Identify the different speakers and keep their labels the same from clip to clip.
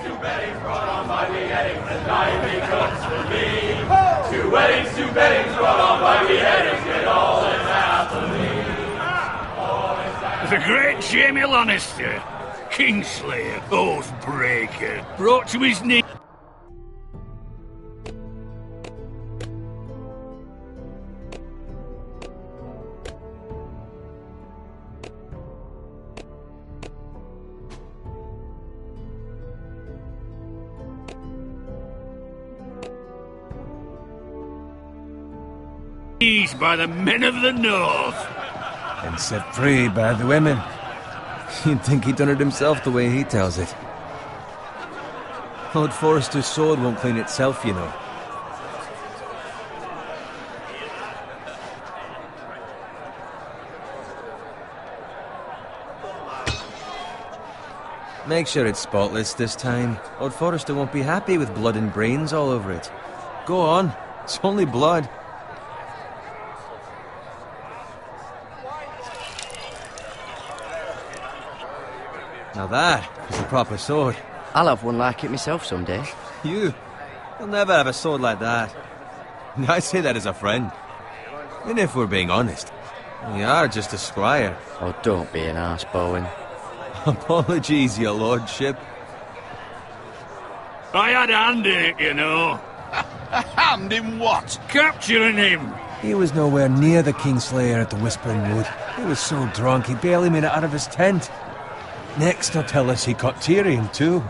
Speaker 1: Two weddings brought on by beheadings, and nightly cooks for me. Two weddings brought on by beheadings, get all is happily.
Speaker 2: The great Jamie Lannister, Kingslayer, Oathbreaker, brought to his knee. By the men of the North.
Speaker 3: And set free by the women. You'd think he'd done it himself the way he tells it. Lord Forrester's sword won't clean itself, you know. Make sure it's spotless this time. Lord Forrester won't be happy with blood and brains all over it. Go on, it's only blood. Now that is a proper sword.
Speaker 4: I'll have one like it myself someday.
Speaker 3: You'll never have a sword like that. I say that as a friend. And if we're being honest, you are just a squire.
Speaker 4: Oh, don't be an arse, Bowen.
Speaker 3: Apologies, your lordship.
Speaker 2: I had a hand in it, you know.
Speaker 5: A hand in what?
Speaker 2: Capturing him.
Speaker 3: He was nowhere near the Kingslayer at the Whispering Wood. He was so drunk he barely made it out of his tent. Next, he'll tell us he caught Tyrion, too.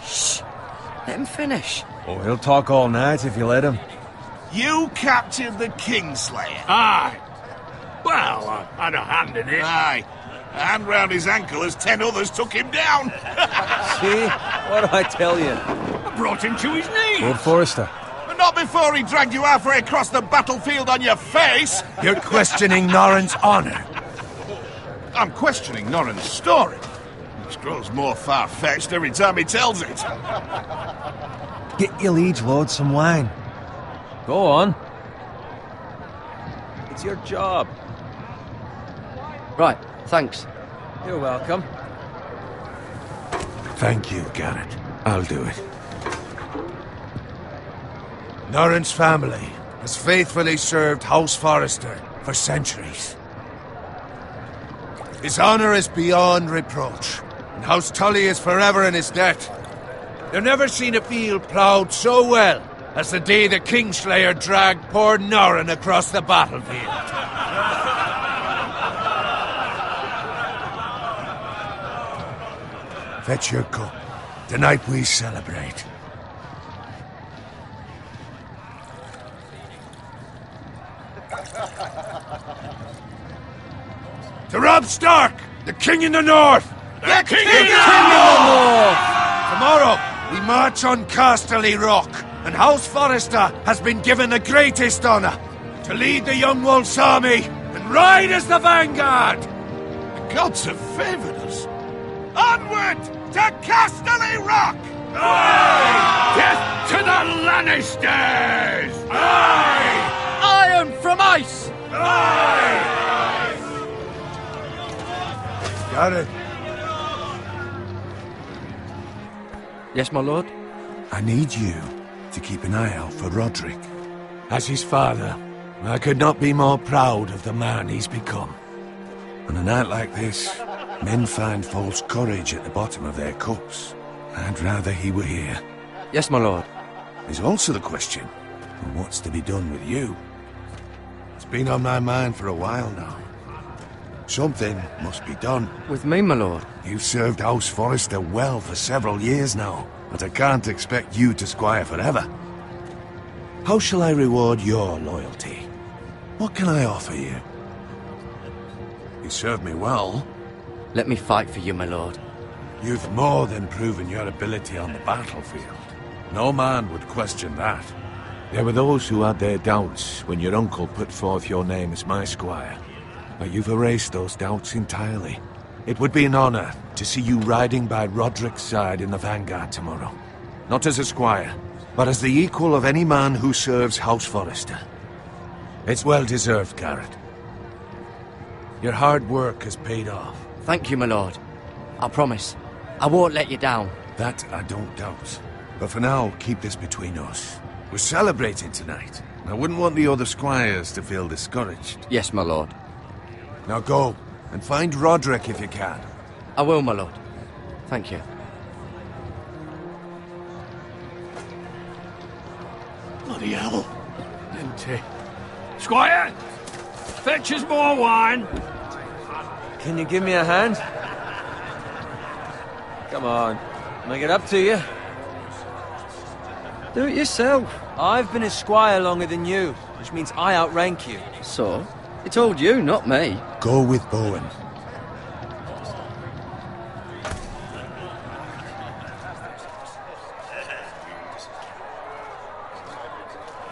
Speaker 4: Shh! Let him finish.
Speaker 3: Oh, he'll talk all night if you let him.
Speaker 5: You captured the Kingslayer?
Speaker 2: Aye. Well, I had a hand in it.
Speaker 5: Aye. A hand round his ankle as 10 others took him down.
Speaker 3: See? What do I tell you?
Speaker 2: I brought him to his knees.
Speaker 3: Lord Forrester.
Speaker 5: But not before he dragged you halfway across the battlefield on your face.
Speaker 6: You're questioning Norrin's honor.
Speaker 5: I'm questioning Norrin's story, which grows more far-fetched every time he tells it.
Speaker 3: Get your liege lord some wine. Go on. It's your job.
Speaker 4: Right, thanks.
Speaker 3: You're welcome.
Speaker 6: Thank you, Garrett. I'll do it. Norrin's family has faithfully served House Forrester for centuries. His honor is beyond reproach, and House Tully is forever in his debt. They've never seen a field ploughed so well as the day the Kingslayer dragged poor Norrin across the battlefield. Fetch your cup. Tonight we celebrate. To Robb Stark, the King in the North!
Speaker 5: The King
Speaker 6: in the North! Tomorrow, we march on Casterly Rock, and House Forrester has been given the greatest honor to lead the Young Wolf's army and ride as the vanguard!
Speaker 5: The gods have favored us. Onward to Casterly Rock!
Speaker 2: Aye! Death to the Lannisters!
Speaker 5: Aye!
Speaker 4: Iron from ice!
Speaker 5: Aye!
Speaker 6: Got it.
Speaker 4: Yes, my lord?
Speaker 6: I need you to keep an eye out for Roderick. As his father, I could not be more proud of the man he's become. On a night like this, men find false courage at the bottom of their cups. I'd rather he were here.
Speaker 4: Yes, my lord.
Speaker 6: There's also the question of what's to be done with you. It's been on my mind for a while now. Something must be done.
Speaker 4: With me, my lord?
Speaker 6: You've served House Forrester well for several years now, but I can't expect you to squire forever. How shall I reward your loyalty? What can I offer you? You served me well.
Speaker 4: Let me fight for you, my lord.
Speaker 6: You've more than proven your ability on the battlefield. No man would question that. There were those who had their doubts when your uncle put forth your name as my squire. But you've erased those doubts entirely. It would be an honor to see you riding by Roderick's side in the vanguard tomorrow. Not as a squire, but as the equal of any man who serves House Forrester. It's well deserved, Garrett. Your hard work has paid off.
Speaker 4: Thank you, my lord. I promise. I won't let you down.
Speaker 6: That I don't doubt. But for now, keep this between us. We're celebrating tonight. I wouldn't want the other squires to feel discouraged.
Speaker 4: Yes, my lord.
Speaker 6: Now go, and find Roderick if you can.
Speaker 4: I will, my lord. Thank you.
Speaker 2: Bloody hell. Empty. Squire! Fetch us more wine!
Speaker 3: Can you give me a hand? Come on. Make it up to you.
Speaker 4: Do it yourself.
Speaker 3: I've been a squire longer than you, which means I outrank you.
Speaker 4: So? He told you, not me.
Speaker 6: Go with Bowen.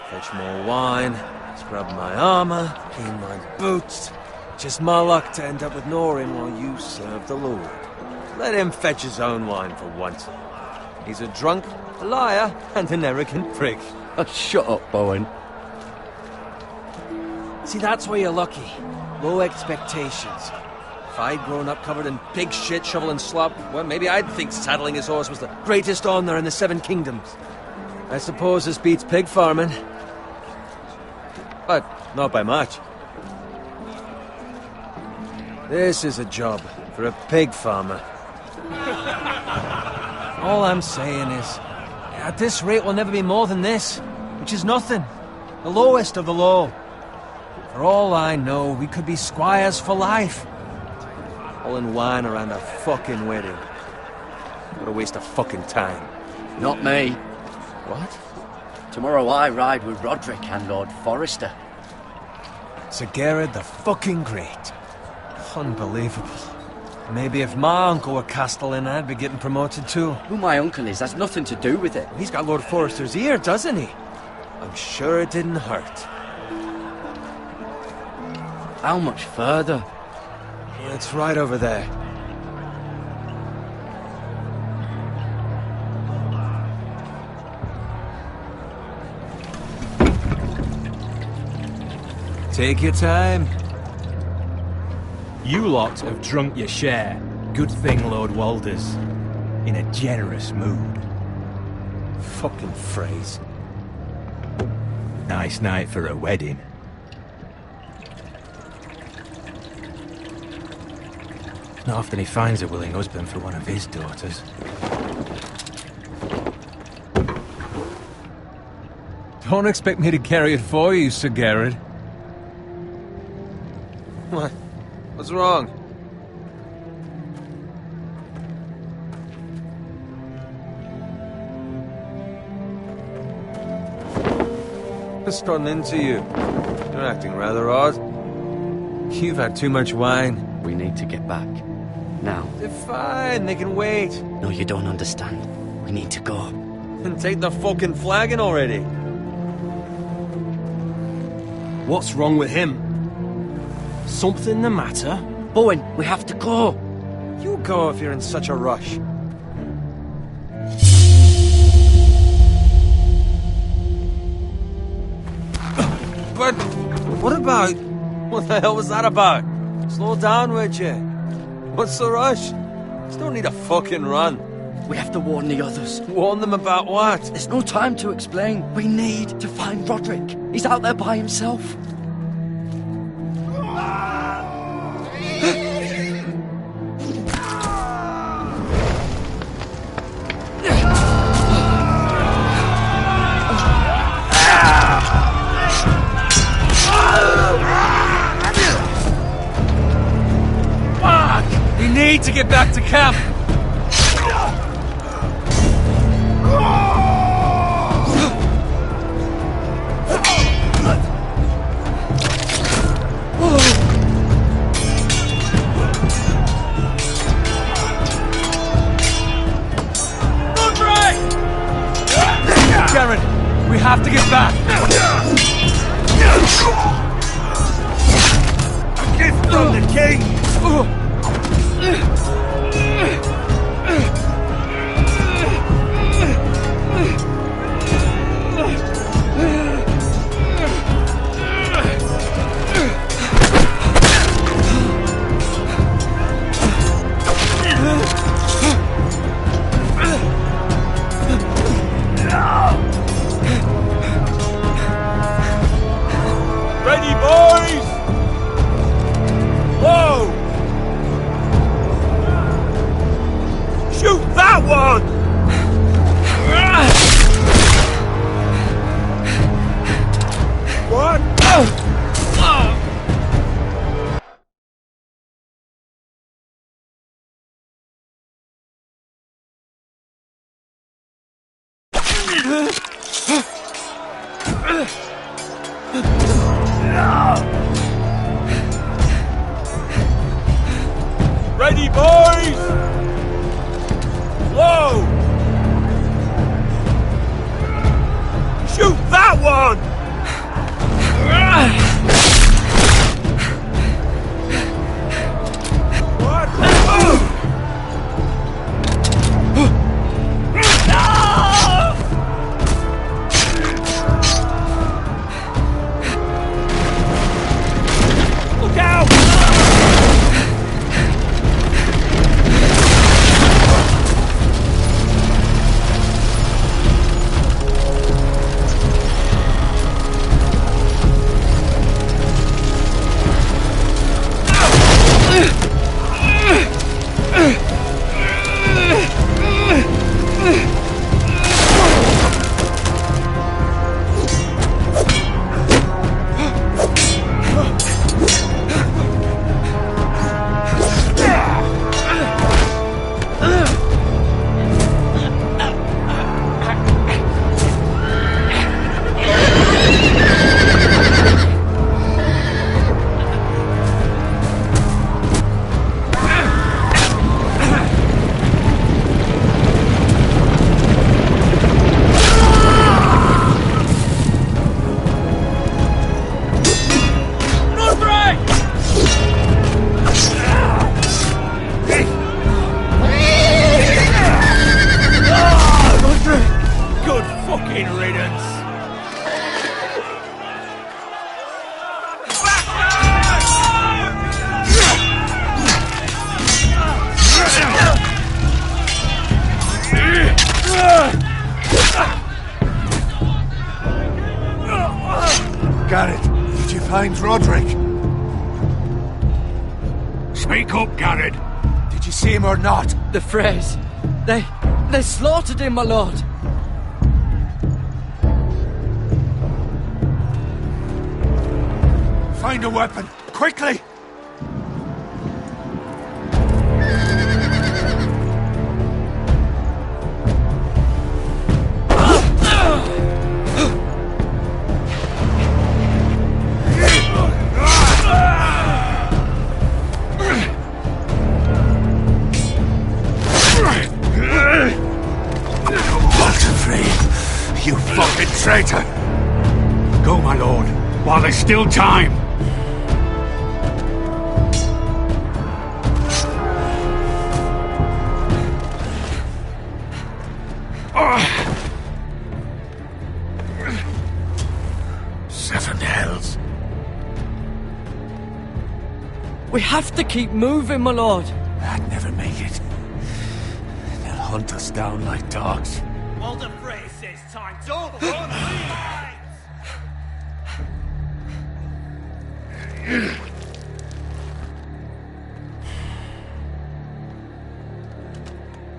Speaker 3: Fetch more wine, scrub my armor, clean my boots. Just my luck to end up with Norin while you serve the Lord. Let him fetch his own wine for once. He's a drunk, a liar, and an arrogant prick.
Speaker 4: Oh, shut up, Bowen.
Speaker 3: See, that's why you're lucky. Low expectations. If I'd grown up covered in pig shit, shovel and slop, well, maybe I'd think saddling his horse was the greatest honour in the Seven Kingdoms. I suppose this beats pig farming. But not by much. This is a job for a pig farmer. All I'm saying is, at this rate we'll never be more than this, which is nothing. The lowest of the low. For all I know, we could be squires for life. All in wine around a fucking wedding. What a waste of fucking time.
Speaker 4: Not me.
Speaker 3: What?
Speaker 4: Tomorrow I ride with Roderick and Lord Forrester.
Speaker 3: Sir Gerard the fucking Great. Unbelievable. Maybe if my uncle were Castellan, I'd be getting promoted too.
Speaker 4: Who my uncle is has nothing to do with it.
Speaker 3: He's got Lord Forrester's ear, doesn't he? I'm sure it didn't hurt.
Speaker 4: How much further?
Speaker 3: It's right over there. Take your time.
Speaker 7: You lot have drunk your share. Good thing Lord Walder's in a generous mood.
Speaker 3: Fucking phrase.
Speaker 7: Nice night for a wedding. Not often he finds a willing husband for one of his daughters.
Speaker 3: Don't expect me to carry it for you, Sir Gerard. What? What's wrong? What's gotten into you? You're acting rather odd. You've had too much wine.
Speaker 4: We need to get back. Now.
Speaker 3: They're fine, they can wait.
Speaker 4: No, you don't understand. We need to go.
Speaker 3: And take the fucking flagon already.
Speaker 7: What's wrong with him? Something the matter?
Speaker 4: Bowen, we have to go.
Speaker 3: You go if you're in such a rush. But what about... What the hell was that about? Slow down, would you? What's the rush? Just don't need a fucking run.
Speaker 4: We have to warn the others.
Speaker 3: Warn them about what?
Speaker 4: There's no time to explain. We need to find Roderick. He's out there by himself.
Speaker 3: We need to get back to camp. Jared, we have to get back. A gift from the king.
Speaker 2: one! What? Ready, boys! Whoa! Shoot that one! What? Look out!
Speaker 5: Garrett, did you find Roderick?
Speaker 2: Speak up, Garrett.
Speaker 5: Did you see him or not?
Speaker 4: The Freys. They slaughtered him, my lord.
Speaker 5: Find a weapon, quickly! You fucking traitor!
Speaker 2: Go, my lord, while there's still time.
Speaker 6: Seven hells.
Speaker 4: We have to keep moving, my lord.
Speaker 6: I'd never make it. They'll hunt us down like dogs.
Speaker 1: Walder Frey says time's over. Run,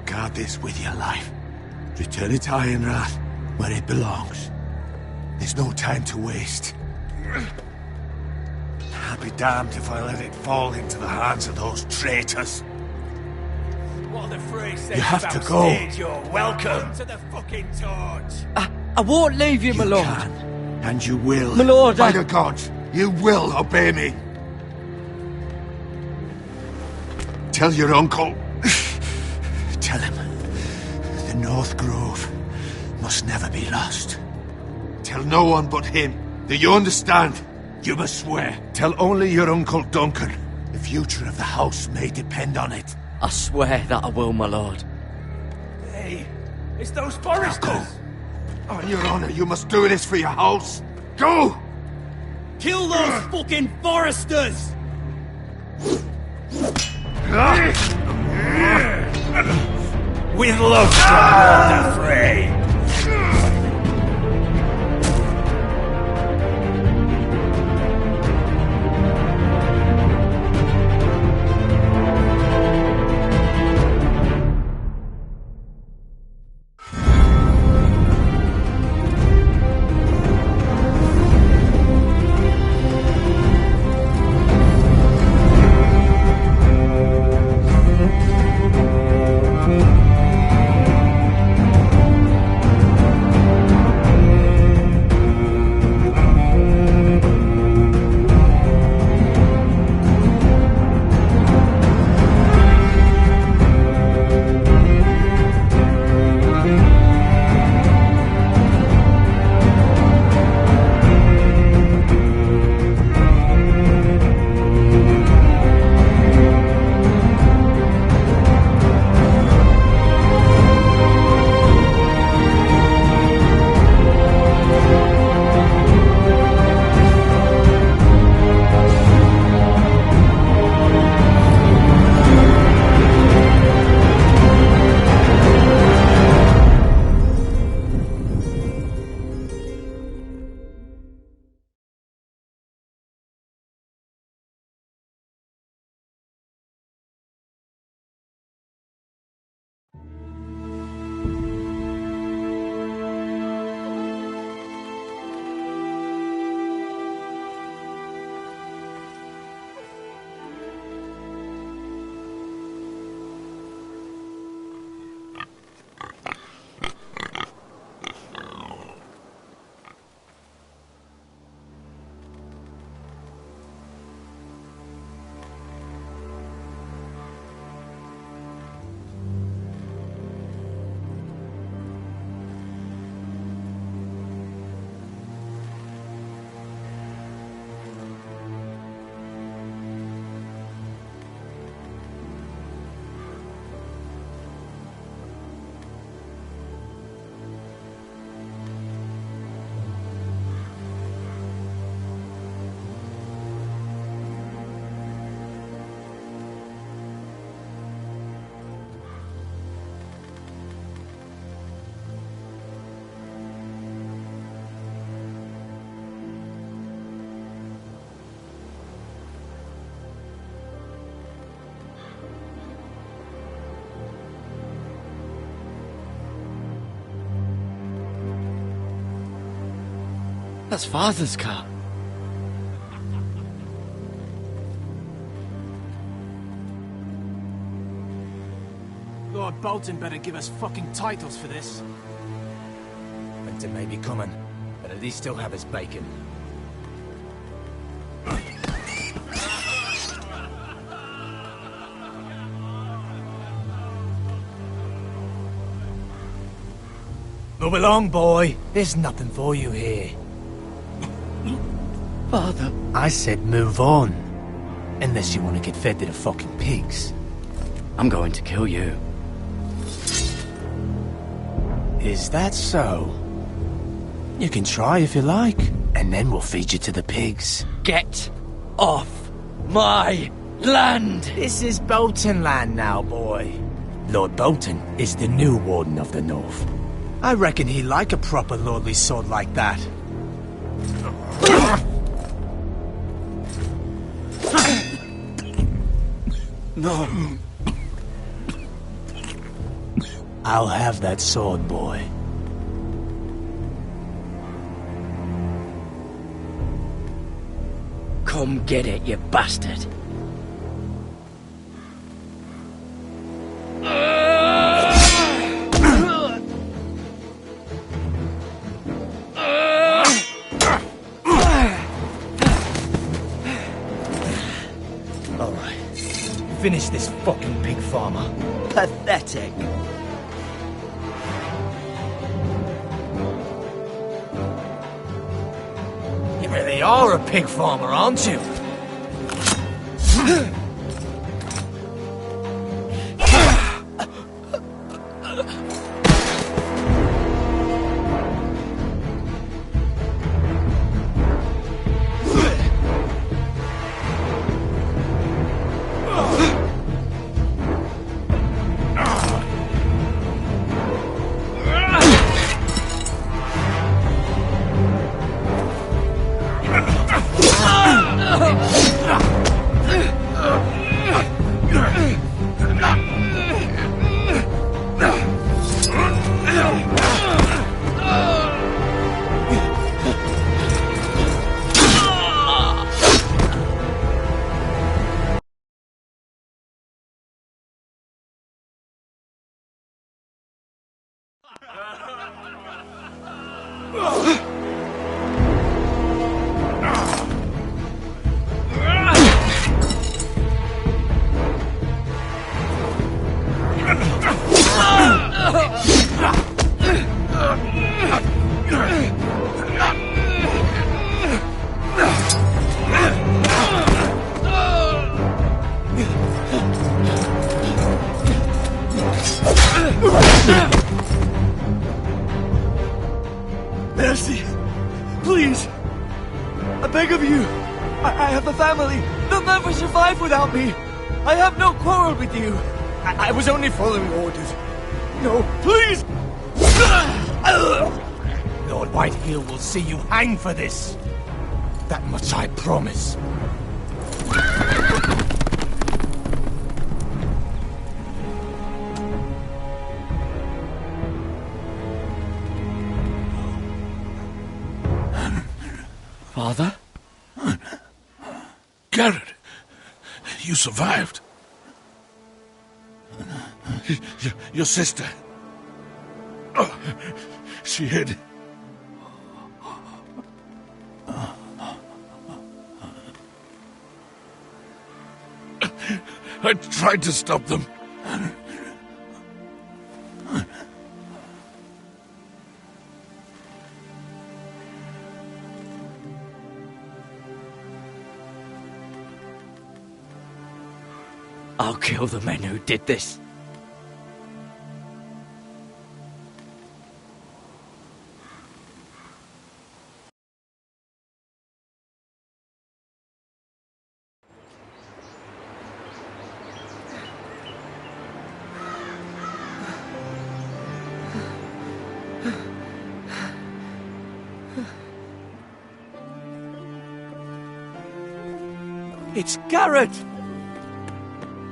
Speaker 6: Guard this with your life. Return it to Ironrath, where it belongs. There's no time to waste. I'll be damned if I let it fall into the hands of those traitors.
Speaker 1: Walder Frey says
Speaker 6: You have to
Speaker 1: about
Speaker 6: go.
Speaker 1: stage, you're welcome to the fucking torch.
Speaker 4: I won't leave you, my
Speaker 6: You
Speaker 4: lord.
Speaker 6: can, and you will.
Speaker 4: My lord,
Speaker 6: By
Speaker 4: I-
Speaker 6: the gods, you will obey me. Tell your uncle. Tell him the North Grove must never be lost. Tell no one but him. Do you understand? You must swear. Tell only your Uncle Duncan. The future of the house may depend on it.
Speaker 4: I swear that I will, my lord.
Speaker 1: Hey, it's those foresters.
Speaker 5: On your honor, you must do this for your house. Go!
Speaker 1: Kill those fucking foresters! With love from Walder Frey.
Speaker 4: That's Father's car.
Speaker 3: Lord Bolton better give us fucking titles for this.
Speaker 7: Winter may be coming, but at least he'll have his bacon. Move along, boy. There's nothing for you here.
Speaker 4: Father.
Speaker 7: I said move on. Unless you want to get fed to the fucking pigs.
Speaker 4: I'm going to kill you.
Speaker 7: Is that so? You can try if you like, and then we'll feed you to the pigs.
Speaker 4: Get off my land!
Speaker 7: This is Bolton land now, boy. Lord Bolton is the new Warden of the North. I reckon he'd like a proper lordly sword like that.
Speaker 4: No.
Speaker 7: I'll have that sword, boy.
Speaker 4: Come get it, you bastard.
Speaker 7: Alright. Finish this fucking pig farmer.
Speaker 4: Pathetic.
Speaker 7: You really are a pig farmer, aren't you?
Speaker 4: Mercy! Please! I beg of you! I have a family! They'll never survive without me! I have no quarrel with you! I was only following orders. No, please!
Speaker 7: Lord Whitehill will see you hang for this. That much I promise.
Speaker 4: Father?
Speaker 5: Garrett, you survived. Your sister. Oh, she hid. I tried to stop them.
Speaker 4: I'll kill the men who did this.
Speaker 3: It's Garrett!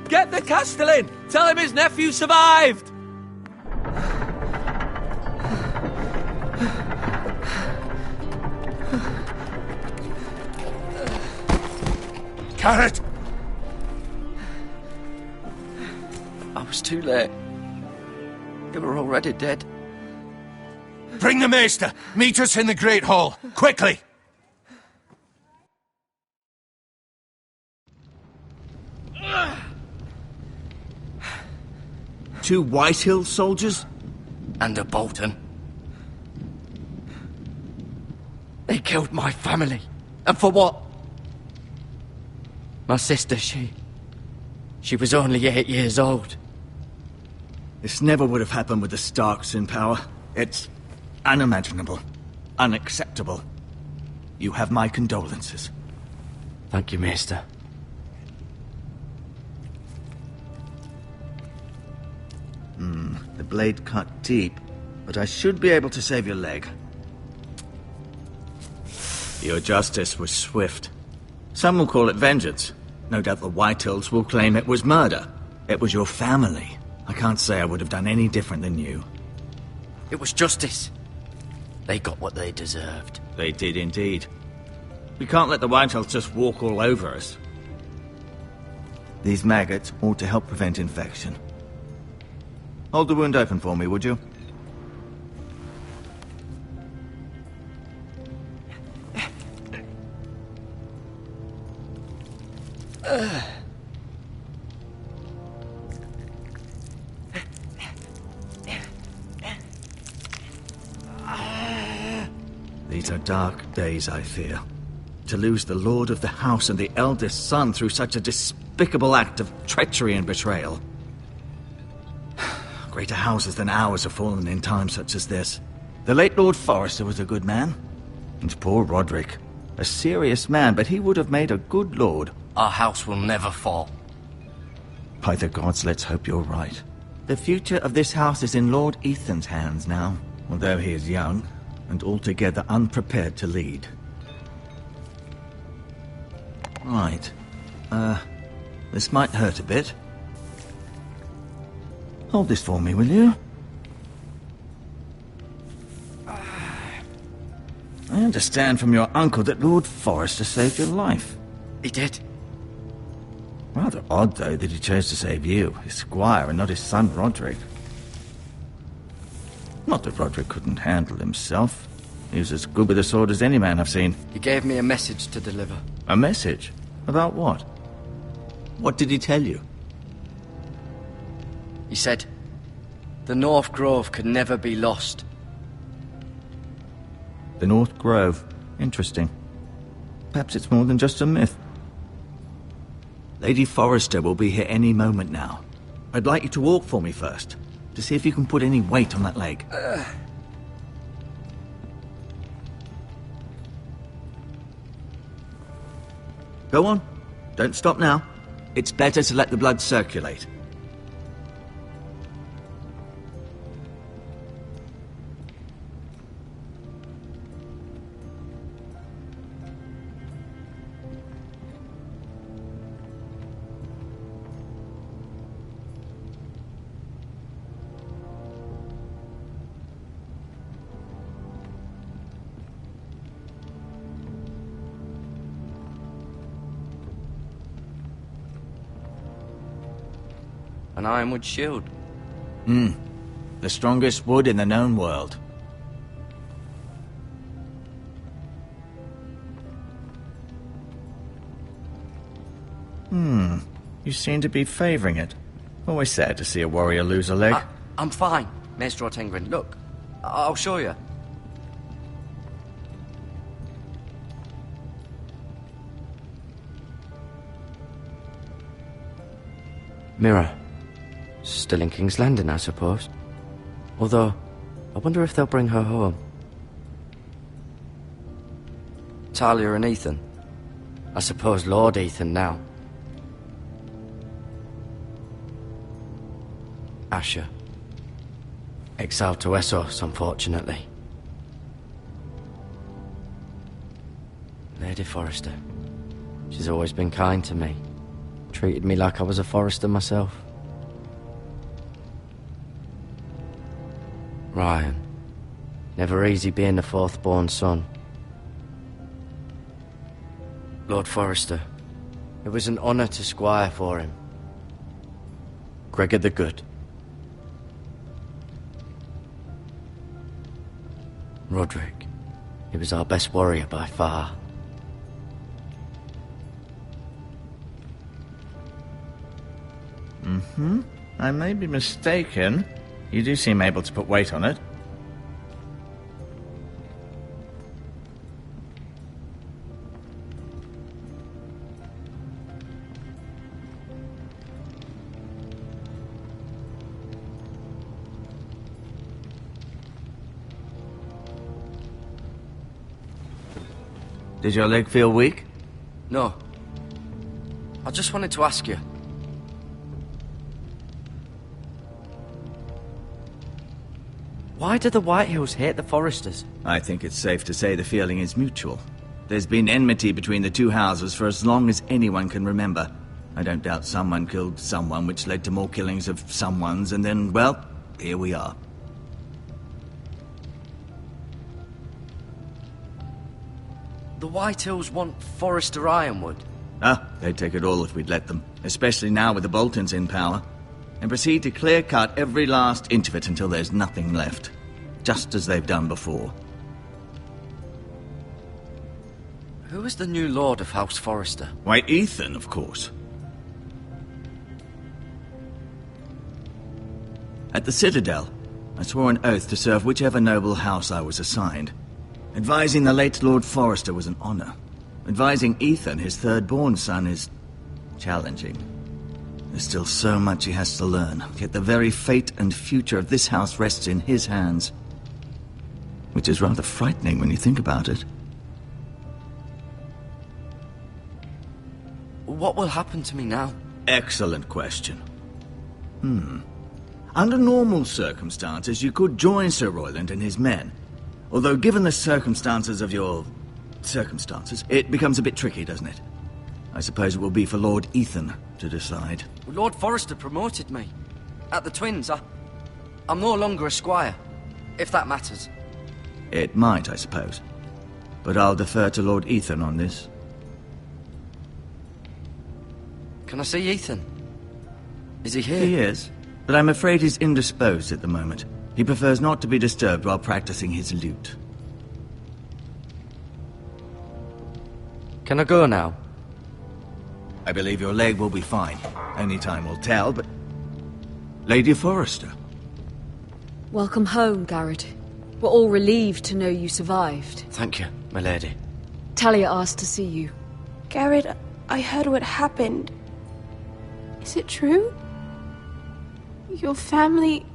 Speaker 3: Get the Castellan! Tell him his nephew survived!
Speaker 6: Carrot!
Speaker 8: I was too late. They were already dead.
Speaker 6: Bring the maester! Meet us in the Great Hall! Quickly!
Speaker 4: Two Whitehill soldiers?
Speaker 8: And a Bolton. They killed my family. And for what? My sister, she was only 8 years old.
Speaker 4: This never would have happened with the Starks in power. It's unimaginable. Unacceptable. You have my condolences.
Speaker 8: Thank you, Maester.
Speaker 4: The blade cut deep, but I should be able to save your leg. Your justice was swift. Some will call it vengeance. No doubt the Whitehills will claim it was murder. It was your family. I can't say I would have done any different than you.
Speaker 8: It was justice. They got what they deserved.
Speaker 4: They did indeed. We can't let the Whitehills just walk all over us. These maggots ought to help prevent infection. Hold the wound open for me, would you? These are dark days, I fear. To lose the lord of the house and the eldest son through such a despicable act of treachery and betrayal. Greater houses than ours have fallen in times such as this. The late Lord Forrester was a good man. And poor Roderick. A serious man, but he would have made a good lord.
Speaker 8: Our house will never fall.
Speaker 4: By the gods, let's hope you're right. The future of this house is in Lord Ethan's hands now, although he is young and altogether unprepared to lead. Right. This might hurt a bit. Hold this for me, will you? I understand from your uncle that Lord Forrester saved your life.
Speaker 8: He did.
Speaker 4: Rather odd, though, that he chose to save you, his squire, and not his son Roderick. Not that Roderick couldn't handle himself. He was as good with a sword as any man I've seen.
Speaker 8: He gave me a message to deliver.
Speaker 4: A message? About what? What did he tell you?
Speaker 8: He said, the North Grove could never be lost.
Speaker 4: The North Grove. Interesting. Perhaps it's more than just a myth. Lady Forrester will be here any moment now. I'd like you to walk for me first, to see if you can put any weight on that leg. Go on. Don't stop now. It's better to let the blood circulate.
Speaker 8: An ironwood shield.
Speaker 4: The strongest wood in the known world. You seem to be favoring it. Always sad to see a warrior lose a leg.
Speaker 8: I'm fine, Maester Ortengrin. Look, I'll show you. Mirror. Still in King's Landing, I suppose. Although, I wonder if they'll bring her home. Talia and Ethan. I suppose Lord Ethan now. Asher. Exiled to Essos, unfortunately. Lady Forrester. She's always been kind to me. Treated me like I was a Forrester myself. Ryan. Never easy being the fourth-born son. Lord Forrester. It was an honor to squire for him. Gregor the Good. Roderick. He was our best warrior by far.
Speaker 9: I may be mistaken. You do seem able to put weight on it. Did your leg feel weak?
Speaker 8: No. I just wanted to ask you. Why do the Whitehills hate the Foresters?
Speaker 9: I think it's safe to say the feeling is mutual. There's been enmity between the two houses for as long as anyone can remember. I don't doubt someone killed someone, which led to more killings of someones, and then, well, here we are.
Speaker 8: The Whitehills want Forester Ironwood.
Speaker 9: They'd take it all if we'd let them, especially now with the Boltons in power, and proceed to clear-cut every last inch of it until there's nothing left, just as they've done before.
Speaker 8: Who is the new Lord of House Forester?
Speaker 9: Why, Ethan, of course. At the Citadel, I swore an oath to serve whichever noble house I was assigned. Advising the late Lord Forester was an honor. Advising Ethan, his third-born son, is challenging. There's still so much he has to learn, yet the very fate and future of this house rests in his hands. Which is rather frightening when you think about it.
Speaker 8: What will happen to me now?
Speaker 9: Excellent question. Under normal circumstances, you could join Sir Royland and his men. Although given the circumstances of your circumstances, it becomes a bit tricky, doesn't it? I suppose it will be for Lord Ethan to decide.
Speaker 8: Lord Forester promoted me. At the Twins, I'm no longer a squire, if that matters.
Speaker 9: It might, I suppose. But I'll defer to Lord Ethan on this.
Speaker 8: Can I see Ethan? Is he here?
Speaker 9: He is, but I'm afraid he's indisposed at the moment. He prefers not to be disturbed while practicing his lute.
Speaker 8: Can I go now?
Speaker 9: I believe your leg will be fine. Only time will tell, but... Lady Forrester.
Speaker 10: Welcome home, Garrett. We're all relieved to know you survived.
Speaker 8: Thank you, my lady.
Speaker 10: Talia asked to see you.
Speaker 11: Garrett, I heard what happened. Is it true? Your family...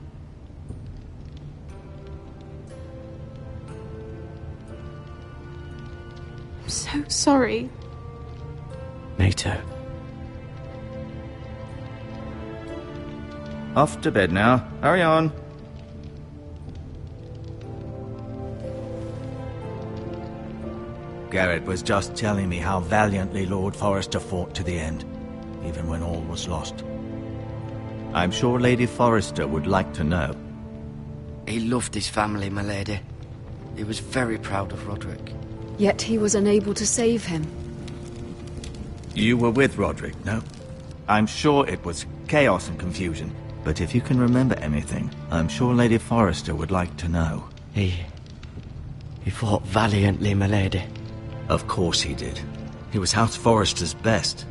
Speaker 11: I'm so sorry.
Speaker 8: Me too.
Speaker 9: Off to bed now. Hurry on. Garrett was just telling me how valiantly Lord Forrester fought to the end, even when all was lost. I'm sure Lady Forrester would like to know.
Speaker 8: He loved his family, my lady. He was very proud of Roderick.
Speaker 10: Yet he was unable to save him.
Speaker 9: You were with Roderick, no? I'm sure it was chaos and confusion, but if you can remember anything, I'm sure Lady Forrester would like to know.
Speaker 8: He fought valiantly, my lady.
Speaker 9: Of course he did. He was House Forrester's best.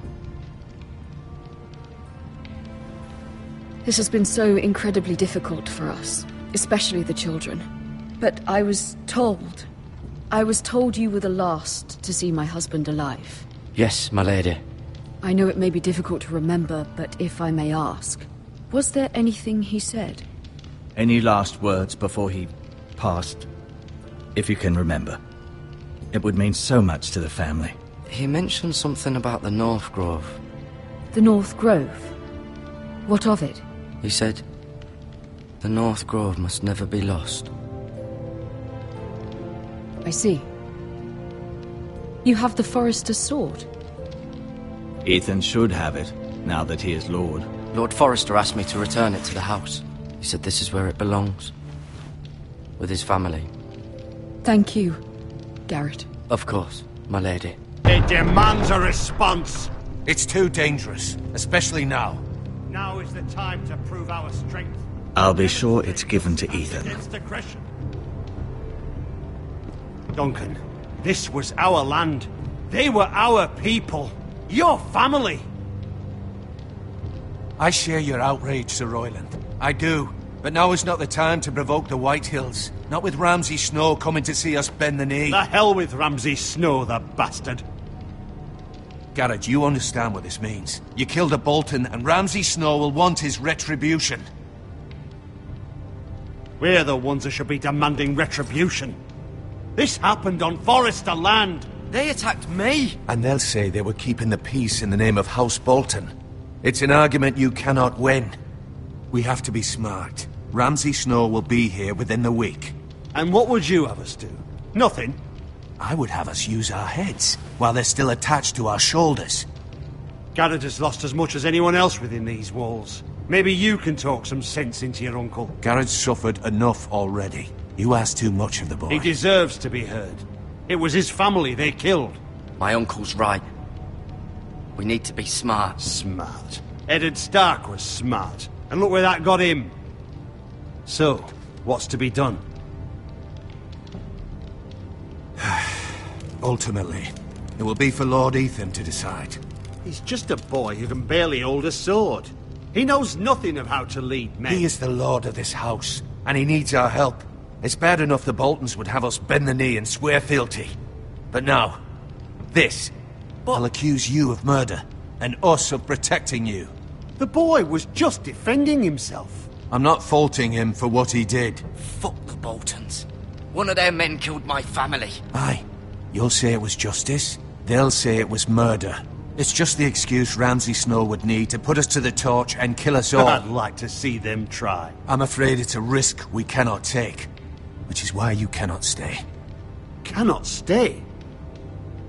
Speaker 10: This has been so incredibly difficult for us, especially the children. But I was told you were the last to see my husband alive.
Speaker 8: Yes, my lady.
Speaker 10: I know it may be difficult to remember, but if I may ask, was there anything he said?
Speaker 9: Any last words before he passed? If you can remember. It would mean so much to the family.
Speaker 8: He mentioned something about the North Grove.
Speaker 10: The North Grove? What of it?
Speaker 8: He said, the North Grove must never be lost.
Speaker 10: I see. You have the Forester's sword.
Speaker 9: Ethan should have it, now that he is Lord.
Speaker 8: Lord Forrester asked me to return it to the house. He said this is where it belongs. With his family.
Speaker 10: Thank you, Garrett.
Speaker 8: Of course, my lady.
Speaker 2: It demands a response.
Speaker 6: It's too dangerous, especially now.
Speaker 12: Now is the time to prove our strength.
Speaker 9: I'll be sure it's given to Ethan.
Speaker 12: Against aggression. Duncan, this was our land. They were our people. Your family.
Speaker 6: I share your outrage, Sir Royland. I do. But now is not the time to provoke the White Hills. Not with Ramsay Snow coming to see us bend the knee.
Speaker 12: The hell with Ramsay Snow, the bastard.
Speaker 6: Garrett, you understand what this means. You killed a Bolton, and Ramsay Snow will want his retribution.
Speaker 12: We're the ones that should be demanding retribution. This happened on Forester land.
Speaker 7: They attacked me!
Speaker 6: And they'll say they were keeping the peace in the name of House Bolton. It's an argument you cannot win. We have to be smart. Ramsay Snow will be here within the week.
Speaker 12: And what would you have us do? Nothing?
Speaker 6: I would have us use our heads, while they're still attached to our shoulders.
Speaker 12: Garrett has lost as much as anyone else within these walls. Maybe you can talk some sense into your uncle.
Speaker 6: Garrett's suffered enough already. You ask too much of the boy.
Speaker 12: He deserves to be heard. It was his family they killed.
Speaker 7: My uncle's right. We need to be smart.
Speaker 12: Smart. Eddard Stark was smart. And look where that got him. So, what's to be done?
Speaker 6: Ultimately, it will be for Lord Ethan to decide.
Speaker 12: He's just a boy who can barely hold a sword. He knows nothing of how to lead men.
Speaker 6: He is the lord of this house, and he needs our help. It's bad enough the Boltons would have us bend the knee and swear fealty. But now, this. I'll accuse you of murder, and us of protecting you.
Speaker 12: The boy was just defending himself.
Speaker 6: I'm not faulting him for what he did.
Speaker 7: Fuck the Boltons. One of their men killed my family.
Speaker 6: Aye. You'll say it was justice. They'll say it was murder. It's just the excuse Ramsay Snow would need to put us to the torch and kill us all.
Speaker 12: I'd like to see them try.
Speaker 6: I'm afraid it's a risk we cannot take. Which is why you cannot stay.
Speaker 12: Cannot stay?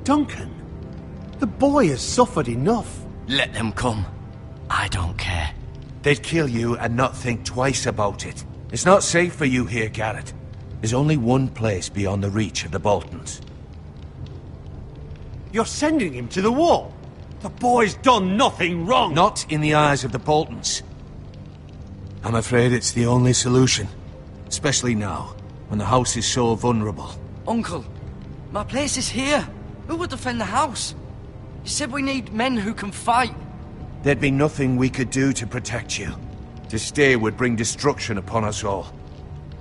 Speaker 12: Duncan, the boy has suffered enough.
Speaker 7: Let them come. I don't care.
Speaker 6: They'd kill you and not think twice about it. It's not safe for you here, Garrett. There's only one place beyond the reach of the Boltons.
Speaker 12: You're sending him to the wall? The boy's done nothing wrong!
Speaker 6: Not in the eyes of the Boltons. I'm afraid it's the only solution. Especially now, when the house is so vulnerable.
Speaker 7: Uncle, my place is here. Who will defend the house? You said we need men who can fight.
Speaker 6: There'd be nothing we could do to protect you. To stay would bring destruction upon us all.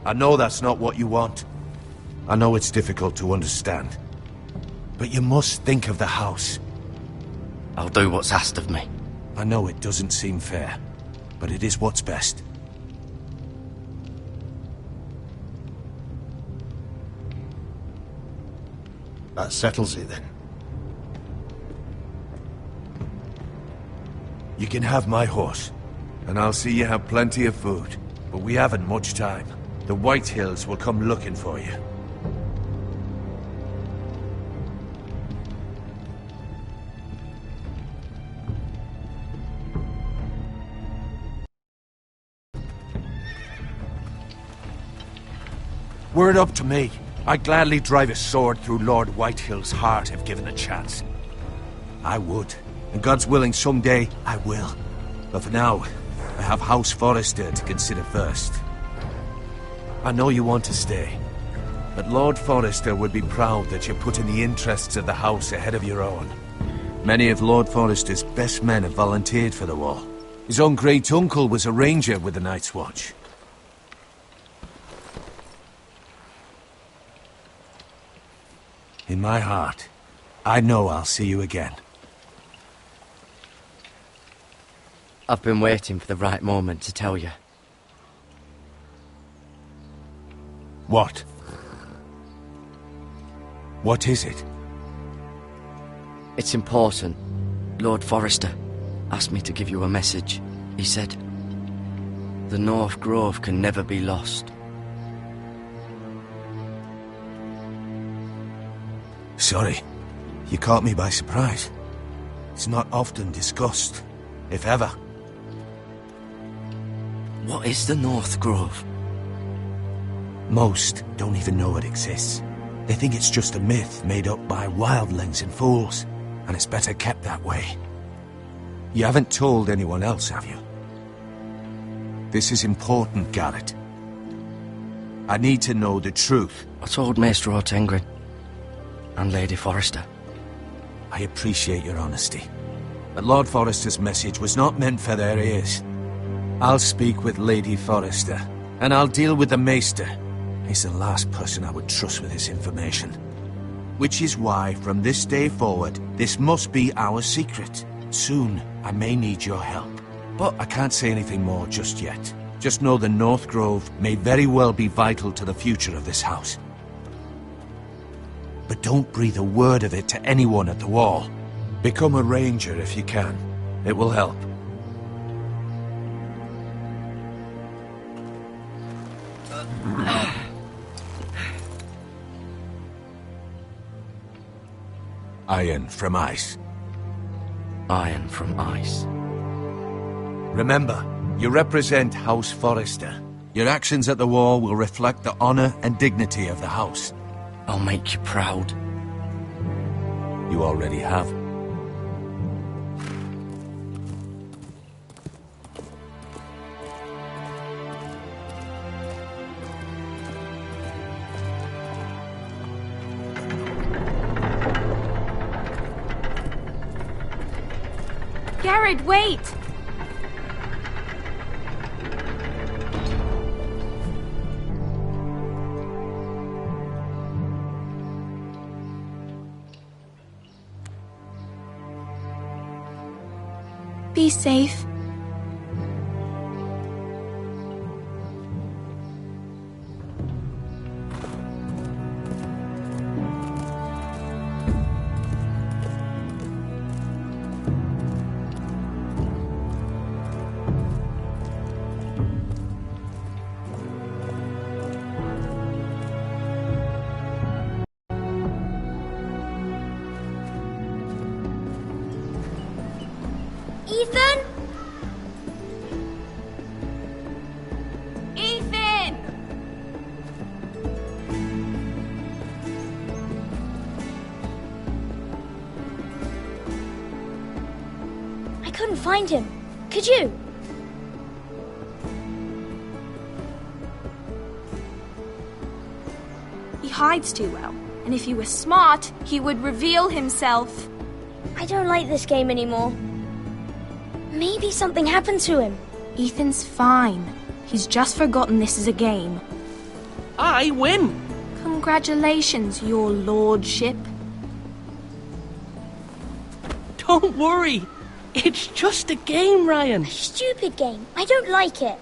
Speaker 6: I know that's not what you want. I know it's difficult to understand. But you must think of the house.
Speaker 7: I'll do what's asked of me.
Speaker 6: I know it doesn't seem fair, but it is what's best.
Speaker 12: That settles it then.
Speaker 6: You can have my horse, and I'll see you have plenty of food. But we haven't much time. The White Hills will come looking for you. Were it up to me, I'd gladly drive a sword through Lord Whitehill's heart if given a chance. I would, and God's willing someday I will. But for now, I have House Forester to consider first. I know you want to stay, but Lord Forester would be proud that you're putting the interests of the house ahead of your own. Many of Lord Forester's best men have volunteered for the war. His own great-uncle was a ranger with the Night's Watch. In my heart, I know I'll see you again.
Speaker 8: I've been waiting for the right moment to tell you.
Speaker 6: What? What is it?
Speaker 8: It's important. Lord Forester asked me to give you a message. He said, the North Grove can never be lost.
Speaker 6: Sorry, you caught me by surprise. It's not often discussed, if ever.
Speaker 8: What is the North Grove?
Speaker 6: Most don't even know it exists. They think it's just a myth made up by wildlings and fools, and it's better kept that way. You haven't told anyone else, have you? This is important, Garrett. I need to know the truth.
Speaker 8: I told Maester Ortengrin and Lady Forrester.
Speaker 6: I appreciate your honesty, but Lord Forrester's message was not meant for their ears. I'll speak with Lady Forrester, and I'll deal with the Maester. He's the last person I would trust with this information. Which is why, from this day forward, this must be our secret. Soon, I may need your help. But I can't say anything more just yet. Just know the North Grove may very well be vital to the future of this house. But don't breathe a word of it to anyone at the Wall. Become a ranger if you can. It will help. Iron from ice.
Speaker 8: Iron from ice.
Speaker 6: Remember, you represent House Forrester. Your actions at the war will reflect the honor and dignity of the house.
Speaker 8: I'll make you proud.
Speaker 6: You already have.
Speaker 11: Garrett, wait! Be safe.
Speaker 13: Ethan? Ethan! I couldn't find him. Could you?
Speaker 11: He hides too well, and if he were smart, he would reveal himself.
Speaker 13: I don't like this game anymore. Maybe something happened to him.
Speaker 11: Ethan's fine. He's just forgotten this is a game.
Speaker 14: I win!
Speaker 11: Congratulations, your lordship.
Speaker 14: Don't worry. It's just a game, Ryan.
Speaker 13: A stupid game. I don't like it.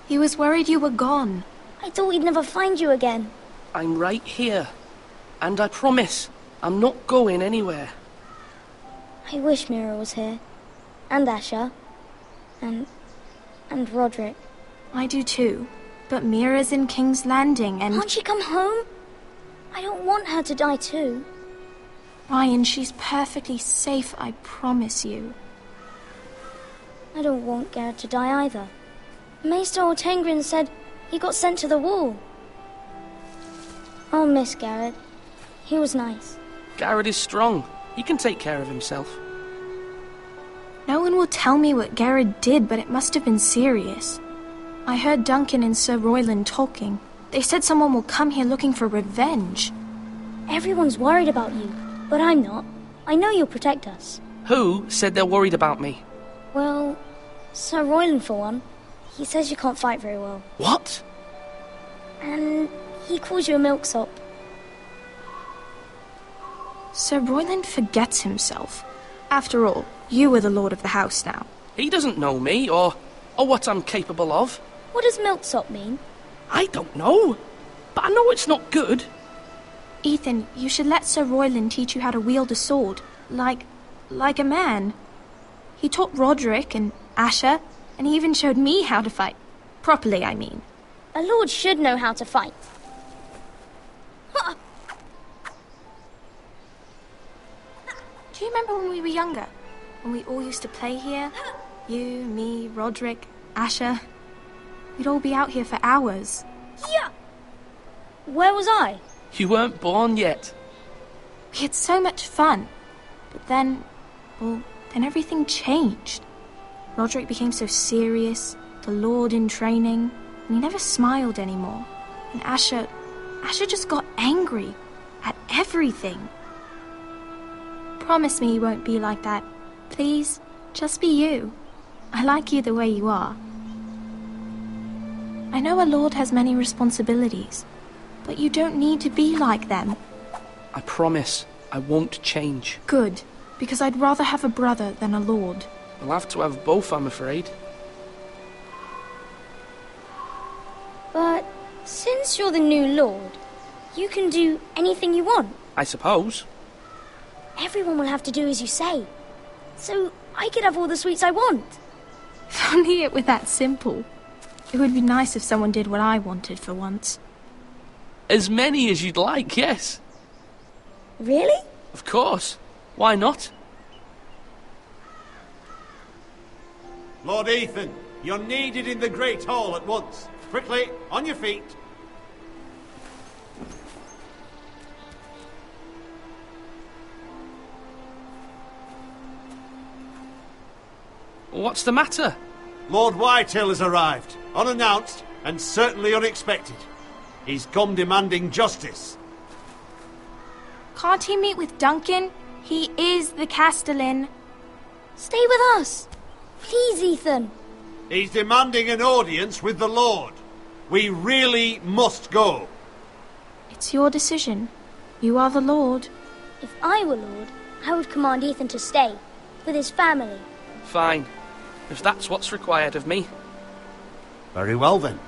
Speaker 11: He was worried you were gone.
Speaker 13: I thought we'd never find you again.
Speaker 14: I'm right here. And I promise, I'm not going anywhere.
Speaker 13: I wish Mira was here. And Asher. And Roderick.
Speaker 11: I do too. But Mira's in King's Landing and...
Speaker 13: Can't she come home? I don't want her to die too.
Speaker 11: Ryan, she's perfectly safe, I promise you.
Speaker 13: I don't want Garrett to die either. Maester Ortengrin said he got sent to the Wall. I'll miss Garrett. He was nice.
Speaker 14: Garrett is strong. He can take care of himself.
Speaker 11: No one will tell me what Garrett did, but it must have been serious. I heard Duncan and Sir Royland talking. They said someone will come here looking for revenge.
Speaker 13: Everyone's worried about you, but I'm not. I know you'll protect us.
Speaker 14: Who said they're worried about me?
Speaker 13: Well, Sir Royland for one. He says you can't fight very well.
Speaker 14: What?
Speaker 13: And he calls you a milksop.
Speaker 11: Sir Royland forgets himself. After all, you are the lord of the house now.
Speaker 14: He doesn't know me, or what I'm capable of.
Speaker 13: What does milksop mean?
Speaker 14: I don't know, but I know it's not good.
Speaker 11: Ethan, you should let Sir Royland teach you how to wield a sword, like a man. He taught Roderick and Asher, and he even showed me how to fight. Properly, I mean.
Speaker 13: A lord should know how to fight.
Speaker 11: Do you remember when we were younger? When we all used to play here? You, me, Roderick, Asher. We'd all be out here for hours.
Speaker 13: Yeah! Where was I?
Speaker 14: You weren't born yet.
Speaker 11: We had so much fun. But then, well, then everything changed. Roderick became so serious, the Lord in training, and he never smiled anymore. And Asher just got angry at everything. Promise me you won't be like that. Please, just be you. I like you the way you are. I know a lord has many responsibilities, but you don't need to be like them.
Speaker 14: I promise I won't change.
Speaker 11: Good, because I'd rather have a brother than a lord.
Speaker 14: I'll have to have both, I'm afraid.
Speaker 13: But since you're the new lord, you can do anything you want.
Speaker 14: I suppose.
Speaker 13: Everyone will have to do as you say. So I could have all the sweets I want.
Speaker 11: If only it were that simple. It would be nice if someone did what I wanted for once.
Speaker 14: As many as you'd like, yes.
Speaker 13: Really?
Speaker 14: Of course. Why not?
Speaker 12: Lord Ethan, you're needed in the Great Hall at once. Quickly, on your feet.
Speaker 14: What's the matter?
Speaker 12: Lord Whitehill has arrived, unannounced and certainly unexpected. He's come demanding justice.
Speaker 11: Can't he meet with Duncan? He is the Castellan.
Speaker 13: Stay with us. Please, Ethan.
Speaker 12: He's demanding an audience with the Lord. We really must go.
Speaker 11: It's your decision. You are the Lord.
Speaker 13: If I were Lord, I would command Ethan to stay, with his family.
Speaker 14: Fine. If that's what's required of me.
Speaker 12: Very well then.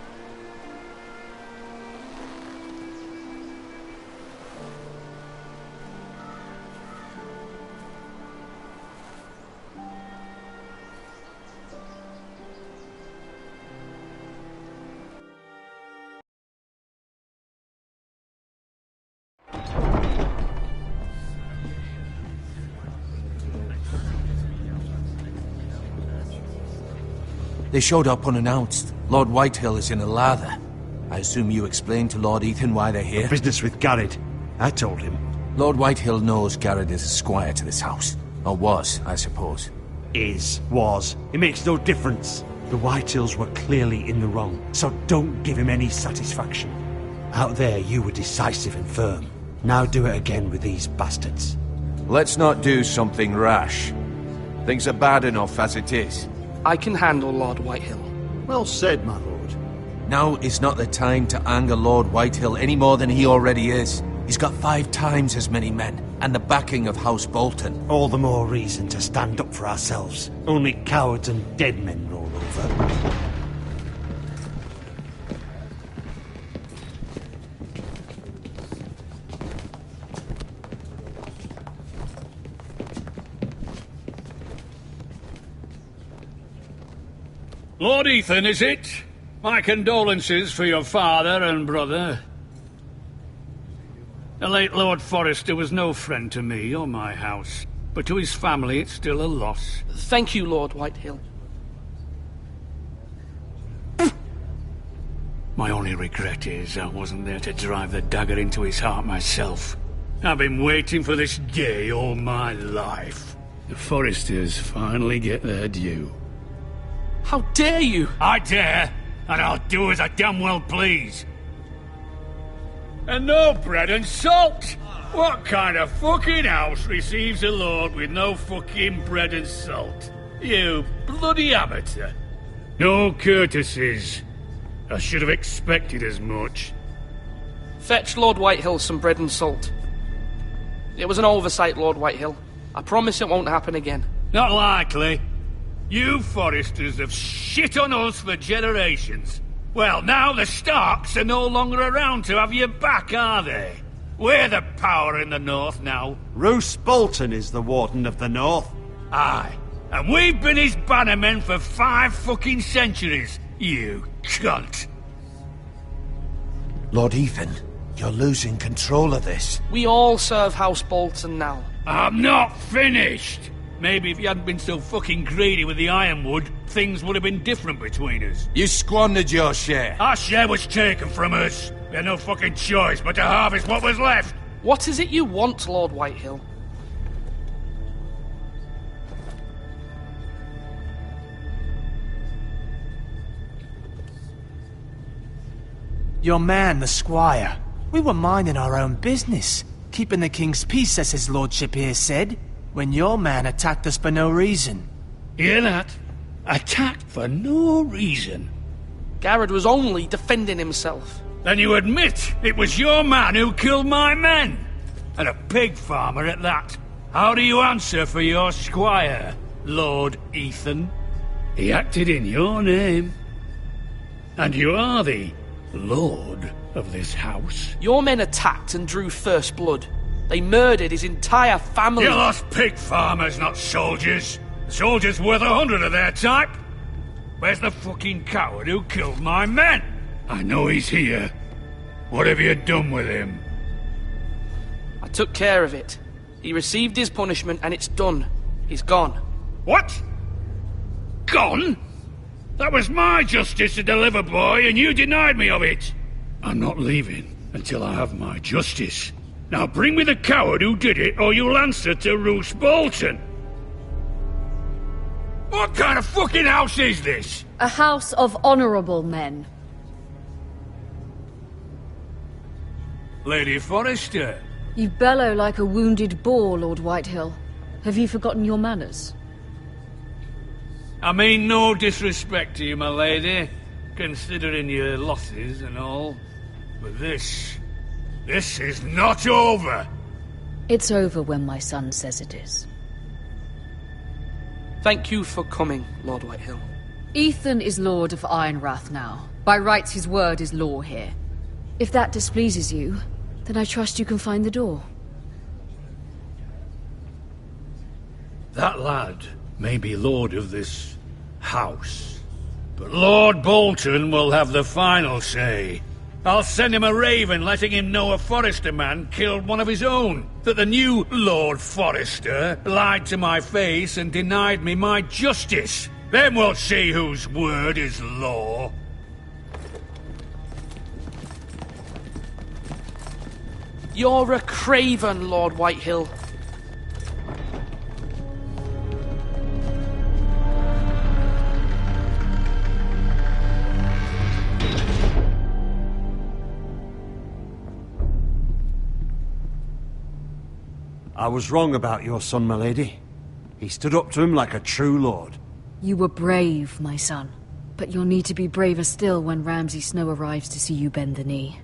Speaker 3: They showed up unannounced. Lord Whitehill is in a lather. I assume you explained to Lord Ethan why they're here?
Speaker 12: Business with Garrett. I told him.
Speaker 3: Lord Whitehill knows Garrett is a squire to this house. Or was, I suppose.
Speaker 12: Was. It makes no difference. The Whitehills were clearly in the wrong, so don't give him any satisfaction. Out there, you were decisive and firm. Now do it again with these bastards.
Speaker 6: Let's not do something rash. Things are bad enough as it is.
Speaker 14: I can handle Lord Whitehill.
Speaker 12: Well said, my lord.
Speaker 3: Now is not the time to anger Lord Whitehill any more than he already is. He's got 5 times as many men, and the backing of House Bolton.
Speaker 12: All the more reason to stand up for ourselves. Only cowards and dead men roll over.
Speaker 2: Lord Ethan, is it? My condolences for your father and brother. The late Lord Forrester was no friend to me or my house, but to his family it's still a loss.
Speaker 14: Thank you, Lord Whitehill.
Speaker 2: My only regret is I wasn't there to drive the dagger into his heart myself. I've been waiting for this day all my life. The Forresters finally get their due.
Speaker 14: How dare you!
Speaker 2: I dare, and I'll do as I damn well please. And no bread and salt! What kind of fucking house receives a lord with no fucking bread and salt? You bloody amateur. No courtesies. I should have expected as much.
Speaker 14: Fetch Lord Whitehill some bread and salt. It was an oversight, Lord Whitehill. I promise it won't happen again.
Speaker 2: Not likely. You Forresters have shit on us for generations. Well, now the Starks are no longer around to have you back, are they? We're the power in the north now.
Speaker 12: Roose Bolton is the Warden of the North.
Speaker 2: Aye, and we've been his bannermen for 5 fucking centuries, you cunt.
Speaker 3: Lord Ethan, you're losing control of this.
Speaker 14: We all serve House Bolton now.
Speaker 2: I'm not finished! Maybe if you hadn't been so fucking greedy with the ironwood, things would have been different between us.
Speaker 3: You squandered your share.
Speaker 2: Our share was taken from us. We had no fucking choice but to harvest what was left.
Speaker 14: What is it you want, Lord Whitehill?
Speaker 7: Your man, the squire. We were minding our own business. Keeping the king's peace, as his lordship here said, when your man attacked us for no reason.
Speaker 2: Hear that? Attacked for no reason.
Speaker 14: Garrett was only defending himself.
Speaker 2: Then you admit it was your man who killed my men? And a pig farmer at that. How do you answer for your squire, Lord Ethan? He acted in your name. And you are the lord of this house.
Speaker 14: Your men attacked and drew first blood. They murdered his entire family.
Speaker 2: You lost pig farmers, not soldiers. Soldiers worth 100 of their type. Where's the fucking coward who killed my men? I know he's here. What have you done with him?
Speaker 14: I took care of it. He received his punishment and it's done. He's gone.
Speaker 2: What? Gone? That was my justice to deliver, boy, and you denied me of it. I'm not leaving until I have my justice. Now bring me the coward who did it, or you'll answer to Roose Bolton. What kind of fucking house is this?
Speaker 10: A house of honorable men.
Speaker 2: Lady Forrester.
Speaker 10: You bellow like a wounded boar, Lord Whitehill. Have you forgotten your manners?
Speaker 2: I mean no disrespect to you, my lady, considering your losses and all. But this is not over.
Speaker 10: It's over when my son says it is.
Speaker 14: Thank you for coming, Lord Whitehill.
Speaker 10: Ethan is Lord of Ironrath now. By rights, his word is law here. If that displeases you, then I trust you can find the door.
Speaker 2: That lad may be lord of this house, but Lord Bolton will have the final say. I'll send him a raven letting him know a Forrester man killed one of his own, that the new Lord Forrester lied to my face and denied me my justice. Then we'll see whose word is law.
Speaker 14: You're a craven, Lord Whitehill.
Speaker 12: I was wrong about your son, my lady. He stood up to him like a true lord.
Speaker 10: You were brave, my son. But you'll need to be braver still when Ramsay Snow arrives to see you bend the knee.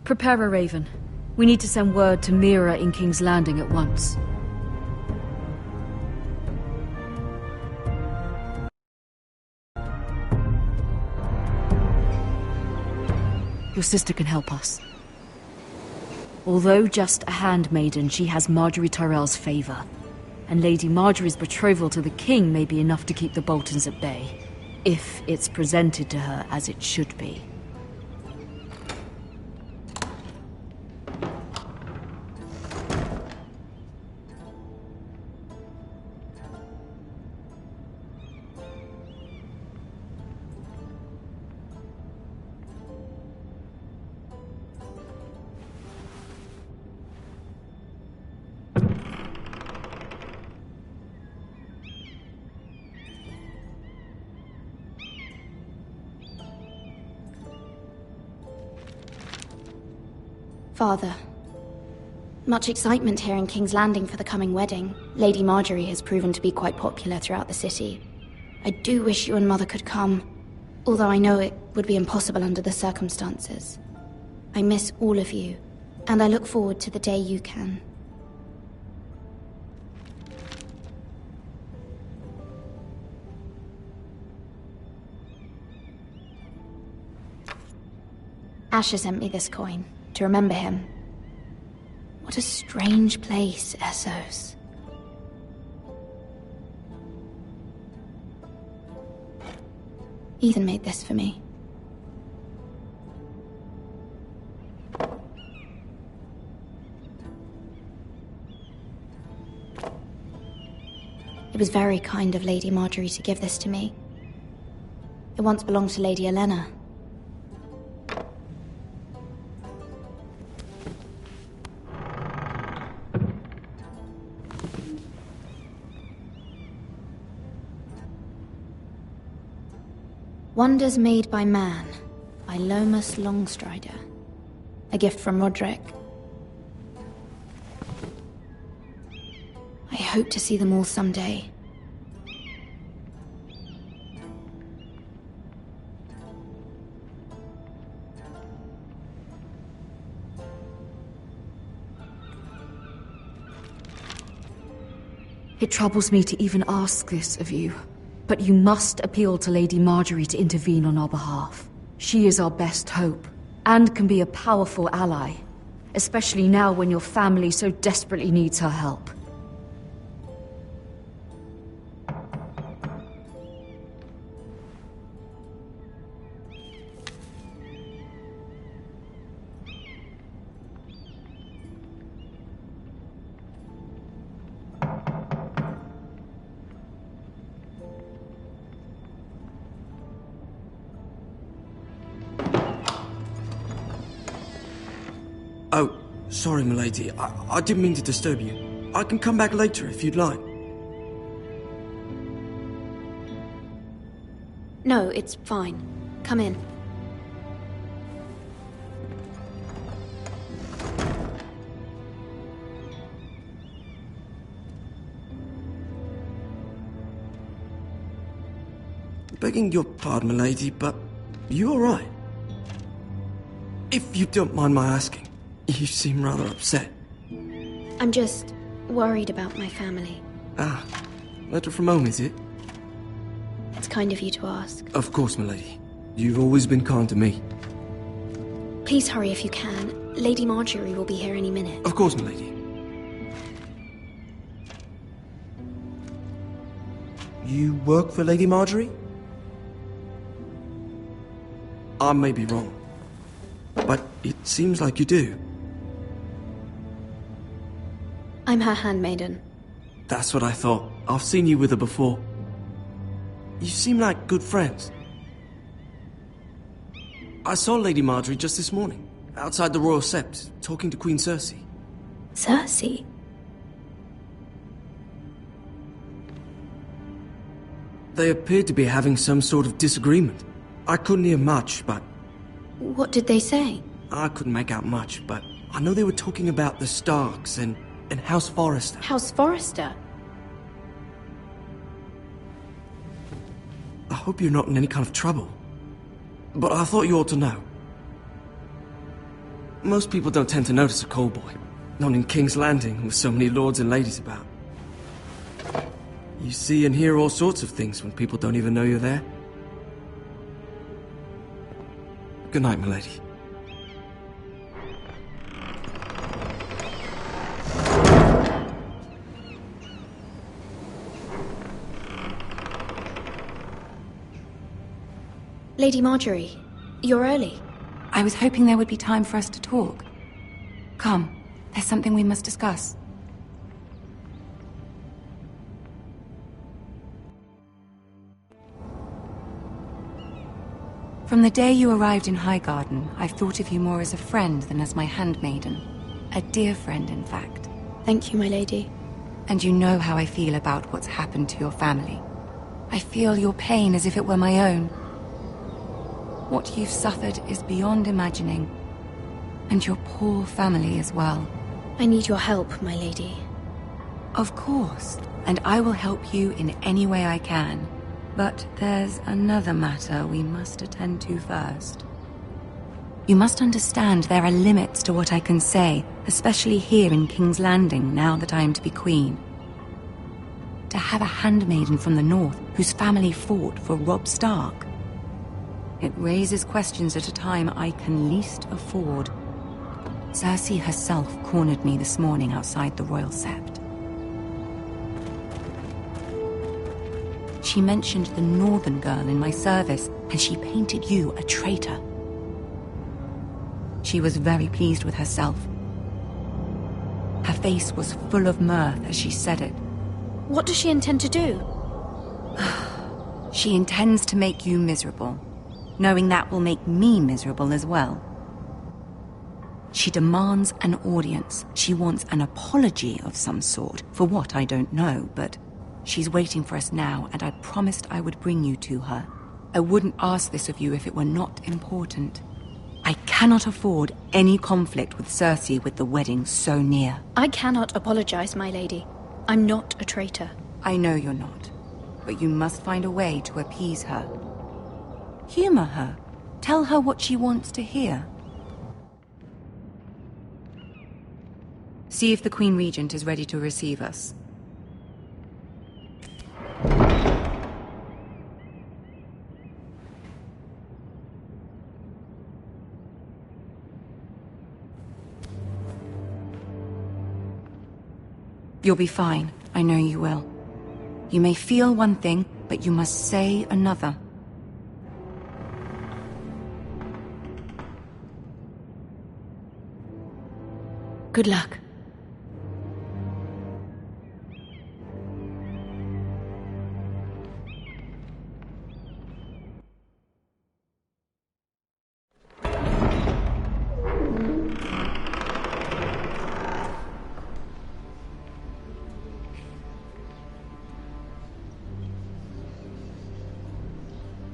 Speaker 10: Prepare a raven. We need to send word to Mira in King's Landing at once. Your sister can help us. Although just a handmaiden, she has Marjorie Tyrell's favor. And Lady Marjorie's betrothal to the king may be enough to keep the Boltons at bay. If it's presented to her as it should be.
Speaker 15: Father. Much excitement here in King's Landing for the coming wedding. Lady Marjorie has proven to be quite popular throughout the city. I do wish you and Mother could come, although I know it would be impossible under the circumstances. I miss all of you, and I look forward to the day you can. Asher sent me this coin, to remember him. What a strange place, Essos. Ethan made this for me. It was very kind of Lady Marjorie to give this to me. It once belonged to Lady Elena. Wonders made by man, by Lomas Longstrider. A gift from Roderick. I hope to see them all someday.
Speaker 10: It troubles me to even ask this of you, but you must appeal to Lady Marjorie to intervene on our behalf. She is our best hope, and can be a powerful ally, especially now when your family so desperately needs her help.
Speaker 16: Oh, sorry, milady. I didn't mean to disturb you. I can come back later if you'd like.
Speaker 15: No, it's fine. Come in.
Speaker 16: Begging your pardon, milady, but you all right? If you don't mind my asking, you seem rather upset.
Speaker 15: I'm just worried about my family.
Speaker 16: Ah, letter from home, is it?
Speaker 15: It's kind of you to ask.
Speaker 16: Of course, milady. You've always been kind to me.
Speaker 15: Please hurry if you can. Lady Marjorie will be here any minute.
Speaker 16: Of course, milady. You work for Lady Marjorie? I may be wrong, but it seems like you do.
Speaker 15: I'm her handmaiden.
Speaker 16: That's what I thought. I've seen you with her before. You seem like good friends. I saw Lady Marjorie just this morning, outside the Royal Sept, talking to Queen Cersei.
Speaker 15: Cersei?
Speaker 16: They appeared to be having some sort of disagreement. I couldn't hear much, but...
Speaker 15: What did they say?
Speaker 16: I couldn't make out much, but I know they were talking about the Starks and House Forrester.
Speaker 15: House Forrester?
Speaker 16: I hope you're not in any kind of trouble. But I thought you ought to know. Most people don't tend to notice a call boy. Not in King's Landing, with so many lords and ladies about. You see and hear all sorts of things when people don't even know you're there. Good night, milady.
Speaker 15: Lady Marjorie, you're early.
Speaker 17: I was hoping there would be time for us to talk. Come, there's something we must discuss. From the day you arrived in Highgarden, I've thought of you more as a friend than as my handmaiden. A dear friend, in fact.
Speaker 15: Thank you, my lady.
Speaker 17: And you know how I feel about what's happened to your family. I feel your pain as if it were my own. What you've suffered is beyond imagining. And your poor family as well.
Speaker 15: I need your help, my lady.
Speaker 17: Of course, and I will help you in any way I can. But there's another matter we must attend to first. You must understand there are limits to what I can say, especially here in King's Landing, now that I am to be queen. To have a handmaiden from the north whose family fought for Robb Stark. It raises questions at a time I can least afford. Cersei herself cornered me this morning outside the Royal Sept. She mentioned the northern girl in my service, and she painted you a traitor. She was very pleased with herself. Her face was full of mirth as she said it.
Speaker 15: What does she intend to do?
Speaker 17: She intends to make you miserable, knowing that will make me miserable as well. She demands an audience. She wants an apology of some sort, for what I don't know, but she's waiting for us now, and I promised I would bring you to her. I wouldn't ask this of you if it were not important. I cannot afford any conflict with Cersei with the wedding so near.
Speaker 15: I cannot apologize, my lady. I'm not a traitor.
Speaker 17: I know you're not, but you must find a way to appease her. Humor her. Tell her what she wants to hear. See if the Queen Regent is ready to receive us. You'll be fine. I know you will. You may feel one thing, but you must say another.
Speaker 15: Good luck.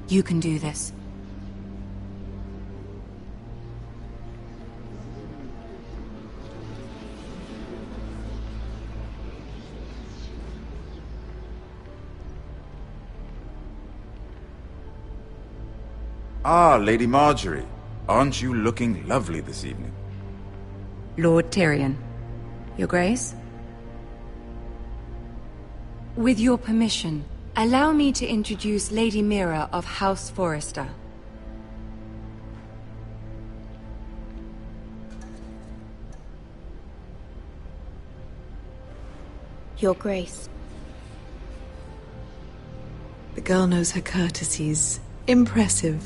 Speaker 17: You can do this.
Speaker 18: Ah, Lady Marjorie. Aren't you looking lovely this evening?
Speaker 17: Lord Tyrion. Your Grace? With your permission, allow me to introduce Lady Mira of House Forrester.
Speaker 15: Your Grace.
Speaker 19: The girl knows her courtesies. Impressive.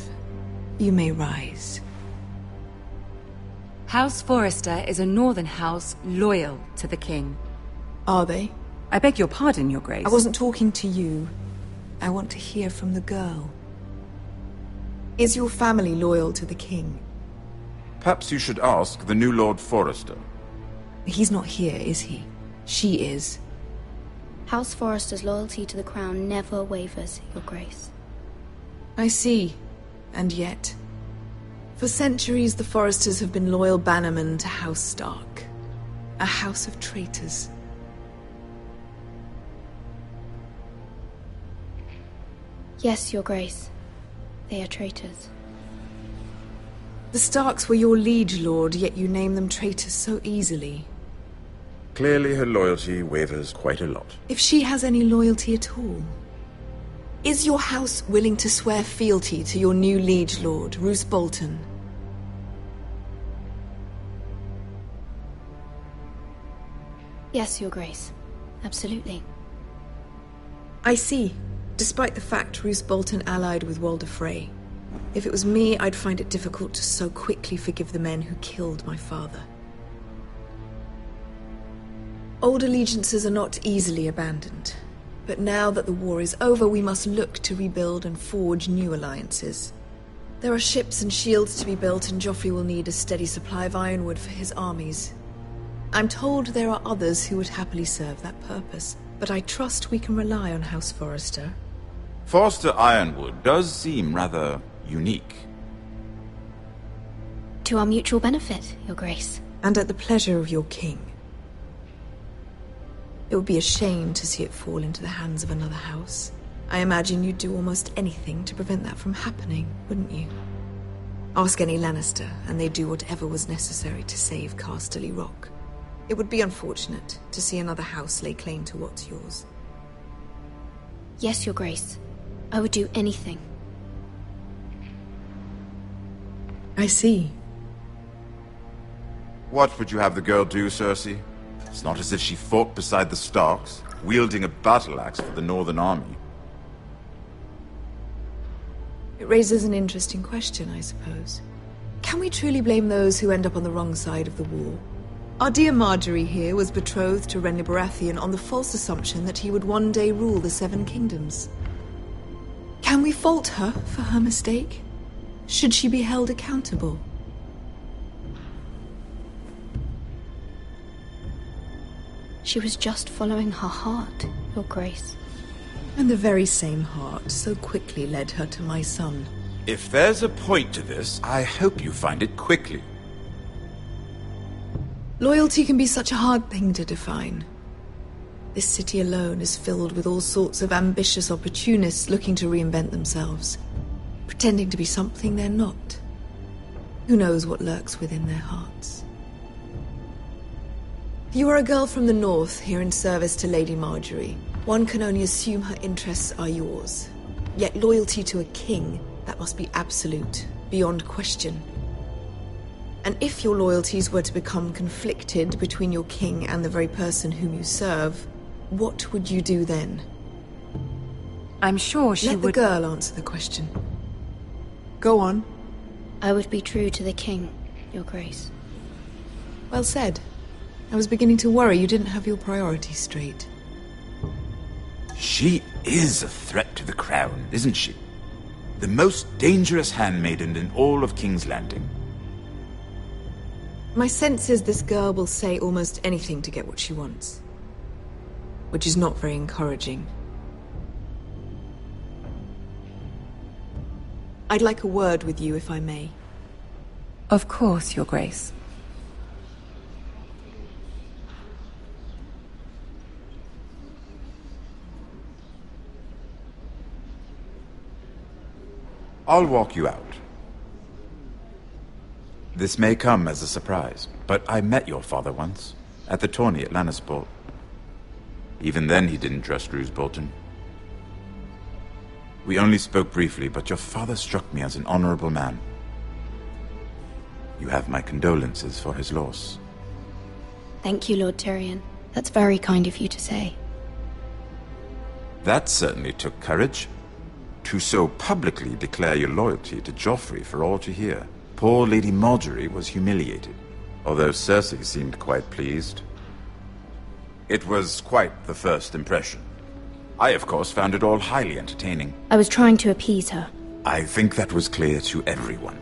Speaker 19: You may rise.
Speaker 17: House Forrester is a northern house loyal to the king.
Speaker 19: Are they?
Speaker 17: I beg your pardon, Your Grace.
Speaker 19: I wasn't talking to you. I want to hear from the girl. Is your family loyal to the king?
Speaker 18: Perhaps you should ask the new Lord Forrester.
Speaker 19: He's not here, is he? She is.
Speaker 15: House Forrester's loyalty to the crown never wavers, Your Grace.
Speaker 19: I see. And yet, for centuries the Forresters have been loyal bannermen to House Stark. A house of traitors.
Speaker 15: Yes, Your Grace. They are traitors.
Speaker 19: The Starks were your liege lord, yet you name them traitors so easily.
Speaker 18: Clearly her loyalty wavers quite a lot.
Speaker 19: If she has any loyalty at all. Is your house willing to swear fealty to your new liege lord, Roose Bolton?
Speaker 15: Yes, Your Grace. Absolutely.
Speaker 19: I see. Despite the fact Roose Bolton allied with Walder Frey. If it was me, I'd find it difficult to so quickly forgive the men who killed my father. Old allegiances are not easily abandoned. But now that the war is over, we must look to rebuild and forge new alliances. There are ships and shields to be built, and Joffrey will need a steady supply of ironwood for his armies. I'm told there are others who would happily serve that purpose, but I trust we can rely on House Forrester.
Speaker 18: Forrester Ironwood does seem rather unique.
Speaker 15: To our mutual benefit, Your Grace.
Speaker 19: And at the pleasure of your king. It would be a shame to see it fall into the hands of another house. I imagine you'd do almost anything to prevent that from happening, wouldn't you? Ask any Lannister, and they'd do whatever was necessary to save Casterly Rock. It would be unfortunate to see another house lay claim to what's yours.
Speaker 15: Yes, Your Grace. I would do anything.
Speaker 19: I see.
Speaker 18: What would you have the girl do, Cersei? It's not as if she fought beside the Starks, wielding a battle axe for the Northern Army.
Speaker 19: It raises an interesting question, I suppose. Can we truly blame those who end up on the wrong side of the war? Our dear Marjorie here was betrothed to Renly Baratheon on the false assumption that he would one day rule the Seven Kingdoms. Can we fault her for her mistake? Should she be held accountable?
Speaker 15: She was just following her heart, Your Grace.
Speaker 19: And the very same heart so quickly led her to my son.
Speaker 18: If there's a point to this, I hope you find it quickly.
Speaker 19: Loyalty can be such a hard thing to define. This city alone is filled with all sorts of ambitious opportunists looking to reinvent themselves, pretending to be something they're not. Who knows what lurks within their hearts? You are a girl from the north, here in service to Lady Marjorie. One can only assume her interests are yours. Yet loyalty to a king, that must be absolute, beyond question. And if your loyalties were to become conflicted between your king and the very person whom you serve, what would you do then?
Speaker 17: I'm sure she
Speaker 19: would... Let the girl answer the question. Go on.
Speaker 15: I would be true to the king, Your Grace.
Speaker 19: Well said. I was beginning to worry you didn't have your priorities straight.
Speaker 18: She is a threat to the crown, isn't she? The most dangerous handmaiden in all of King's Landing.
Speaker 19: My sense is this girl will say almost anything to get what she wants. Which is not very encouraging. I'd like a word with you, if I may.
Speaker 17: Of course, Your Grace.
Speaker 18: I'll walk you out. This may come as a surprise, but I met your father once, at the tourney at Lannisport. Even then he didn't trust Roose Bolton. We only spoke briefly, but your father struck me as an honorable man. You have my condolences for his loss.
Speaker 15: Thank you, Lord Tyrion. That's very kind of you to say.
Speaker 18: That certainly took courage. To so publicly declare your loyalty to Joffrey for all to hear. Poor Lady Marjorie was humiliated, although Cersei seemed quite pleased. It was quite the first impression. I, of course, found it all highly entertaining.
Speaker 15: I was trying to appease her.
Speaker 18: I think that was clear to everyone.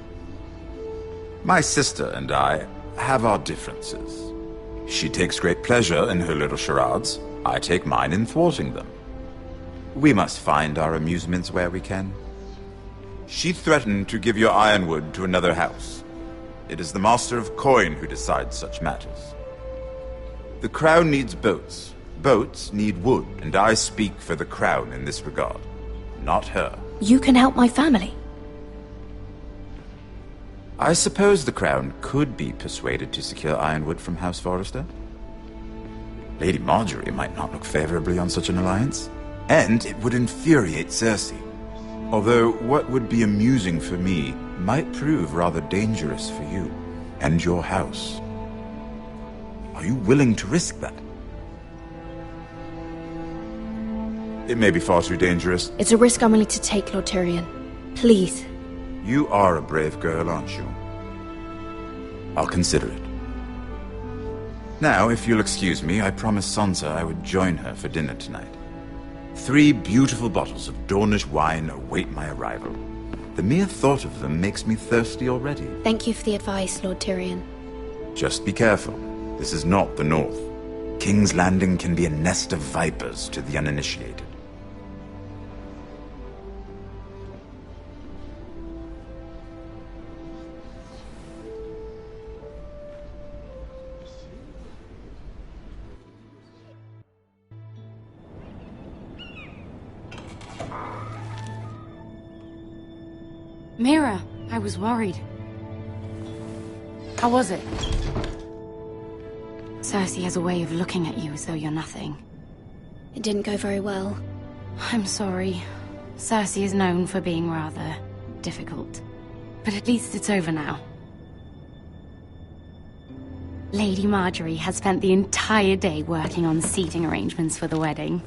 Speaker 18: My sister and I have our differences. She takes great pleasure in her little charades. I take mine in thwarting them. We must find our amusements where we can. She threatened to give your ironwood to another house. It is the Master of Coin who decides such matters. The Crown needs boats. Boats need wood, and I speak for the Crown in this regard, not her.
Speaker 15: You can help my family.
Speaker 18: I suppose the Crown could be persuaded to secure ironwood from House Forrester. Lady Marjorie might not look favorably on such an alliance. And it would infuriate Cersei. Although what would be amusing for me might prove rather dangerous for you and your house. Are you willing to risk that? It may be far too dangerous.
Speaker 15: It's a risk I'm willing to take, Lord Tyrion. Please.
Speaker 18: You are a brave girl, aren't you? I'll consider it. Now, if you'll excuse me, I promised Sansa I would join her for dinner tonight. 3 beautiful bottles of Dornish wine await my arrival. The mere thought of them makes me thirsty already.
Speaker 15: Thank you for the advice, Lord Tyrion.
Speaker 18: Just be careful. This is not the North. King's Landing can be a nest of vipers to the uninitiated.
Speaker 17: Mira, I was worried. How was it? Cersei has a way of looking at you as though you're nothing.
Speaker 15: It didn't go very well.
Speaker 17: I'm sorry. Cersei is known for being rather difficult. But at least it's over now. Lady Marjorie has spent the entire day working on seating arrangements for the wedding.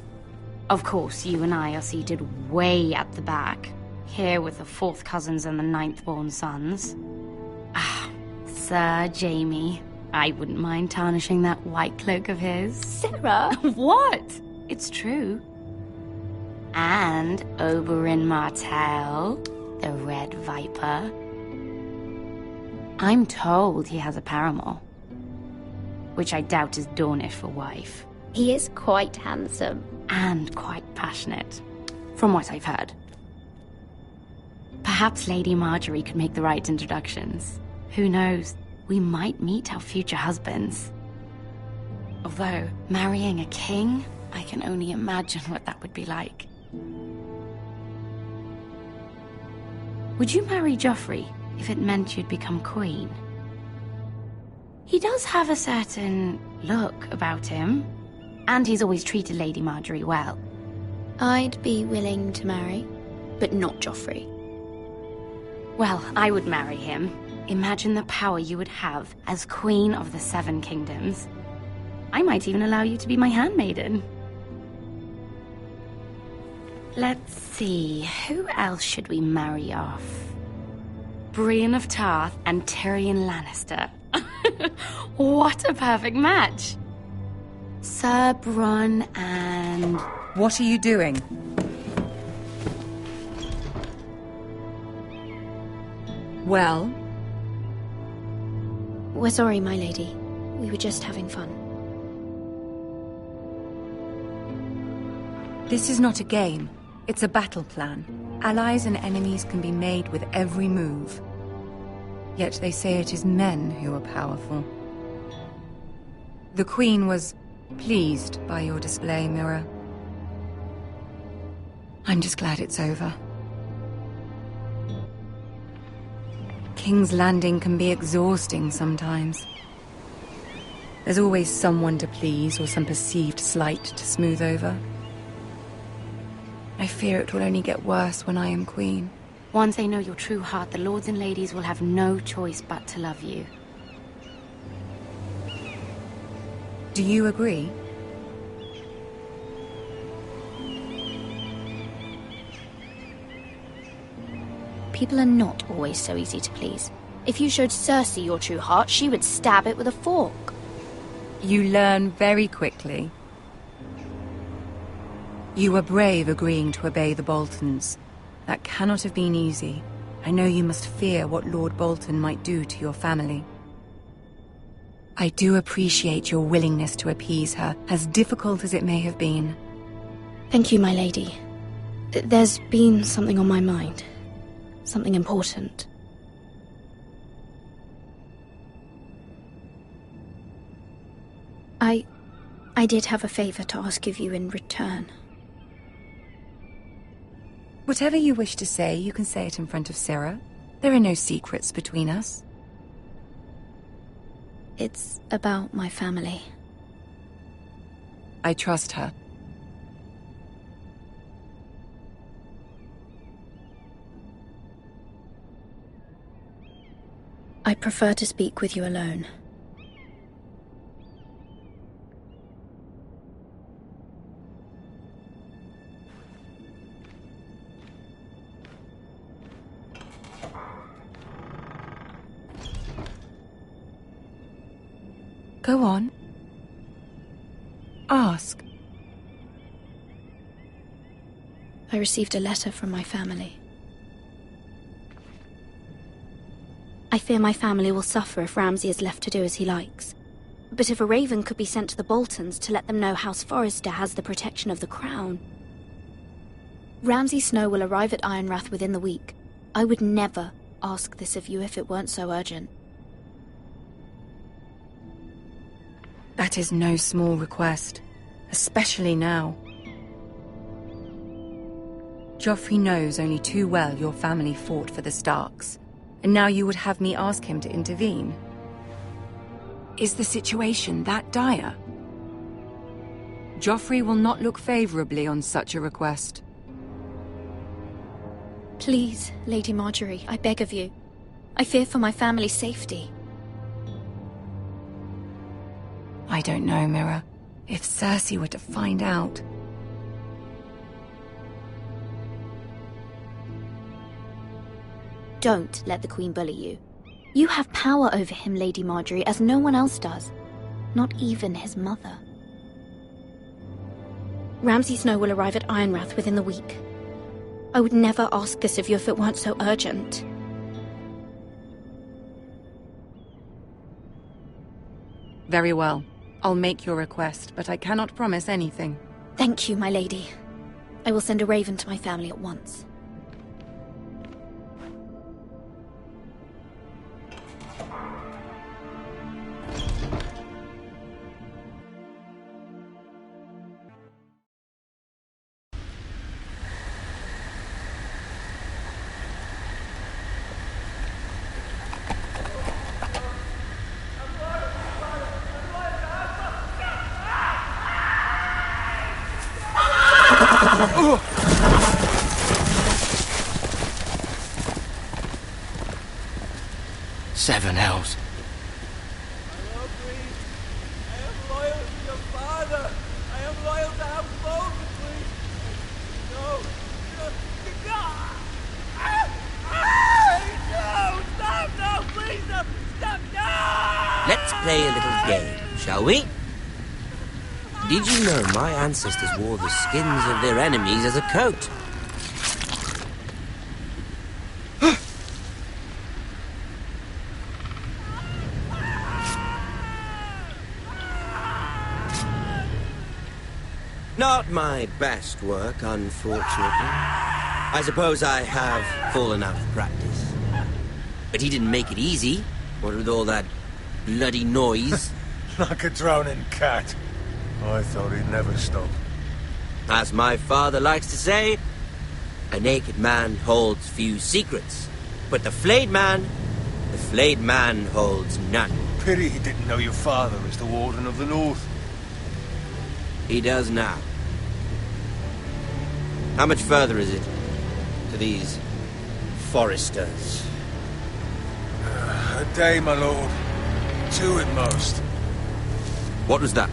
Speaker 17: Of course, you and I are seated way at the back. Here with the 4th cousins and the 9th-born sons. Ah, Sir Jaime. I wouldn't mind tarnishing that white cloak of his.
Speaker 15: Sarah!
Speaker 17: What? It's true. And Oberyn Martell, the Red Viper. I'm told he has a paramour. Which I doubt is Dornish for wife.
Speaker 15: He is quite handsome.
Speaker 17: And quite passionate.
Speaker 15: from what I've heard. Perhaps Lady Marjorie could make the right introductions. Who knows? We might meet our future husbands. Although, marrying a king, I can only imagine what that would be like. Would you marry Joffrey if it meant you'd become queen? He does have a certain look about him, and he's always treated Lady Marjorie well.
Speaker 13: I'd be willing to marry, but not Joffrey.
Speaker 15: Well, I would marry him. Imagine the power you would have as Queen of the Seven Kingdoms. I might even allow you to be my handmaiden. Let's see, who else should we marry off? Brienne of Tarth and Tyrion Lannister. What a perfect match! Sir Bronn and...
Speaker 17: What are you doing? Well?
Speaker 13: We're sorry, my lady. We were just having fun.
Speaker 17: This is not a game. It's a battle plan. Allies and enemies can be made with every move. Yet they say it is men who are powerful. The Queen was pleased by your display, Mira. I'm just glad it's over. King's Landing can be exhausting sometimes. There's always someone to please or some perceived slight to smooth over. I fear it will only get worse when I am queen.
Speaker 15: Once they know your true heart, the lords and ladies will have no choice but to love you.
Speaker 17: Do you agree?
Speaker 13: People are not always so easy to please. If you showed Cersei your true heart, she would stab it with a fork.
Speaker 17: You learn very quickly. You were brave agreeing to obey the Boltons. That cannot have been easy. I know you must fear what Lord Bolton might do to your family. I do appreciate your willingness to appease her, as difficult as it may have been.
Speaker 13: Thank you, my lady. There's been something on my mind. Something important. I did have a favor to ask of you in return.
Speaker 17: Whatever you wish to say, you can say it in front of Sarah. There are no secrets between us.
Speaker 13: It's about my family.
Speaker 17: I trust her.
Speaker 13: I prefer to speak with you alone.
Speaker 17: Go on. Ask.
Speaker 13: I received a letter from my family. I fear my family will suffer if Ramsay is left to do as he likes. But if a raven could be sent to the Boltons to let them know House Forrester has the protection of the crown... Ramsay Snow will arrive at Ironrath within the week. I would never ask this of you if it weren't so urgent.
Speaker 17: That is no small request, especially now. Joffrey knows only too well your family fought for the Starks, and now you would have me ask him to intervene. Is the situation that dire? Joffrey will not look favorably on such a request.
Speaker 13: Please, Lady Marjorie, I beg of you. I fear for my family's safety.
Speaker 17: I don't know, Mira. If Cersei were to find out...
Speaker 13: Don't let the Queen bully you. You have power over him, Lady Marjorie, as no one else does. Not even his mother. Ramsay Snow will arrive at Ironrath within the week. I would never ask this of you if it weren't so urgent.
Speaker 17: Very well. I'll make your request, but I cannot promise anything.
Speaker 13: Thank you, my lady. I will send a raven to my family at once.
Speaker 8: Seven hells.
Speaker 20: Let's play a little game, shall we? Did you know my ancestors wore the skins of their enemies as a coat? Not my best work, unfortunately. I suppose I have fallen out of practice. But he didn't make it easy, what with all that bloody noise.
Speaker 6: Like a drowning cat. I thought he'd never stop.
Speaker 20: As my father likes to say, a naked man holds few secrets, but the flayed man holds none.
Speaker 6: Pity he didn't know your father was the Warden of the North.
Speaker 20: He does now. How much further is it to these foresters?
Speaker 6: A day, my lord. 2 at most.
Speaker 20: What was that?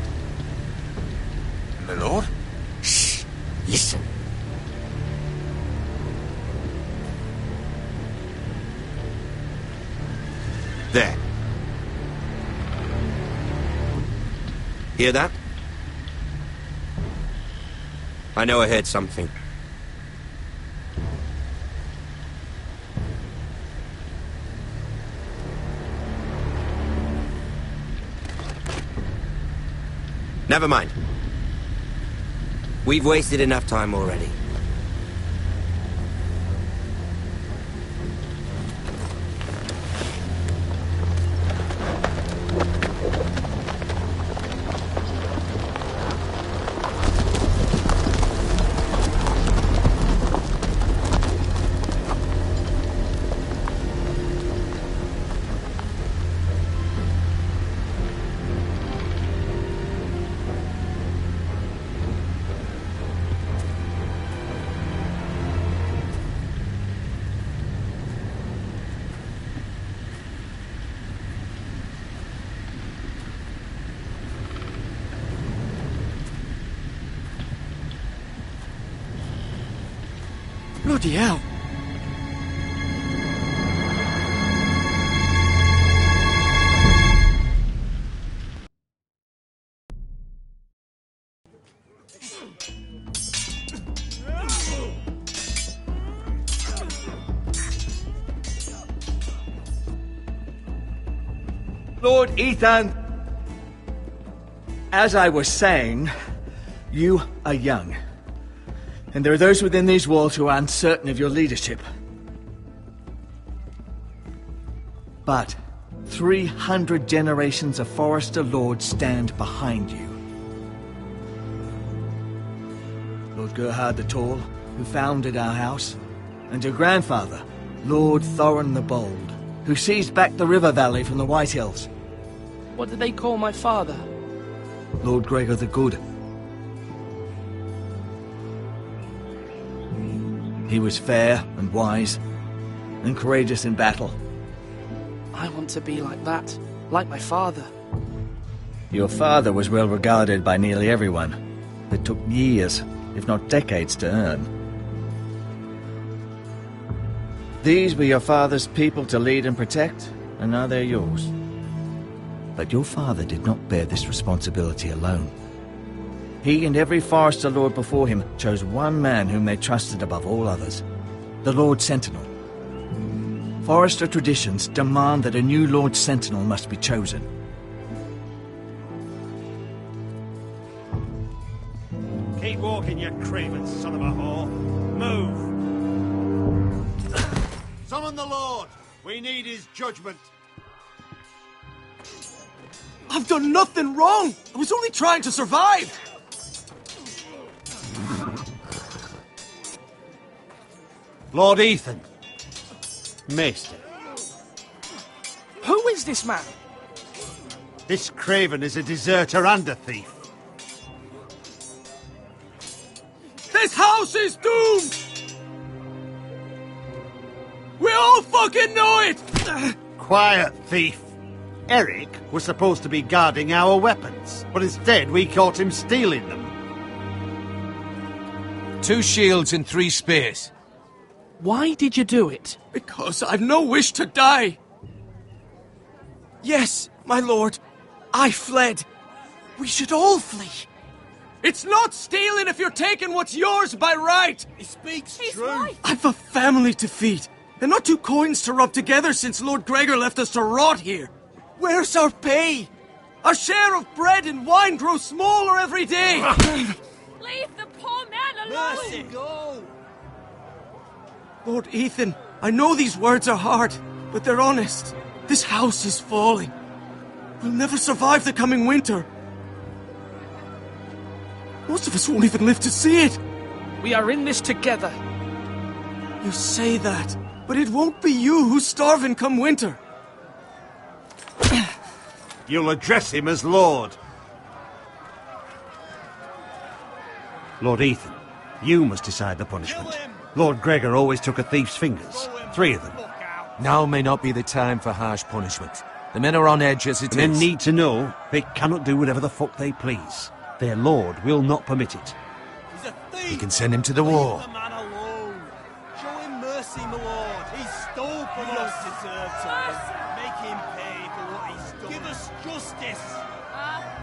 Speaker 6: My lord?
Speaker 20: Shh! Listen. There. Hear that? I know I heard something. Never mind. We've wasted enough time already.
Speaker 7: Bloody hell!
Speaker 9: Lord Ethan, as I was saying, you are young. And there are those within these walls who are uncertain of your leadership. But 300 generations of Forester Lords stand behind you. Lord Gerhard the Tall, who founded our house, and your grandfather, Lord Thorin the Bold, who seized back the river valley from the White Hills.
Speaker 14: What did they call my father?
Speaker 9: Lord Gregor the Good. He was fair and wise, and courageous in battle.
Speaker 14: I want to be like that, like my father.
Speaker 9: Your father was well regarded by nearly everyone. It took years, if not decades, to earn. These were your father's people to lead and protect, and now they're yours. But your father did not bear this responsibility alone. He and every Forester Lord before him chose one man whom they trusted above all others, the Lord Sentinel. Forester traditions demand that a new Lord Sentinel must be chosen.
Speaker 12: Keep walking, you craven son of a whore. Move! Summon the Lord! We need his judgment.
Speaker 7: I've done nothing wrong! I was only trying to survive!
Speaker 12: Lord Ethan. Maester.
Speaker 14: Who is this man?
Speaker 12: This craven is a deserter and a thief.
Speaker 7: This house is doomed! We all fucking know it!
Speaker 12: Quiet, thief. Eric was supposed to be guarding our weapons, but instead we caught him stealing them.
Speaker 3: 2 shields and 3 spears.
Speaker 14: Why did you do it?
Speaker 7: Because I've no wish to die. Yes, my lord. I fled. We should all flee. It's not stealing if you're taking what's yours by right.
Speaker 12: He speaks
Speaker 7: true. Right. I've a family to feed, and not 2 coins to rub together since Lord Gregor left us to rot here. Where's our pay? Our share of bread and wine grows smaller every day.
Speaker 11: Leave the poor man alone!
Speaker 12: Mercy, go!
Speaker 7: Lord Ethan, I know these words are hard, but they're honest. This house is falling. We'll never survive the coming winter. Most of us won't even live to see it.
Speaker 14: We are in this together.
Speaker 7: You say that, but it won't be you who's starving come winter.
Speaker 12: You'll address him as Lord. Lord Ethan, you must decide the punishment. Lord Gregor always took a thief's fingers. 3 of them.
Speaker 3: Now may not be the time for harsh punishment. The men are on edge as it is.
Speaker 12: Men need to know they cannot do whatever the fuck they please. Their lord will not permit it.
Speaker 3: He's a thief! You can send him to the war.
Speaker 4: Leave the man alone. Show him mercy, my lord. He stole from us. Deserve to make him pay for what he stole. Give us justice.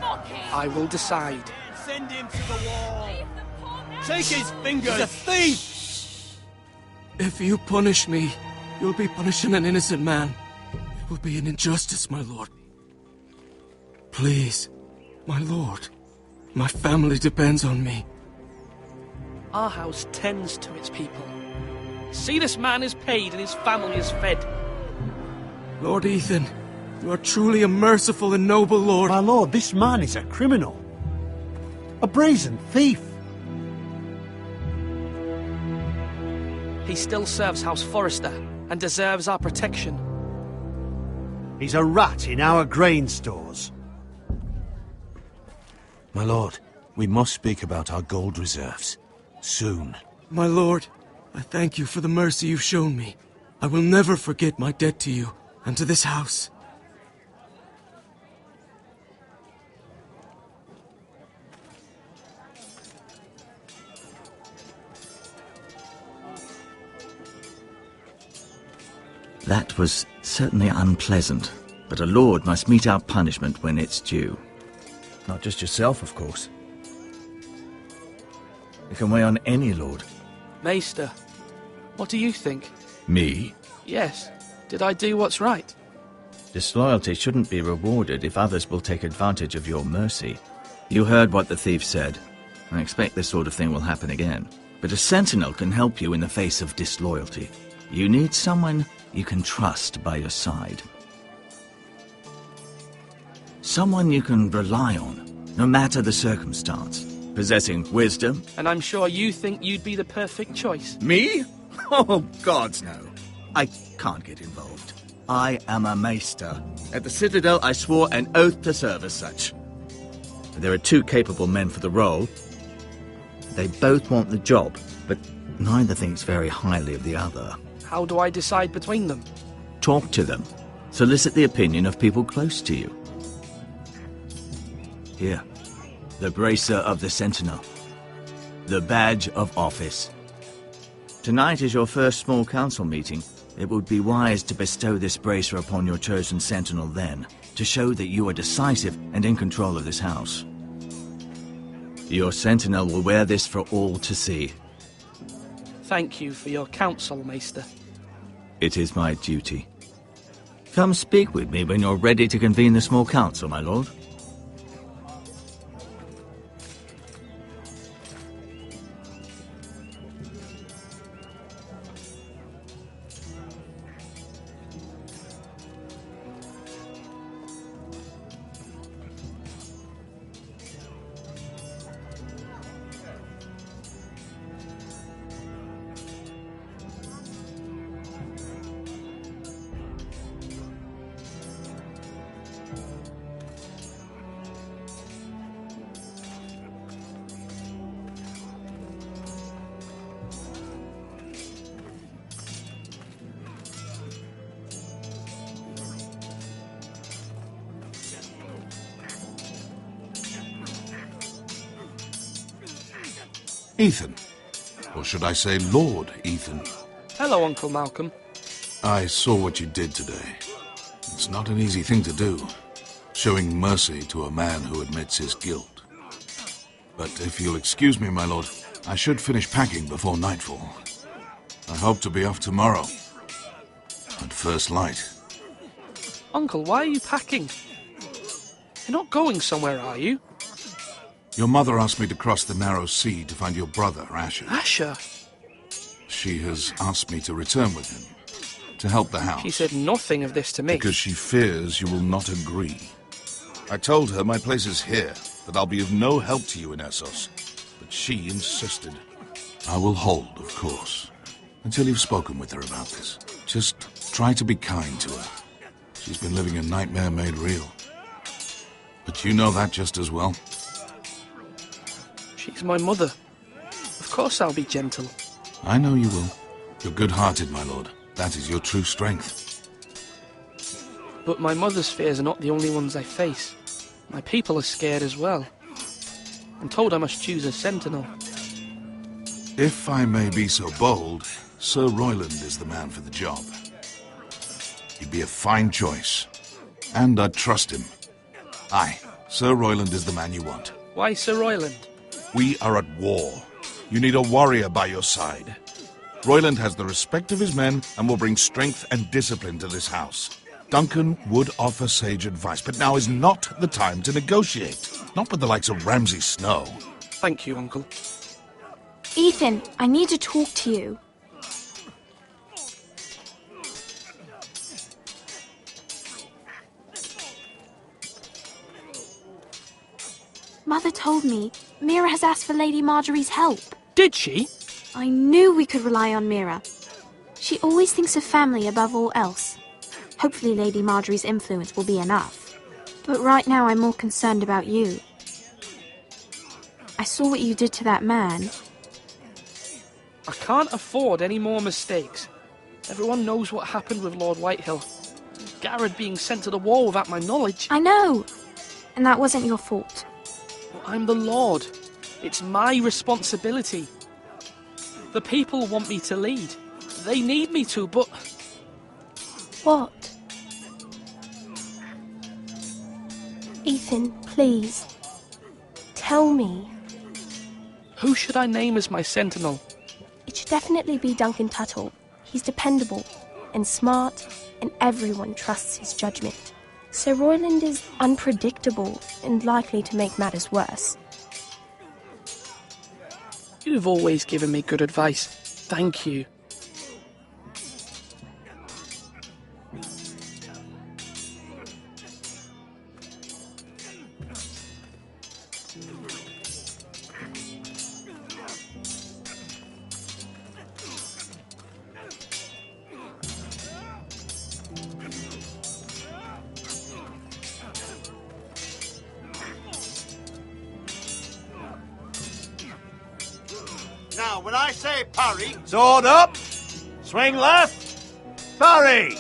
Speaker 11: Fuck him!
Speaker 14: I will decide.
Speaker 4: Send him to the wall. Take his fingers. He's a thief.
Speaker 7: If you punish me, you'll be punishing an innocent man. It will be an injustice, my lord. Please, my lord. My family depends on me.
Speaker 14: Our house tends to its people. See, this man is paid and his family is fed.
Speaker 7: Lord Ethan, you are truly a merciful and noble lord.
Speaker 12: My lord, this man is a criminal. A brazen thief.
Speaker 14: He still serves House Forrester and deserves our protection.
Speaker 12: He's a rat in our grain stores.
Speaker 3: My lord, we must speak about our gold reserves. Soon.
Speaker 7: My lord, I thank you for the mercy you've shown me. I will never forget my debt to you and to this house.
Speaker 9: That was certainly unpleasant, but a lord must meet our punishment when it's due. Not just yourself, of course. It can weigh on any lord.
Speaker 14: Maester, what do you think?
Speaker 9: Me?
Speaker 14: Yes. Did I do what's right?
Speaker 9: Disloyalty shouldn't be rewarded if others will take advantage of your mercy. You heard what the thief said. I expect this sort of thing will happen again. But a sentinel can help you in the face of disloyalty. You need someone you can trust by your side. Someone you can rely on, no matter the circumstance. Possessing wisdom.
Speaker 14: And I'm sure you think you'd be the perfect choice.
Speaker 9: Me? Oh, gods no. I can't get involved. I am a maester. At the Citadel, I swore an oath to serve as such. There are 2 capable men for the role. They both want the job, but neither thinks very highly of the other.
Speaker 14: How do I decide between them?
Speaker 9: Talk to them. Solicit the opinion of people close to you. Here, the bracer of the Sentinel. The badge of office. Tonight is your first small council meeting. It would be wise to bestow this bracer upon your chosen Sentinel then, to show that you are decisive and in control of this house. Your Sentinel will wear this for all to see.
Speaker 14: Thank you for your counsel, Maester.
Speaker 9: It is my duty. Come speak with me when you're ready to convene the small council, my lord.
Speaker 5: Ethan. Or should I say Lord Ethan?
Speaker 14: Hello, Uncle Malcolm.
Speaker 5: I saw what you did today. It's not an easy thing to do, showing mercy to a man who admits his guilt. But if you'll excuse me, my lord, I should finish packing before nightfall. I hope to be off tomorrow, at first light.
Speaker 14: Uncle, why are you packing? You're not going somewhere, are you?
Speaker 5: Your mother asked me to cross the narrow sea to find your brother, Asher.
Speaker 14: Asher?
Speaker 5: She has asked me to return with him, to help the house.
Speaker 14: She said nothing of this to me.
Speaker 5: Because she fears you will not agree. I told her my place is here, that I'll be of no help to you in Essos. But she insisted. I will hold, of course, until you've spoken with her about this. Just try to be kind to her. She's been living a nightmare made real. But you know that just as well.
Speaker 14: She's my mother. Of course I'll be gentle.
Speaker 5: I know you will. You're good-hearted, my lord. That is your true strength.
Speaker 14: But my mother's fears are not the only ones I face. My people are scared as well. I'm told I must choose a sentinel.
Speaker 5: If I may be so bold, Sir Royland is the man for the job. He'd be a fine choice. And I'd trust him. Aye, Sir Royland is the man you want.
Speaker 14: Why Sir Royland?
Speaker 5: We are at war. You need a warrior by your side. Royland has the respect of his men and will bring strength and discipline to this house. Duncan would offer sage advice, but now is not the time to negotiate. Not with the likes of Ramsay Snow.
Speaker 14: Thank you, Uncle.
Speaker 11: Ethan, I need to talk to you. Mother told me Mira has asked for Lady Marjorie's help.
Speaker 14: Did she?
Speaker 11: I knew we could rely on Mira. She always thinks of family above all else. Hopefully Lady Marjorie's influence will be enough. But right now I'm more concerned about you. I saw what you did to that man.
Speaker 14: I can't afford any more mistakes. Everyone knows what happened with Lord Whitehill. Garrett being sent to the war without my knowledge.
Speaker 11: I know. And that wasn't your fault.
Speaker 14: Well, I'm the Lord. It's my responsibility. The people want me to lead. They need me to, but...
Speaker 11: What? Ethan, please. Tell me.
Speaker 14: Who should I name as my sentinel?
Speaker 11: It should definitely be Duncan Tuttle. He's dependable and smart, and everyone trusts his judgment. Sir Royland is unpredictable and likely to make matters worse.
Speaker 14: You've always given me good advice. Thank you.
Speaker 12: Now, when I say parry... Sword up! Swing left! Parry!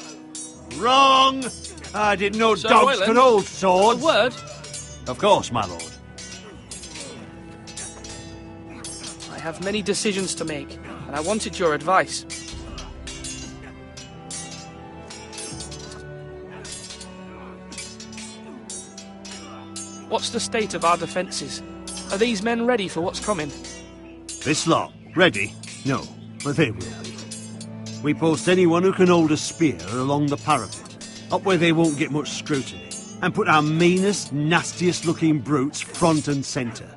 Speaker 12: Wrong! I didn't know
Speaker 14: Sir
Speaker 12: dogs
Speaker 14: Royland,
Speaker 12: could hold swords.
Speaker 14: A word?
Speaker 12: Of course, my lord.
Speaker 14: I have many decisions to make, and I wanted your advice. What's the state of our defences? Are these men ready for what's coming?
Speaker 12: This lot, ready? No, but they will be. We post anyone who can hold a spear along the parapet, up where they won't get much scrutiny, and put our meanest, nastiest looking brutes front and centre.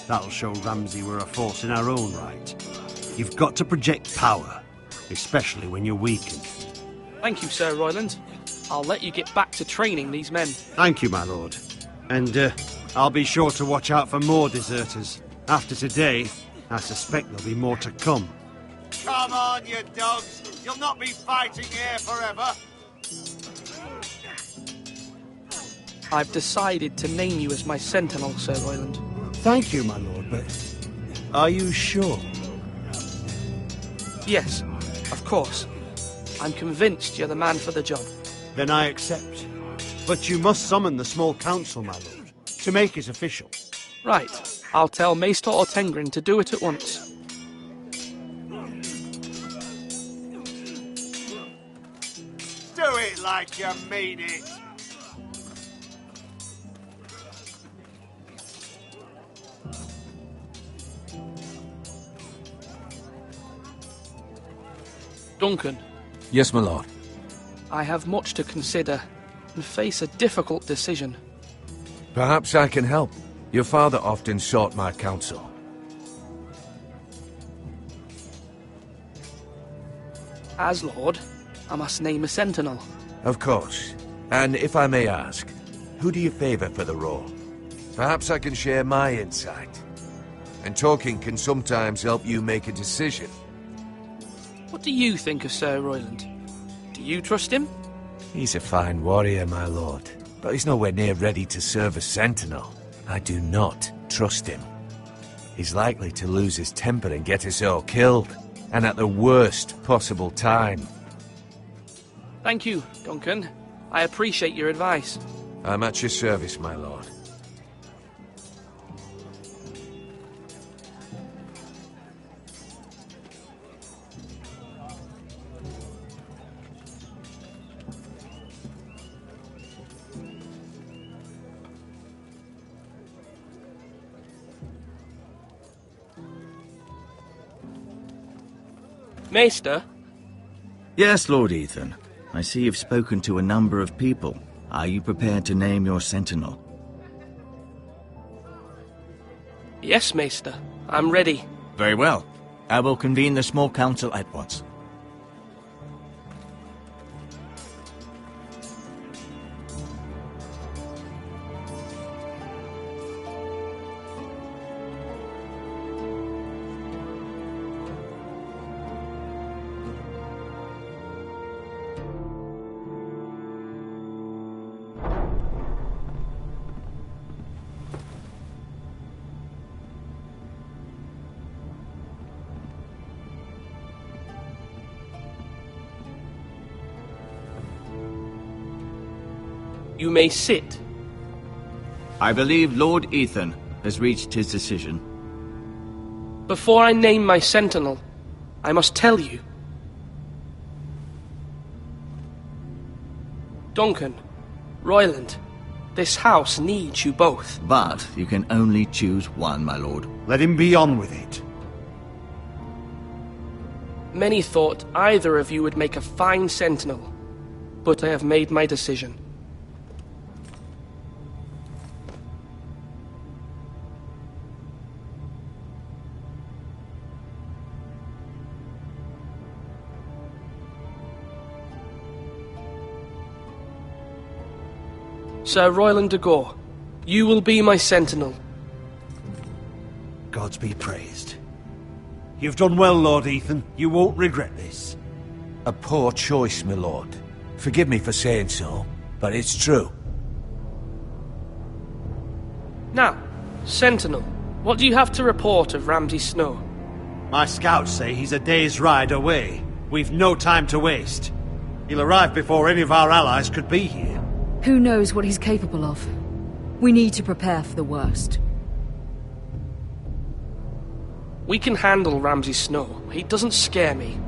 Speaker 12: That'll show Ramsay we're a force in our own right. You've got to project power, especially when you're weakened.
Speaker 14: Thank you, Sir Royland. I'll let you get back to training these men.
Speaker 12: Thank you, my lord. And I'll be sure to watch out for more deserters. After today, I suspect there'll be more to come.
Speaker 21: Come on, you dogs! You'll not be fighting here forever!
Speaker 14: I've decided to name you as my sentinel, Sir Royland.
Speaker 12: Thank you, my lord, but are you sure?
Speaker 14: Yes, of course. I'm convinced you're the man for the job.
Speaker 12: Then I accept. But you must summon the small council, my lord, to make it official.
Speaker 14: Right. I'll tell Maester Ortengrin to do it at once.
Speaker 21: like you mean it.
Speaker 14: Duncan.
Speaker 6: Yes, my lord.
Speaker 14: I have much to consider and face a difficult decision.
Speaker 6: Perhaps I can help. Your father often sought my counsel.
Speaker 14: As Lord, I must name a sentinel.
Speaker 6: Of course. And if I may ask, who do you favor for the role? Perhaps I can share my insight. And talking can sometimes help you make a decision.
Speaker 14: What do you think of Sir Royland? Do you trust him?
Speaker 6: He's a fine warrior, my lord. But he's nowhere near ready to serve as sentinel. I do not trust him. He's likely to lose his temper and get us all killed. And at the worst possible time.
Speaker 14: Thank you, Duncan. I appreciate your advice.
Speaker 6: I'm at your service, my lord.
Speaker 14: Maester?
Speaker 9: Yes, Lord Ethan. I see you've spoken to a number of people. Are you prepared to name your sentinel?
Speaker 14: Yes, Maester. I'm ready.
Speaker 9: Very well. I will convene the small council at once.
Speaker 14: You may sit.
Speaker 9: I believe Lord Ethan has reached his decision.
Speaker 14: Before I name my sentinel, I must tell you. Duncan, Royland, this house needs you both.
Speaker 9: But you can only choose one, my lord.
Speaker 12: Let him be on with it.
Speaker 14: Many thought either of you would make a fine sentinel, but I have made my decision. Sir Royland de Gore, you will be my sentinel.
Speaker 12: Gods be praised. You've done well, Lord Ethan. You won't regret this.
Speaker 6: A poor choice, my lord. Forgive me for saying so, but it's true.
Speaker 14: Now, sentinel, what do you have to report of Ramsay Snow?
Speaker 12: My scouts say he's a day's ride away. We've no time to waste. He'll arrive before any of our allies could be here.
Speaker 10: Who knows what he's capable of? We need to prepare for the worst.
Speaker 14: We can handle Ramsay Snow. He doesn't scare me.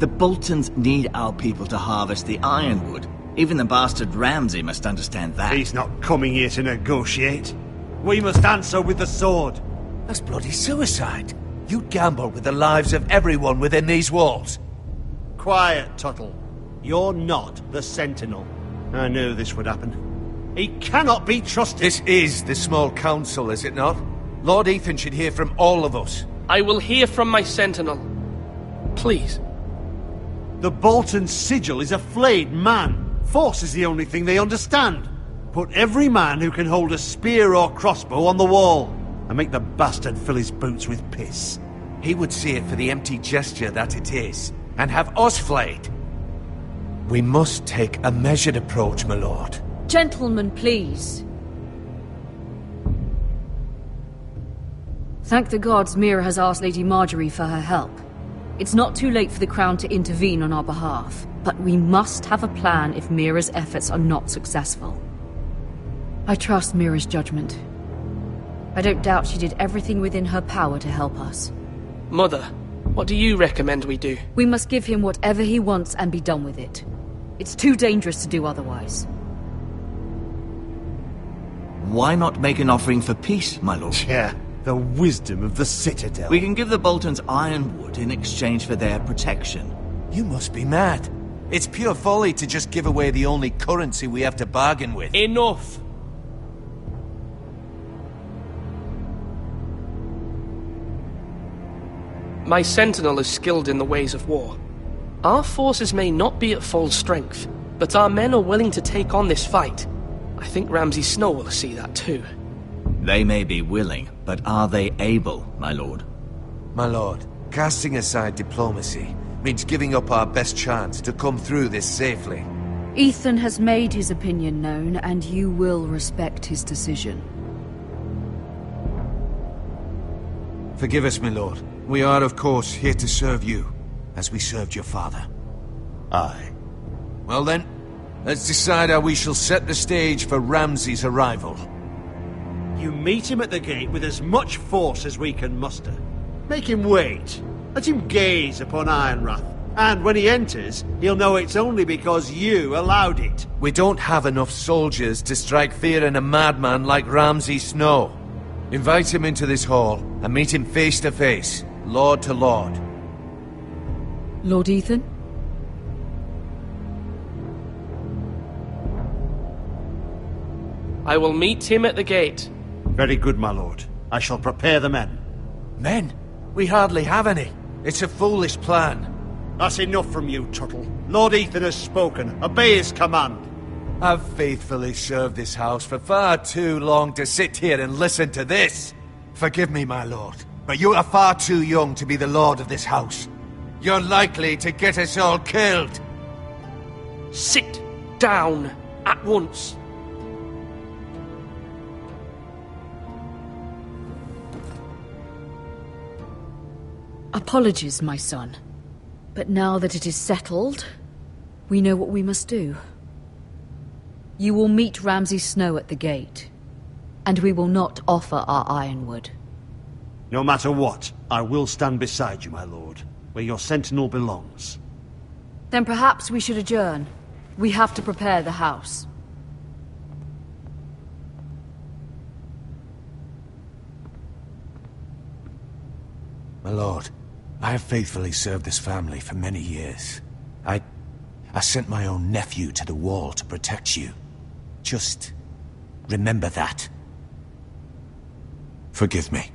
Speaker 9: The Boltons need our people to harvest the ironwood. Even the bastard Ramsay must understand that.
Speaker 12: He's not coming here to negotiate. We must answer with the sword.
Speaker 6: That's bloody suicide. You'd gamble with the lives of everyone within these walls.
Speaker 12: Quiet, Tuttle. You're not the Sentinel. I knew this would happen. He cannot be trusted.
Speaker 6: This is the small council, is it not? Lord Ethan should hear from all of us.
Speaker 14: I will hear from my sentinel. Please.
Speaker 12: The Bolton sigil is a flayed man. Force is the only thing they understand. Put every man who can hold a spear or crossbow on the wall, and make the bastard fill his boots with piss.
Speaker 6: He would see it for the empty gesture that it is, and have us flayed. We must take a measured approach, my lord.
Speaker 10: Gentlemen, please. Thank the gods Mira has asked Lady Marjorie for her help. It's not too late for the Crown to intervene on our behalf, but we must have a plan if Mira's efforts are not successful. I trust Mira's judgment. I don't doubt she did everything within her power to help us.
Speaker 14: Mother, what do you recommend we do?
Speaker 10: We must give him whatever he wants and be done with it.
Speaker 1: It's too dangerous to do otherwise.
Speaker 9: Why not make an offering for peace, my lord?
Speaker 12: Yeah, the wisdom of the Citadel.
Speaker 9: We can give the Boltons ironwood in exchange for their protection.
Speaker 3: You must be mad. It's pure folly to just give away the only currency we have to bargain with.
Speaker 14: Enough! My sentinel is skilled in the ways of war. Our forces may not be at full strength, but our men are willing to take on this fight. I think Ramsay Snow will see that too.
Speaker 9: They may be willing, but are they able, my lord?
Speaker 3: My lord, casting aside diplomacy means giving up our best chance to come through this safely.
Speaker 1: Ethan has made his opinion known, and you will respect his decision.
Speaker 3: Forgive us, my lord. We are, of course, here to serve you, as we served your father.
Speaker 12: Aye.
Speaker 3: Well then, let's decide how we shall set the stage for Ramsay's arrival.
Speaker 12: You meet him at the gate with as much force as we can muster. Make him wait. Let him gaze upon Ironrath. And when he enters, he'll know it's only because you allowed it.
Speaker 3: We don't have enough soldiers to strike fear in a madman like Ramsay Snow. Invite him into this hall and meet him face to face, lord to lord.
Speaker 1: Lord Ethan?
Speaker 14: I will meet him at the gate.
Speaker 12: Very good, my lord. I shall prepare the men.
Speaker 3: Men? We hardly have any. It's a foolish plan.
Speaker 12: That's enough from you, Tuttle. Lord Ethan has spoken. Obey his command.
Speaker 3: I've faithfully served this house for far too long to sit here and listen to this. Forgive me, my lord, but you are far too young to be the lord of this house. You're likely to get us all killed.
Speaker 14: Sit down at once.
Speaker 1: Apologies, my son. But now that it is settled, we know what we must do. You will meet Ramsay Snow at the gate, and we will not offer our ironwood.
Speaker 12: No matter what, I will stand beside you, my lord, where your sentinel belongs.
Speaker 1: Then perhaps we should adjourn. We have to prepare the house.
Speaker 3: My lord, I have faithfully served this family for many years. I sent my own nephew to the wall to protect you. Just remember that. Forgive me.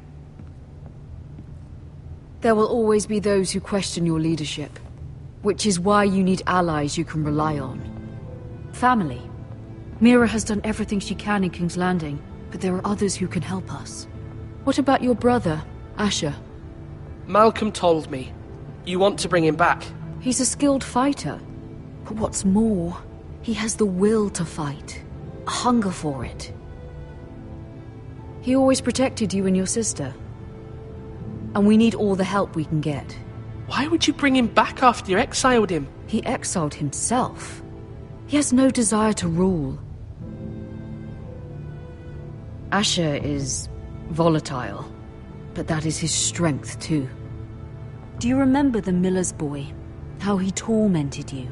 Speaker 1: There will always be those who question your leadership, which is why you need allies you can rely on. Family. Mira has done everything she can in King's Landing, but there are others who can help us. What about your brother, Asher?
Speaker 14: Malcolm told me. You want to bring him back?
Speaker 1: He's a skilled fighter. But what's more, he has the will to fight. A hunger for it. He always protected you and your sister. And we need all the help we can get.
Speaker 14: Why would you bring him back after you exiled him?
Speaker 1: He exiled himself. He has no desire to rule. Asher is volatile, but that is his strength too. Do you remember the miller's boy? How he tormented you?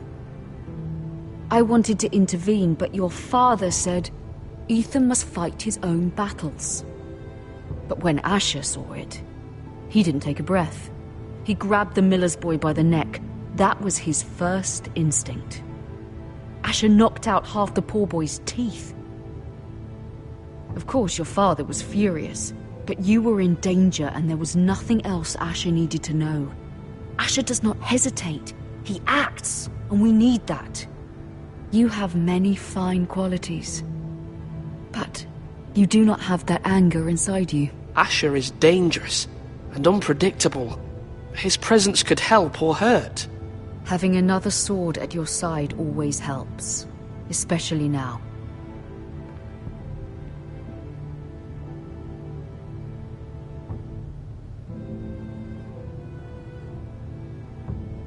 Speaker 1: I wanted to intervene, but your father said Ethan must fight his own battles. But when Asher saw it, he didn't take a breath. He grabbed the miller's boy by the neck. That was his first instinct. Asher knocked out half the poor boy's teeth. Of course, your father was furious, but you were in danger and there was nothing else Asher needed to know. Asher does not hesitate. He acts, and we need that. You have many fine qualities, but you do not have that anger inside you.
Speaker 14: Asher is dangerous and unpredictable. His presence could help or hurt.
Speaker 1: Having another sword at your side always helps, especially now.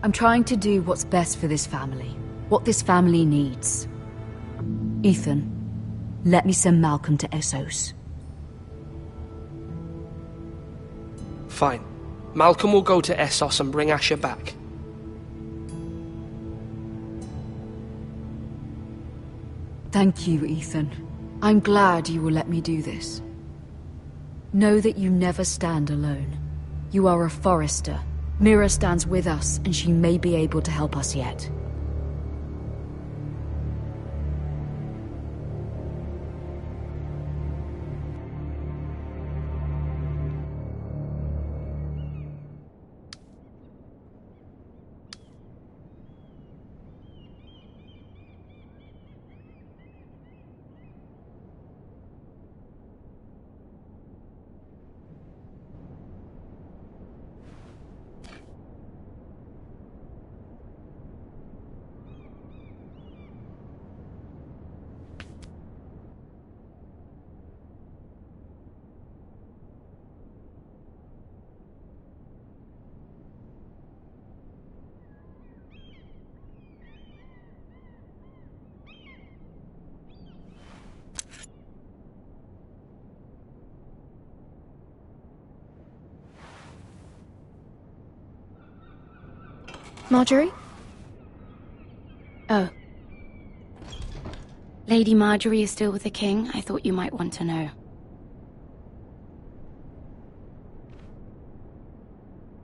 Speaker 1: I'm trying to do what's best for this family, what this family needs. Ethan, let me send Malcolm to Essos.
Speaker 14: Fine. Malcolm will go to Essos and bring Asher back.
Speaker 1: Thank you, Ethan. I'm glad you will let me do this. Know that you never stand alone. You are a Forrester. Mira stands with us, and she may be able to help us yet.
Speaker 15: Marjorie? Oh. Lady Marjorie is still with the king. I thought you might want to know.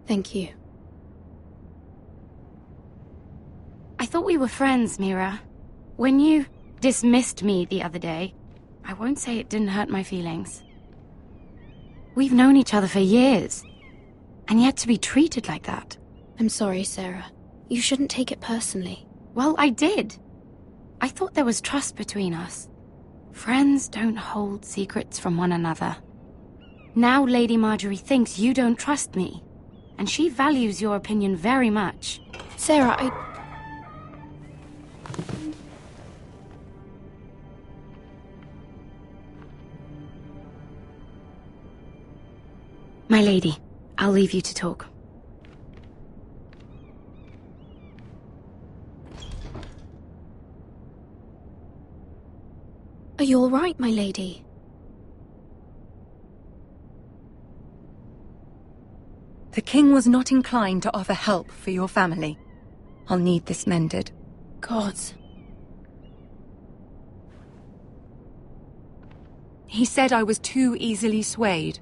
Speaker 15: Thank you. I thought we were friends, Mira. When you dismissed me the other day, I won't say it didn't hurt my feelings. We've known each other for years, and yet to be treated like that. I'm sorry, Sarah. You shouldn't take it personally. Well, I did. I thought there was trust between us. Friends don't hold secrets from one another. Now Lady Marjorie thinks you don't trust me, and she values your opinion very much. Sarah, My lady, I'll leave you to talk. Are you all right, my lady?
Speaker 17: The king was not inclined to offer help for your family. I'll need this mended.
Speaker 15: Gods.
Speaker 17: He said I was too easily swayed.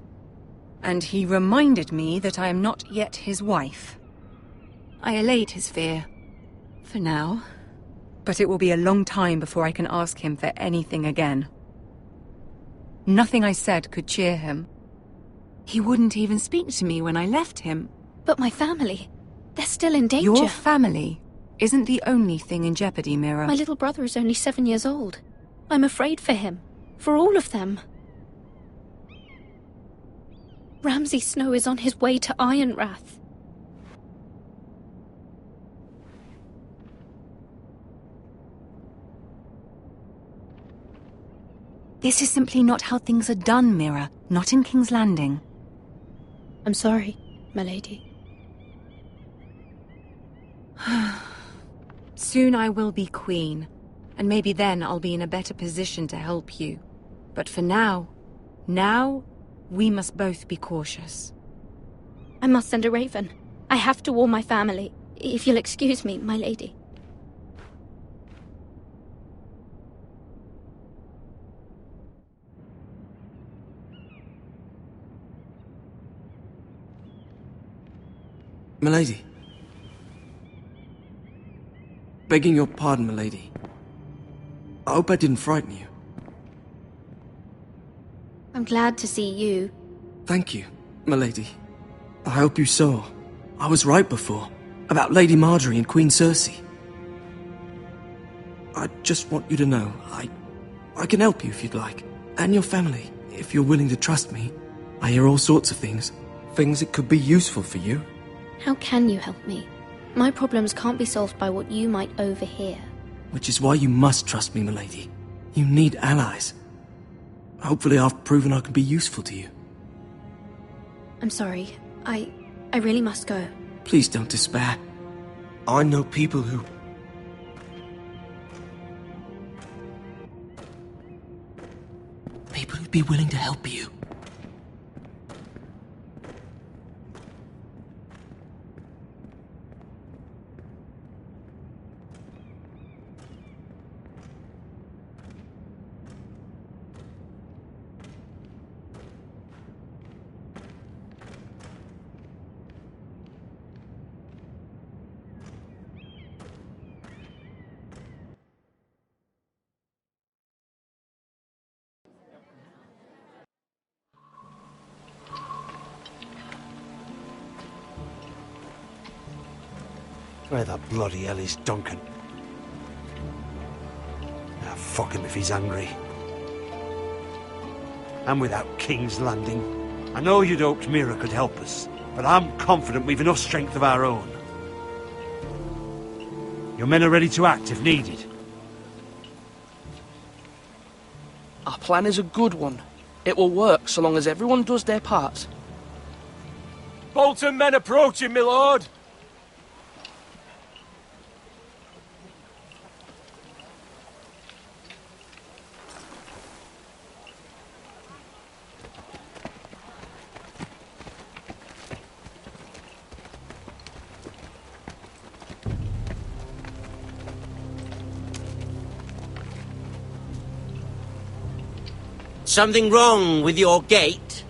Speaker 17: And he reminded me that I am not yet his wife. I allayed his fear. For now. But it will be a long time before I can ask him for anything again. Nothing I said could cheer him. He wouldn't even speak to me when I left him.
Speaker 15: But my family, they're still in danger.
Speaker 17: Your family isn't the only thing in jeopardy, Mira.
Speaker 15: My little brother is only 7 years old. I'm afraid for him. For all of them. Ramsay Snow is on his way to Ironrath.
Speaker 17: This is simply not how things are done, Mira. Not in King's Landing.
Speaker 15: I'm sorry, my lady.
Speaker 17: Soon I will be queen, and maybe then I'll be in a better position to help you. But for now, we must both be cautious.
Speaker 15: I must send a raven. I have to warn my family. If you'll excuse me, my lady.
Speaker 16: Milady. Begging your pardon, milady. I hope I didn't frighten you.
Speaker 15: I'm glad to see you.
Speaker 16: Thank you, milady. I hope you saw. I was right before. About Lady Marjorie and Queen Cersei. I just want you to know, I can help you if you'd like. And your family, if you're willing to trust me. I hear all sorts of things. Things that could be useful for you.
Speaker 15: How can you help me? My problems can't be solved by what you might overhear.
Speaker 16: Which is why you must trust me, milady. You need allies. Hopefully I've proven I can be useful to you.
Speaker 15: I'm sorry. I really must go.
Speaker 16: Please don't despair. I know people who... People who'd be willing to help you.
Speaker 12: Where the bloody hell is Duncan? Ah, fuck him if he's angry. And without King's Landing, I know you'd hoped Mira could help us, but I'm confident we've enough strength of our own. Your men are ready to act if needed.
Speaker 14: Our plan is a good one. It will work so long as everyone does their part.
Speaker 7: Bolton men approaching, my lord!
Speaker 20: Something wrong with your gate?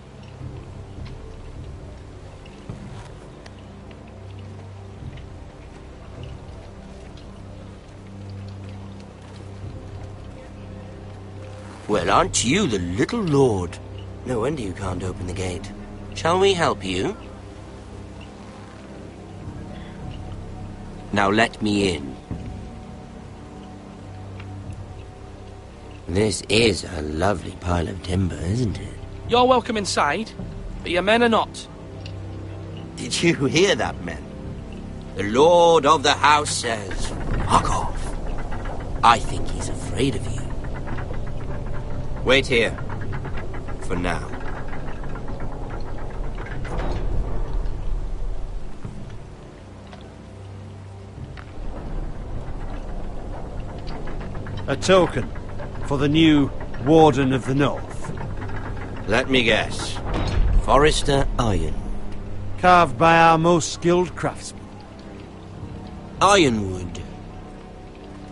Speaker 20: Well, aren't you the little lord? No wonder you can't open the gate. Shall we help you? Now let me in. This is a lovely pile of timber, isn't it?
Speaker 14: You're welcome inside, but your men are not.
Speaker 20: Did you hear that, men? The lord of the house says, fuck off. I think he's afraid of you. Wait here. For now.
Speaker 12: A token for the new Warden of the North.
Speaker 20: Let me guess. Forrester Iron.
Speaker 12: Carved by our most skilled craftsmen.
Speaker 20: Ironwood.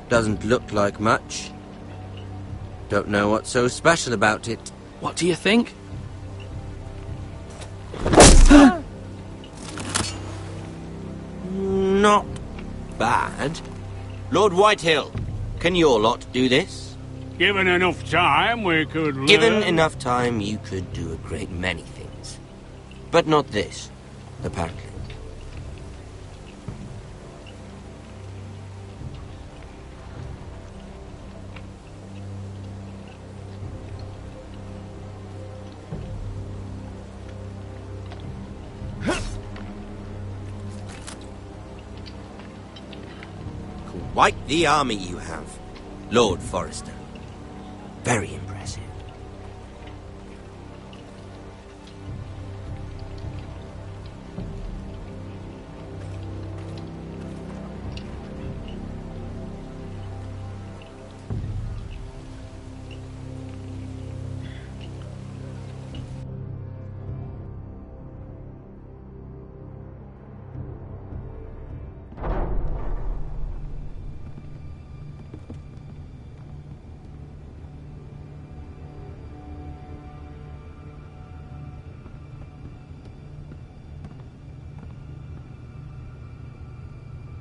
Speaker 20: Doesn't look like much. Don't know what's so special about it.
Speaker 14: What do you think?
Speaker 20: Not bad. Lord Whitehill, can your lot do this?
Speaker 2: Given enough time, we could learn.
Speaker 20: Given enough time, you could do a great many things. But not this, apparently. Quite the army you have, Lord Forrester. Very impressive.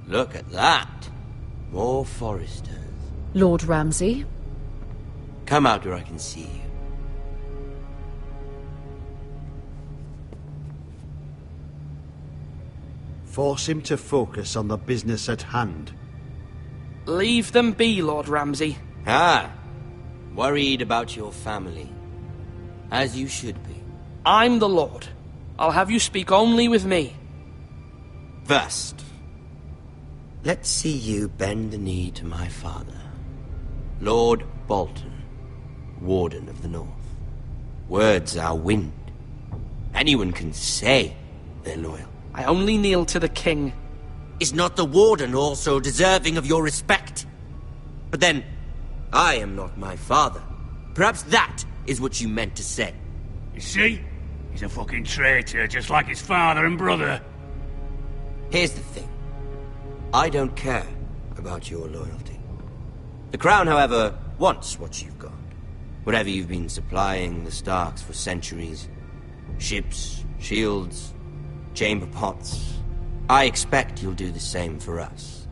Speaker 20: Look at that. More Forresters.
Speaker 10: Lord Ramsay?
Speaker 20: Come out where I can see you.
Speaker 12: Force him to focus on the business at hand.
Speaker 14: Leave them be, Lord Ramsay.
Speaker 20: Ah, worried about your family. As you should be.
Speaker 14: I'm the Lord. I'll have you speak only with me.
Speaker 20: First, let's see you bend the knee to my father, Lord Bolton, Warden of the North. Words are wind. Anyone can say they're loyal.
Speaker 14: I only kneel to the king.
Speaker 20: Is not the Warden also deserving of your respect? But then, I am not my father. Perhaps that is what you meant to say.
Speaker 2: You see? He's a fucking traitor, just like his father and brother.
Speaker 20: Here's the thing. I don't care about your loyalty. The Crown, however, wants what you've got. Whatever you've been supplying the Starks for centuries. Ships, shields, chamber pots. I expect you'll do the same for us.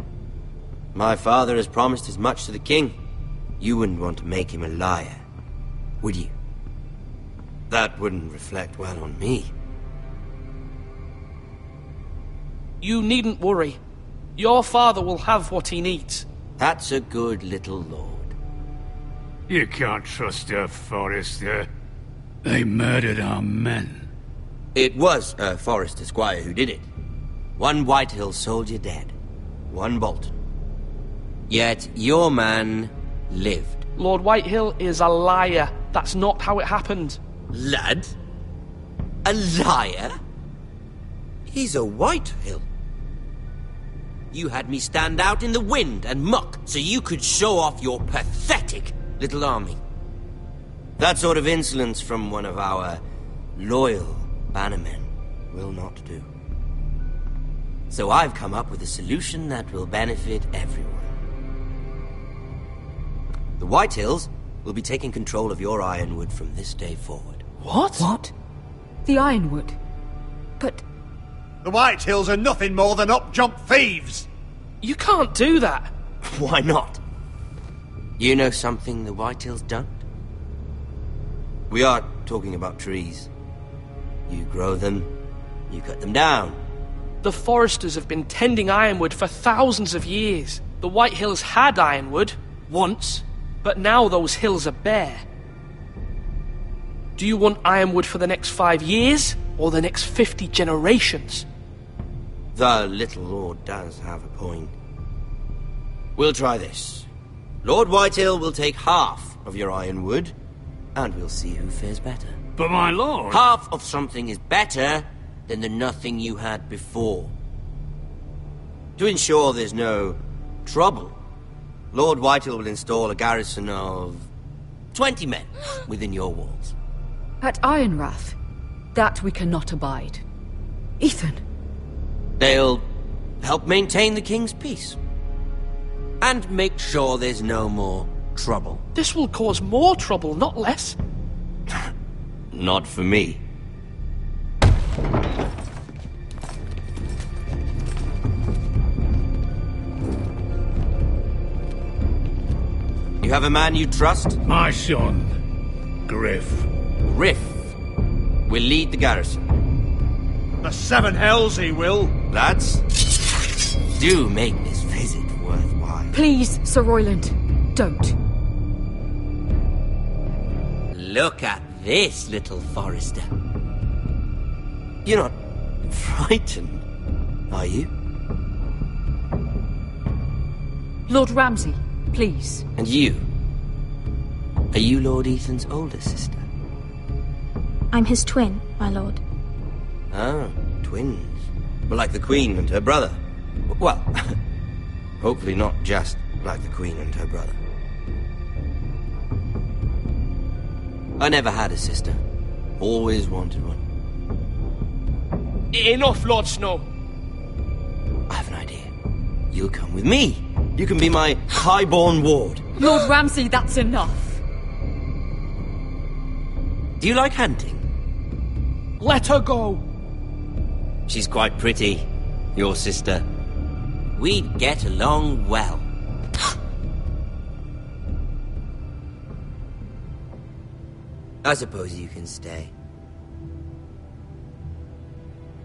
Speaker 20: My father has promised as much to the king. You wouldn't want to make him a liar, would you? That wouldn't reflect well on me.
Speaker 14: You needn't worry. Your father will have what he needs.
Speaker 20: That's a good little lord.
Speaker 2: You can't trust her, Forrester. They murdered our men.
Speaker 20: It was a Forrester squire who did it. One Whitehill soldier dead. One Bolton. Yet your man lived.
Speaker 14: Lord Whitehill is a liar. That's not how it happened.
Speaker 20: Lad? A liar? He's a Whitehill. You had me stand out in the wind and muck so you could show off your pathetic little army. That sort of insolence from one of our loyal bannermen will not do. So I've come up with a solution that will benefit everyone. The Whitehills will be taking control of your Ironwood from this day forward.
Speaker 14: What?
Speaker 1: What? The Ironwood? But...
Speaker 21: The Whitehills are nothing more than up-jump thieves!
Speaker 14: You can't do that!
Speaker 20: Why not? You know something the Whitehills don't? We are talking about trees. You grow them, you cut them down.
Speaker 14: The Foresters have been tending Ironwood for thousands of years. The Whitehills had Ironwood, once, but now those hills are bare. Do you want Ironwood for the next 5 years, or the next 50 generations?
Speaker 20: The little lord does have a point. We'll try this. Lord Whitehill will take half of your Ironwood, and we'll see who fares better.
Speaker 2: But my lord...
Speaker 20: Half of something is better than the nothing you had before. To ensure there's no trouble, Lord Whitehill will install a garrison of 20 men within your walls.
Speaker 1: At Ironrath? That we cannot abide. Ethan!
Speaker 20: They'll help maintain the king's peace. And make sure there's no more trouble.
Speaker 14: This will cause more trouble, not less.
Speaker 20: Not for me. You have a man you trust?
Speaker 2: My son, Griff.
Speaker 20: Griff will lead the garrison.
Speaker 21: The seven hells he will.
Speaker 20: Lads, do make this visit worthwhile.
Speaker 1: Please, Sir Royland, don't.
Speaker 20: Look at this, little Forrester. You're not frightened, are you?
Speaker 1: Lord Ramsay, please.
Speaker 20: And you? Are you Lord Ethan's older sister?
Speaker 11: I'm his twin, my lord.
Speaker 20: Ah, twins. Well, like the Queen and her brother. Well, hopefully not just like the Queen and her brother. I never had a sister. Always wanted one.
Speaker 14: Enough, Lord Snow.
Speaker 20: I have an idea. You'll come with me. You can be my highborn ward.
Speaker 1: Lord Ramsay, that's enough.
Speaker 20: Do you like hunting?
Speaker 14: Let her go.
Speaker 20: She's quite pretty, your sister. We'd get along well. I suppose you can stay.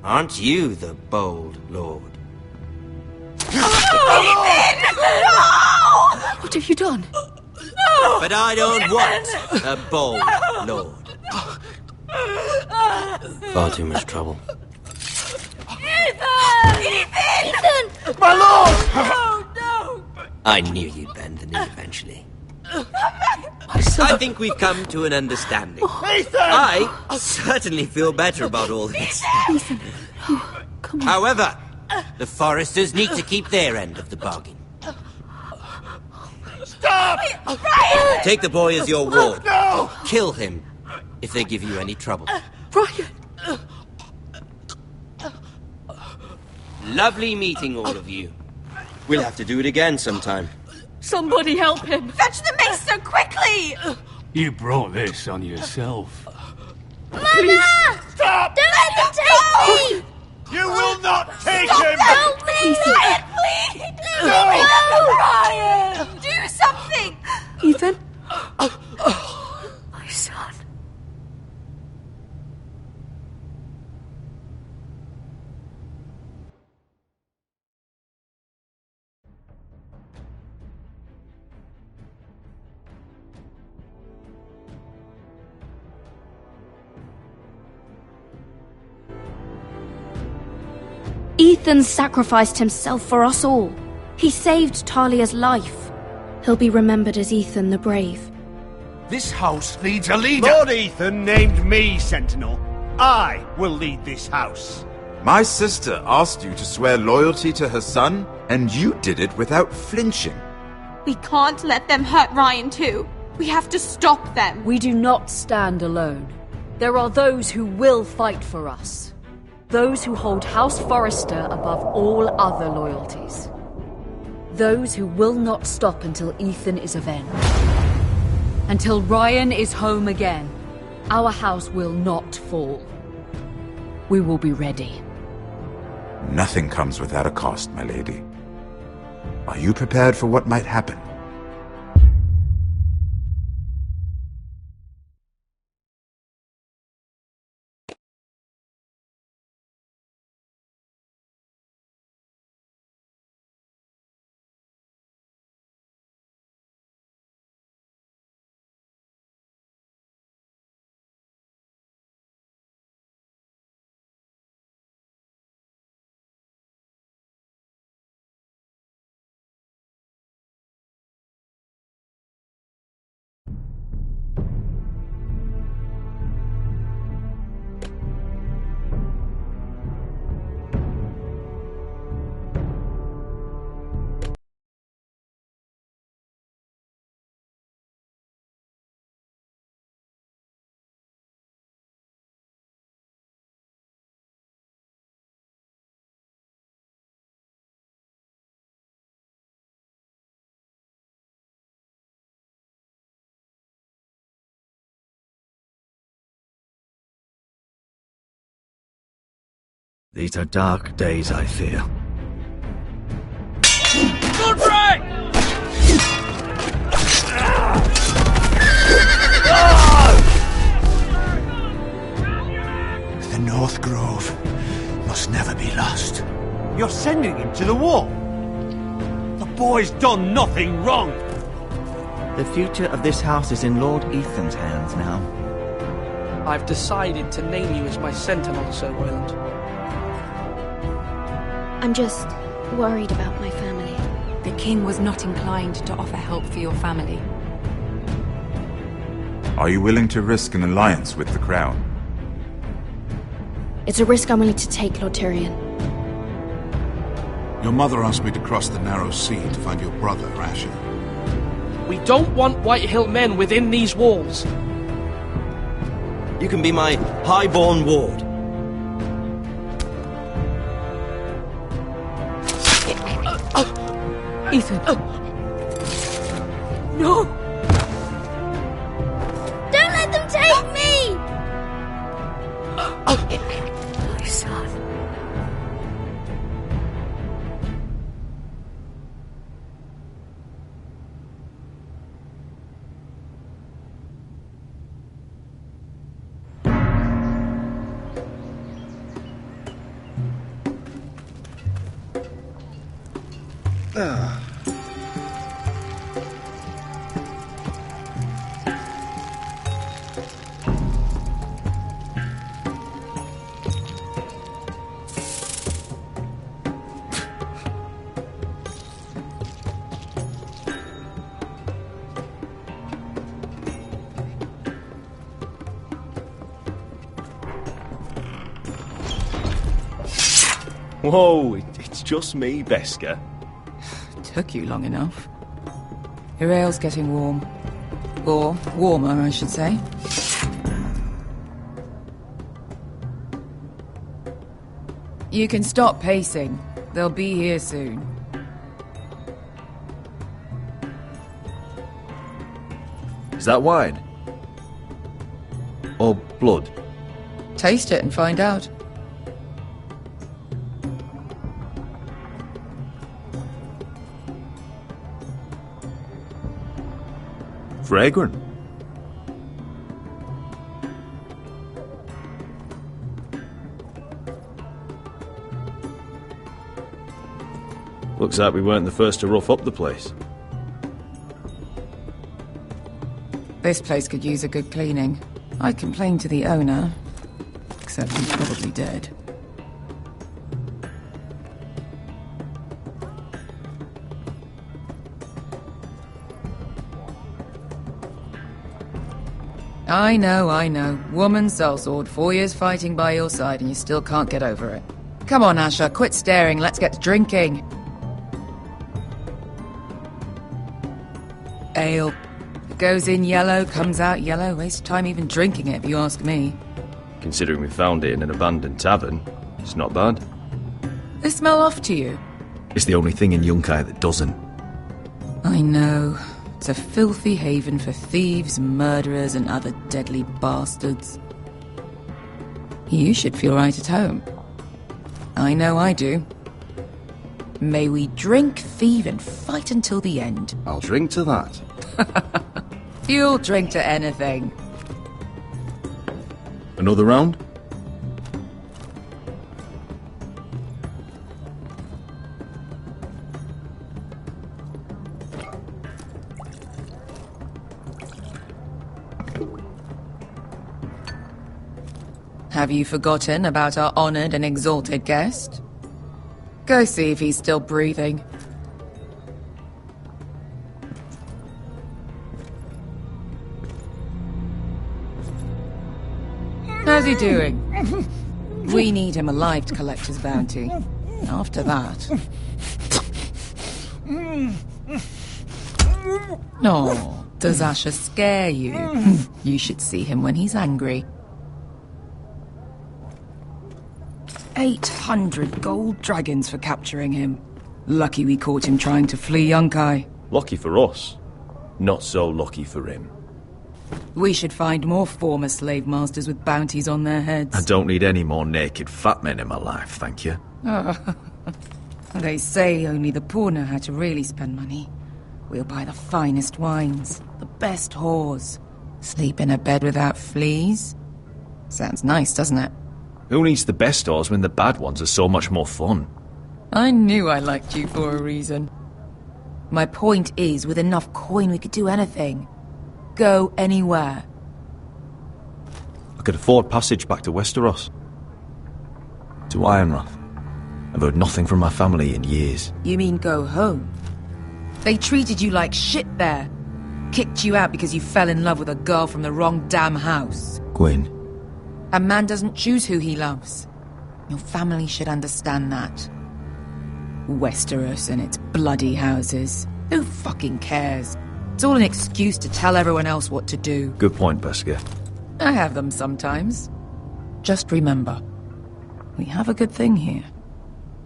Speaker 20: Aren't you the bold lord?
Speaker 1: What have you done?
Speaker 20: But I don't want a bold lord. Far too much trouble.
Speaker 15: Ethan!
Speaker 21: My lord!
Speaker 15: Oh, no!
Speaker 20: I knew you'd bend the knee eventually. I think we've come to an understanding.
Speaker 21: Ethan!
Speaker 20: I certainly feel better about all this.
Speaker 1: Ethan, oh, come on.
Speaker 20: However, the Foresters need to keep their end of the bargain.
Speaker 21: Stop!
Speaker 15: Brian!
Speaker 20: Take the boy as your ward.
Speaker 21: No!
Speaker 20: Kill him if they give you any trouble.
Speaker 1: Brian!
Speaker 20: Lovely meeting all of you. We'll have to do it again sometime.
Speaker 1: Somebody help him!
Speaker 15: Fetch the mace so quickly!
Speaker 2: You brought this on yourself.
Speaker 15: Mama!
Speaker 21: Stop!
Speaker 15: Don't let them take me!
Speaker 21: You will not take
Speaker 15: Stop,
Speaker 21: him!
Speaker 15: help me! Brian, please!
Speaker 21: No!
Speaker 15: Brian! Do something!
Speaker 1: Ethan?
Speaker 15: Ethan sacrificed himself for us all. He saved Talia's life. He'll be remembered as Ethan the Brave.
Speaker 5: This house needs a leader!
Speaker 12: Lord Ethan named me Sentinel. I will lead this house.
Speaker 18: My sister asked you to swear loyalty to her son, and you did it without flinching.
Speaker 19: We can't let them hurt Ryan too. We have to stop them.
Speaker 1: We do not stand alone. There are those who will fight for us. Those who hold House Forrester above all other loyalties. Those who will not stop until Ethan is avenged. Until Ryan is home again, our house will not fall. We will be ready.
Speaker 18: Nothing comes without a cost, my lady. Are you prepared for what might happen?
Speaker 9: These are dark days, I fear.
Speaker 2: Godfrey!
Speaker 12: The North Grove must never be lost. You're sending him to the war. The boy's done nothing wrong.
Speaker 9: The future of this house is in Lord Ethan's hands now.
Speaker 14: I've decided to name you as my sentinel, Sir Royland.
Speaker 13: I'm just worried about my family.
Speaker 17: The king was not inclined to offer help for your family.
Speaker 18: Are you willing to risk an alliance with the crown?
Speaker 15: It's a risk I'm willing to take, Lord Tyrion.
Speaker 5: Your mother asked me to cross the narrow sea to find your brother, Asher.
Speaker 14: We don't want Whitehill men within these walls.
Speaker 20: You can be my highborn ward.
Speaker 1: Ethan. No!
Speaker 15: Don't let them take me!
Speaker 1: My son.
Speaker 22: Whoa, it's just me, Beska.
Speaker 17: Took you long enough. Your ale's getting warm. Or warmer, I should say. You can stop pacing. They'll be here soon.
Speaker 22: Is that wine? Or blood?
Speaker 17: Taste it and find out.
Speaker 22: Fragrant. Looks like we weren't the first to rough up the place.
Speaker 17: This place could use a good cleaning. I complained to the owner, except he's probably dead.
Speaker 4: I know. Woman sellsword, 4 years fighting by your side and you still can't get over it. Come on, Asher, quit staring, let's get to drinking. Ale. It goes in yellow, comes out yellow. Waste time even drinking it, if you ask me.
Speaker 22: Considering we found it in an abandoned tavern, it's not bad.
Speaker 4: They smell off to you?
Speaker 8: It's the only thing in Yunkai that doesn't.
Speaker 4: I know. It's a filthy haven for thieves, murderers, and other deadly bastards. You should feel right at home. I know I do. May we drink, thieve, and fight until the end.
Speaker 22: I'll drink to that.
Speaker 4: You'll drink to anything.
Speaker 8: Another round?
Speaker 4: Have you forgotten about our honored and exalted guest? Go see if he's still breathing. How's he doing? We need him alive to collect his bounty. After that... Oh, does Asher scare you? You should see him when he's angry. 800 gold dragons for capturing him. Lucky we caught him trying to flee Yunkai.
Speaker 22: Lucky for us. Not so lucky for him.
Speaker 4: We should find more former slave masters with bounties on their heads.
Speaker 8: I don't need any more naked fat men in my life, thank you.
Speaker 4: They say only the poor know how to really spend money. We'll buy the finest wines, the best whores, sleep in a bed without fleas. Sounds nice, doesn't it?
Speaker 8: Who needs the best whores when the bad ones are so much more fun?
Speaker 4: I knew I liked you for a reason. My point is, with enough coin we could do anything. Go anywhere.
Speaker 8: I could afford passage back to Westeros. To Ironrath. I've heard nothing from my family in years.
Speaker 4: You mean go home? They treated you like shit there. Kicked you out because you fell in love with a girl from the wrong damn house.
Speaker 8: Gwyn.
Speaker 4: A man doesn't choose who he loves. Your family should understand that. Westeros and its bloody houses. Who fucking cares? It's all an excuse to tell everyone else what to do.
Speaker 8: Good point, Beskar.
Speaker 4: I have them sometimes. Just remember, we have a good thing here.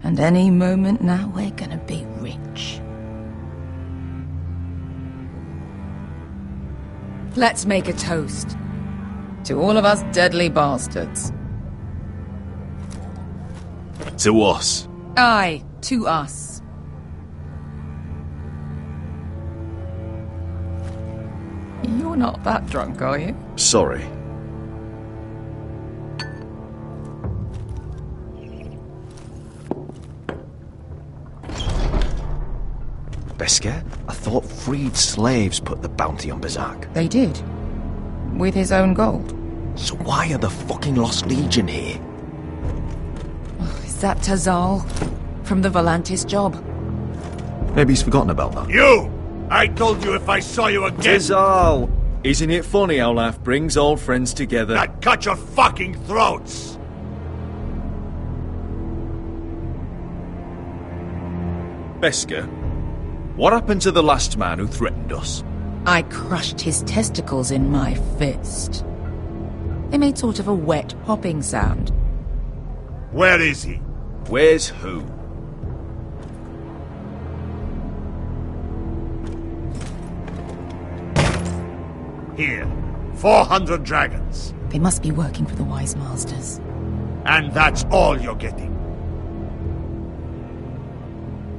Speaker 4: And any moment now we're gonna be rich. Let's make a toast. To all of us deadly bastards.
Speaker 8: To us.
Speaker 4: Aye, to us. You're not that drunk, are you?
Speaker 8: Sorry. Beskar, I thought freed slaves put the bounty on Berserk.
Speaker 4: They did. With his own gold.
Speaker 8: So why are the fucking Lost Legion here?
Speaker 4: Is that Tazal? From the Volantis job?
Speaker 8: Maybe he's forgotten about that.
Speaker 21: You! I told you if I saw you again...
Speaker 8: Tazal! Isn't it funny how life brings old friends together?
Speaker 21: I'd cut your fucking throats!
Speaker 8: Beskar, what happened to the last man who threatened us?
Speaker 4: I crushed his testicles in my fist. They made sort of a wet popping sound.
Speaker 21: Where is he?
Speaker 8: Where's who?
Speaker 21: Here. 400 dragons.
Speaker 4: They must be working for the Wise Masters.
Speaker 21: And that's all you're getting.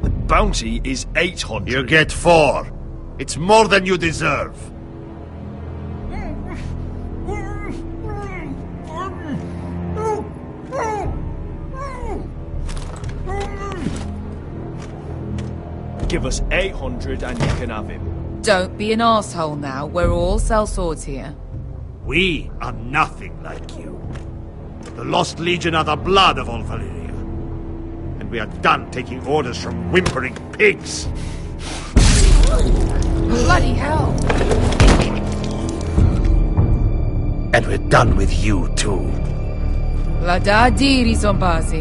Speaker 8: The bounty is 800.
Speaker 21: You get 4. It's more than you deserve.
Speaker 8: Give us 800 and you can have him.
Speaker 4: Don't be an arsehole now. We're all sellswords here.
Speaker 21: We are nothing like you. The Lost Legion are the blood of all Valyria. And we are done taking orders from whimpering pigs.
Speaker 4: Bloody hell!
Speaker 21: And we're done with you, too.
Speaker 4: La da diri, Zombazi.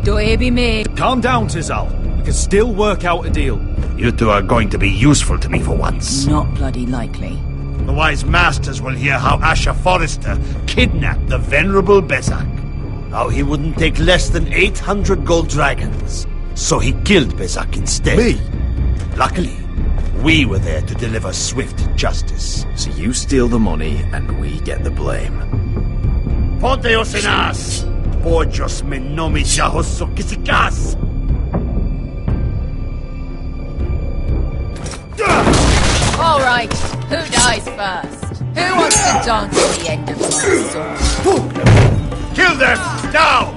Speaker 4: Do ebi me.
Speaker 21: Calm down, Tizal. We can still work out a deal. You two are going to be useful to me for once.
Speaker 4: Not bloody likely.
Speaker 21: The wise masters will hear how Asher Forrester kidnapped the venerable Bezak. How he wouldn't take less than 800 gold dragons. So he killed Bezak instead.
Speaker 8: Me?
Speaker 21: Luckily, we were there to deliver swift justice.
Speaker 8: So you steal the money and we get the blame.
Speaker 21: Ponteos en as! Pojos me nomi jahoso kisikas!
Speaker 4: All right, who dies first? Who wants to dance at the end of my sword?
Speaker 21: Kill them! Now!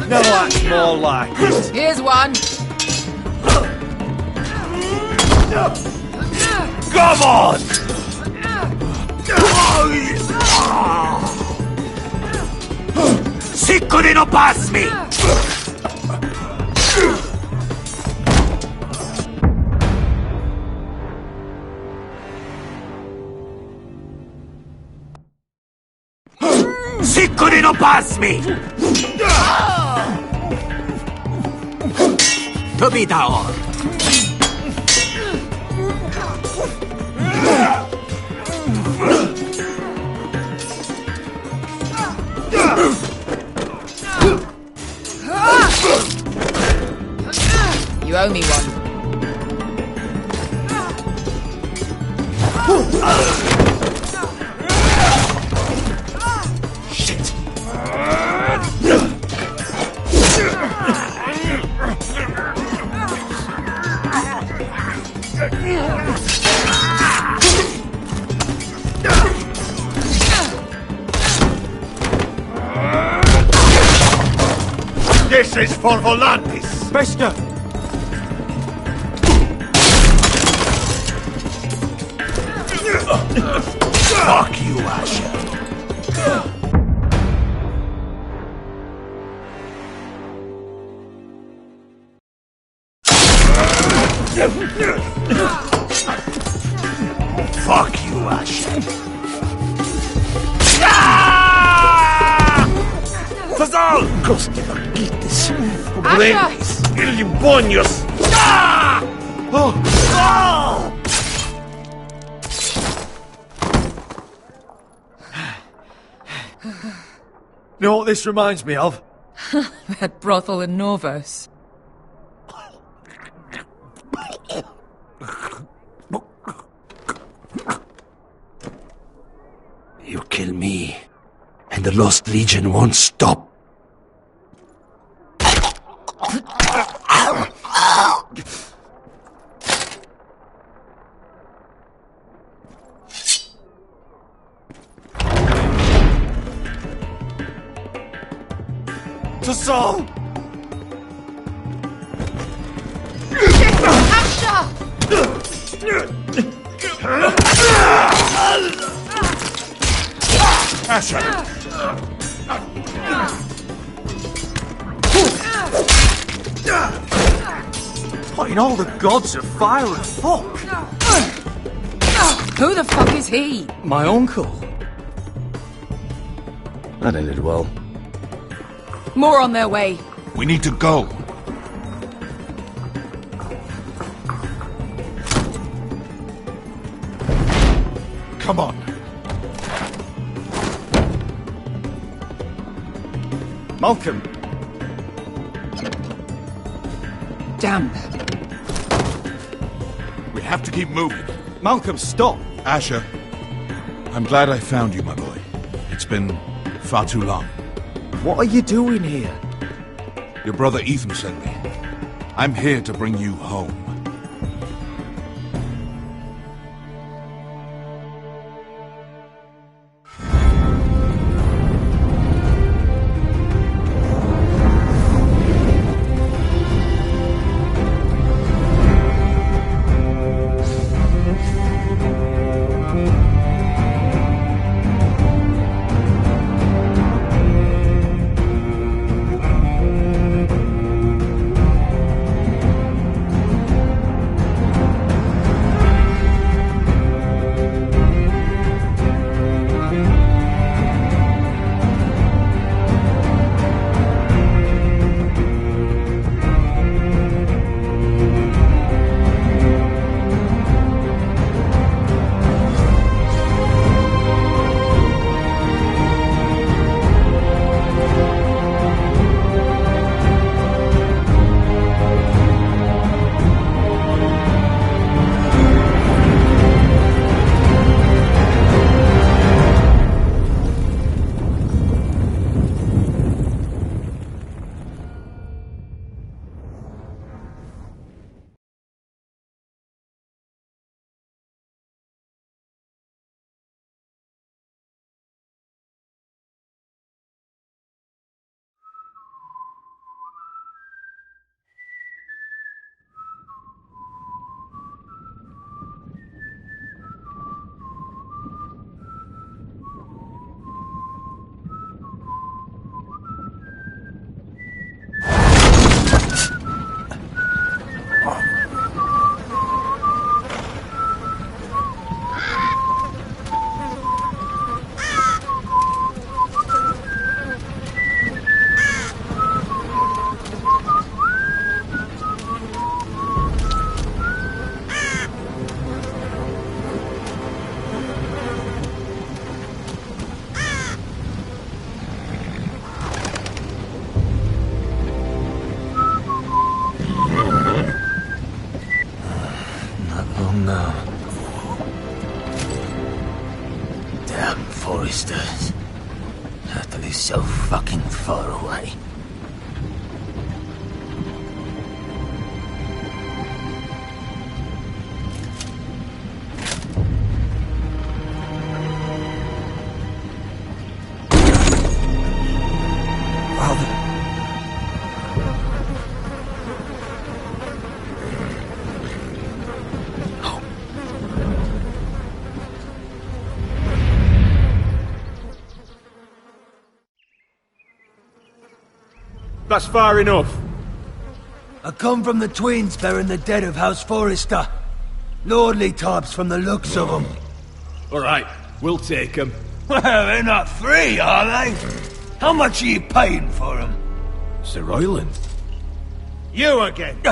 Speaker 21: Now that's more like it.
Speaker 4: Here's one.
Speaker 21: Come on! Siccone no pasmi! Siccone no pasmi! Tobitaor!
Speaker 4: You owe me one.
Speaker 21: Shit! This is for Volantis!
Speaker 12: Bester!
Speaker 21: Fuck you, Asher! Fuck you, Asher! Fazal! Costi vaquites! Pobrenis! Ili bonios! Oh!
Speaker 12: You know what this reminds me of?
Speaker 4: That brothel in Norvos.
Speaker 21: You kill me, and the Lost Legion won't stop.
Speaker 12: To Saul!
Speaker 21: Asher!
Speaker 12: What in all the gods of fire and fuck?
Speaker 4: Who the fuck is he?
Speaker 12: My uncle.
Speaker 8: That ended well.
Speaker 4: More on their way.
Speaker 5: We need to go. Come on.
Speaker 12: Malcolm.
Speaker 4: Damn.
Speaker 5: We have to keep moving.
Speaker 12: Malcolm, stop.
Speaker 5: Asher, I'm glad I found you, my boy. It's been far too long.
Speaker 12: What are you doing here?
Speaker 5: Your brother Ethan sent me. I'm here to bring you home.
Speaker 3: Forresters. Ethel is so fucking far away.
Speaker 21: That's far enough.
Speaker 3: I come from the twins bearing the dead of House Forrester. Lordly types from the looks of them.
Speaker 21: All right, we'll take them.
Speaker 3: Well, they're not free, are they? How much are you paying for them?
Speaker 21: Sir Royland. You again. Who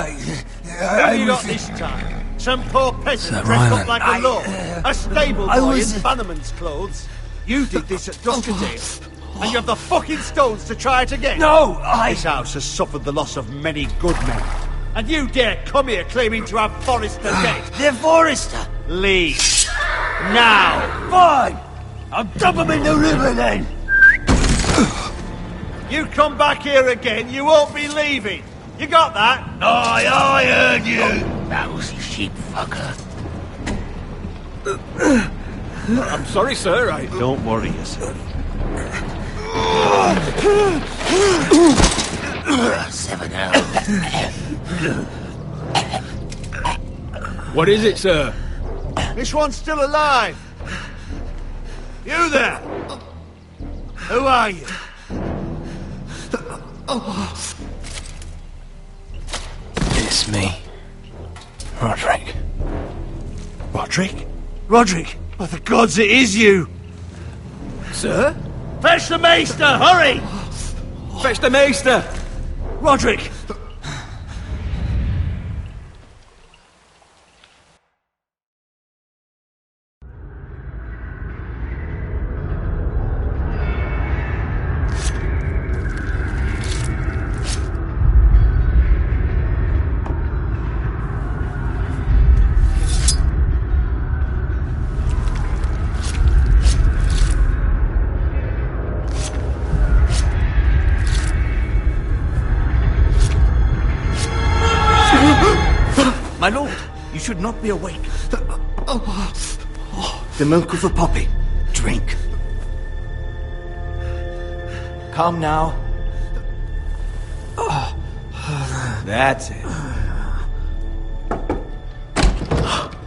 Speaker 21: have you got this time? Some poor peasant dressed up like a lord. A stable boy in Bannerman's clothes. You did this at Duskerdale. And you have the fucking stones to try it again?
Speaker 3: No,
Speaker 21: This house has suffered the loss of many good men. And you dare come here claiming to have Forrester dead?
Speaker 3: They're Forrester.
Speaker 21: Leave. Now.
Speaker 3: Fine. I'll dump them in the river then.
Speaker 21: You come back here again, you won't be leaving. You got that?
Speaker 3: Aye, I heard you. Lousy sheep fucker.
Speaker 21: I'm sorry, sir.
Speaker 12: Don't worry yourself.
Speaker 3: 7 hours.
Speaker 21: What is it, sir? This one's still alive. You there? Who are you?
Speaker 3: It's me. Roderick.
Speaker 21: Roderick? Roderick? By the gods, it is you! Sir? Fetch the maester, hurry! Fetch the maester! Roderick!
Speaker 9: My lord, you should not be awake. The milk of the poppy. Drink. Calm now. That's it.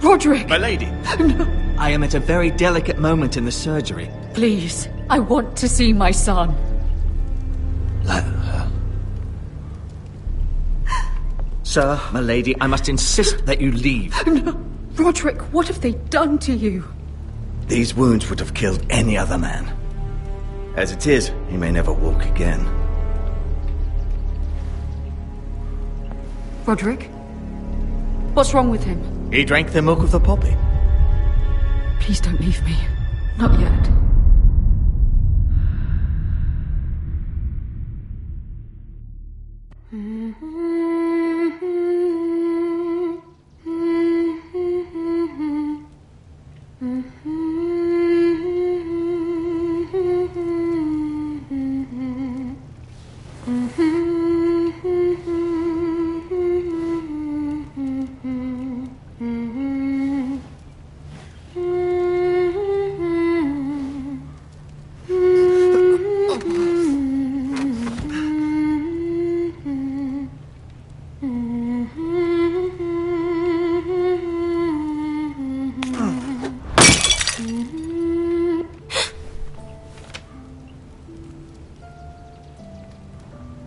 Speaker 10: Roderick!
Speaker 9: My lady. No. I am at a very delicate moment in the surgery.
Speaker 10: Please, I want to see my son.
Speaker 9: Sir, my lady, I must insist that you leave.
Speaker 10: No. Roderick, what have they done to you?
Speaker 9: These wounds would have killed any other man. As it is, he may never walk again.
Speaker 10: Roderick? What's wrong with him?
Speaker 9: He drank the milk of the poppy.
Speaker 10: Please don't leave me. Not yet.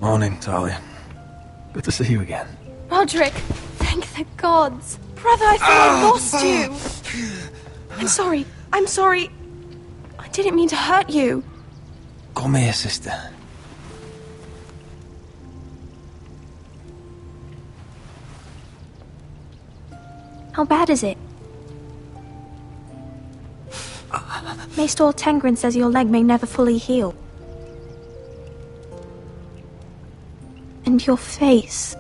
Speaker 8: Morning, Talia. Good to see you again.
Speaker 11: Roderick, thank the gods. Brother, I thought I lost you. I'm sorry. I'm sorry. I didn't mean to hurt you.
Speaker 8: Come here, sister.
Speaker 11: How bad is it? Maester Tengrin says your leg may never fully heal. And your face.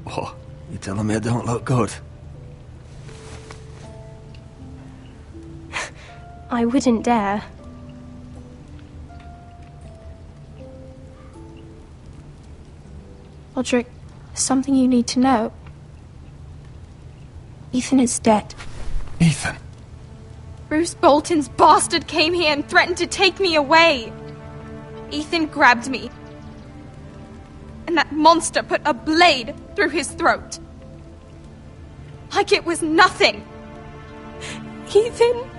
Speaker 8: What?
Speaker 3: You telling me I don't look good?
Speaker 11: I wouldn't dare. Roderick, there's something you need to know. Ethan is dead.
Speaker 3: Ethan?
Speaker 19: Bruce Bolton's bastard came here and threatened to take me away. Ethan grabbed me. And that monster put a blade through his throat. Like it was nothing. Ethan?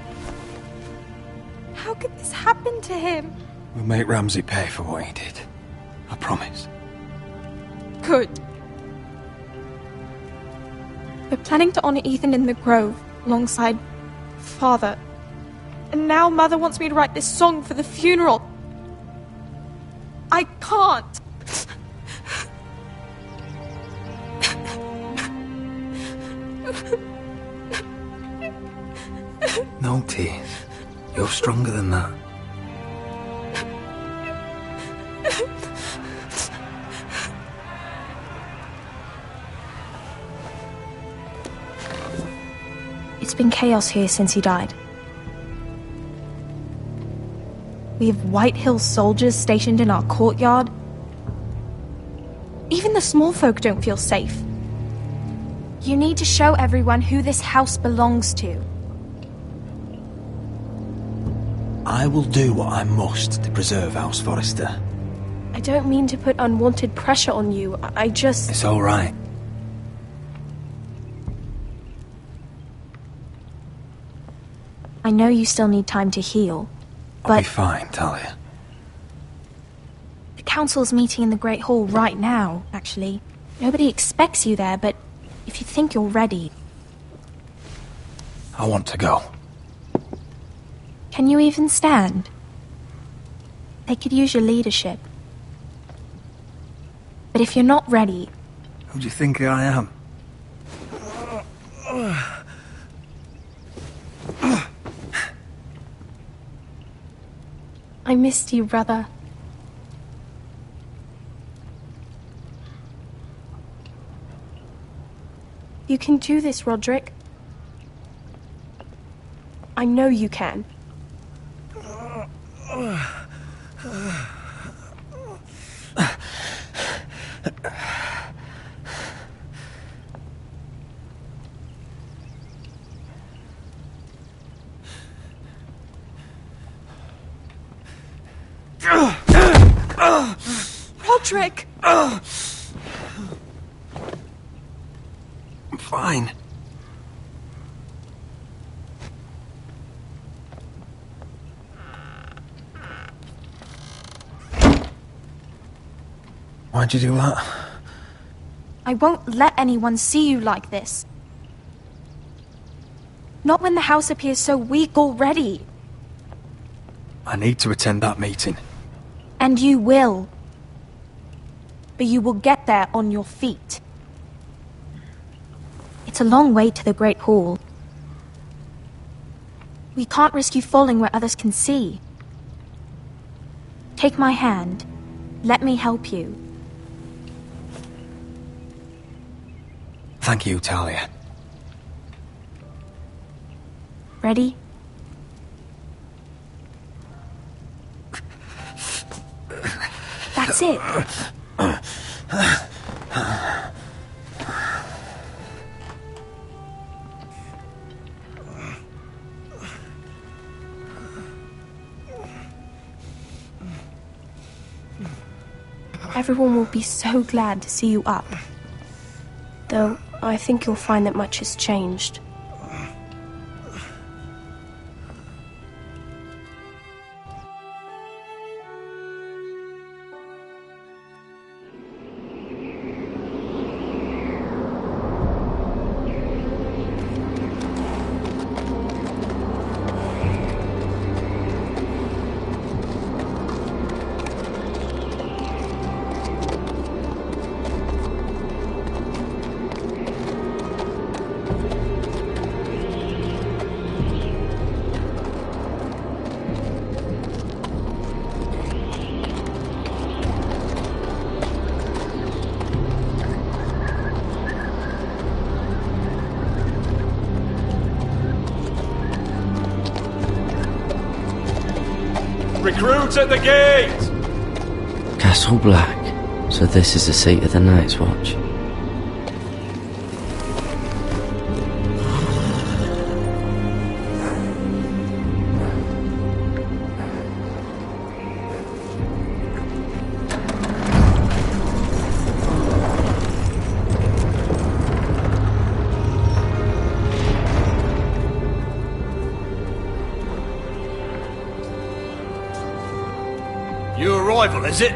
Speaker 19: How could this happen to him?
Speaker 3: We'll make Ramsay pay for what he did. I promise.
Speaker 19: Good. We're planning to honor Ethan in the Grove, alongside Father. And now Mother wants me to write this song for the funeral. I can't.
Speaker 3: No tears. You're stronger than that.
Speaker 11: It's been chaos here since he died. We have White Hill soldiers stationed in our courtyard. Even the small folk don't feel safe. You need to show everyone who this house belongs to.
Speaker 3: I will do what I must to preserve House Forrester.
Speaker 11: I don't mean to put unwanted pressure on you. I just...
Speaker 3: It's all right.
Speaker 11: I know you still need time to heal, but...
Speaker 3: I'll be fine, Talia.
Speaker 11: The council's meeting in the Great Hall right now, actually. Nobody expects you there, but if you think you're ready...
Speaker 3: I want to go.
Speaker 11: Can you even stand? They could use your leadership. But if you're not ready...
Speaker 3: Who do you think I am?
Speaker 11: I missed you, brother. You can do this, Roderick. I know you can.
Speaker 19: Roderick!
Speaker 3: I'm fine. Why'd you do that?
Speaker 11: I won't let anyone see you like this. Not when the house appears so weak already.
Speaker 3: I need to attend that meeting.
Speaker 11: And you will. But you will get there on your feet. It's a long way to the Great Hall. We can't risk you falling where others can see. Take my hand. Let me help you.
Speaker 3: Thank you, Talia.
Speaker 11: Ready? That's it. Everyone will be so glad to see you up. Though, I think you'll find that much has changed.
Speaker 6: Recruits at the gate!
Speaker 16: Castle Black. So this is the seat of the Night's Watch.
Speaker 2: New arrival, is it?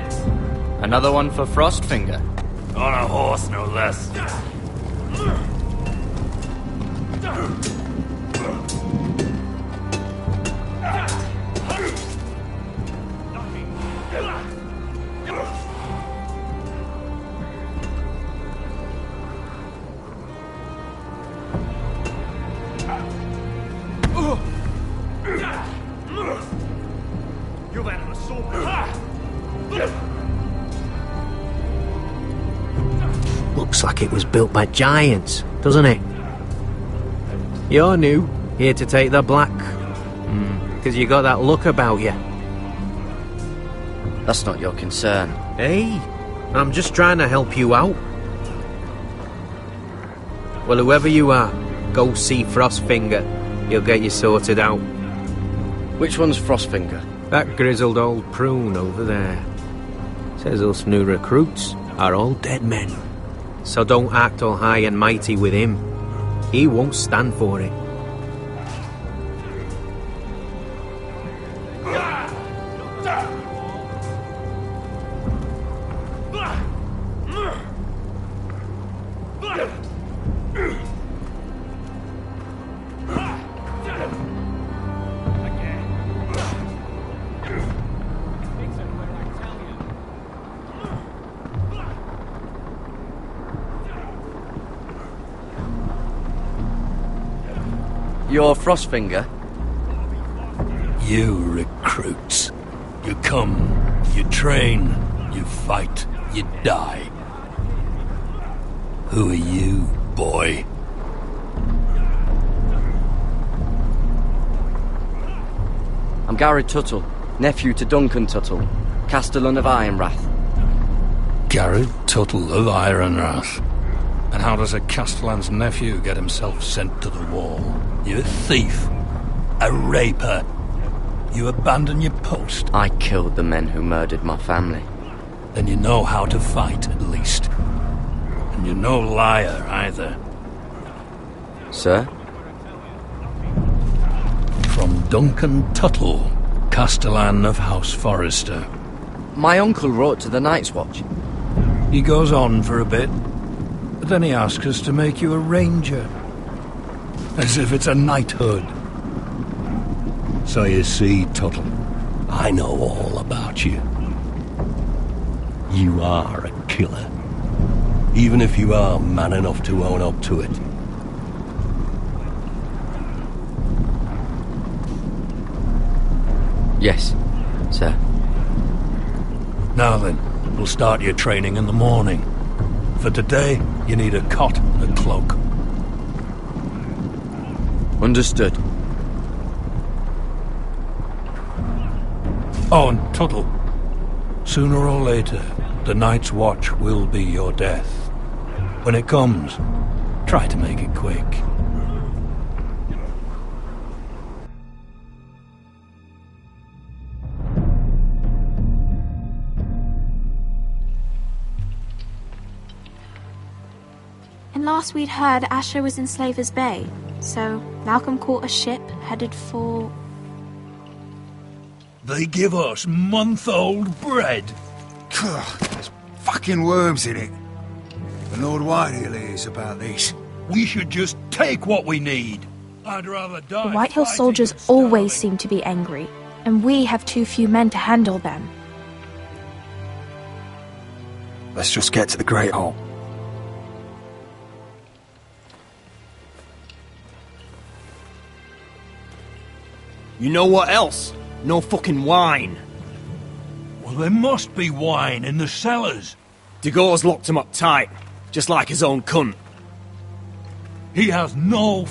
Speaker 23: Another one for Frostfinger.
Speaker 2: On a horse, no less.
Speaker 21: You've had an assault.
Speaker 24: Looks like it was built by giants, doesn't it? You're new, here to take the black. Because you got that look about you.
Speaker 16: That's not your concern.
Speaker 24: Hey, I'm just trying to help you out. Well, whoever you are, go see Frostfinger. He'll get you sorted out.
Speaker 16: Which one's Frostfinger?
Speaker 24: That grizzled old prune over there. Says us new recruits are all dead men. So don't act all high and mighty with him. He won't stand for it.
Speaker 16: You're Frostfinger?
Speaker 2: You recruits. You come, you train, you fight, you die. Who are you, boy?
Speaker 16: I'm Gary Tuttle, nephew to Duncan Tuttle, Castellan of Ironrath.
Speaker 2: Garrett Tuttle of Ironrath. And how does a Castellan's nephew get himself sent to the wall? You're a thief. A raper. You abandon your post.
Speaker 16: I killed the men who murdered my family.
Speaker 2: Then you know how to fight, at least. And you're no liar, either.
Speaker 16: Sir?
Speaker 2: From Duncan Tuttle, Castellan of House Forrester.
Speaker 16: My uncle wrote to the Night's Watch.
Speaker 2: He goes on for a bit, but then he asks us to make you a ranger. As if it's a knighthood. So you see, Tuttle, I know all about you. You are a killer. Even if you are man enough to own up to it.
Speaker 16: Yes, sir.
Speaker 2: Now then, we'll start your training in the morning. For today, you need a cot and a cloak.
Speaker 16: Understood.
Speaker 2: Oh, and Tuttle, sooner or later, the Night's Watch will be your death. When it comes, try to make it quick.
Speaker 11: And last we'd heard, Asher was in Slaver's Bay, so Malcolm caught a ship headed for...
Speaker 2: They give us month-old bread.
Speaker 3: There's fucking worms in it. The Lord Whitehill is about this.
Speaker 2: We should just take what we need. I'd rather die.
Speaker 11: The Whitehill soldiers always seem to be angry, and we have too few men to handle them.
Speaker 3: Let's just get to the Great Hall.
Speaker 7: You know what else? No fucking wine.
Speaker 2: Well, there must be wine in the cellars.
Speaker 7: Degau's locked him up tight, just like his own cunt.
Speaker 2: He has no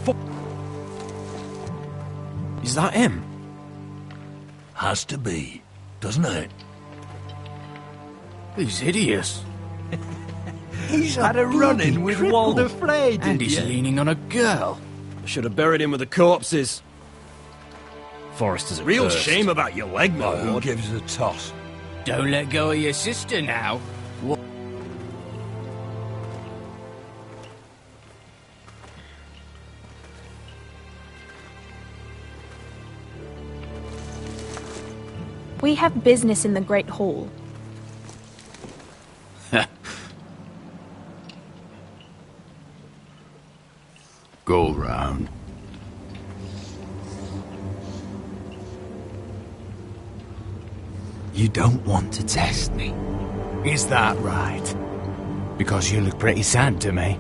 Speaker 7: Is that him?
Speaker 2: Has to be. doesn't it?
Speaker 6: He's hideous.
Speaker 2: He's had a run-in with Walder Frey, did
Speaker 6: And he's
Speaker 2: ya?
Speaker 6: leaning on a girl.
Speaker 13: Should have buried him with the corpses. Forrester's a
Speaker 21: Real
Speaker 13: burst.
Speaker 21: shame about your leg, my
Speaker 2: Who
Speaker 21: lord.
Speaker 2: gives a toss?
Speaker 6: Don't let go of your sister now.
Speaker 11: We have business in the Great Hall.
Speaker 6: Go round. You don't want to test me. Is that right? Because you look pretty sad to me.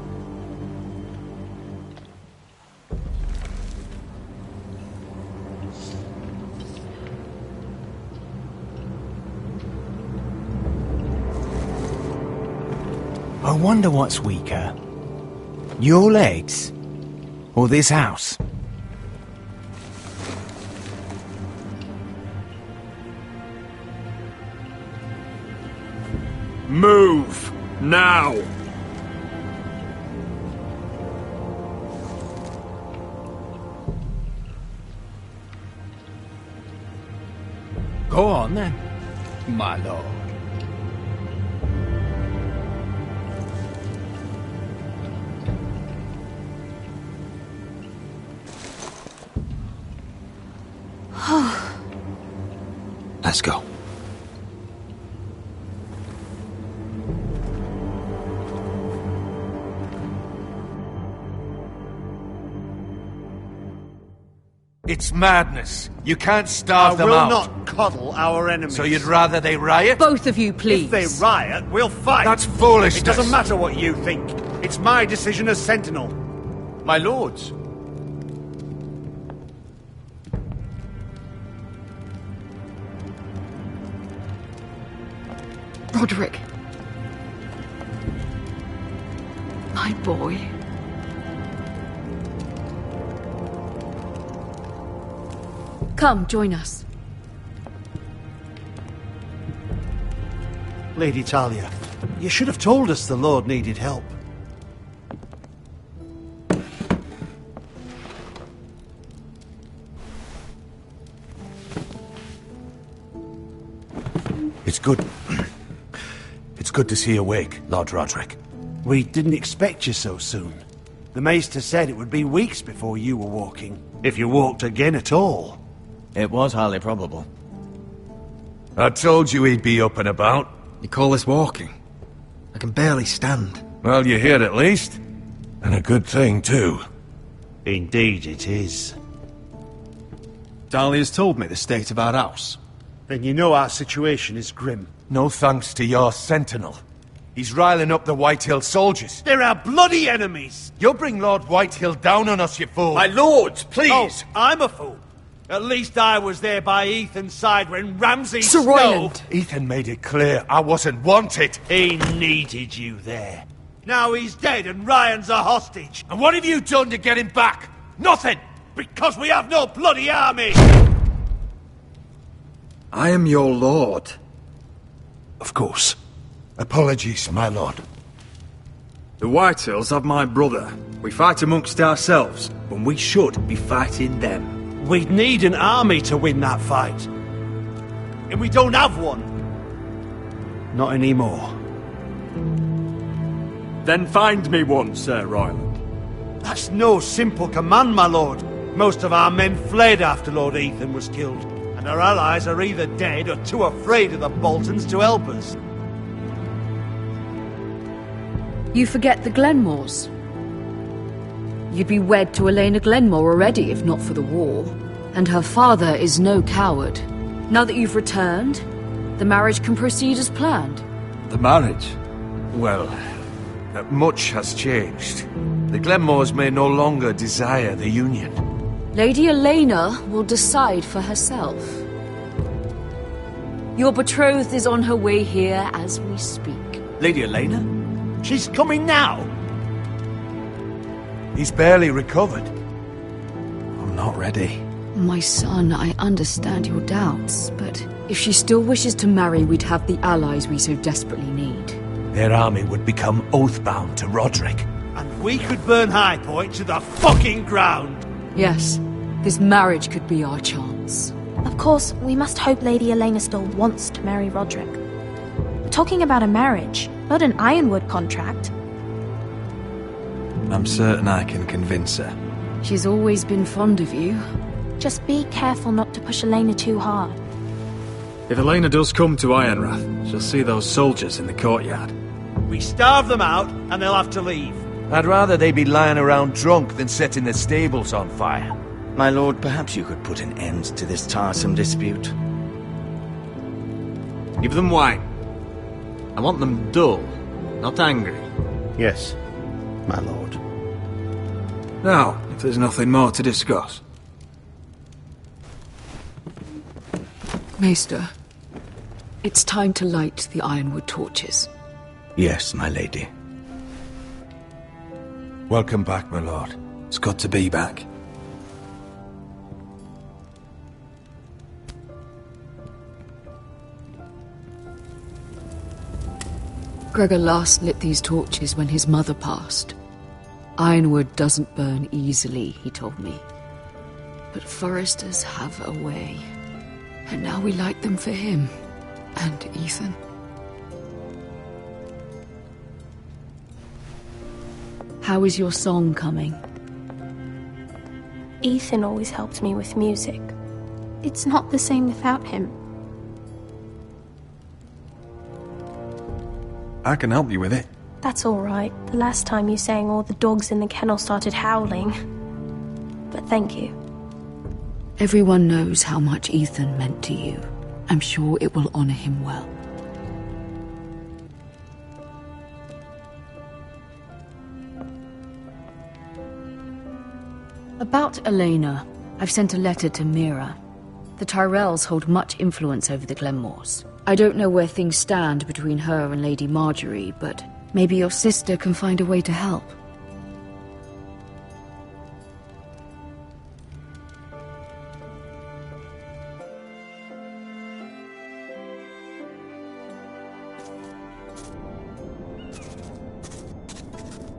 Speaker 6: I wonder what's weaker. Your legs? Or this house?
Speaker 21: Move! Now!
Speaker 6: Go on then, my lord. Let's go.
Speaker 14: It's madness. You can't starve them out.
Speaker 21: I will not coddle our enemies.
Speaker 14: So you'd rather they riot?
Speaker 1: Both of you, please.
Speaker 21: If they riot, we'll fight.
Speaker 14: That's foolishness.
Speaker 21: It doesn't matter what you think. It's my decision as Sentinel.
Speaker 13: My lords.
Speaker 10: Roderick. My boy. Come, join us.
Speaker 21: Lady Talia, you should have told us the Lord needed help.
Speaker 14: It's good. It's good to see you awake, Lord Roderick.
Speaker 21: We didn't expect you so soon. The Maester said it would be weeks before you were walking, if you walked again at all.
Speaker 9: It was highly probable.
Speaker 14: I told you he'd be up and about.
Speaker 6: You call this walking? I can barely stand.
Speaker 14: Well, you're here at least. And a good thing, too.
Speaker 21: Indeed it is.
Speaker 13: Dahlia's told me the state of our house.
Speaker 21: Then you know our situation is grim.
Speaker 14: No thanks to your sentinel. He's riling up the Whitehill soldiers.
Speaker 21: They're our bloody enemies!
Speaker 14: You'll bring Lord Whitehill down on us, you fool!
Speaker 21: My lords, please! Oh, I'm a fool. At least I was there by Ethan's side when Ramsay
Speaker 1: Sir Royland!
Speaker 14: Ethan made it clear I wasn't wanted.
Speaker 21: He needed you there. Now he's dead and Ryan's a hostage.
Speaker 14: And what have you done to get him back? Nothing!
Speaker 21: Because we have no bloody army!
Speaker 6: I am your lord.
Speaker 14: Of course. Apologies, my lord.
Speaker 13: The Whitehills have my brother. We fight amongst ourselves, when we should be fighting them.
Speaker 21: We'd need an army to win that fight. And we don't have one. Not anymore.
Speaker 13: Then find me one, Sir Royland.
Speaker 21: That's no simple command, my lord. Most of our men fled after Lord Ethan was killed, and our allies are either dead or too afraid of the Boltons to help us.
Speaker 10: You forget the Glenmores. You'd be wed to Elena Glenmore already if not for the war. And her father is no coward. Now that you've returned, the marriage can proceed as planned.
Speaker 14: The marriage? Well, much has changed. The Glenmores may no longer desire the union.
Speaker 10: Lady Elena will decide for herself. Your betrothed is on her way here as we speak.
Speaker 21: Lady Elena? She's coming now!
Speaker 14: He's barely recovered.
Speaker 6: I'm not ready.
Speaker 10: My son, I understand your doubts, but
Speaker 1: If she still wishes to marry, we'd have the allies we so desperately need.
Speaker 12: Their army would become oath-bound to Roderick.
Speaker 21: And we could burn High Point to the fucking ground!
Speaker 1: Yes, this marriage could be our chance.
Speaker 11: Of course, we must hope Lady Elena still wants to marry Roderick. We're talking about a marriage, not an Ironwood contract.
Speaker 8: I'm certain I can convince her.
Speaker 1: She's always been fond of you.
Speaker 11: Just be careful not to push Elena too hard.
Speaker 13: If Elena does come to Ironrath, she'll see those soldiers in the courtyard.
Speaker 21: We starve them out, and they'll have to leave.
Speaker 14: I'd rather they be lying around drunk than setting the stables on fire.
Speaker 9: My lord, perhaps you could put an end to this tiresome dispute.
Speaker 13: Give them wine. I want them dull, not angry.
Speaker 6: Yes, my lord.
Speaker 13: Now, if there's nothing more to discuss.
Speaker 1: Maester, it's time to light the Ironwood torches.
Speaker 9: Yes, my lady.
Speaker 8: Welcome back, my lord. It's good to be back.
Speaker 1: Gregor last lit these torches when his mother passed. Ironwood doesn't burn easily, he told me. But foresters have a way. And now we light them for him. And Ethan. How is your song coming?
Speaker 11: Ethan always helps me with music. It's not the same without him.
Speaker 8: I can help you with it.
Speaker 11: That's all right. The last time you sang, all the dogs in the kennel started howling. But thank you.
Speaker 1: Everyone knows how much Ethan meant to you. I'm sure it will honor him well. About Elena, I've sent a letter to Mira. The Tyrells hold much influence over the Glenmores. I don't know where things stand between her and Lady Marjorie, but maybe your sister can find a way to help.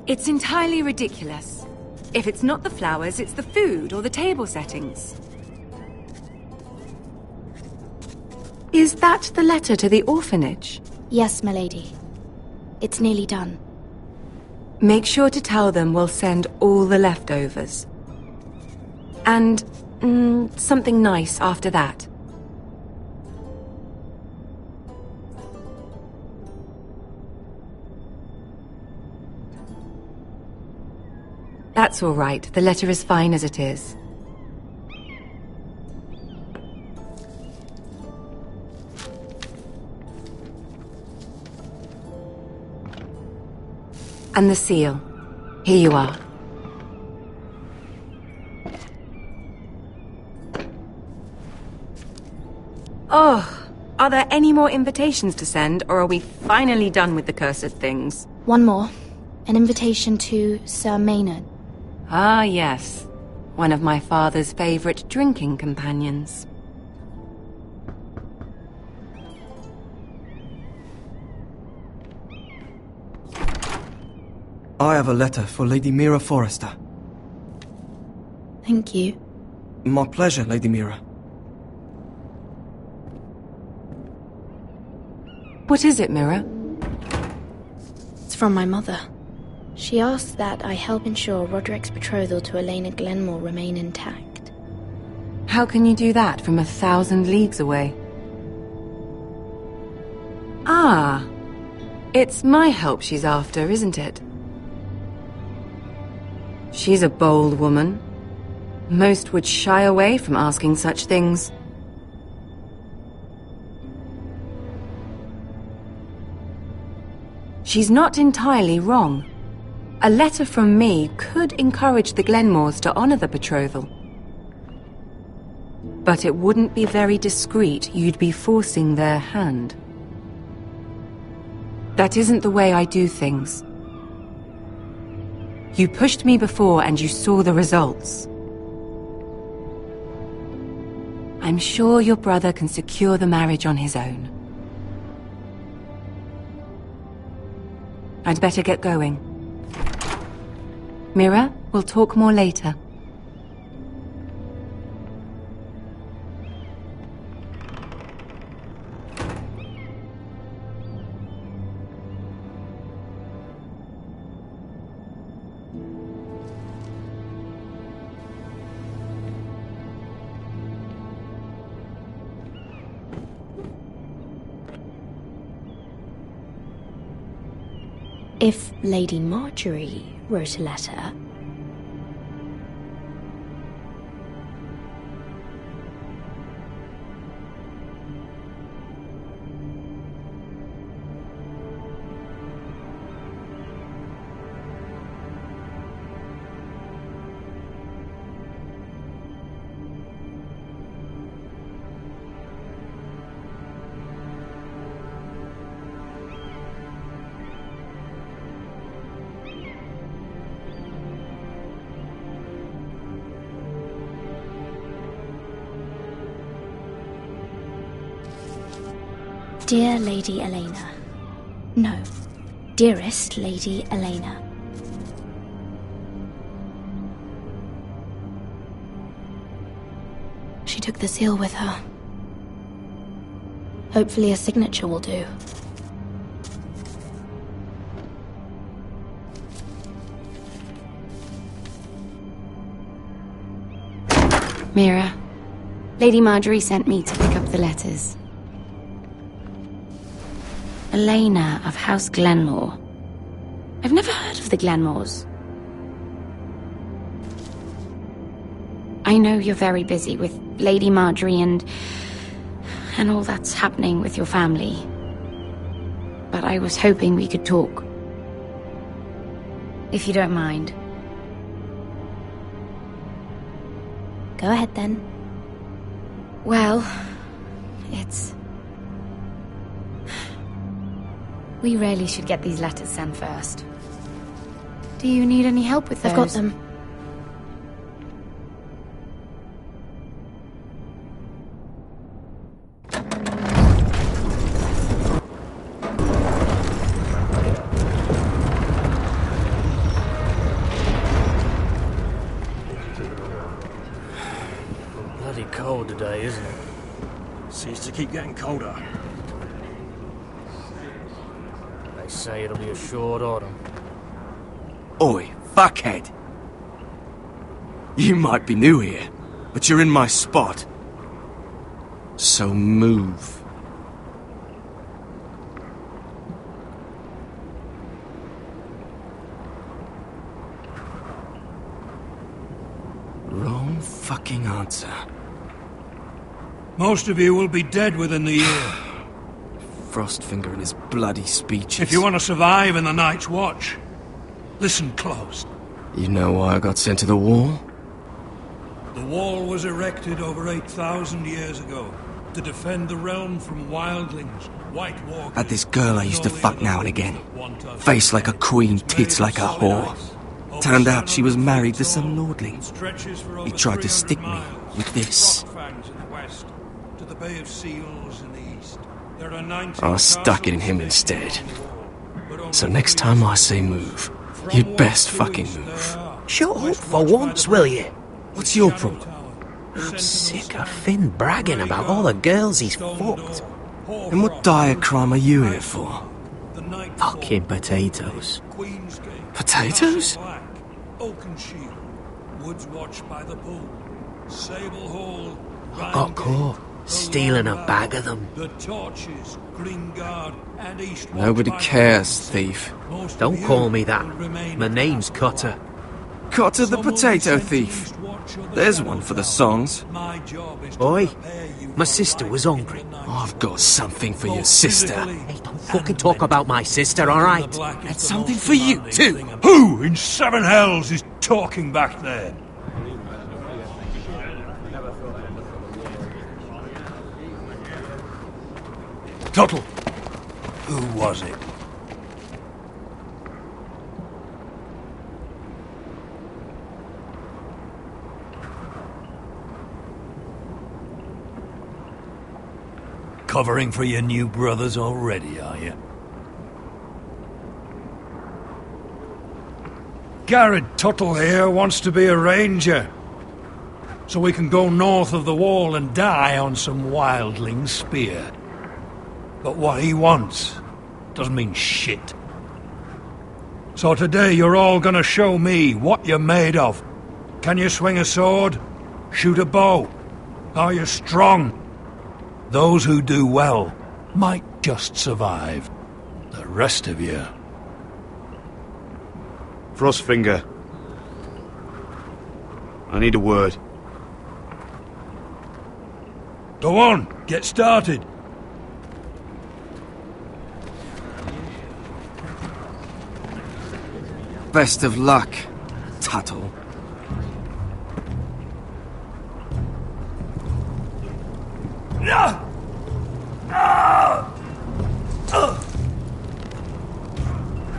Speaker 15: It's entirely ridiculous. If it's not the flowers, it's the food or the table settings. Is that the letter to the orphanage?
Speaker 11: Yes, my lady. It's nearly done.
Speaker 15: Make sure to tell them we'll send all the leftovers. And something nice after that. That's all right. The letter is fine as it is. And the seal. Here you are. Oh, are there any more invitations to send, or are we finally done with the cursed things?
Speaker 11: One more. An invitation to Sir Maynard.
Speaker 15: Ah, yes. One of my father's favorite drinking companions.
Speaker 17: I have a letter for Lady Mira Forrester.
Speaker 11: Thank you.
Speaker 17: My pleasure, Lady Mira.
Speaker 15: What is it, Mira?
Speaker 11: It's from my mother. She asks that I help ensure Roderick's betrothal to Elena Glenmore remain intact.
Speaker 15: How can you do that from 1,000 leagues away? Ah, it's my help she's after, isn't it? She's a bold woman. Most would shy away from asking such things. She's not entirely wrong. A letter from me could encourage the Glenmores to honor the betrothal. But it wouldn't be very discreet. You'd be forcing their hand. That isn't the way I do things. You pushed me before and you saw the results. I'm sure your brother can secure the marriage on his own. I'd better get going. Mira, we'll talk more later.
Speaker 4: If Lady Marjorie wrote a letter... Dear Lady Elena. No, dearest Lady Elena. She took the seal with her. Hopefully a signature will do.
Speaker 15: Mira, Lady Marjorie sent me to pick up the letters. Elena of House Glenmore. I've never heard of the Glenmores. I know you're very busy with Lady Marjorie and all that's happening with your family. But I was hoping we could talk. If you don't mind.
Speaker 4: Go ahead then.
Speaker 15: Well, it's... We really should get these letters sent first. Do you need any help with those?
Speaker 4: I've got them.
Speaker 21: Bloody cold today, isn't it? Seems to keep getting colder. Say it'll be a short autumn.
Speaker 6: Oi, fuckhead! You might be new here, but you're in my spot. So move. Wrong fucking answer.
Speaker 2: Most of you will be dead within the year.
Speaker 6: Frostfinger and his bloody speeches.
Speaker 2: If you want to survive in the Night's Watch, listen close.
Speaker 6: You know why I got sent to the wall?
Speaker 2: The wall was erected over 8,000 years ago to defend the realm from wildlings, White Walkers...
Speaker 6: Had this girl I used to fuck now and again. Face like a queen, tits like a whore. Turned out she was married to some lordling. He tried to stick me with this. I stuck it in him instead. So next time I say move, you'd best fucking move.
Speaker 24: Shut up for once, will you?
Speaker 6: What's your problem?
Speaker 24: I'm sick of Finn bragging about all the girls he's fucked.
Speaker 6: And what dire crime are you here for?
Speaker 24: Fucking potatoes.
Speaker 6: Potatoes?
Speaker 24: I got caught stealing a bag of them.
Speaker 6: Nobody cares, thief.
Speaker 24: Don't call me that. My name's Cutter.
Speaker 6: Cutter the potato thief. There's one for the songs.
Speaker 24: Oi, my sister was hungry.
Speaker 6: I've got something for your sister.
Speaker 24: Hey, don't fucking talk about my sister, alright?
Speaker 6: That's something for you, too.
Speaker 2: Who in seven hells is talking back there? Tuttle. Who was it? covering for your new brothers already, are you? Garrett Tuttle here wants to be a ranger, so we can go north of the wall and die on some wildling's spear. But what he wants doesn't mean shit. So today you're all gonna show me what you're made of. Can you swing a sword? Shoot a bow? Are you strong? Those who do well might just survive. The rest of you...
Speaker 12: Frostfinger. I need a word.
Speaker 2: Go on, get started.
Speaker 6: Best of luck, Tuttle.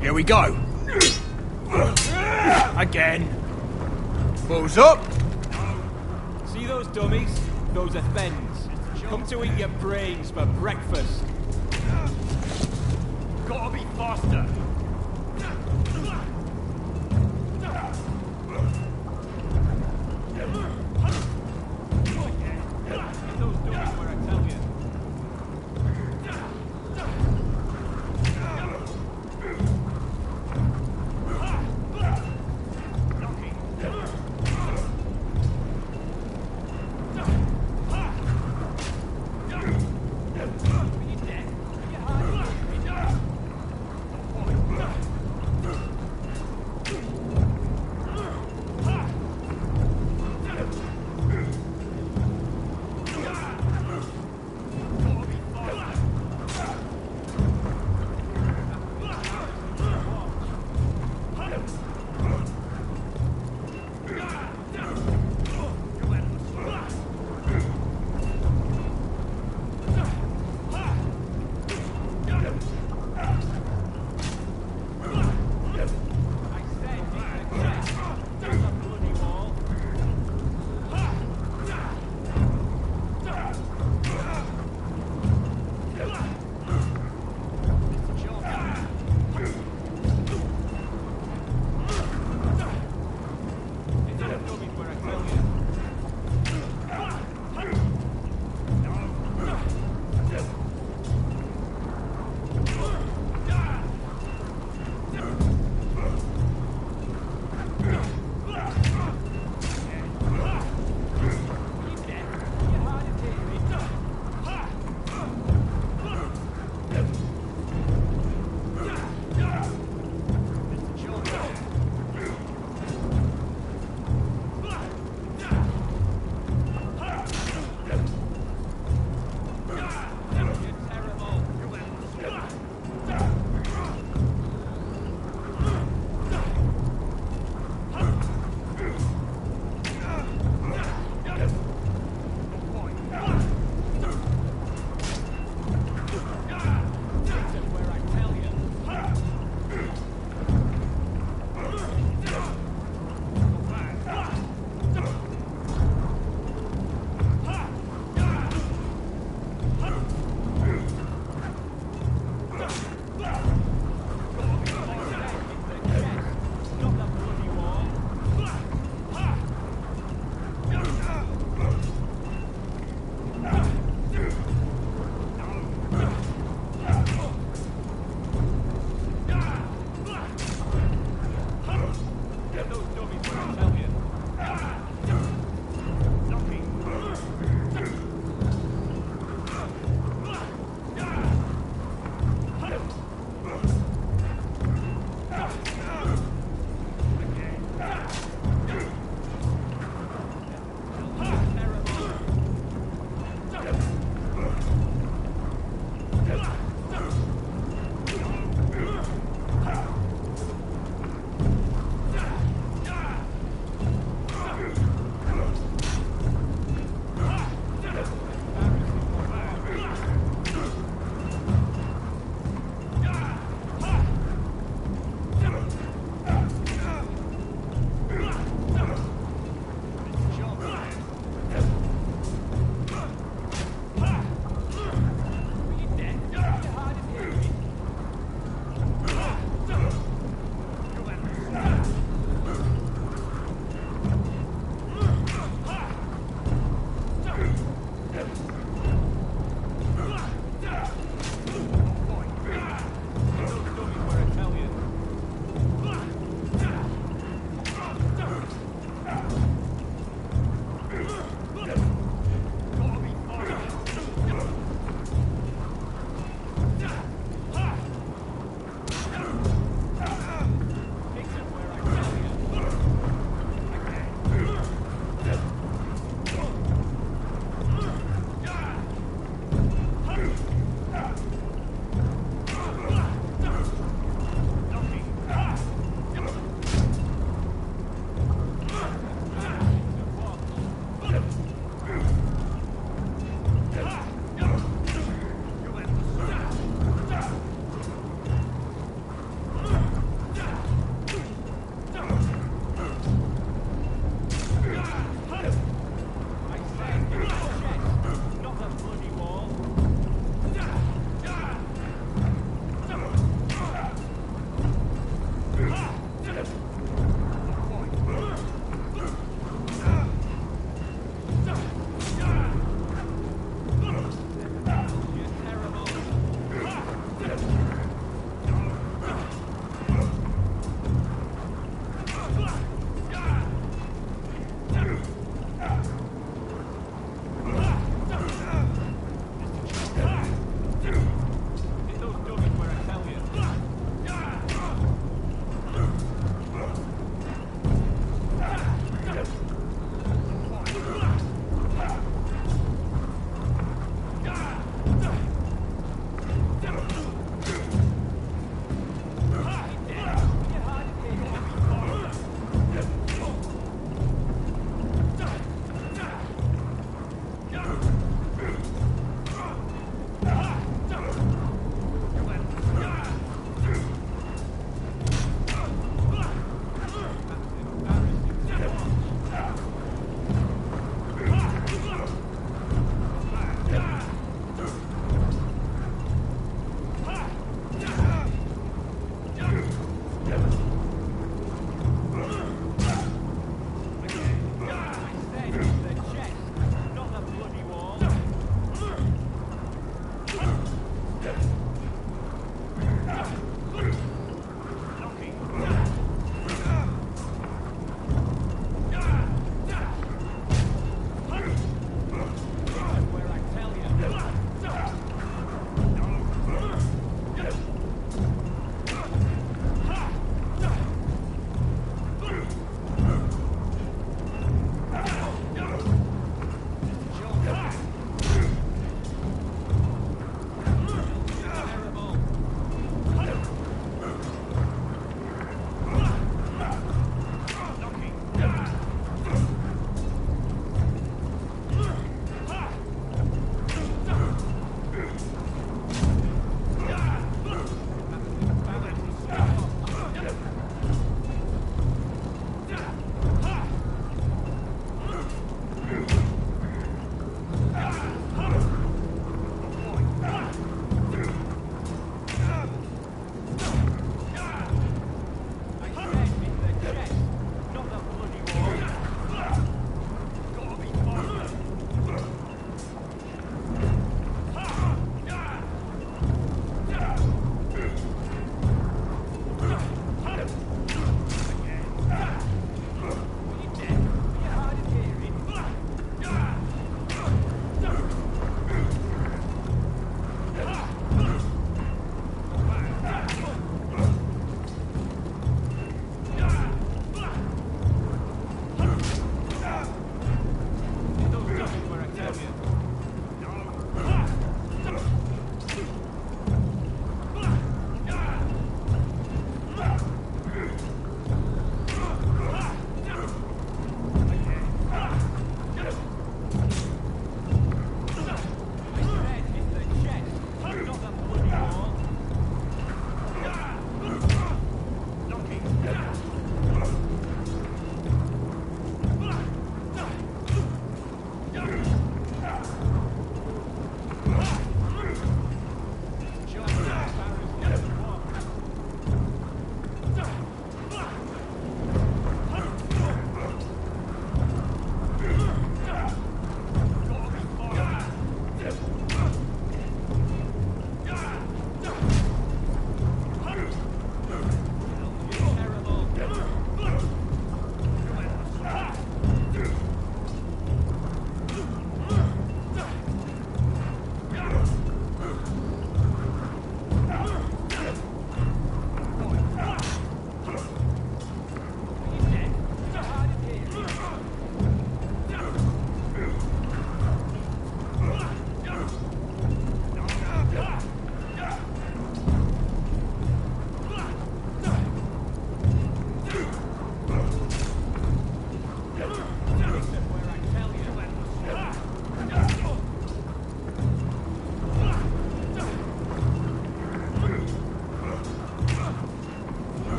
Speaker 14: Here we go. Again. Balls up.
Speaker 5: See those dummies? Those are Thens. Come to eat your brains for breakfast. Gotta be faster.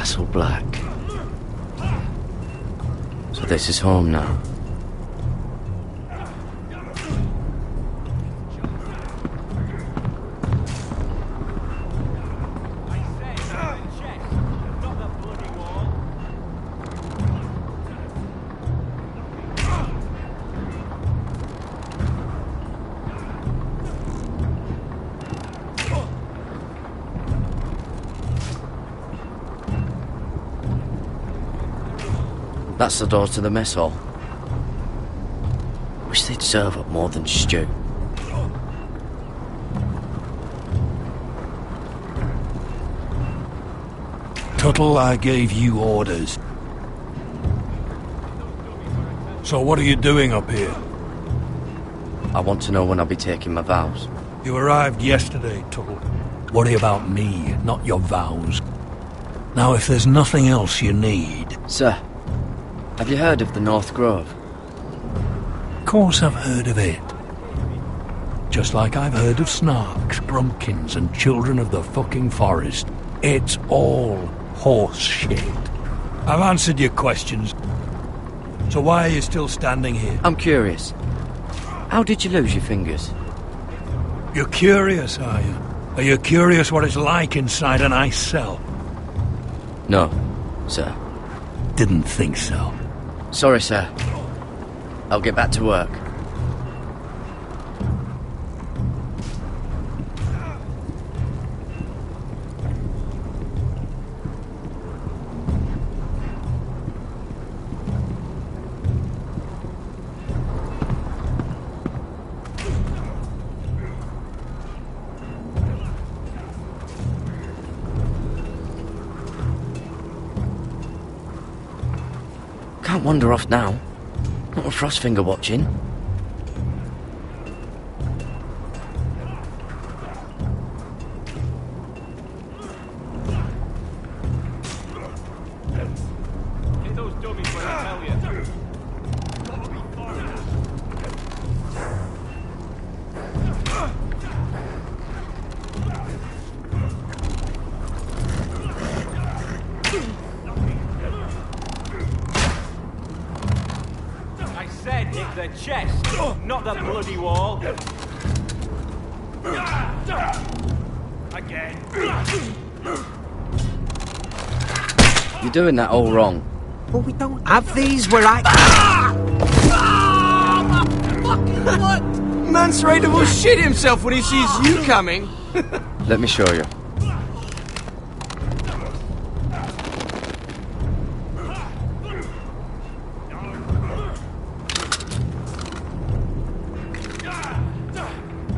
Speaker 16: Castle Black. So this is home now. That's the door to the mess hall. Wish they'd serve up more than stew.
Speaker 2: Tuttle, I gave you orders. So what are you doing up here?
Speaker 16: I want to know when I'll be taking my vows.
Speaker 2: You arrived yesterday, Tuttle. Worry about me, not your vows. Now, if there's nothing else you need...
Speaker 16: Sir, have you heard of the North Grove?
Speaker 2: Of course I've heard of it. Just like I've heard of Snarks, Brumpkins, and Children of the fucking Forest. It's all horse shit. I've answered your questions. So why are you still standing here?
Speaker 16: I'm curious. How did you lose your fingers?
Speaker 2: You're curious, are you? Are you curious what it's like inside an ice cell?
Speaker 16: No, sir.
Speaker 2: Didn't think so.
Speaker 16: Sorry, sir. I'll get back to work. Can't wander off now. Not with Frostfinger watching.
Speaker 5: Hit those dummies when I tell you. I said hit the chest, not the bloody wall. Again.
Speaker 16: You're doing that all wrong.
Speaker 24: But we don't have these where I...
Speaker 7: Man's ready to shit himself when he sees you coming.
Speaker 16: Let me show you.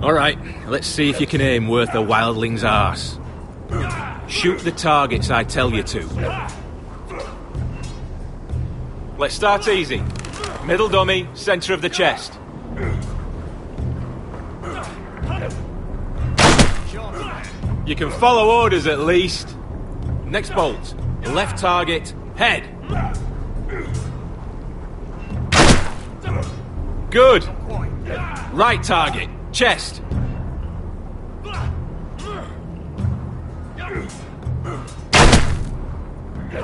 Speaker 5: Alright, let's see if you can aim worth a wildling's arse. Shoot the targets I tell you to. Let's start easy. Middle dummy, centre of the chest. You can follow orders at least. Next bolt. Left target, head. Good. Right target, chest.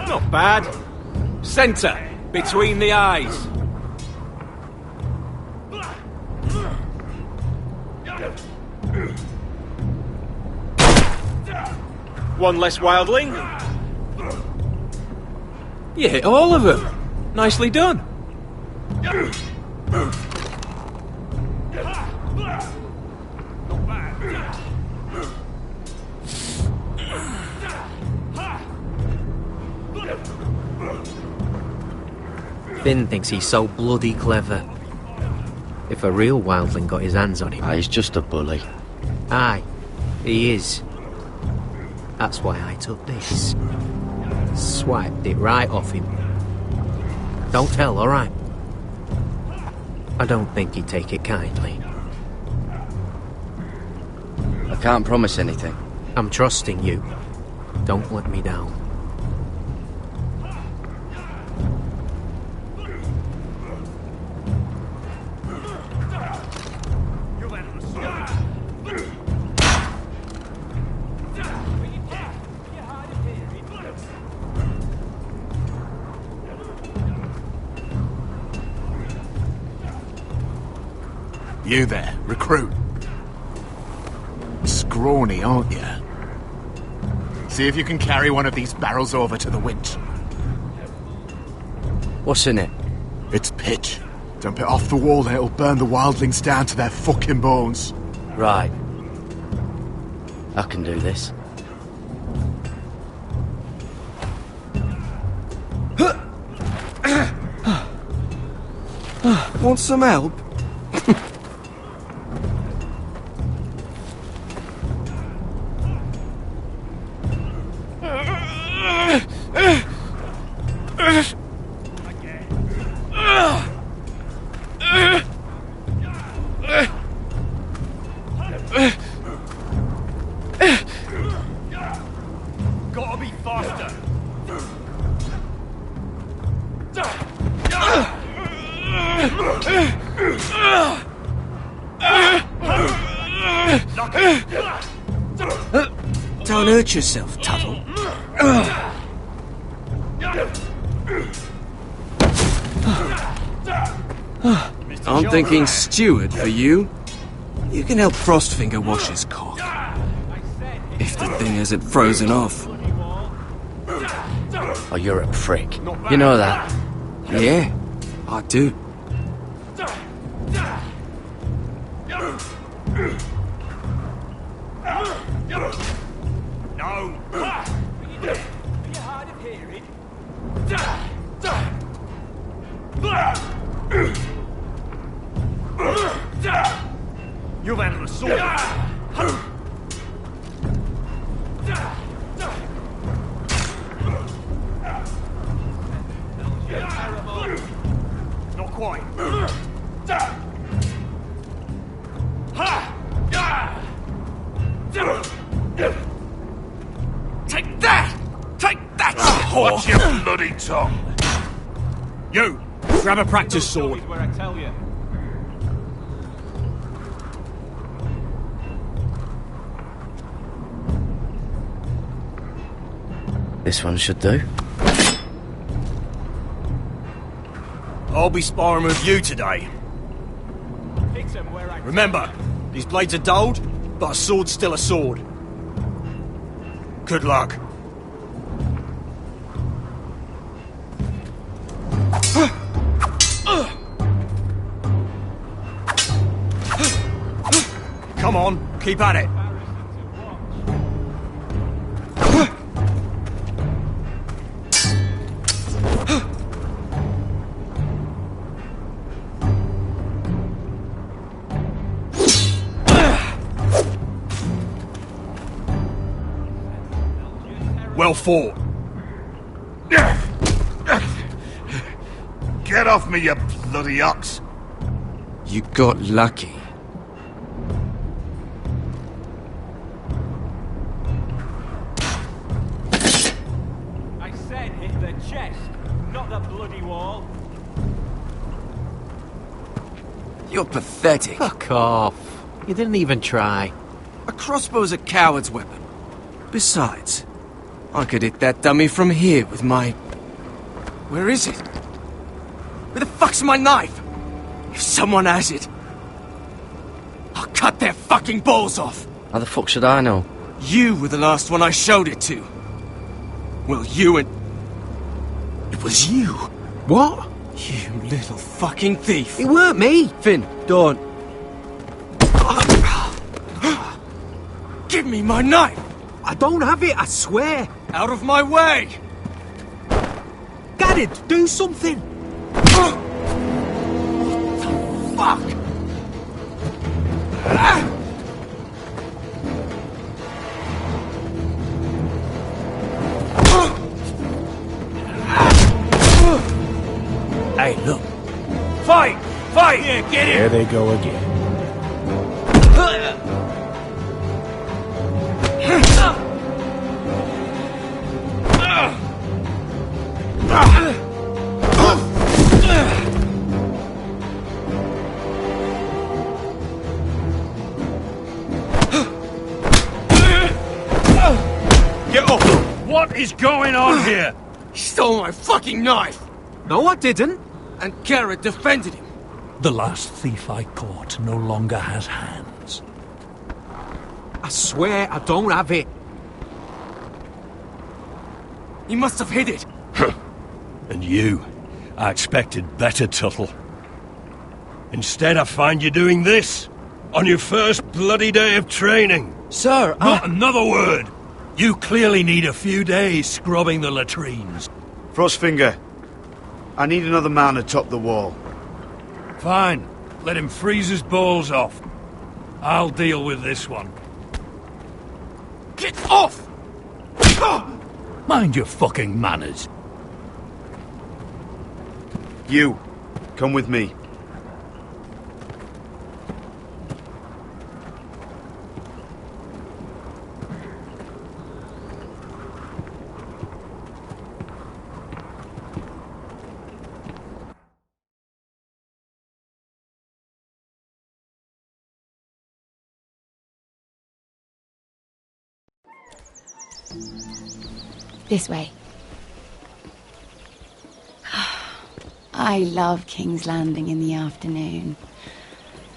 Speaker 5: Not bad. Centre, between the eyes. One less wildling. You hit all of them. Nicely done.
Speaker 24: Finn thinks he's so bloody clever. If a real wildling got his hands on him...
Speaker 16: He's just a bully.
Speaker 24: Aye, he is. That's why I took this. Swiped it right off him. Don't tell, alright? I don't think he'd take it kindly.
Speaker 16: I can't promise anything.
Speaker 24: I'm trusting you. Don't let me down.
Speaker 18: You there, recruit. Scrawny, aren't you? See if you can carry one of these barrels over to the winch.
Speaker 16: What's in it?
Speaker 18: It's pitch. Dump it off the wall and it'll burn the wildlings down to their fucking bones.
Speaker 16: Right. I can do this.
Speaker 17: Want some help?
Speaker 5: Gotta be faster.
Speaker 17: Don't hurt yourself, Tuttle. I'm thinking steward for you. You can help Frostfinger wash his cock. If the thing isn't frozen off.
Speaker 16: Oh, you're a prick. You know that?
Speaker 17: Yeah, I do.
Speaker 5: No. Are you hard of hearing? You've handled a sword. Not quite.
Speaker 18: Take that! Take that!
Speaker 5: Watch your bloody tongue.
Speaker 12: You! Grab a practice sword.
Speaker 5: Where I tell you.
Speaker 16: This one should do.
Speaker 21: I'll be sparring with you today. Remember, these blades are dulled, but a sword's still a sword. Good luck. Come on, keep at it. Well fought.
Speaker 13: Get off me, you bloody ox!
Speaker 17: You got lucky.
Speaker 5: I said hit the chest, not the bloody wall.
Speaker 17: You're pathetic.
Speaker 24: Fuck off. You didn't even try.
Speaker 17: A crossbow's a coward's weapon. Besides, I could hit that dummy from here with my... Where is it? Where the fuck's my knife? If someone has it, I'll cut their fucking balls off.
Speaker 16: How the fuck should I know?
Speaker 17: You were the last one I showed it to. Well, you and... It was you.
Speaker 24: What?
Speaker 17: You little fucking thief.
Speaker 24: It weren't me.
Speaker 16: Finn, don't.
Speaker 17: Give me my knife.
Speaker 24: I don't have it, I swear.
Speaker 17: Out of my way.
Speaker 24: Garrett, do something.
Speaker 17: Fuck!
Speaker 12: Hey, look.
Speaker 21: Fight! Fight! Yeah, get
Speaker 12: There they go again.
Speaker 21: Get up! What is going on here?
Speaker 17: He stole my fucking knife!
Speaker 24: No, I didn't.
Speaker 17: And Garrett defended him.
Speaker 2: The last thief I caught no longer has hands.
Speaker 24: I swear I don't have it.
Speaker 17: He must have hid it.
Speaker 19: And you, I expected better, Tuttle. Instead, I find you doing this on your first bloody day of training.
Speaker 6: Sir,
Speaker 2: Not another word! You clearly need a few days scrubbing the latrines.
Speaker 20: Frostfinger, I need another man atop the wall.
Speaker 2: Fine. Let him freeze his balls off. I'll deal with this one.
Speaker 17: Get off!
Speaker 2: Mind your fucking manners.
Speaker 20: You, come with me.
Speaker 15: This way. I love King's Landing in the afternoon.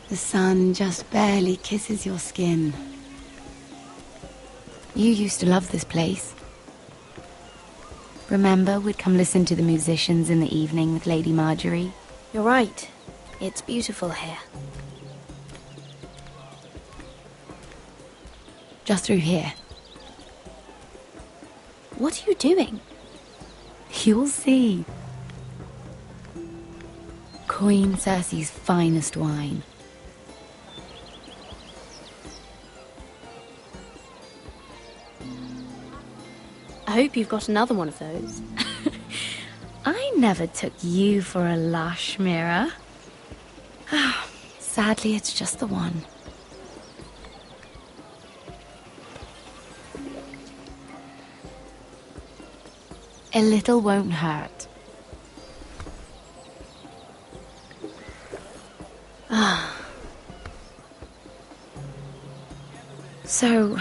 Speaker 15: The sun just barely kisses your skin. You used to love this place. Remember, we'd come listen to the musicians in the evening with Lady Marjorie?
Speaker 4: You're right. It's beautiful here.
Speaker 15: Just through here.
Speaker 4: What are you doing?
Speaker 15: You'll see. Queen Cersei's finest wine.
Speaker 4: I hope you've got another one of those.
Speaker 15: I never took you for a lush, Mira. Sadly, it's just the one. A little won't hurt. So,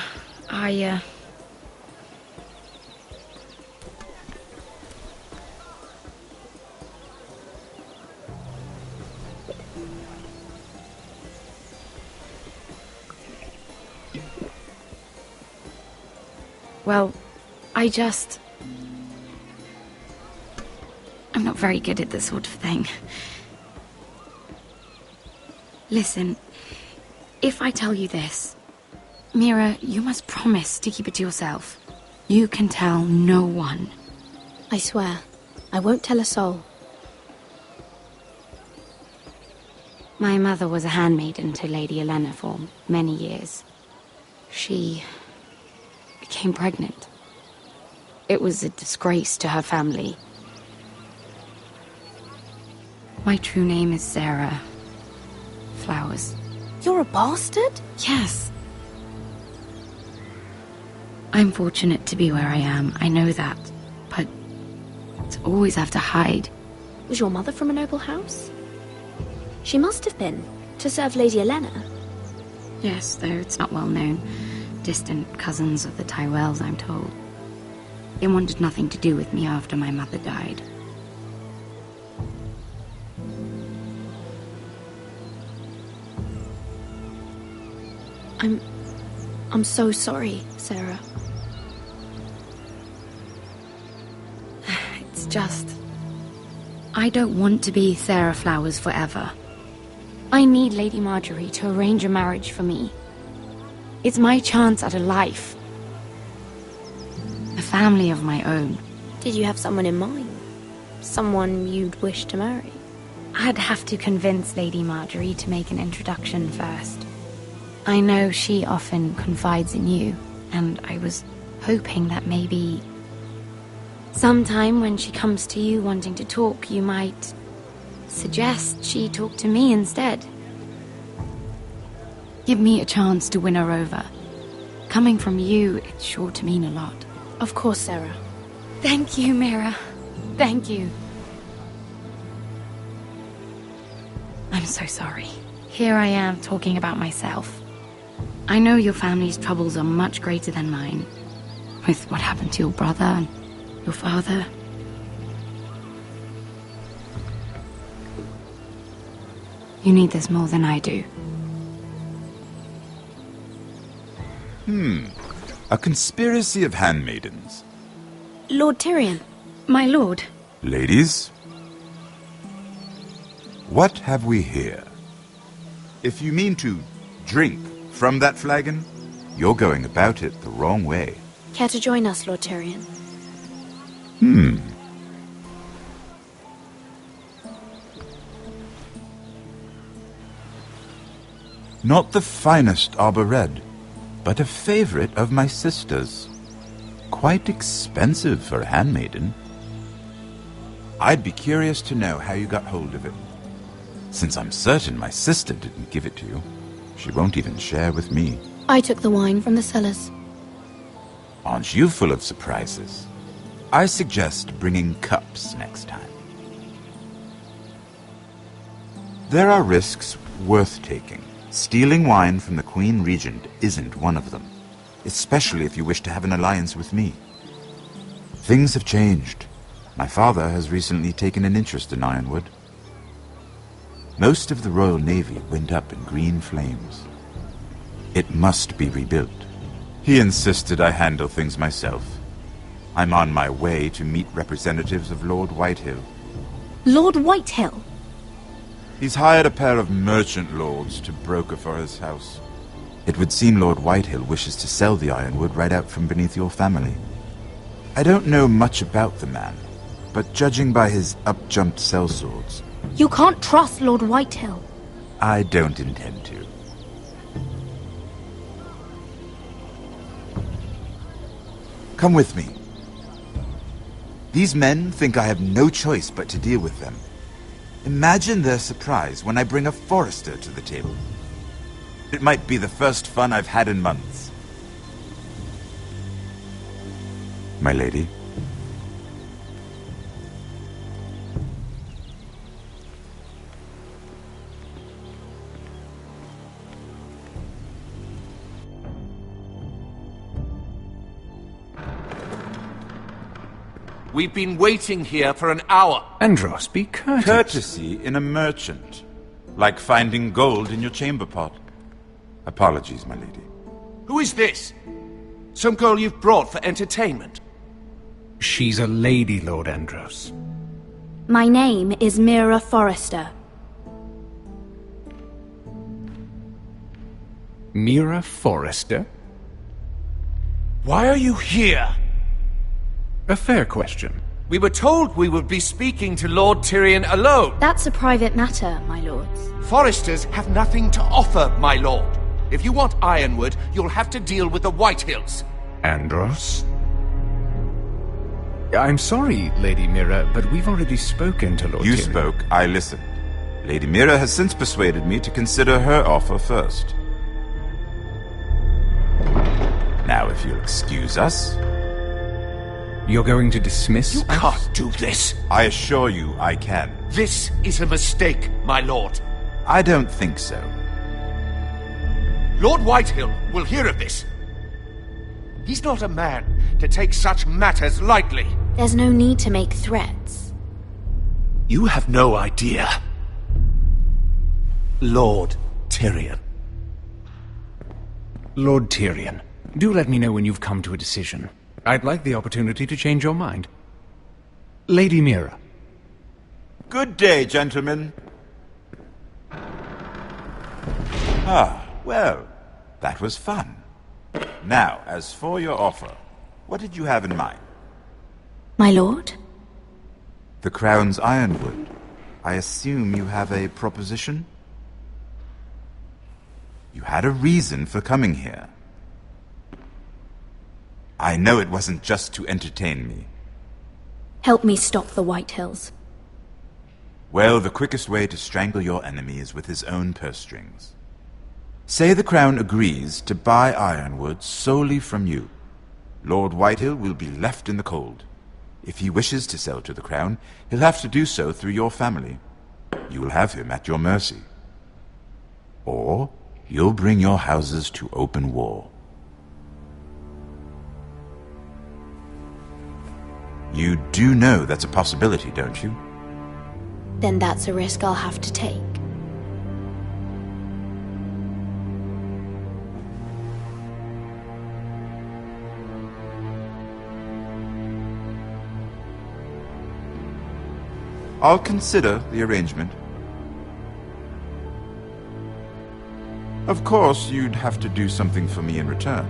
Speaker 15: well, I'm not very good at this sort of thing. Listen, if I tell you this, Mira, you must promise to keep it to yourself. You can tell no one.
Speaker 4: I swear, I won't tell a soul.
Speaker 15: My mother was a handmaiden to Lady Olenna for many years. She became pregnant. It was a disgrace to her family. My true name is Sarah Flowers.
Speaker 4: You're a bastard?
Speaker 15: Yes. I'm fortunate to be where I am, I know that. But to always have to hide.
Speaker 4: Was your mother from a noble house? She must have been, to serve Lady Olenna.
Speaker 15: Yes, though it's not well known. Distant cousins of the Tyrells, I'm told. They wanted nothing to do with me after my mother died.
Speaker 4: I'm so sorry, Sarah.
Speaker 15: It's just... I don't want to be Sarah Flowers forever. I need Lady Marjorie to arrange a marriage for me. It's my chance at a life. A family of my own.
Speaker 4: Did you have someone in mind? Someone you'd wish to marry?
Speaker 15: I'd have to convince Lady Marjorie to make an introduction first. I know she often confides in you, and I was hoping that maybe sometime when she comes to you wanting to talk, you might suggest she talk to me instead. Give me a chance to win her over. Coming from you, it's sure to mean a lot.
Speaker 4: Of course, Sarah.
Speaker 15: Thank you, Mira. Thank you. I'm so sorry. Here I am talking about myself. I know your family's troubles are much greater than mine. With what happened to your brother and your father. You need this more than I do.
Speaker 3: A conspiracy of handmaidens.
Speaker 4: Lord Tyrion.
Speaker 15: My lord.
Speaker 3: Ladies, what have we here? If you mean to drink from that flagon, you're going about it the wrong way.
Speaker 4: Care to join us, Lord Tyrion?
Speaker 3: Not the finest arbor red, but a favorite of my sister's. Quite expensive for a handmaiden. I'd be curious to know how you got hold of it. Since I'm certain my sister didn't give it to you, she won't even share with me.
Speaker 4: I took the wine from the cellars.
Speaker 3: Aren't you full of surprises? I suggest bringing cups next time. There are risks worth taking. Stealing wine from the Queen Regent isn't one of them, especially if you wish to have an alliance with me. Things have changed. My father has recently taken an interest in Ironwood. Most of the Royal Navy went up in green flames. It must be rebuilt. He insisted I handle things myself. I'm on my way to meet representatives of Lord Whitehill.
Speaker 4: Lord Whitehill?
Speaker 3: He's hired a pair of merchant lords to broker for his house. It would seem Lord Whitehill wishes to sell the Ironwood right out from beneath your family. I don't know much about the man, but judging by his up-jumped sellswords,
Speaker 4: You can't trust Lord Whitehill.
Speaker 3: I don't intend to. Come with me. These men think I have no choice but to deal with them. Imagine their surprise when I bring a Forester to the table. It might be the first fun I've had in months. My lady.
Speaker 14: We've been waiting here for an hour.
Speaker 2: Andros, be courteous.
Speaker 3: Courtesy in a merchant. Like finding gold in your chamber pot. Apologies, my lady.
Speaker 14: Who is this? Some girl you've brought for entertainment?
Speaker 2: She's a lady, Lord Andros.
Speaker 4: My name is Mira Forrester.
Speaker 2: Mira Forrester?
Speaker 14: Why are you here?
Speaker 2: A fair question.
Speaker 14: We were told we would be speaking to Lord Tyrion alone.
Speaker 4: That's a private matter, my lords.
Speaker 14: Foresters have nothing to offer, my lord. If you want Ironwood, you'll have to deal with the Whitehills.
Speaker 2: Andros? I'm sorry, Lady Mira, but we've already spoken to Lord
Speaker 3: You
Speaker 2: Tyrion.
Speaker 3: spoke, I listened. Lady Mira has since persuaded me to consider her offer first. Now, if you'll excuse us...
Speaker 2: You're going to dismiss
Speaker 14: You
Speaker 2: us?
Speaker 14: can't do this.
Speaker 3: I assure you I can.
Speaker 14: This is a mistake, my lord.
Speaker 3: I don't think so.
Speaker 14: Lord Whitehill will hear of this. He's not a man to take such matters lightly.
Speaker 4: There's no need to make threats.
Speaker 14: You have no idea. Lord Tyrion.
Speaker 2: Lord Tyrion, do let me know when you've come to a decision. I'd like the opportunity to change your mind. Lady Mira.
Speaker 3: Good day, gentlemen. Ah, well, that was fun. Now, as for your offer, what did you have in mind?
Speaker 4: My lord?
Speaker 3: The Crown's Ironwood. I assume you have a proposition? You had a reason for coming here. I know it wasn't just to entertain me.
Speaker 4: Help me stop the Whitehills.
Speaker 3: Well, the quickest way to strangle your enemy is with his own purse strings. Say the Crown agrees to buy Ironwood solely from you. Lord Whitehill will be left in the cold. If he wishes to sell to the Crown, he'll have to do so through your family. You will have him at your mercy. Or you'll bring your houses to open war. You do know that's a possibility, don't you?
Speaker 4: Then that's a risk I'll have to take.
Speaker 3: I'll consider the arrangement. Of course, you'd have to do something for me in return.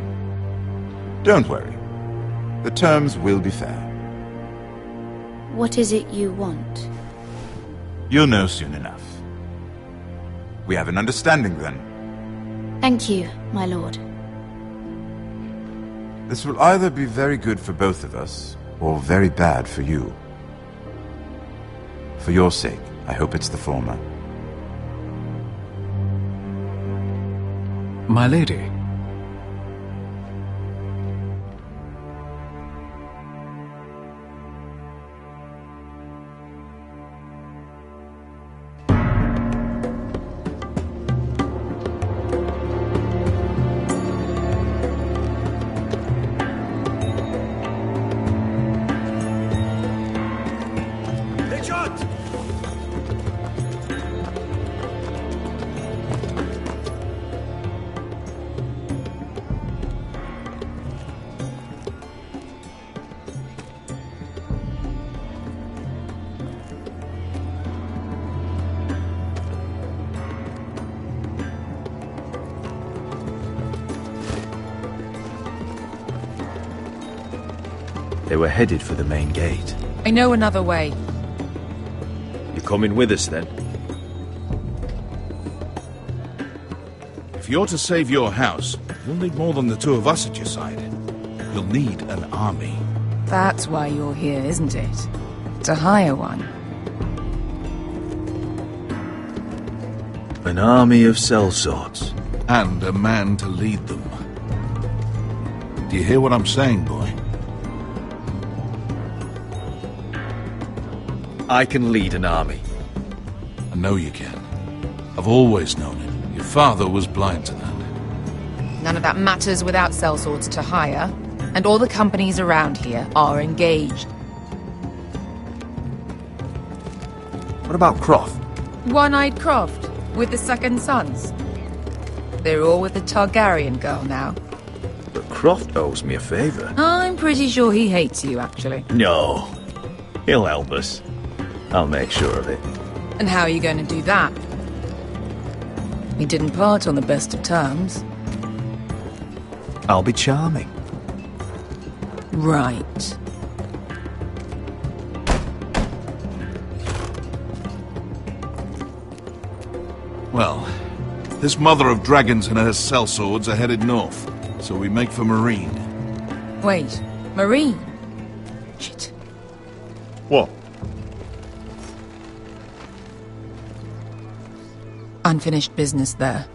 Speaker 3: Don't worry. The terms will be fair.
Speaker 4: What is it you want?
Speaker 3: You'll know soon enough. We have an understanding then.
Speaker 4: Thank you, my lord.
Speaker 3: This will either be very good for both of us, or very bad for you. For your sake, I hope it's the former.
Speaker 8: My lady. They were headed for the main gate.
Speaker 9: I know another way.
Speaker 8: You coming with us, then?
Speaker 10: If you're to save your house, you'll need more than the two of us at your side. You'll need an army.
Speaker 9: That's why you're here, isn't it? To hire one.
Speaker 8: An army of sellswords.
Speaker 10: And a man to lead them. Do you hear what I'm saying, boy?
Speaker 8: I can lead an army.
Speaker 10: I know you can. I've always known it. Your father was blind to that.
Speaker 9: None of that matters without sellswords to hire, and all the companies around here are engaged.
Speaker 8: What about Croft?
Speaker 9: One-Eyed Croft, with the second sons. They're all with the Targaryen girl now.
Speaker 8: But Croft owes me a favour.
Speaker 9: I'm pretty sure he hates you, actually.
Speaker 8: No. He'll help us. I'll make sure of it.
Speaker 9: And how are you going to do that? We didn't part on the best of terms.
Speaker 8: I'll be charming.
Speaker 9: Right.
Speaker 10: Well, this mother of dragons and her sellswords are headed north, so we make for Marine.
Speaker 9: Wait, Marine? Shit.
Speaker 10: What?
Speaker 9: Unfinished business there.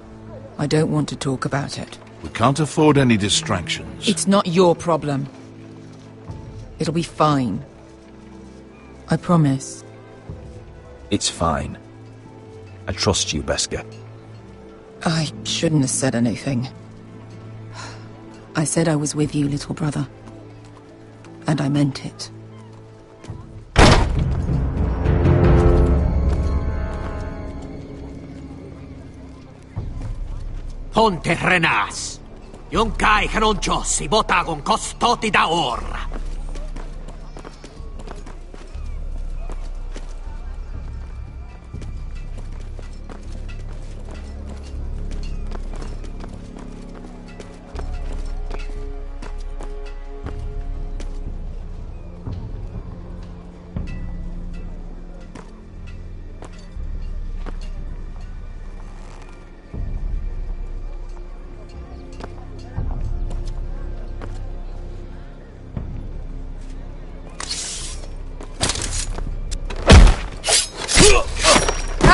Speaker 9: I don't want to talk about it.
Speaker 10: We can't afford any distractions.
Speaker 9: It's not your problem. It'll be fine. I promise.
Speaker 8: It's fine. I trust you, Beskha.
Speaker 9: I shouldn't have said anything. I said I was with you, little brother. And I meant it.
Speaker 21: Ponte Renas. Yung kai kanoncho si botagon kostoti da orra.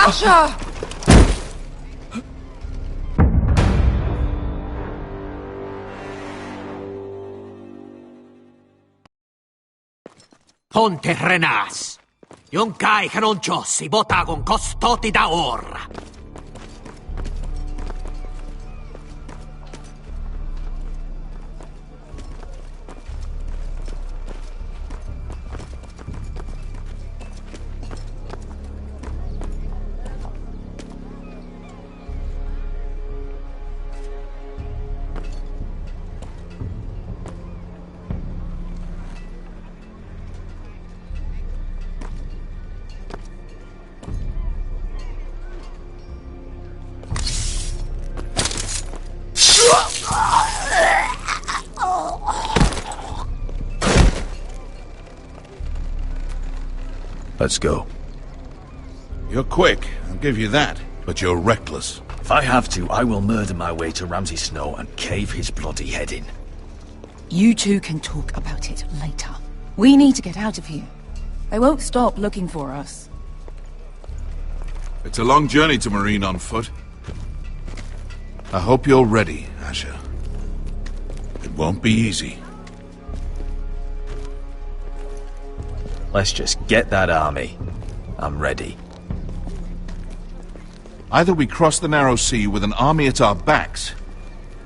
Speaker 9: Asha!
Speaker 21: Ponte Renas. Yung kai kanoncho si botagon kostoti da orra.
Speaker 8: Let's go.
Speaker 10: You're quick, I'll give you that, but you're reckless.
Speaker 8: If I have to, I will murder my way to Ramsay Snow and cave his bloody head in.
Speaker 9: You two can talk about it later. We need to get out of here. They won't stop looking for us.
Speaker 10: It's a long journey to Marine on foot. I hope you're ready, Asher. It won't be easy.
Speaker 8: Let's just get that army. I'm ready.
Speaker 10: Either we cross the narrow sea with an army at our backs,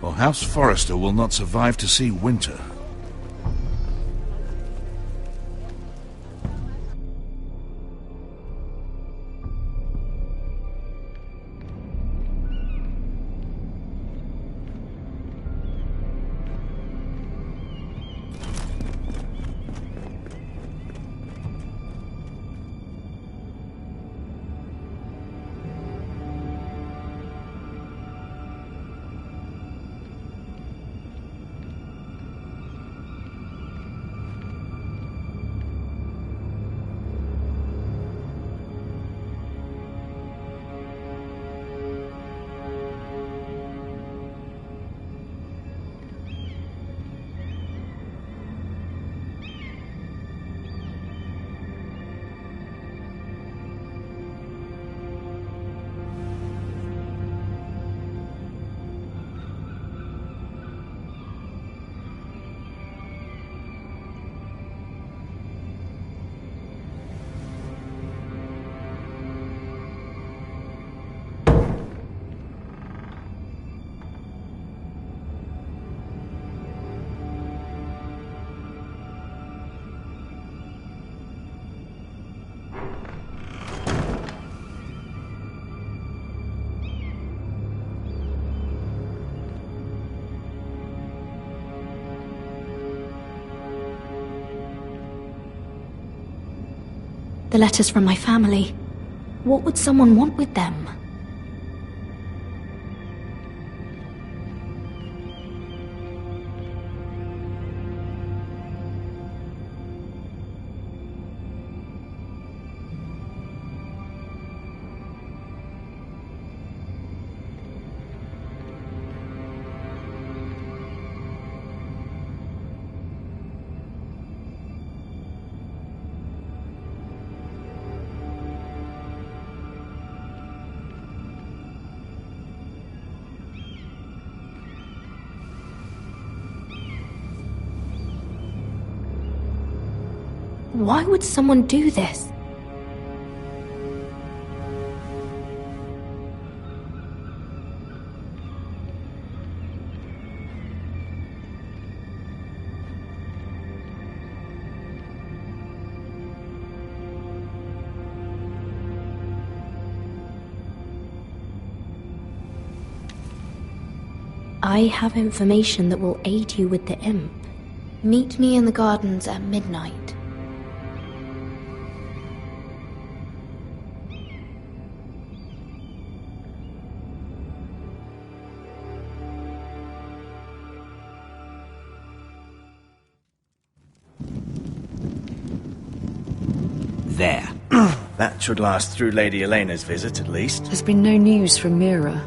Speaker 10: or House Forrester will not survive to see winter.
Speaker 4: The letters from my family. What would someone want with them? Why would someone do this? I have information that will aid you with the imp. Meet me in the gardens at midnight.
Speaker 1: There. That should last through Lady Elena's visit, at least.
Speaker 11: There's been no news from Mira.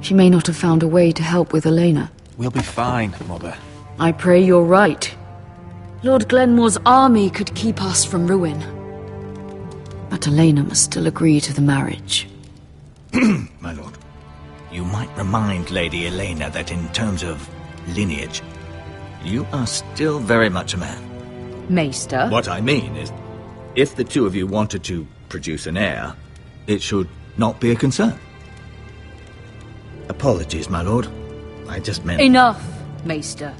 Speaker 11: She may not have found a way to help with Elena.
Speaker 8: We'll be fine, Mother.
Speaker 11: I pray you're right. Lord Glenmore's army could keep us from ruin. But Elena must still agree to the marriage.
Speaker 1: My lord, you might remind Lady Elena that in terms of lineage, you are still very much a man.
Speaker 11: Maester?
Speaker 1: What I mean is, if the two of you wanted to produce an heir, it should not be a concern. Apologies, my lord. I just meant...
Speaker 11: Enough, Maester.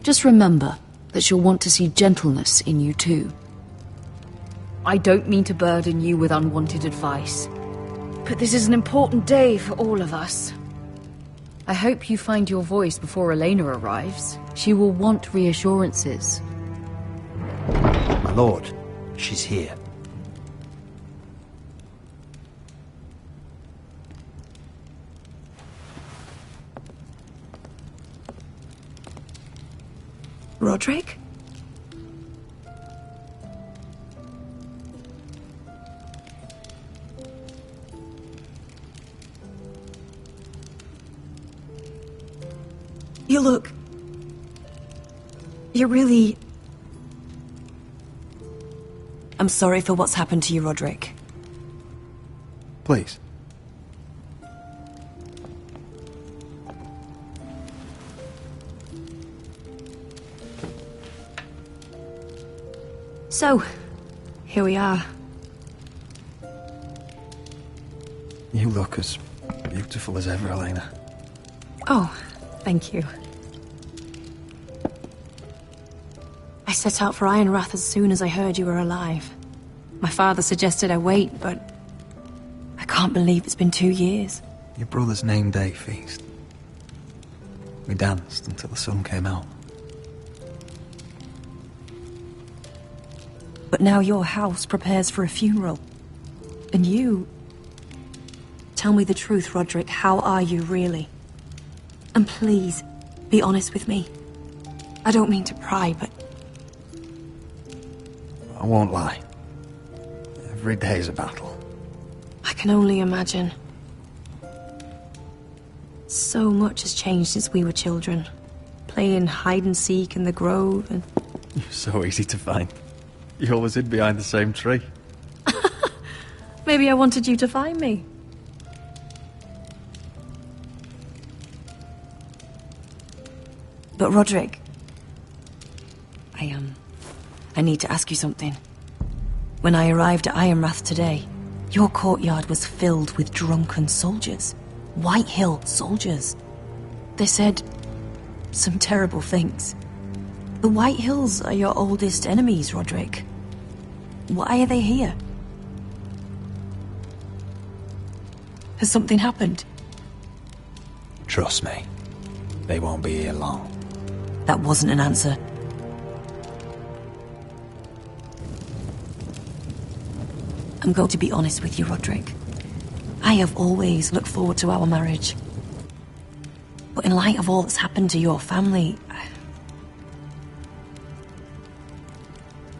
Speaker 11: Just remember that she'll want to see gentleness in you too. I don't mean to burden you with unwanted advice, but this is an important day for all of us. I hope you find your voice before Elena arrives. She will want reassurances.
Speaker 1: My lord, she's here.
Speaker 9: Roderick? You look... You're really... I'm sorry for what's happened to you, Roderick.
Speaker 8: Please.
Speaker 9: So, here we are.
Speaker 8: You look as beautiful as ever, Elena.
Speaker 9: Oh, thank you. I set out for Ironrath as soon as I heard you were alive. My father suggested I wait, but I can't believe it's been 2 years.
Speaker 8: Your brother's name day feast. We danced until the sun came out.
Speaker 9: But now your house prepares for a funeral. And you... Tell me the truth, Roderick. How are you, really? And please, be honest with me. I don't mean to pry, but...
Speaker 8: I won't lie. Every day's a battle.
Speaker 9: I can only imagine. So much has changed since we were children. Playing hide-and-seek in the grove and...
Speaker 8: You're so easy to find. You always hid behind the same tree.
Speaker 9: Maybe I wanted you to find me. But Roderick... I need to ask you something. When I arrived at Ironrath today, your courtyard was filled with drunken soldiers. White Hill soldiers. They said some terrible things. The White Hills are your oldest enemies, Roderick. Why are they here? Has something happened?
Speaker 8: Trust me. They won't be here long.
Speaker 9: That wasn't an answer. I'm going to be honest with you, Roderick. I have always looked forward to our marriage. But in light of all that's happened to your family...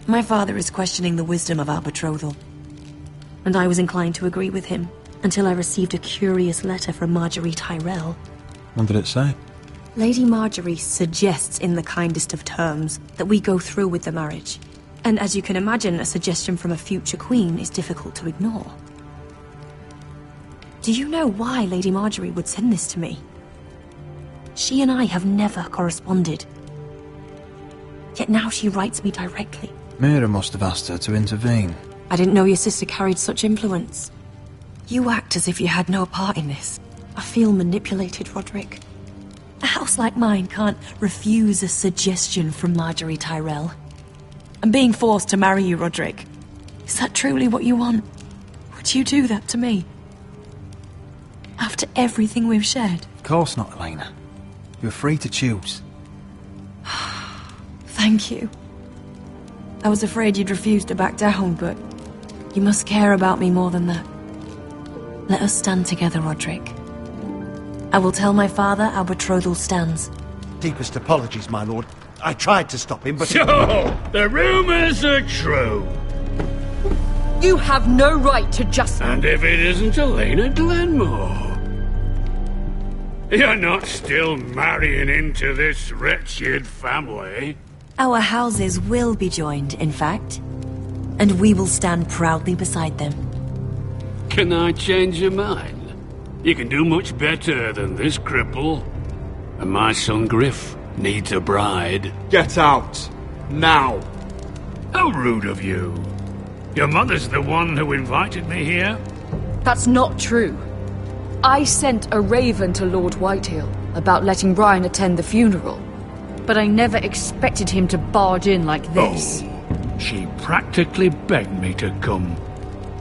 Speaker 9: My father is questioning the wisdom of our betrothal. And I was inclined to agree with him, until I received a curious letter from Marjorie Tyrell.
Speaker 8: What did it say?
Speaker 9: Lady Marjorie suggests in the kindest of terms that we go through with the marriage. And as you can imagine, a suggestion from a future queen is difficult to ignore. Do you know why Lady Marjorie would send this to me? She and I have never corresponded. Yet now she writes me directly.
Speaker 8: Mira must have asked her to intervene.
Speaker 9: I didn't know your sister carried such influence. You act as if you had no part in this. I feel manipulated, Roderick. A house like mine can't refuse a suggestion from Marjorie Tyrell. I'm being forced to marry you, Roderick. Is that truly what you want? Would you do that to me? After everything we've shared?
Speaker 8: Of course not, Elena. You're free to choose.
Speaker 9: Thank you. I was afraid you'd refuse to back down, but you must care about me more than that. Let us stand together, Roderick. I will tell my father our betrothal stands.
Speaker 21: Deepest apologies, my lord. I tried to stop him, but...
Speaker 19: So, the rumors are true.
Speaker 11: You have no right to just...
Speaker 19: And if it isn't Elena Glenmore? You're not still marrying into this wretched family?
Speaker 9: Our houses will be joined, in fact. And we will stand proudly beside them.
Speaker 19: Can I change your mind? You can do much better than this cripple. And my son Griff needs a bride.
Speaker 14: Get out. Now.
Speaker 19: How rude of you. Your mother's the one who invited me here?
Speaker 11: That's not true. I sent a raven to Lord Whitehill about letting Brian attend the funeral. But I never expected him to barge in like this.
Speaker 19: Oh, she practically begged me to come.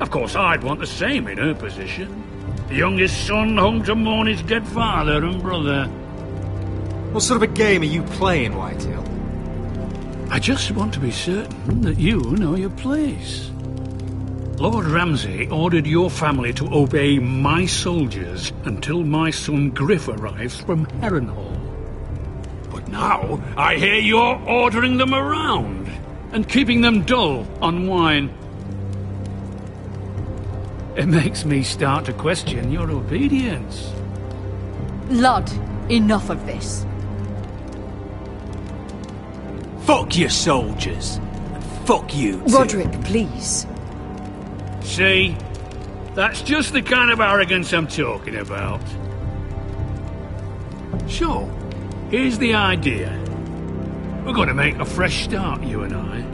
Speaker 19: Of course, I'd want the same in her position. The youngest son home to mourn his dead father and brother.
Speaker 14: What sort of a game are you playing, Whitehill?
Speaker 19: I just want to be certain that you know your place. Lord Ramsay ordered your family to obey my soldiers until my son Griff arrives from Harrenhal. But now I hear you're ordering them around and keeping them dull on wine. It makes me start to question your obedience.
Speaker 11: Lud, enough of this.
Speaker 13: Fuck your soldiers. And fuck you too.
Speaker 11: Roderick, please.
Speaker 19: See? That's just the kind of arrogance I'm talking about. So, here's the idea. We're going to make a fresh start, you and I.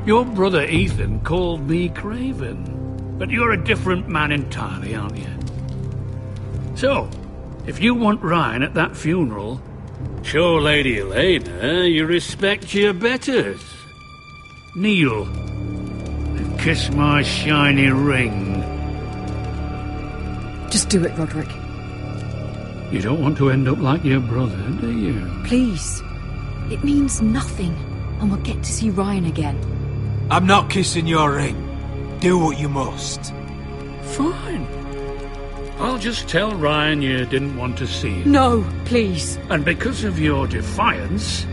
Speaker 19: Your brother Ethan called me Craven, but you're a different man entirely, aren't you? So, if you want Ryan at that funeral, show Lady Elena you respect your betters. Kneel and kiss my shiny ring.
Speaker 11: Just do it, Roderick.
Speaker 19: You don't want to end up like your brother, do you?
Speaker 11: Please. It means nothing, and we'll get to see Ryan again.
Speaker 13: I'm not kissing your ring. Do what you must.
Speaker 19: Fine. I'll just tell Ryan you didn't want to see him.
Speaker 11: No, please.
Speaker 19: And because of your defiance,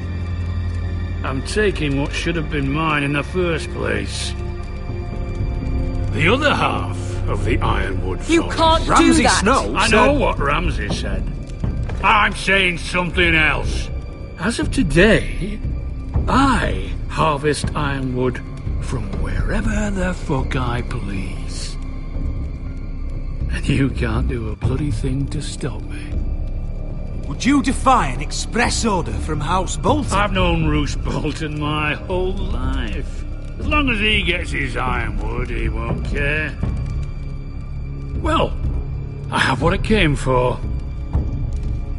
Speaker 19: I'm taking what should have been mine in the first place. The other half of the Ironwood Forest.
Speaker 11: You can't do
Speaker 13: Ramsay
Speaker 11: that!
Speaker 13: Snow
Speaker 19: I
Speaker 13: said...
Speaker 19: know what Ramsay said. I'm saying something else. As of today, I harvest ironwood from wherever the fuck I please. And you can't do a bloody thing to stop me.
Speaker 13: Would you defy an express order from House Bolton?
Speaker 19: I've known Roose Bolton my whole life. As long as he gets his ironwood, he won't care. Well, I have what I came for.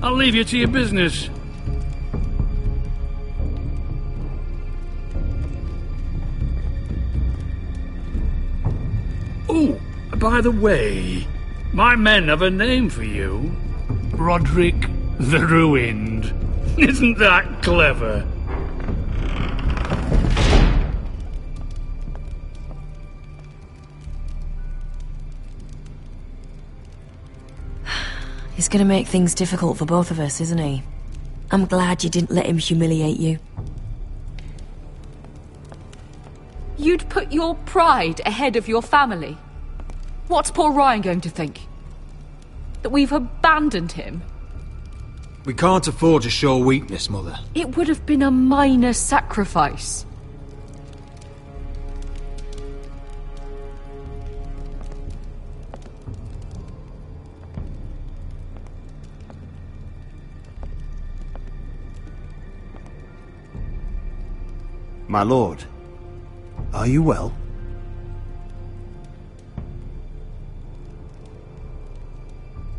Speaker 19: I'll leave you to your business. Oh, by the way, my men have a name for you. Roderick the Ruined. Isn't that clever?
Speaker 9: He's gonna make things difficult for both of us, isn't he? I'm glad you didn't let him humiliate you.
Speaker 11: You'd put your pride ahead of your family. What's poor Ryan going to think? That we've abandoned him?
Speaker 13: We can't afford to show weakness, Mother.
Speaker 11: It would have been a minor sacrifice.
Speaker 20: My lord, are you well?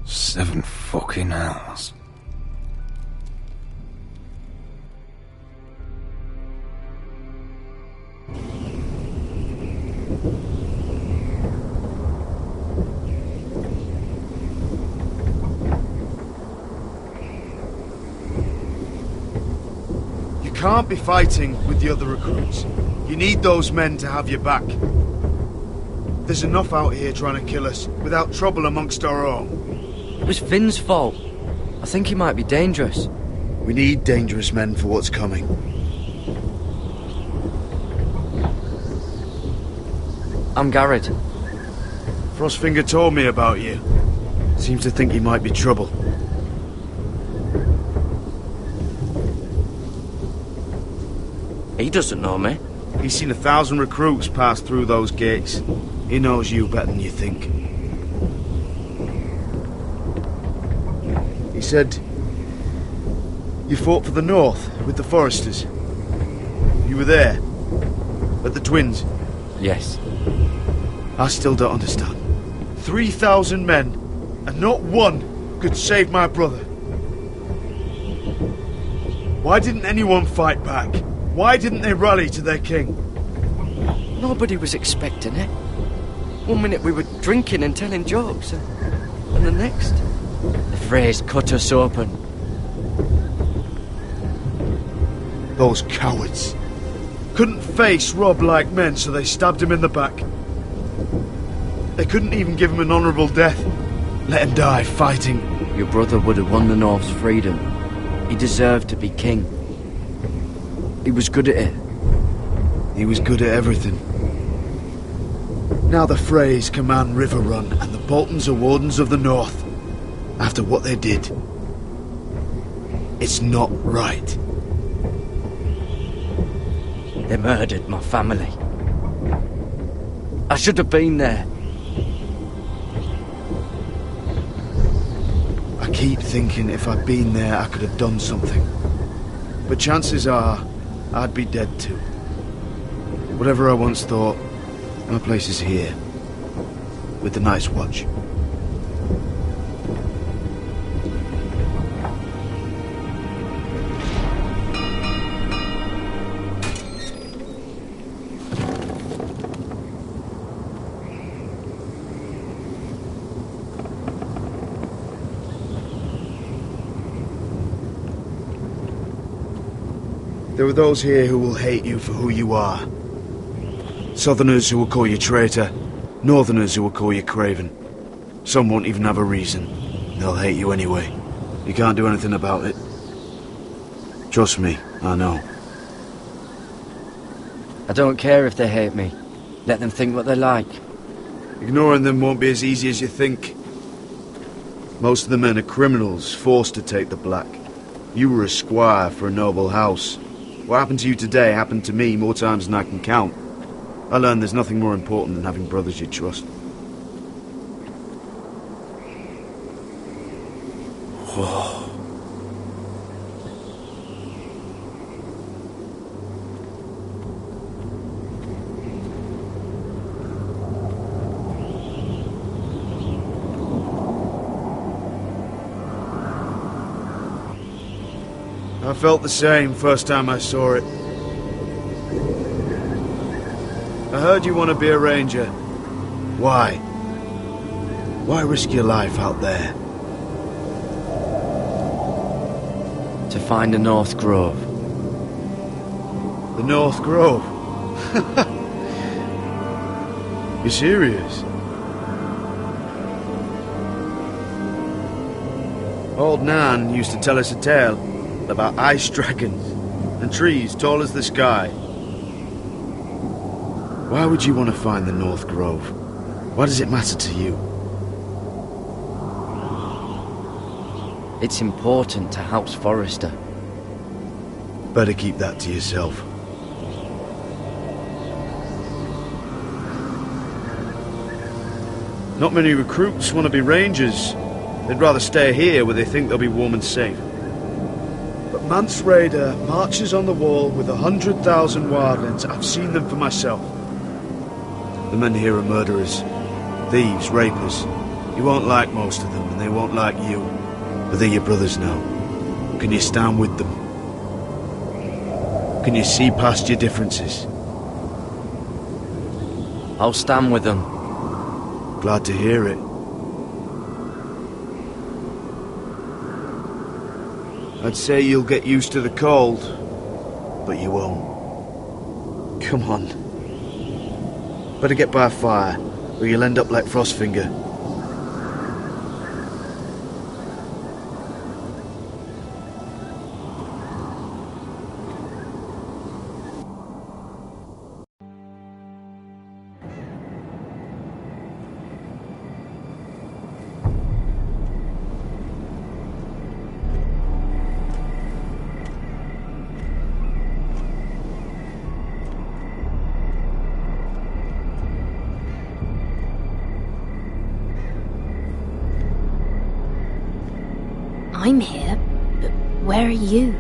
Speaker 17: Seven fucking hours.
Speaker 20: You can't be fighting with the other recruits. You need those men to have your back. There's enough out here trying to kill us without trouble amongst our own.
Speaker 16: It was Finn's fault. I think he might be dangerous.
Speaker 20: We need dangerous men for what's coming.
Speaker 16: I'm Garrett.
Speaker 20: Frostfinger told me about you. Seems to think you might be trouble.
Speaker 16: He doesn't know me.
Speaker 20: He's seen 1,000 recruits pass through those gates. He knows you better than you think. He said you fought for the North with the Foresters. You were there, at the Twins.
Speaker 16: Yes.
Speaker 20: I still don't understand. 3,000 men, and not one could save my brother. Why didn't anyone fight back? Why didn't they rally to their king?
Speaker 16: Nobody was expecting it. One minute we were drinking and telling jokes, and the next, the phrase cut us open.
Speaker 20: Those cowards. Couldn't face Rob like men, so they stabbed him in the back. They couldn't even give him an honourable death. Let him die fighting.
Speaker 16: Your brother would have won the North's freedom. He deserved to be king. He was good at it.
Speaker 20: He was good at everything. Now the Freys command Riverrun, and the Boltons are Wardens of the North. After what they did. It's not right.
Speaker 16: They murdered my family. I should have been there.
Speaker 20: I keep thinking if I'd been there, I could have done something. But chances are, I'd be dead too. Whatever I once thought, my place is here. With the Night's Watch. There are those here who will hate you for who you are. Southerners who will call you traitor. Northerners who will call you craven. Some won't even have a reason. They'll hate you anyway. You can't do anything about it. Trust me, I know.
Speaker 16: I don't care if they hate me. Let them think what they like.
Speaker 20: Ignoring them won't be as easy as you think. Most of the men are criminals, forced to take the black. You were a squire for a noble house. What happened to you today happened to me more times than I can count. I learned there's nothing more important than having brothers you trust. Whoa. I felt the same first time I saw it. I heard you want to be a ranger. Why? Why risk your life out there?
Speaker 16: To find the North Grove.
Speaker 20: The North Grove? You serious? Old Nan used to tell us a tale about ice dragons and trees tall as the sky. Why would you want to find the North Grove? Why does it matter to you?
Speaker 16: It's important to House Forrester.
Speaker 20: Better keep that to yourself. Not many recruits want to be rangers. They'd rather stay here where they think they'll be warm and safe. But Mance Raider marches on the wall with 100,000 wildlings. I've seen them for myself. The men here are murderers, thieves, rapers. You won't like most of them, and they won't like you. But they're your brothers now. Can you stand with them? Can you see past your differences?
Speaker 16: I'll stand with them.
Speaker 20: Glad to hear it. I'd say you'll get used to the cold, but you won't. Come on. Better get by a fire, or you'll end up like Frostfinger.
Speaker 4: I'm here, but where are you?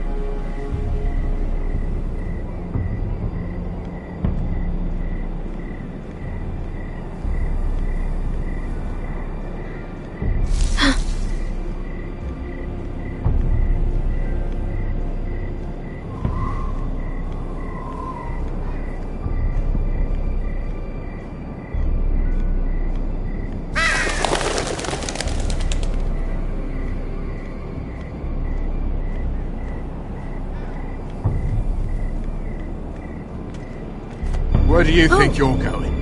Speaker 7: Where do you think you're going?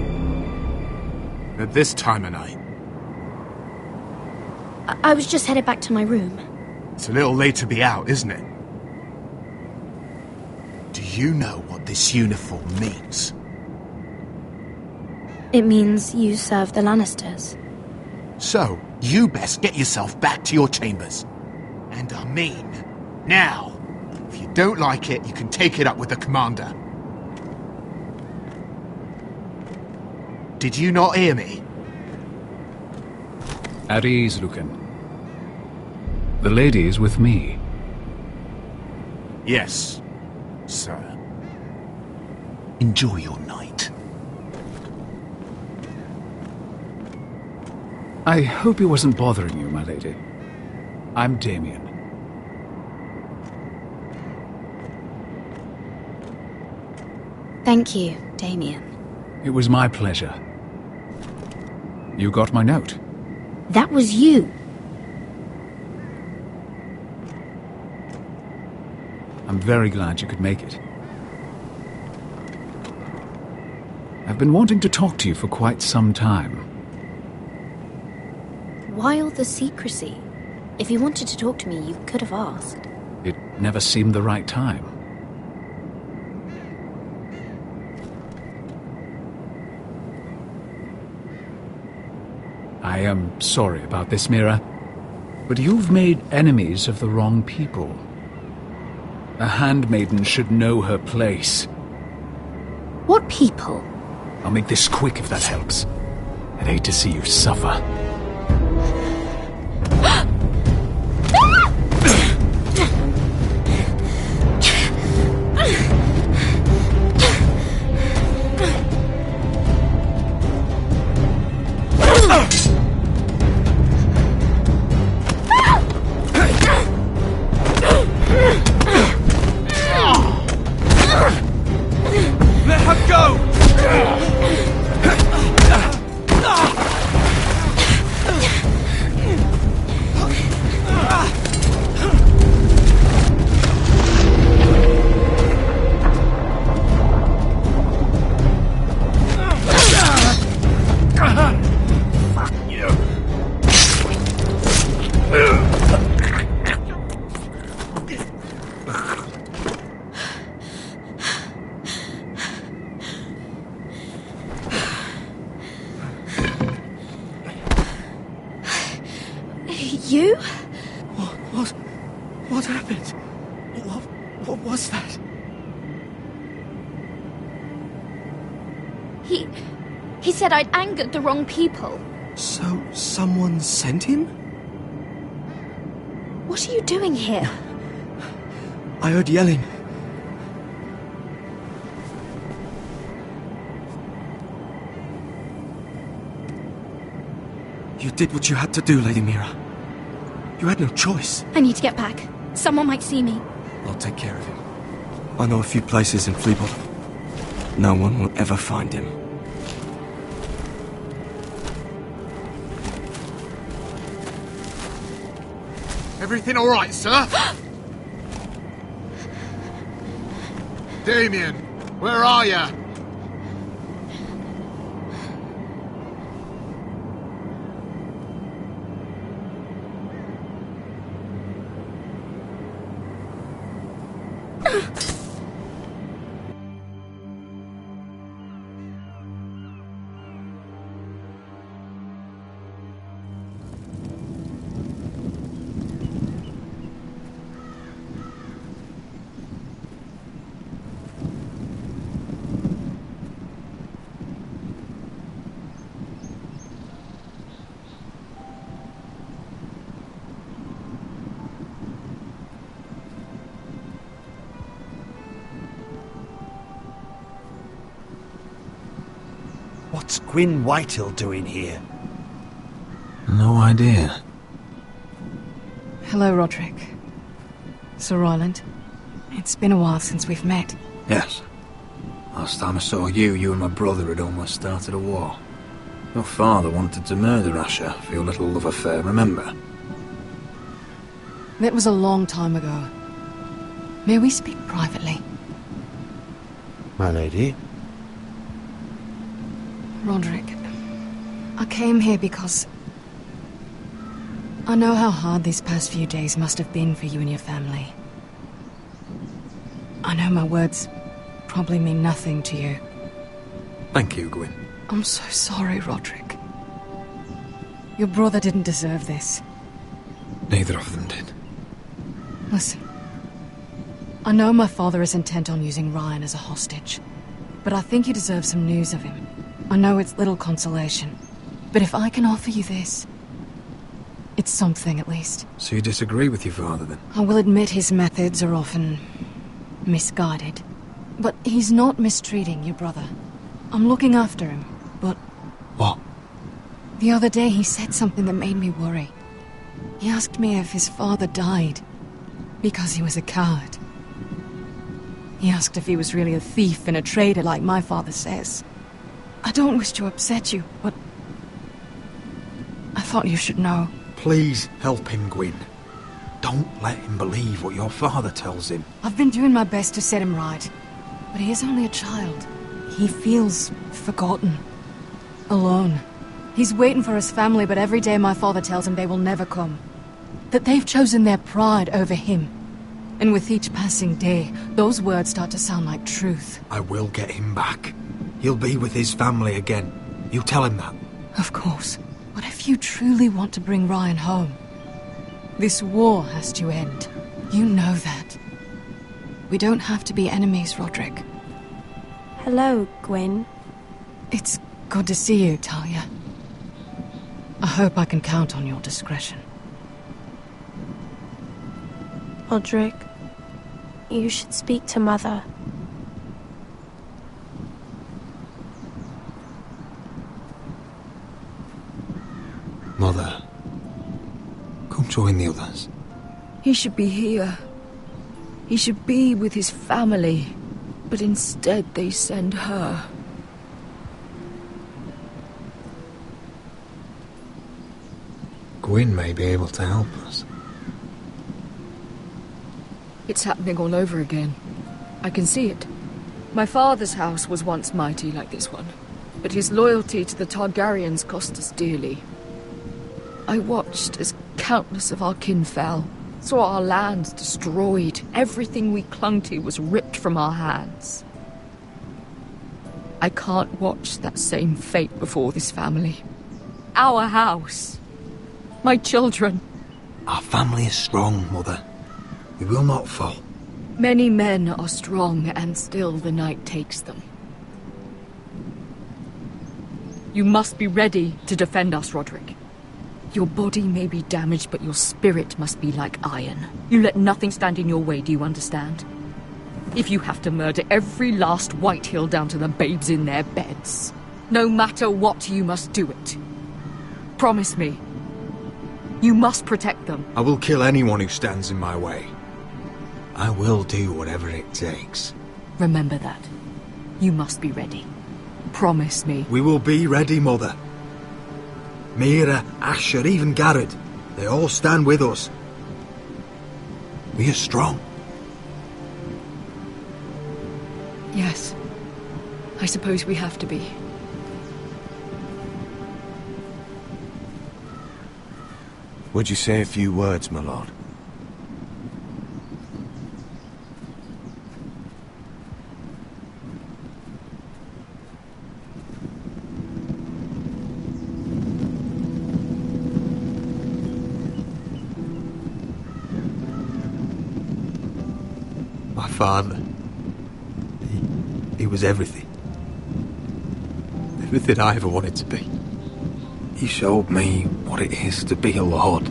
Speaker 7: At this time of night?
Speaker 4: I was just headed back to my room.
Speaker 7: It's a little late to be out, isn't it? Do you know what this uniform means?
Speaker 4: It means you serve the Lannisters.
Speaker 7: So, you best get yourself back to your chambers. And I mean, now. If you don't like it, you can take it up with the commander. Did you not hear me?
Speaker 2: At ease, Lucan. The lady is with me.
Speaker 7: Yes, sir.
Speaker 20: Enjoy your night.
Speaker 2: I hope he wasn't bothering you, my lady. I'm Damien.
Speaker 4: Thank you, Damien.
Speaker 2: It was my pleasure. You got my note.
Speaker 4: That was you.
Speaker 2: I'm very glad you could make it. I've been wanting to talk to you for quite some time.
Speaker 4: Why all the secrecy? If you wanted to talk to me, you could have asked.
Speaker 2: It never seemed the right time. I am sorry about this, Mira, but you've made enemies of the wrong people. A handmaiden should know her place.
Speaker 4: What people?
Speaker 2: I'll make this quick if that helps. I'd hate to see you suffer.
Speaker 17: Let her go!
Speaker 4: You?
Speaker 17: What happened? What was that?
Speaker 4: He said I'd angered the wrong people.
Speaker 17: So, someone sent him?
Speaker 4: What are you doing here?
Speaker 17: I heard yelling. You did what you had to do, Lady Mira. You had no choice.
Speaker 4: I need to get back. Someone might see me.
Speaker 17: I'll take care of him. I know a few places in Fleabottom. No one will ever find him.
Speaker 7: Everything all right, sir? Damien, where are you?
Speaker 12: What's Gwyn Whitehill doing here?
Speaker 8: No idea.
Speaker 9: Hello, Roderick. Sir Roland. It's been a while since we've met.
Speaker 13: Yes. Last time I saw you and my brother had almost started a war. Your father wanted to murder Asher for your little love affair, remember?
Speaker 9: That was a long time ago. May we speak privately?
Speaker 12: My lady?
Speaker 9: Roderick, I came here because I know how hard these past few days must have been for you and your family. I know my words probably mean nothing to you.
Speaker 13: Thank you, Gwyn.
Speaker 9: I'm so sorry, Roderick. Your brother didn't deserve this.
Speaker 13: Neither of them did.
Speaker 9: Listen, I know my father is intent on using Ryan as a hostage, but I think you deserve some news of him.
Speaker 11: I know it's little consolation, but if I can offer you this, it's something at least.
Speaker 13: So you disagree with your father then?
Speaker 11: I will admit his methods are often misguided, but he's not mistreating your brother. I'm looking after him, but...
Speaker 13: What?
Speaker 11: The other day he said something that made me worry. He asked me if his father died because he was a coward. He asked if he was really a thief and a traitor like my father says. I don't wish to upset you, but I thought you should know.
Speaker 13: Please help him, Gwyn. Don't let him believe what your father tells him.
Speaker 11: I've been doing my best to set him right, but he is only a child. He feels forgotten, alone. He's waiting for his family, but every day my father tells him they will never come. That they've chosen their pride over him. And with each passing day, those words start to sound like truth.
Speaker 13: I will get him back. He'll be with his family again. You tell him that.
Speaker 11: Of course. But if you truly want to bring Ryan home, this war has to end. You know that. We don't have to be enemies, Roderick.
Speaker 4: Hello, Gwyn.
Speaker 11: It's good to see you, Talia. I hope I can count on your discretion.
Speaker 4: Roderick, you should speak to Mother.
Speaker 13: Mother, come join the others.
Speaker 11: He should be here. He should be with his family. But instead they send her.
Speaker 13: Gwyn may be able to help us.
Speaker 11: It's happening all over again. I can see it. My father's house was once mighty like this one, but his loyalty to the Targaryens cost us dearly. I watched as countless of our kin fell, saw our lands destroyed, everything we clung to was ripped from our hands. I can't watch that same fate before this family. Our house. My children.
Speaker 13: Our family is strong, Mother. We will not fall.
Speaker 11: Many men are strong, and still the night takes them. You must be ready to defend us, Roderick. Your body may be damaged, but your spirit must be like iron. You let nothing stand in your way, do you understand? If you have to murder every last Whitehill down to the babes in their beds, no matter what, you must do it. Promise me. You must protect them.
Speaker 13: I will kill anyone who stands in my way. I will do whatever it takes.
Speaker 11: Remember that. You must be ready. Promise me.
Speaker 13: We will be ready, Mother. Mira, Asher, even Garrett. They all stand with us. We are strong.
Speaker 11: Yes. I suppose we have to be.
Speaker 14: Would you say a few words, my lord?
Speaker 13: My father. He was everything. Everything I ever wanted to be. He showed me what it is to be a lord.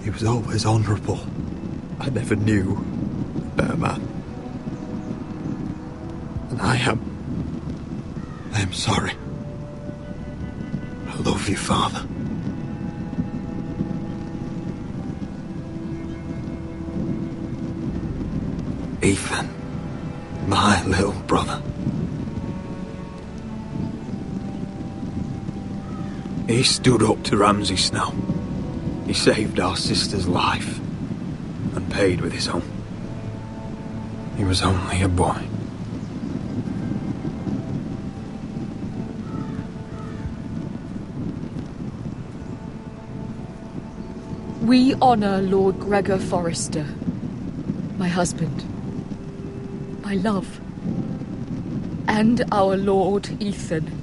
Speaker 13: He was always honourable. I never knew a better man. And I am sorry. I love you, Father. Ethan, my little brother. He stood up to Ramsay Snow. He saved our sister's life and paid with his own. He was only a boy.
Speaker 11: We honor Lord Gregor Forrester, my husband, my love, and our Lord Ethan,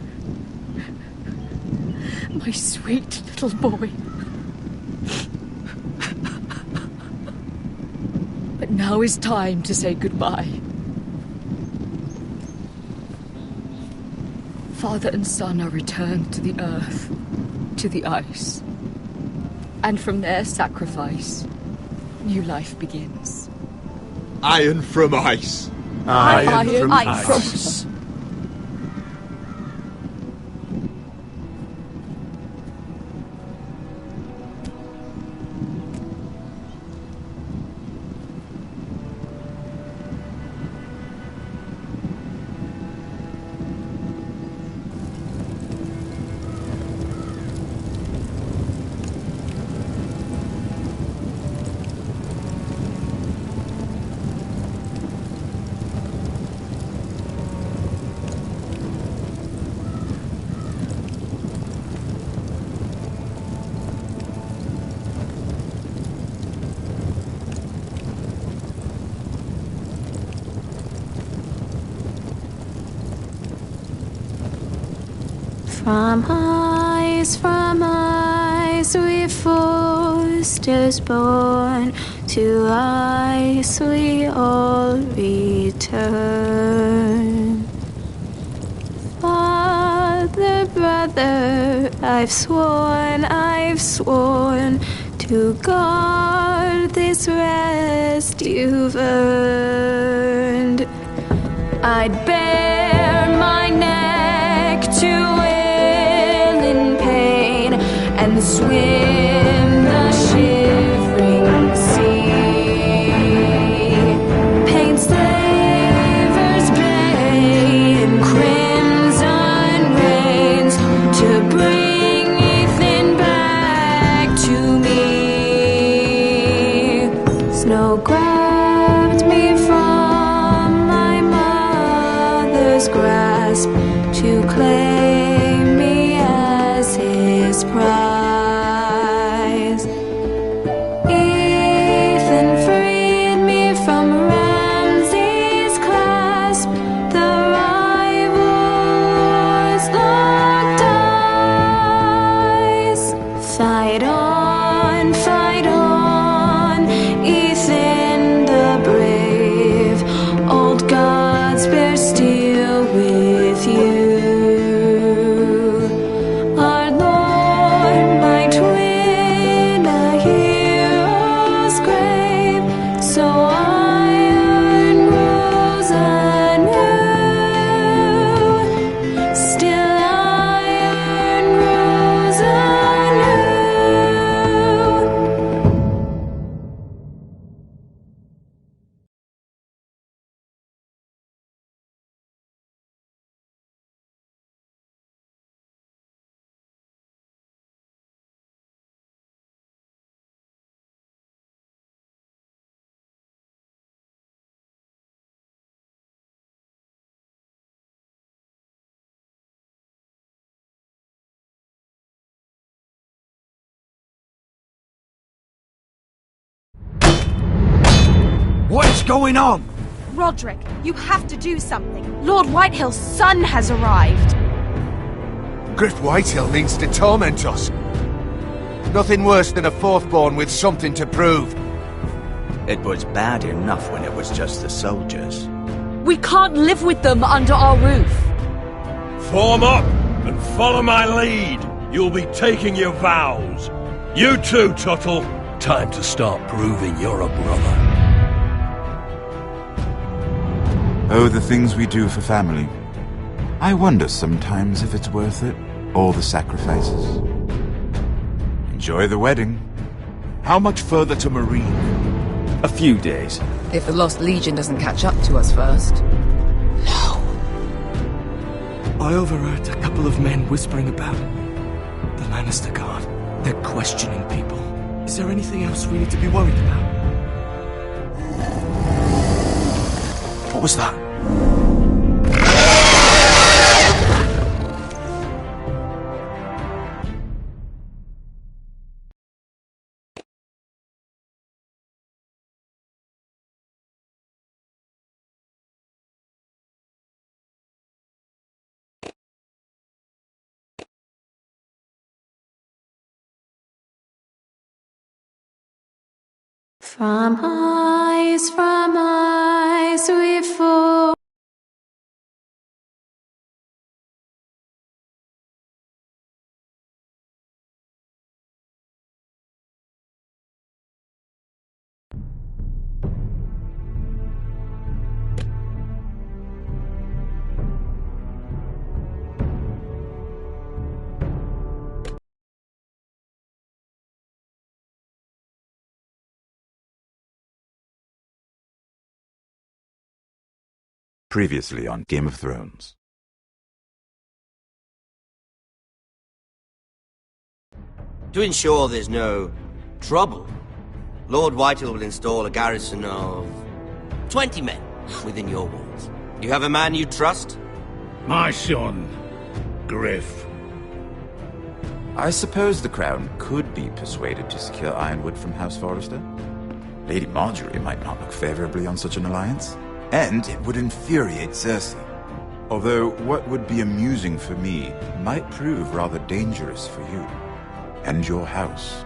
Speaker 11: my sweet little boy. But now is time to say goodbye. Father and son are returned to the earth, to the ice. And from their sacrifice, new life begins.
Speaker 13: Iron from ice.
Speaker 11: Iron from ice.
Speaker 5: From ice we foesters born, to ice we all return. Father, brother, I've sworn to guard this rest you've earned. I'd bare my neck to and swim the shivering sea. Paint slavers play in crimson rains to bring Ethan back to me. Snow grabbed me from my mother's grasp to claim me as his prize. Fight on, Ethan the brave. Old gods bear steel with you. Our Lord might win a hero's grave, so iron rose anew. Still iron rose anew.
Speaker 17: What is going on?
Speaker 18: Roderick, you have to do something. Lord Whitehill's son has arrived.
Speaker 14: Griff Whitehill means to torment us. Nothing worse than a fourthborn with something to prove.
Speaker 1: It was bad enough when it was just the soldiers.
Speaker 11: We can't live with them under our roof.
Speaker 22: Form up and follow my lead. You'll be taking your vows. You too, Tuttle.
Speaker 2: Time to start proving you're a brother.
Speaker 3: Oh, the things we do for family. I wonder sometimes if it's worth it, all the sacrifices. Enjoy the wedding.
Speaker 10: How much further to Marine?
Speaker 8: A few days.
Speaker 23: If the Lost Legion doesn't catch up to us first.
Speaker 6: I overheard a couple of men whispering about the Lannister Guard. They're questioning people. Is there anything else we need to be worried about? What was that?
Speaker 5: From ice we fall.
Speaker 3: Previously on Game of Thrones.
Speaker 15: To ensure there's no trouble, Lord Whitehill will install a garrison of 20 men within your walls. You have a man you trust?
Speaker 2: My son, Griff.
Speaker 3: I suppose the Crown could be persuaded to secure Ironwood from House Forrester. Lady Marjorie might not look favorably on such an alliance, and it would infuriate Cersei. Although what would be amusing for me might prove rather dangerous for you and your house.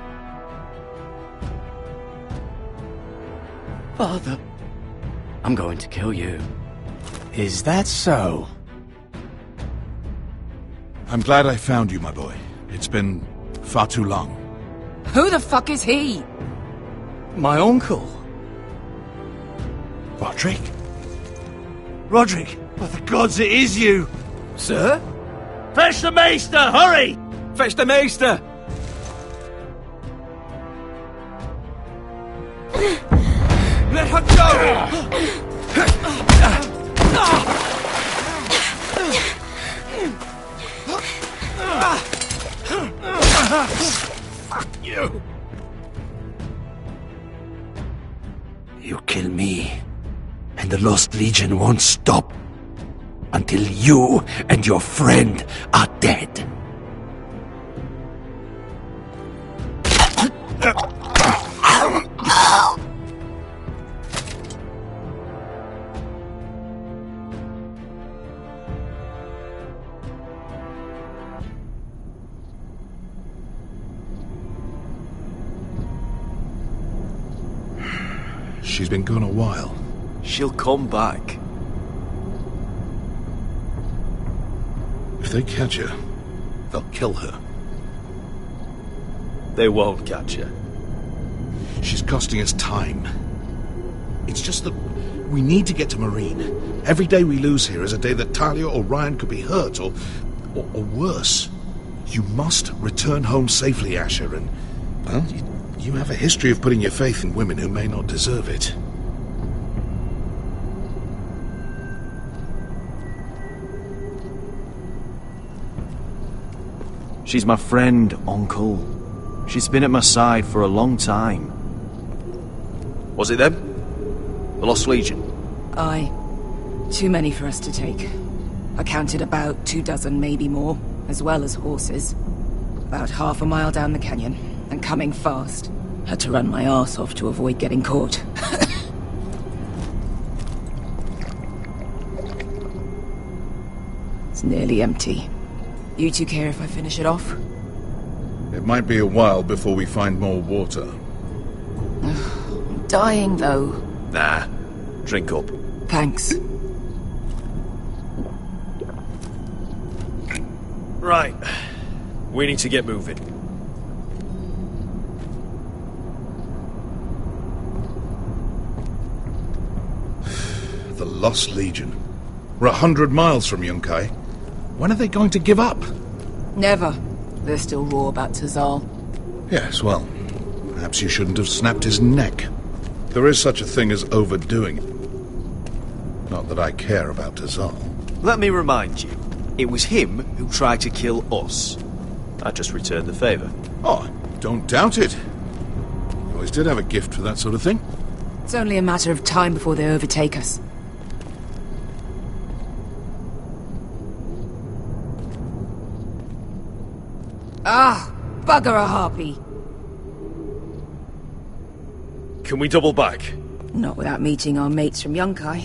Speaker 16: Father, I'm going to kill you.
Speaker 7: Is that so?
Speaker 10: I'm glad I found you, my boy. It's been far too long.
Speaker 23: Who the fuck is he?
Speaker 17: My uncle.
Speaker 12: Roderick? Roderick, by the gods, it is you!
Speaker 17: Sir?
Speaker 22: Fetch the Maester, hurry!
Speaker 17: Fetch the Maester! Let her
Speaker 12: Fuck you! You kill me, and the Lost Legion won't stop until you and your friend are dead.
Speaker 10: She's been gone a while.
Speaker 17: She'll come back.
Speaker 10: If they catch her, they'll kill her.
Speaker 8: They won't catch her.
Speaker 10: She's costing us time. It's just that we need to get to Marine. Every day we lose here is a day that Talia or Ryan could be hurt, or worse. You must return home safely, Asher, and, well, you have a history of putting your faith in women who may not deserve it.
Speaker 8: She's my friend, Uncle. She's been at my side for a long time. Was it them? The Lost Legion?
Speaker 23: Aye. Too many for us to take. I counted about 24, maybe more, as well as horses. About half a mile down the canyon, and coming fast. Had to run my arse off to avoid getting caught. It's nearly empty. You two care if I finish it off?
Speaker 10: It might be a while before we find more water.
Speaker 23: I'm dying, though.
Speaker 8: Nah. Drink up.
Speaker 23: Thanks.
Speaker 8: Right. We need to get moving.
Speaker 10: The Lost Legion. We're 100 miles from Yunkai. When are they going to give up?
Speaker 23: Never. They're still raw about Tazal.
Speaker 10: Yes, well, perhaps you shouldn't have snapped his neck. There is such a thing as overdoing it. Not that I care about Tazal.
Speaker 8: Let me remind you, it was him who tried to kill us. I just returned the favour.
Speaker 10: Oh, don't doubt it. You always did have a gift for that sort of thing.
Speaker 23: It's only a matter of time before they overtake us. Ah, bugger a harpy.
Speaker 8: Can we double back?
Speaker 23: Not without meeting our mates from Yunkai.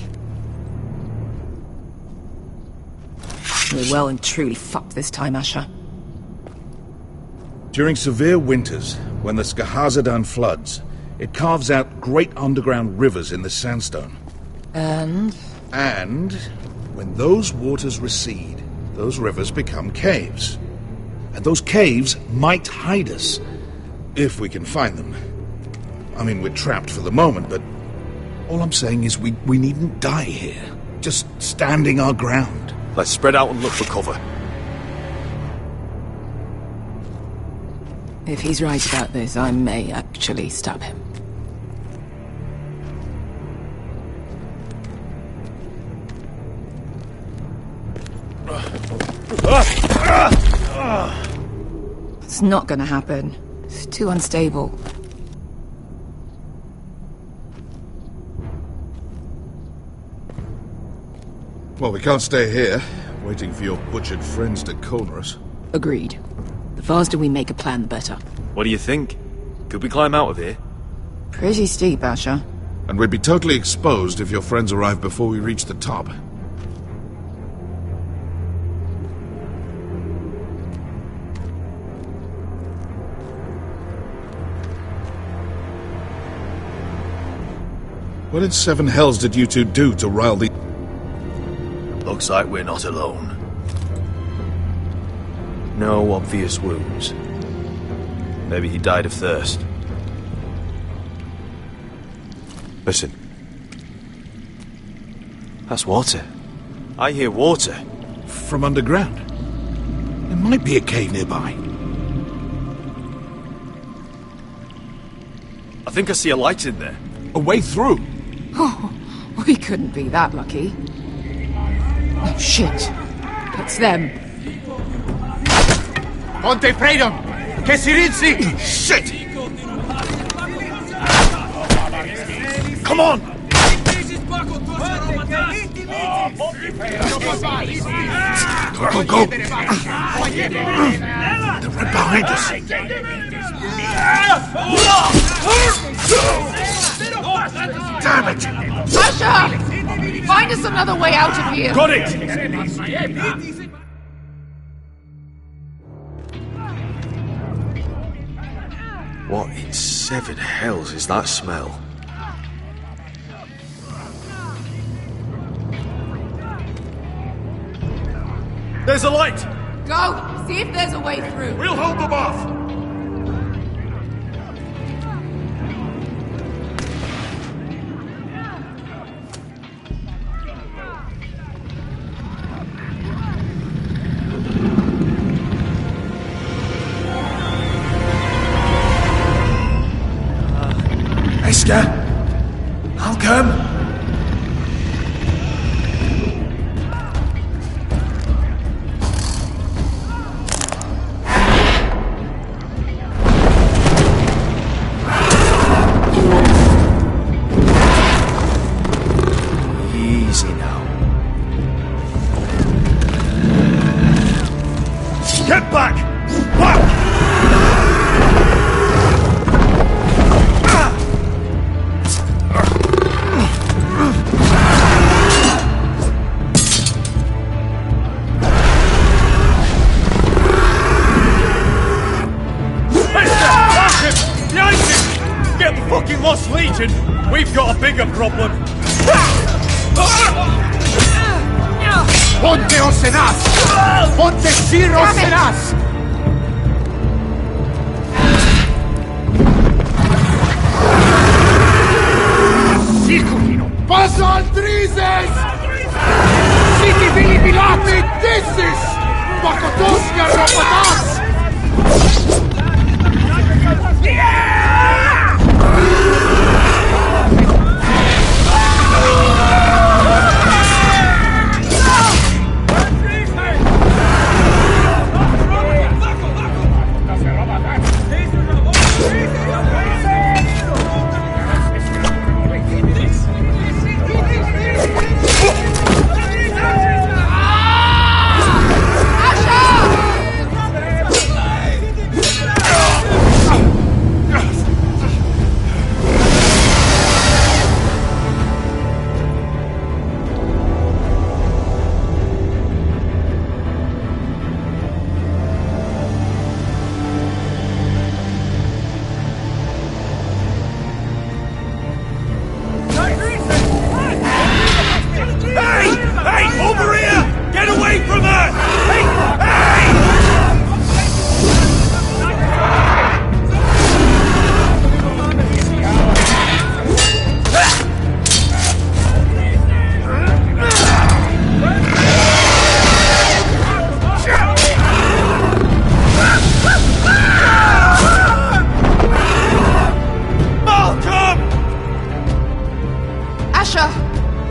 Speaker 23: We're well and truly fucked this time, Asher.
Speaker 10: During severe winters, when the Skahazadan floods, it carves out great underground rivers in the sandstone.
Speaker 23: And?
Speaker 10: And when those waters recede, those rivers become caves. And those caves might hide us, if we can find them. I mean, we're trapped for the moment, but all I'm saying is we needn't die here. Just standing our ground.
Speaker 8: Let's spread out and look for cover.
Speaker 23: If he's right about this, I may actually stab him. That's not gonna happen. It's too unstable.
Speaker 10: Well, we can't stay here, waiting for your butchered friends to corner us.
Speaker 23: Agreed. The faster we make a plan, the better.
Speaker 8: What do you think? Could we climb out of here?
Speaker 23: Pretty steep, Asher.
Speaker 10: And we'd be totally exposed if your friends arrive before we reach the top. What in seven hells did you two do to rile the...
Speaker 8: Looks like we're not alone. No obvious wounds. Maybe he died of thirst. Listen. That's water. I hear water.
Speaker 10: From underground. There might be a cave nearby.
Speaker 8: I think I see a light in there.
Speaker 10: A way through.
Speaker 23: Oh, we couldn't be that lucky. Oh, shit. It's them.
Speaker 7: Ponte Freedom! Che si rizzi!
Speaker 10: Shit! Come on! Go, go, go! They're right behind us. Damn it!
Speaker 23: Asher! Find us another way out of here!
Speaker 22: Got it!
Speaker 8: What in seven hells is that smell?
Speaker 22: There's a light!
Speaker 23: Go! See if there's a way through!
Speaker 22: We'll hold them off!
Speaker 8: Esther? Malcolm? Easy now.
Speaker 22: Get back! Back! Fucking Lost Legion! We've got a bigger problem!
Speaker 7: Ponte Osenas! Ponte Sir Osenas! Circulino! Paso al Drizes! Siti Vili Pilate Disses! Bakotoska Rapatas!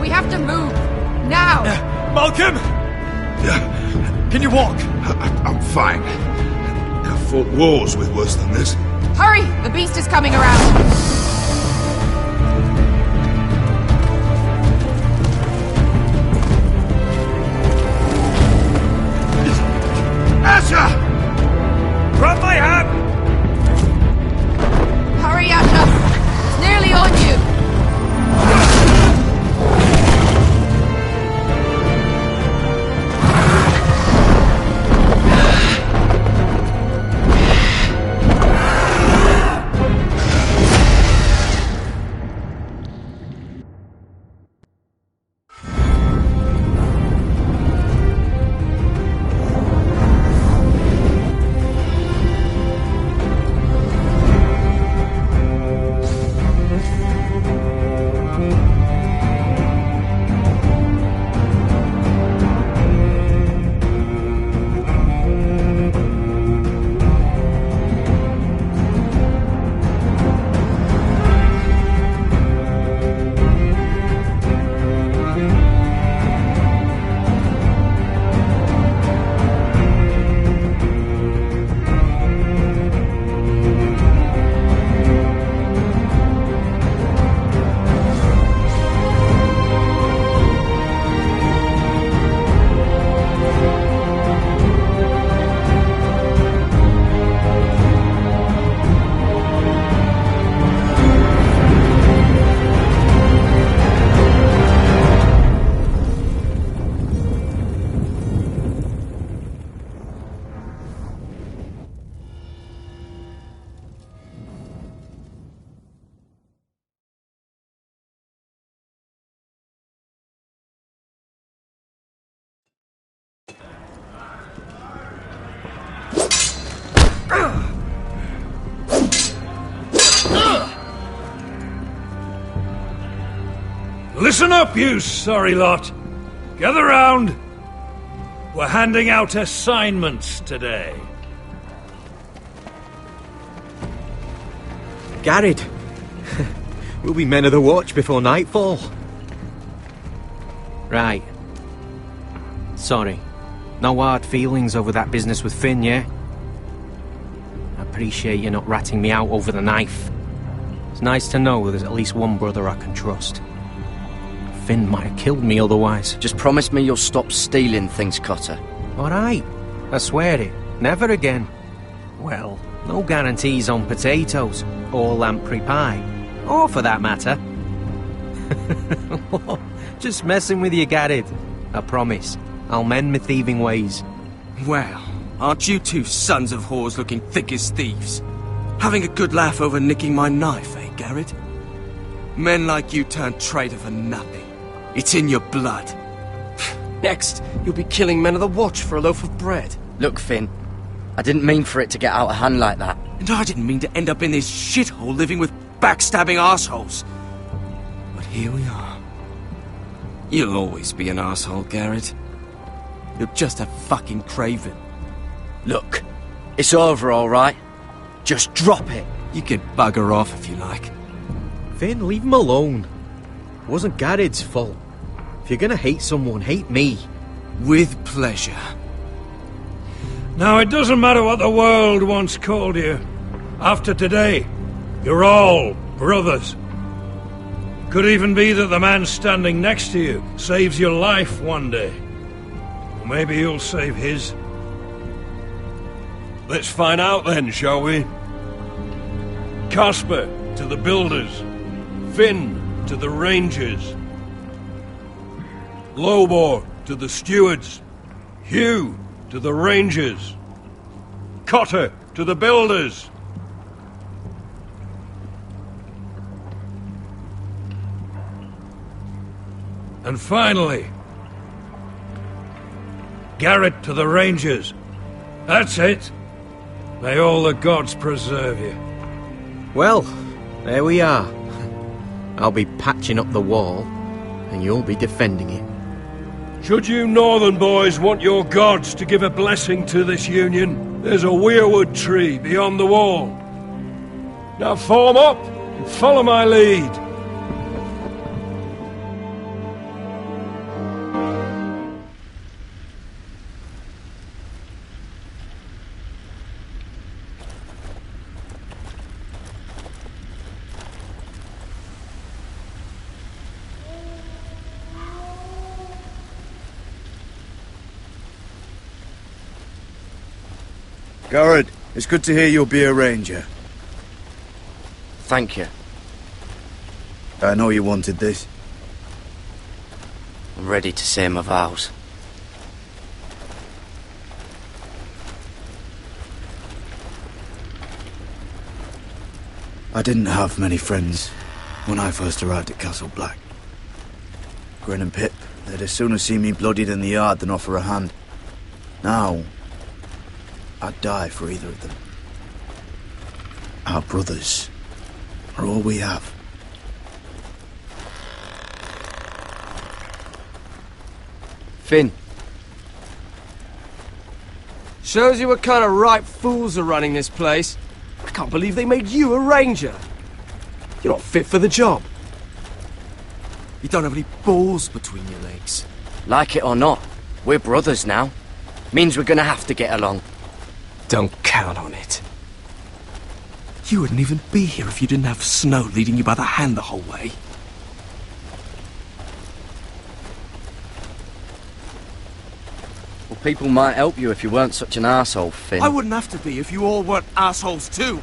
Speaker 23: We have to move. Now!
Speaker 22: Malcolm! Can you walk?
Speaker 10: I'm fine. fought wars with worse than this.
Speaker 23: Hurry! The beast is coming around!
Speaker 22: Asher! Grab my hand!
Speaker 23: Hurry, Asher! It's nearly on you!
Speaker 2: Listen up, you sorry lot. Gather round. We're handing out assignments today.
Speaker 12: Garrett, we'll be men of the watch before nightfall. Right. Sorry. No hard feelings over that business with Finn, yeah? I appreciate you not ratting me out over the knife. It's nice to know there's at least one brother I can trust. Finn might have killed me otherwise.
Speaker 16: Just promise me you'll stop stealing things, Cotter.
Speaker 12: All right. I swear it. Never again. Well, no guarantees on potatoes, or lamprey pie. Or for that matter. Just messing with you, Garrett. I promise. I'll mend my thieving ways.
Speaker 17: Well, aren't you two sons of whores looking thick as thieves? Having a good laugh over nicking my knife, eh, Garrett? Men like you turn traitor for nothing. It's in your blood. Next, you'll be killing men of the watch for a loaf of bread.
Speaker 16: Look, Finn, I didn't mean for it to get out of hand like that.
Speaker 17: And I didn't mean to end up in this shithole living with backstabbing assholes. But here we are. You'll always be an asshole, Garrett. You're just a fucking craven.
Speaker 16: Look, it's over, all right? Just drop it.
Speaker 17: You can bugger off if you like.
Speaker 12: Finn, leave him alone. It wasn't Garrett's fault. If you're gonna hate someone, hate me.
Speaker 17: With pleasure.
Speaker 2: Now, it doesn't matter what the world once called you. After today, you're all brothers. Could even be that the man standing next to you saves your life one day. Or maybe you'll save his.
Speaker 22: Let's find out then, shall we? Casper to the builders. Finn to the rangers. Lobor to the stewards. Hugh to the rangers. Cotter to the builders.
Speaker 2: And finally, Garrett to the rangers. That's it. May all the gods preserve you.
Speaker 12: Well, there we are. I'll be patching up the wall, and you'll be defending it.
Speaker 22: Should you northern boys want your gods to give a blessing to this union, there's a weirwood tree beyond the wall. Now form up and follow my lead.
Speaker 19: Garrett, it's good to hear you'll be a ranger.
Speaker 16: Thank you.
Speaker 19: I know you wanted this.
Speaker 16: I'm ready to say my vows.
Speaker 19: I didn't have many friends when I first arrived at Castle Black. Grin and Pip, they'd as soon have seen me bloodied in the yard than offer a hand. Now, I'd die for either of them. Our brothers are all we have.
Speaker 16: Finn. Shows you what kind of ripe fools are running this place. I can't believe they made you a ranger. You're not fit for the job. You don't have any balls between your legs. Like it or not, we're brothers now. Means we're gonna have to get along. Don't count on it. You wouldn't even be here if you didn't have Snow leading you by the hand the whole way.
Speaker 20: Well, people might help you if you weren't such an arsehole, Finn.
Speaker 16: I wouldn't have to be if you all weren't assholes too.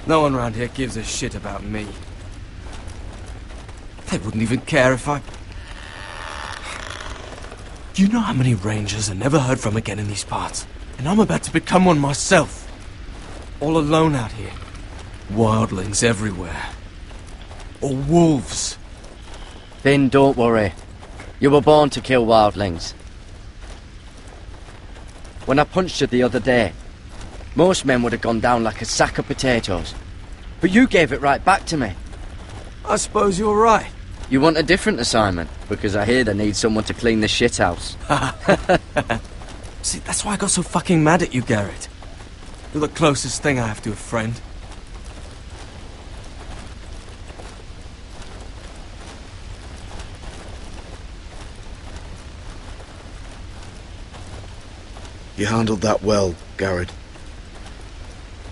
Speaker 16: No one around here gives a shit about me. They wouldn't even care if I... Do you know how many rangers are never heard from again in these parts? And I'm about to become one myself. All alone out here. Wildlings everywhere. Or wolves.
Speaker 20: Finn, don't worry. You were born to kill wildlings. When I punched you the other day, most men would have gone down like a sack of potatoes. But you gave it right back to me.
Speaker 16: I suppose you're right.
Speaker 20: You want a different assignment? Because I hear they need someone to clean the shithouse.
Speaker 16: See, that's why I got so fucking mad at you, Garrett. You're the closest thing I have to a friend.
Speaker 19: You handled that well, Garrett.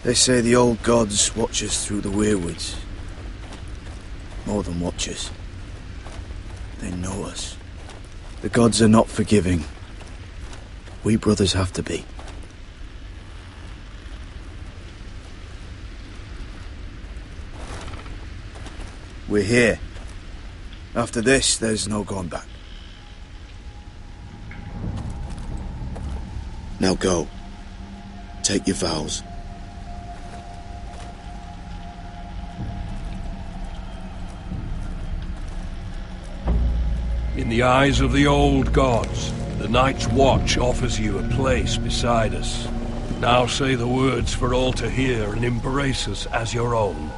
Speaker 19: They say the old gods watch us through the weirwoods. More than watch us. They know us. The gods are not forgiving. We brothers have to be. We're here. After this, there's no going back. Now go. Take your vows.
Speaker 22: In the eyes of the old gods, the Night's Watch offers you a place beside us. Now say the words for all to hear and embrace us as your own.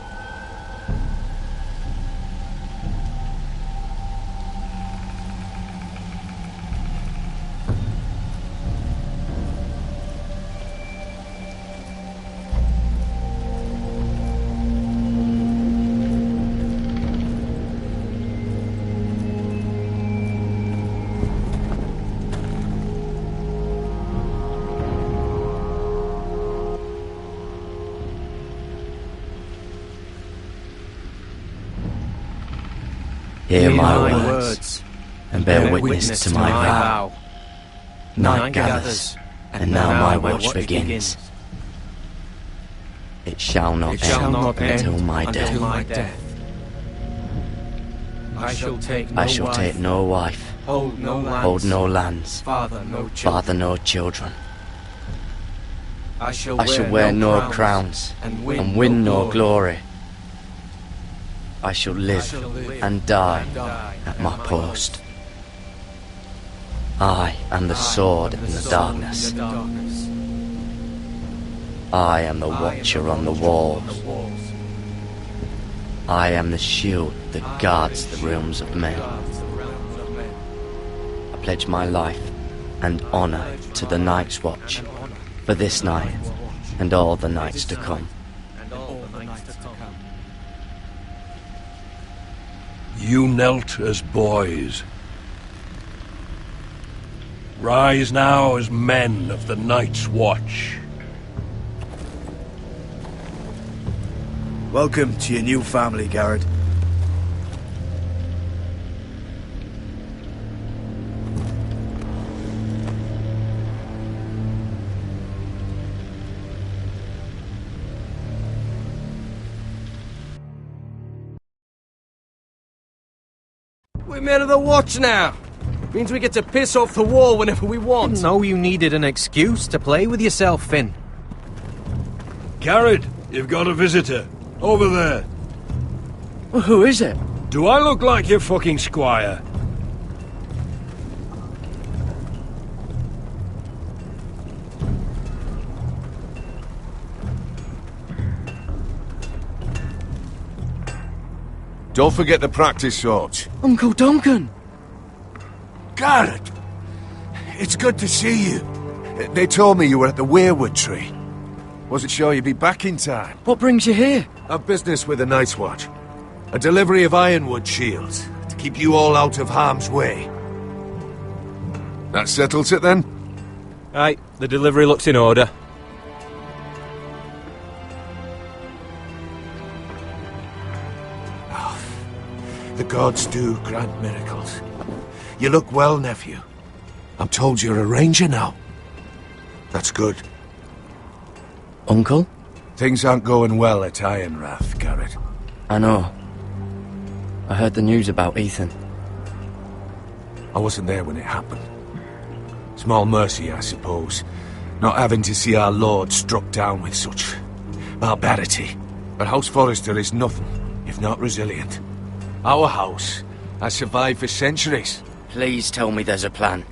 Speaker 20: Hear my words, and bear witness to my vow. Night gathers, and now my watch begins. It shall not end until my death.
Speaker 16: I shall take
Speaker 20: no wife,
Speaker 16: hold
Speaker 20: no lands,
Speaker 16: father
Speaker 20: no children.
Speaker 16: I shall
Speaker 20: wear no crowns, and win no glory. I shall live and die at my post. I am the sword in the darkness. I am the watcher on the walls. I am the shield that guards the realms of men. I pledge my life and honor to the Night's Watch for this night and all the nights to come.
Speaker 22: You knelt as boys. Rise now as men of the Night's Watch.
Speaker 19: Welcome to your new family, Garrett.
Speaker 16: We're men of the watch now. Means we get to piss off the wall whenever we want.
Speaker 4: Didn't know you needed an excuse to play with yourself, Finn.
Speaker 22: Garrett, you've got a visitor. Over there.
Speaker 6: Well, who is it?
Speaker 22: Do I look like your fucking squire?
Speaker 14: Don't forget the practice swords.
Speaker 6: Uncle Duncan!
Speaker 14: Garrett! It's good to see you. They told me you were at the weirwood tree. Wasn't sure you'd be back in time.
Speaker 6: What brings you here?
Speaker 14: A business with the Night's Watch. A delivery of ironwood shields to keep you all out of harm's way. That settles it then?
Speaker 4: Aye, the delivery looks in order.
Speaker 14: The gods do grant miracles. You look well, nephew. I'm told you're a ranger now. That's good.
Speaker 6: Uncle?
Speaker 14: Things aren't going well at Ironrath, Garrett.
Speaker 6: I know. I heard the news about Ethan.
Speaker 14: I wasn't there when it happened. Small mercy, I suppose, not having to see our lord struck down with such barbarity. But House Forrester is nothing if not resilient. Our house has survived for centuries.
Speaker 6: Please tell me there's a plan.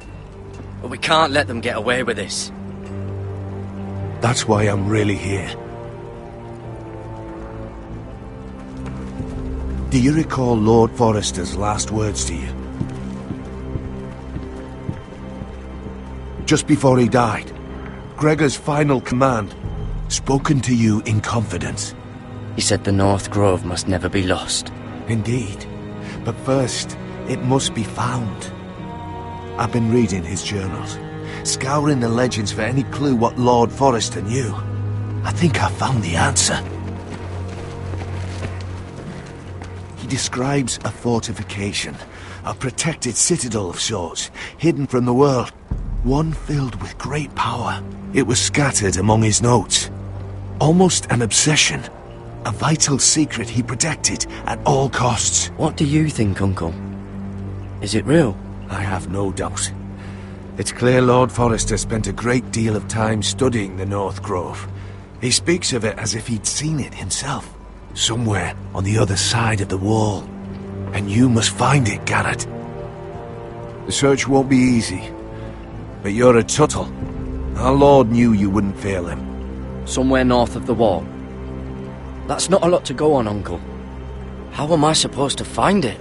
Speaker 6: But we can't let them get away with this.
Speaker 14: That's why I'm really here. Do you recall Lord Forrester's last words to you? Just before he died, Gregor's final command, spoken to you in confidence.
Speaker 6: He said the North Grove must never be lost.
Speaker 14: Indeed. But first, it must be found. I've been reading his journals, scouring the legends for any clue what Lord Forrester knew. I think I found the answer. He describes a fortification, a protected citadel of sorts, hidden from the world. One filled with great power. It was scattered among his notes. Almost an obsession. A vital secret he protected at all costs.
Speaker 6: What do you think, Uncle? Is it real?
Speaker 14: I have no doubt. It's clear Lord Forrester spent a great deal of time studying the North Grove. He speaks of it as if he'd seen it himself, somewhere on the other side of the wall. And you must find it, Garrett. The search won't be easy, but you're a Tuttle. Our Lord knew you wouldn't fail him.
Speaker 6: Somewhere north of the wall. That's not a lot to go on, Uncle. How am I supposed to find it?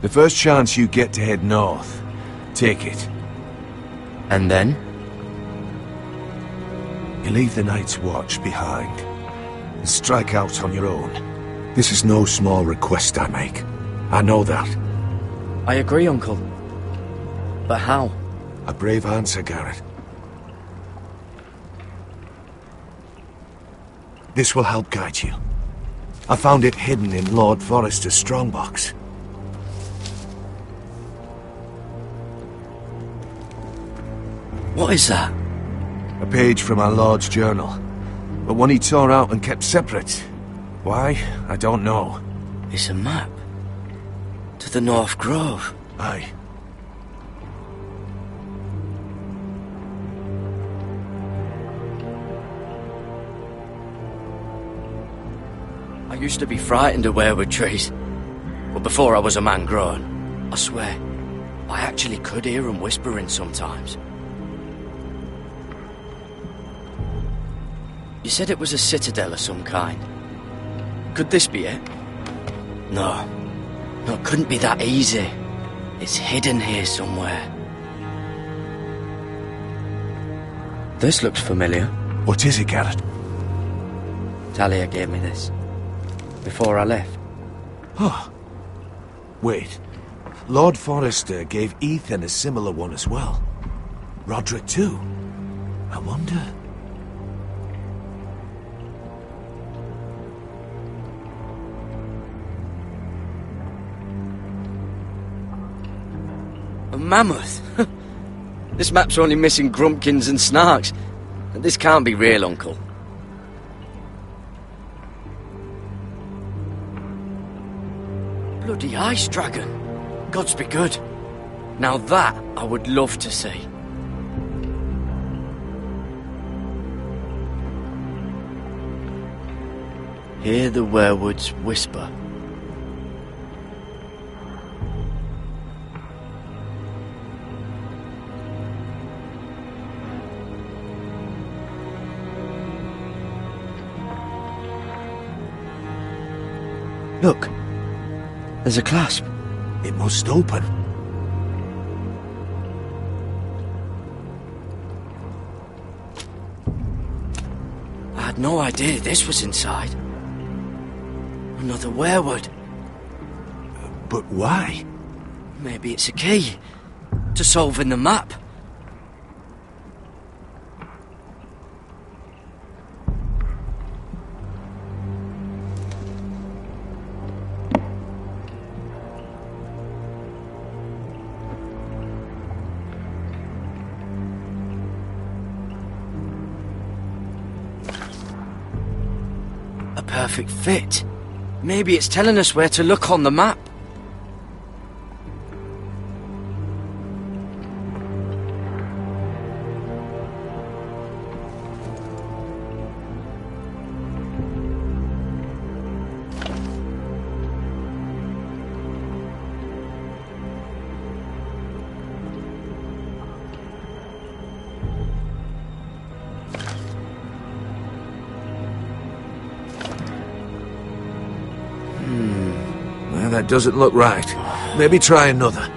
Speaker 14: The first chance you get to head north, take it.
Speaker 6: And then?
Speaker 14: You leave the Night's Watch behind and strike out on your own. This is no small request I make. I know that.
Speaker 6: I agree, Uncle. But how?
Speaker 14: A brave answer, Garrett. This will help guide you. I found it hidden in Lord Forrester's strongbox.
Speaker 6: What is that?
Speaker 14: A page from our Lord's journal, but one he tore out and kept separate. Why? I don't know.
Speaker 6: It's a map. To the North Grove.
Speaker 14: Aye.
Speaker 6: I used to be frightened of weirwood trees. But before I was a man grown, I swear, I actually could hear them whispering sometimes. You said it was a citadel of some kind. Could this be it? No. No, it couldn't be that easy. It's hidden here somewhere. This looks familiar.
Speaker 14: What is it, Garrett?
Speaker 6: Talia gave me this. Before I left.
Speaker 14: Oh. Wait. Lord Forrester gave Ethan a similar one as well. Roderick too. I wonder...
Speaker 6: A mammoth? This map's only missing grumpkins and snarks. This can't be real, Uncle.
Speaker 17: Bloody ice dragon. Gods be good. Now that I would love to see.
Speaker 20: Hear the werewoods whisper.
Speaker 17: Look. There's a clasp.
Speaker 14: It must open.
Speaker 17: I had no idea this was inside. Another werewood.
Speaker 14: But why?
Speaker 17: Maybe it's a key to solving the map. A perfect fit. Maybe it's telling us where to look on the map.
Speaker 14: Well, that doesn't look right. Maybe try another.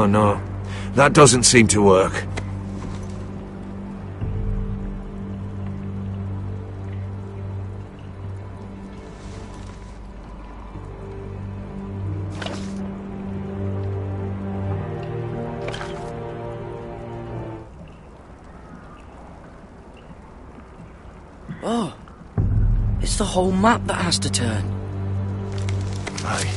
Speaker 14: No. That doesn't seem to work.
Speaker 17: Oh. It's the whole map that has to turn.
Speaker 14: Aye.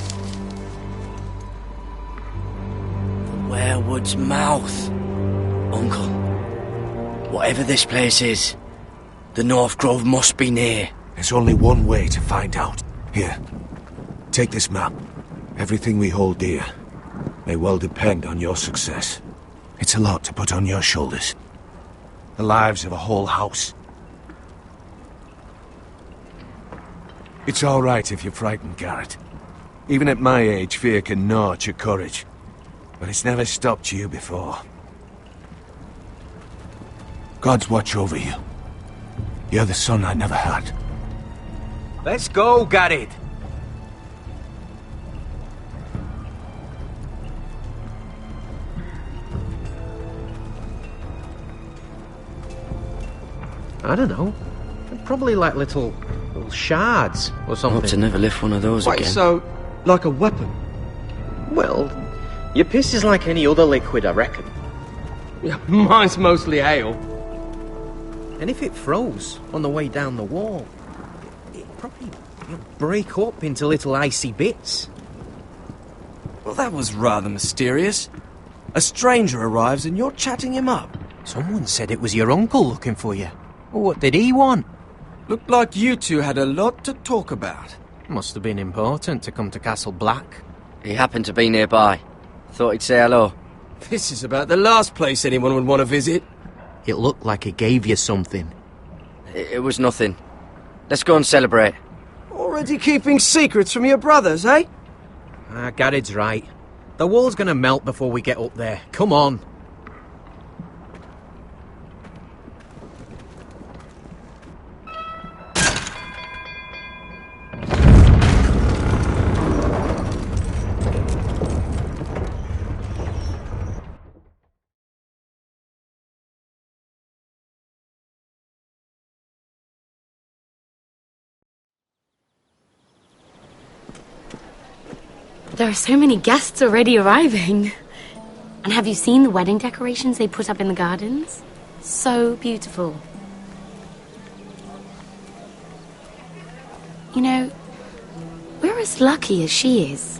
Speaker 17: Werewood's mouth. Uncle, whatever this place is, the North Grove must be near.
Speaker 14: There's only one way to find out. Here, take this map. Everything we hold dear may well depend on your success. It's a lot to put on your shoulders. The lives of a whole house. It's all right if you're frightened, Garrett. Even at my age, fear can gnaw at your courage. But it's never stopped you before. God's watch over you. You're the son I never had.
Speaker 4: Let's go, Garrett. I don't know. Probably like little shards or something.
Speaker 17: Hope to never lift one of those
Speaker 16: Wait,
Speaker 17: again.
Speaker 16: so, like a weapon?
Speaker 4: Well, your piss is like any other liquid, I reckon.
Speaker 16: Yeah, mine's mostly ale.
Speaker 4: And if it froze on the way down the wall, it'd probably break up into little icy bits.
Speaker 16: Well, that was rather mysterious. A stranger arrives and you're chatting him up.
Speaker 4: Someone said it was your uncle looking for you. What did he want?
Speaker 16: Looked like you two had a lot to talk about.
Speaker 4: Must have been important to come to Castle Black.
Speaker 17: He happened to be nearby. Thought he'd say hello.
Speaker 16: This is about the last place anyone would want to visit.
Speaker 4: It looked like he gave you something.
Speaker 17: It was nothing. Let's go and celebrate.
Speaker 16: Already keeping secrets from your brothers, eh?
Speaker 4: Garrett's right. The wall's gonna melt before we get up there. Come on.
Speaker 11: There are so many guests already arriving.
Speaker 9: And have you seen the wedding decorations they put up in the gardens? So beautiful. You know, we're as lucky as she is.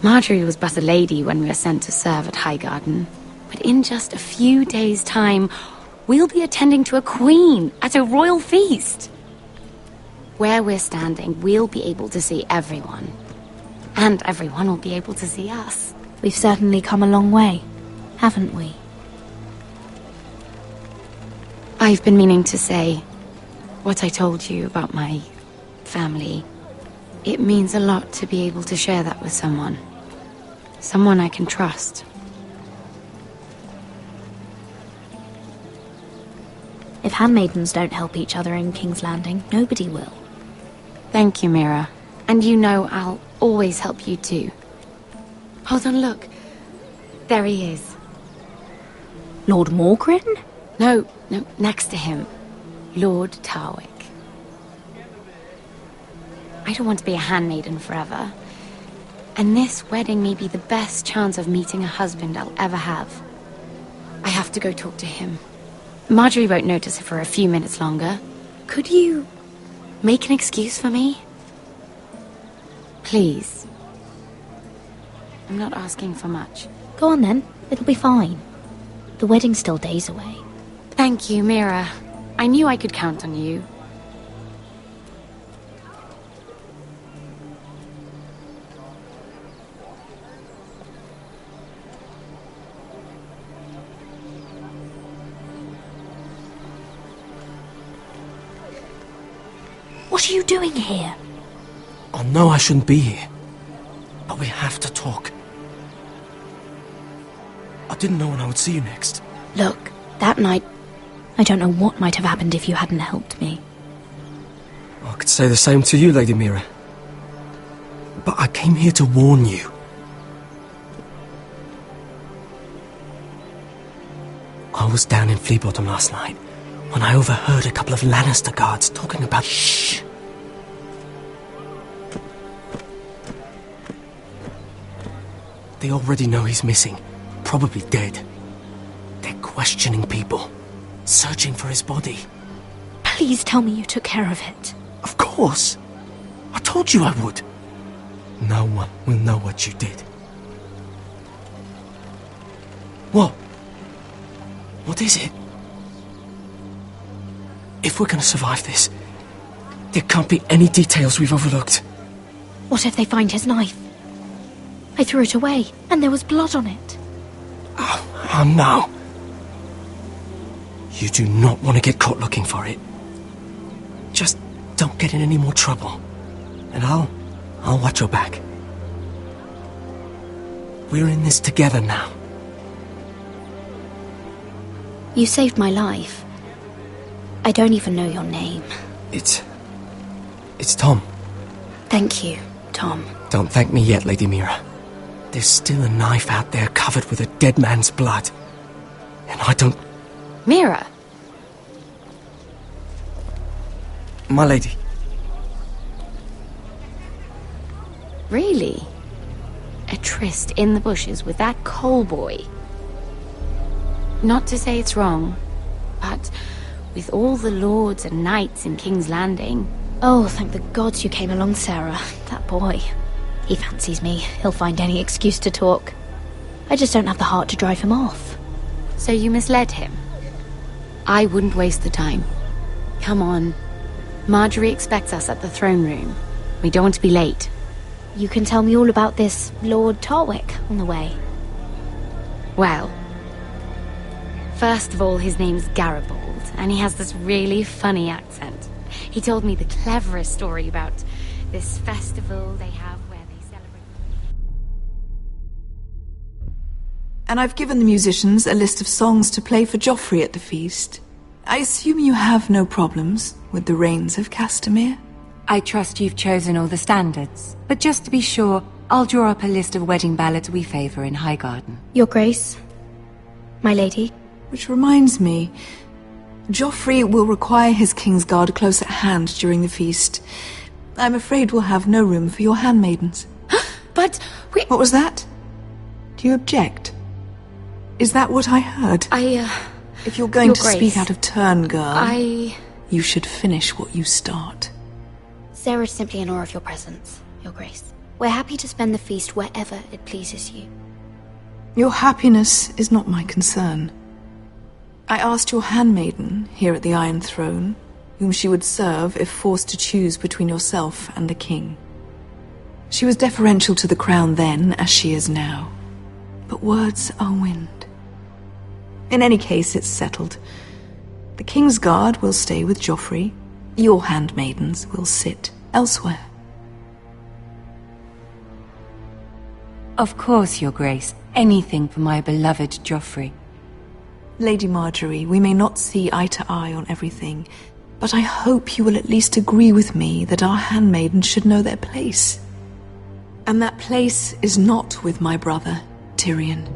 Speaker 9: Marjorie was but a lady when we were sent to serve at Highgarden. But in just a few days' time, we'll be attending to a queen at a royal feast. Where we're standing, we'll be able to see everyone. And everyone will be able to see us.
Speaker 11: We've certainly come a long way, haven't we?
Speaker 9: I've been meaning to say what I told you about my family. It means a lot to be able to share that with someone. Someone I can trust.
Speaker 11: If handmaidens don't help each other in King's Landing, nobody will.
Speaker 9: Thank you, Mira. And you know I'll always help you too. Hold on, look. There he is.
Speaker 11: Lord Morgrin?
Speaker 9: No, next to him. Lord Tarwick. I don't want to be a handmaiden forever. And this wedding may be the best chance of meeting a husband I'll ever have. I have to go talk to him. Marjorie won't notice it for a few minutes longer. Could you make an excuse for me? Please. I'm not asking for much.
Speaker 11: Go on then, it'll be fine. The wedding's still days away.
Speaker 9: Thank you, Mira. I knew I could count on you.
Speaker 11: What are you doing here?
Speaker 17: I know I shouldn't be here, but we have to talk. I didn't know when I would see you next.
Speaker 11: Look, that night, I don't know what might have happened if you hadn't helped me.
Speaker 17: I could say the same to you, Lady Mira. But I came here to warn you. I was down in Fleabottom last night when I overheard a couple of Lannister guards talking about... Shh! They already know he's missing, probably dead. They're questioning people, searching for his body.
Speaker 11: Please tell me you took care of it.
Speaker 17: Of course! I told you I would. No one will know what you did. What? What is it? If we're gonna survive this, there can't be any details we've overlooked.
Speaker 11: What if they find his knife? I threw it away, and there was blood on it.
Speaker 17: Oh no. You do not want to get caught looking for it. Just don't get in any more trouble. And I'll watch your back. We're in this together now.
Speaker 11: You saved my life. I don't even know your name.
Speaker 17: It's Tom.
Speaker 11: Thank you, Tom.
Speaker 17: Don't thank me yet, Lady Mira. There's still a knife out there covered with a dead man's blood. And I don't...
Speaker 9: Mira!
Speaker 17: My lady.
Speaker 9: Really? A tryst in the bushes with that coal boy? Not to say it's wrong, but with all the lords and knights in King's Landing...
Speaker 11: Oh, thank the gods you came along, Sarah. That boy. He fancies me. He'll find any excuse to talk. I just don't have the heart to drive him off.
Speaker 9: So you misled him? I wouldn't waste the time. Come on. Marjorie expects us at the throne room. We don't want to be late.
Speaker 11: You can tell me all about this Lord Tarwick on the way.
Speaker 9: Well, first of all, his name's Garibald, and he has this really funny accent. He told me the cleverest story about this festival they have where they celebrate...
Speaker 13: And I've given the musicians a list of songs to play for Joffrey at the feast. I assume you have no problems with the Rains of Castamere?
Speaker 21: I trust you've chosen all the standards, but just to be sure, I'll draw up a list of wedding ballads we favour in Highgarden.
Speaker 11: Your Grace, my lady.
Speaker 13: Which reminds me, Joffrey will require his Kingsguard close at hand during the feast. I'm afraid we'll have no room for your handmaidens.
Speaker 9: But
Speaker 13: What was that? Do you object? Is that what I heard? If you're going to speak out of turn, girl, you should finish what you start.
Speaker 9: Sarah's simply in awe of your presence, Your Grace. We're happy to spend the feast wherever it pleases you.
Speaker 13: Your happiness is not my concern. I asked your handmaiden here at the Iron Throne whom she would serve if forced to choose between yourself and the king. She was deferential to the crown then, as she is now. But words are wind. In any case, it's settled. The King's Guard will stay with Joffrey. Your handmaidens will sit elsewhere.
Speaker 21: Of course, Your Grace. Anything for my beloved Joffrey.
Speaker 13: Lady Marjorie, we may not see eye to eye on everything, but I hope you will at least agree with me that our handmaidens should know their place. And that place is not with my brother, Tyrion.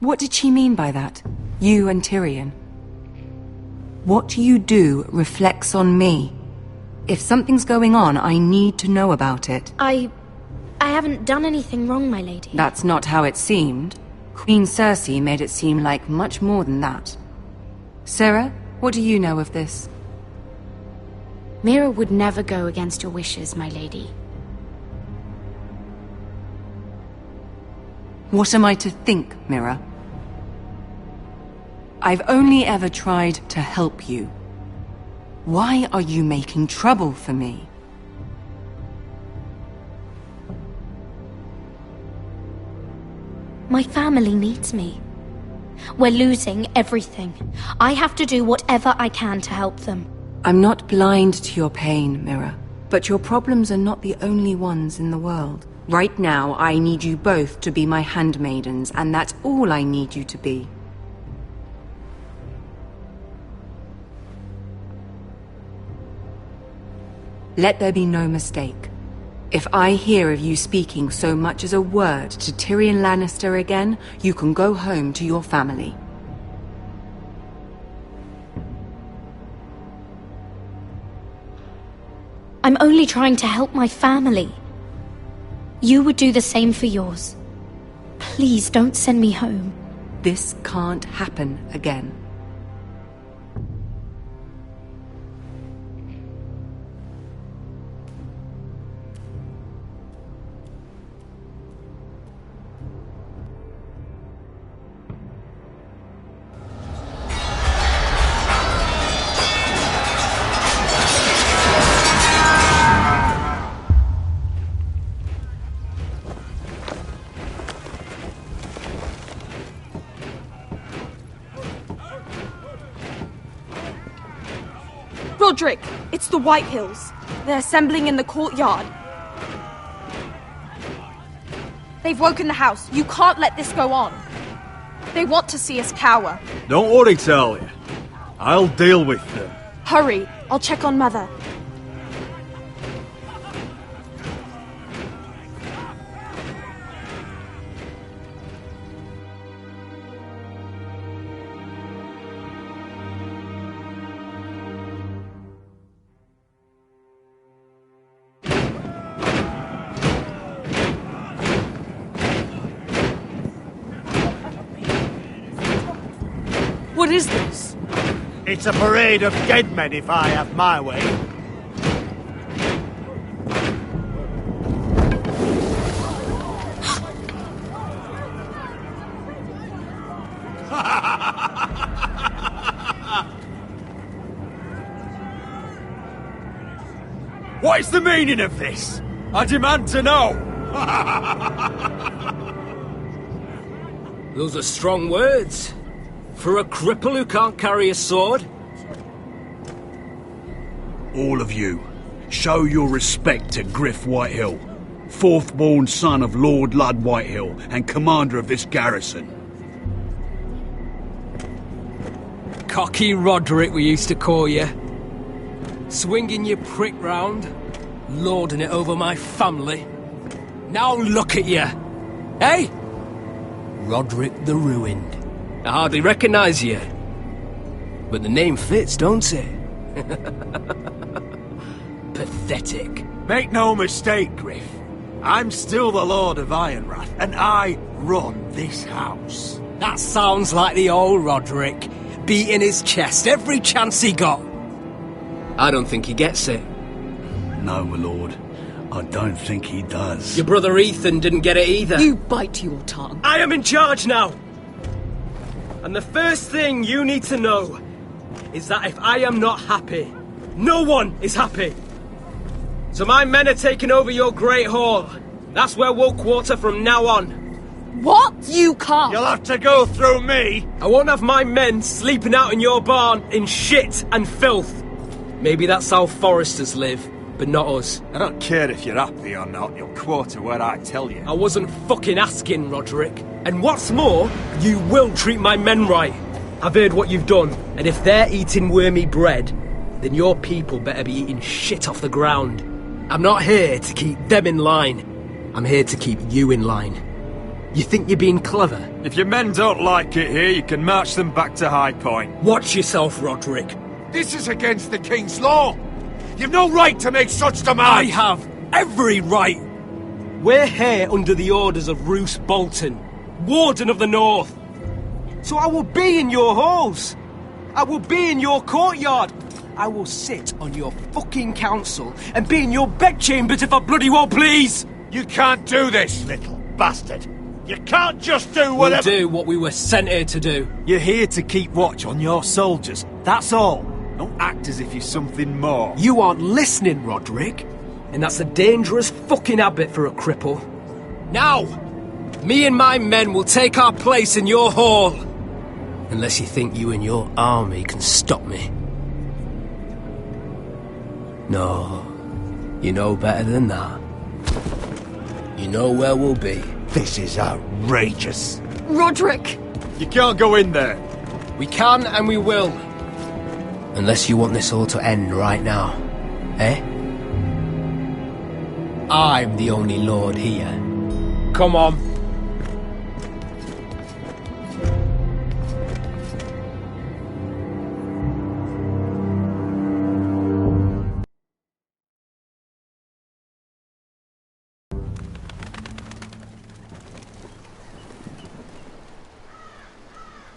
Speaker 21: What did she mean by that? You and Tyrion? What you do reflects on me. If something's going on, I need to know about it.
Speaker 9: I haven't done anything wrong, my lady.
Speaker 21: That's not how it seemed. Queen Cersei made it seem like much more than that. Sarah, what do you know of this?
Speaker 9: Mira would never go against your wishes, my lady.
Speaker 21: What am I to think, Mira? I've only ever tried to help you. Why are you making trouble for me?
Speaker 9: My family needs me. We're losing everything. I have to do whatever I can to help them.
Speaker 21: I'm not blind to your pain, Mira. But your problems are not the only ones in the world. Right now, I need you both to be my handmaidens, and that's all I need you to be. Let there be no mistake. If I hear of you speaking so much as a word to Tyrion Lannister again, you can go home to your family.
Speaker 9: I'm only trying to help my family. You would do the same for yours. Please don't send me home.
Speaker 21: This can't happen again.
Speaker 1: Roderick, it's the White Hills. They're assembling in the courtyard. They've woken the house. You can't let this go on. They want to see us cower.
Speaker 5: Don't worry, Talia. I'll deal with them.
Speaker 1: Hurry, I'll check on Mother.
Speaker 12: What is this?
Speaker 18: It's a parade of dead men, if I have my way.
Speaker 5: What is the meaning of this? I demand to know!
Speaker 12: Those are strong words. For a cripple who can't carry a sword?
Speaker 10: All of you, show your respect to Griff Whitehill, fourth-born son of Lord Lud Whitehill and commander of this garrison.
Speaker 12: Cocky Roderick, we used to call you. Swinging your prick round, lording it over my family. Now look at you! Hey? Roderick the Ruined. I hardly recognise you. But the name fits, don't it? Pathetic.
Speaker 5: pathetic. Make no mistake, Griff. I'm still the Lord of Ironrath, and I run this house.
Speaker 16: That sounds like the old Roderick, beating his chest every chance he got. I don't think he gets it.
Speaker 5: No, my lord. I don't think he does.
Speaker 16: Your brother Ethan didn't get it either.
Speaker 11: You bite your tongue.
Speaker 16: I am in charge now! And the first thing you need to know is that if I am not happy, no one is happy. So my men are taking over your Great Hall. That's where we'll quarter from now on.
Speaker 1: What? You can't.
Speaker 18: You'll have to go through me.
Speaker 16: I won't have my men sleeping out in your barn in shit and filth. Maybe that's how foresters live, but not us.
Speaker 5: I don't care if you're happy or not, you'll quarter where I tell you.
Speaker 16: I wasn't fucking asking, Roderick. And what's more, you will treat my men right. I've heard what you've done, and if they're eating wormy bread, then your people better be eating shit off the ground. I'm not here to keep them in line. I'm here to keep you in line. You think you're being clever?
Speaker 5: If your men don't like it here, you can march them back to High Point.
Speaker 16: Watch yourself, Roderick.
Speaker 14: This is against the King's law. You've no right to make such demands.
Speaker 16: I have every right. We're here under the orders of Roose Bolton, Warden of the North. So I will be in your halls. I will be in your courtyard. I will sit on your fucking council and be in your bedchambers if I bloody well please.
Speaker 18: You can't do this, little bastard. You can't just do whatever...
Speaker 16: We'll do what we were sent here to do.
Speaker 5: You're here to keep watch on your soldiers. That's all. Don't act as if you're something more.
Speaker 16: You aren't listening, Roderick. And that's a dangerous fucking habit for a cripple. Now, me and my men will take our place in your hall. Unless you think you and your army can stop me. No, you know better than that. You know where we'll be.
Speaker 18: This is outrageous.
Speaker 11: Roderick!
Speaker 5: You can't go in there.
Speaker 16: We can and we will. Unless you want this all to end right now. Eh? I'm the only lord here. Come on.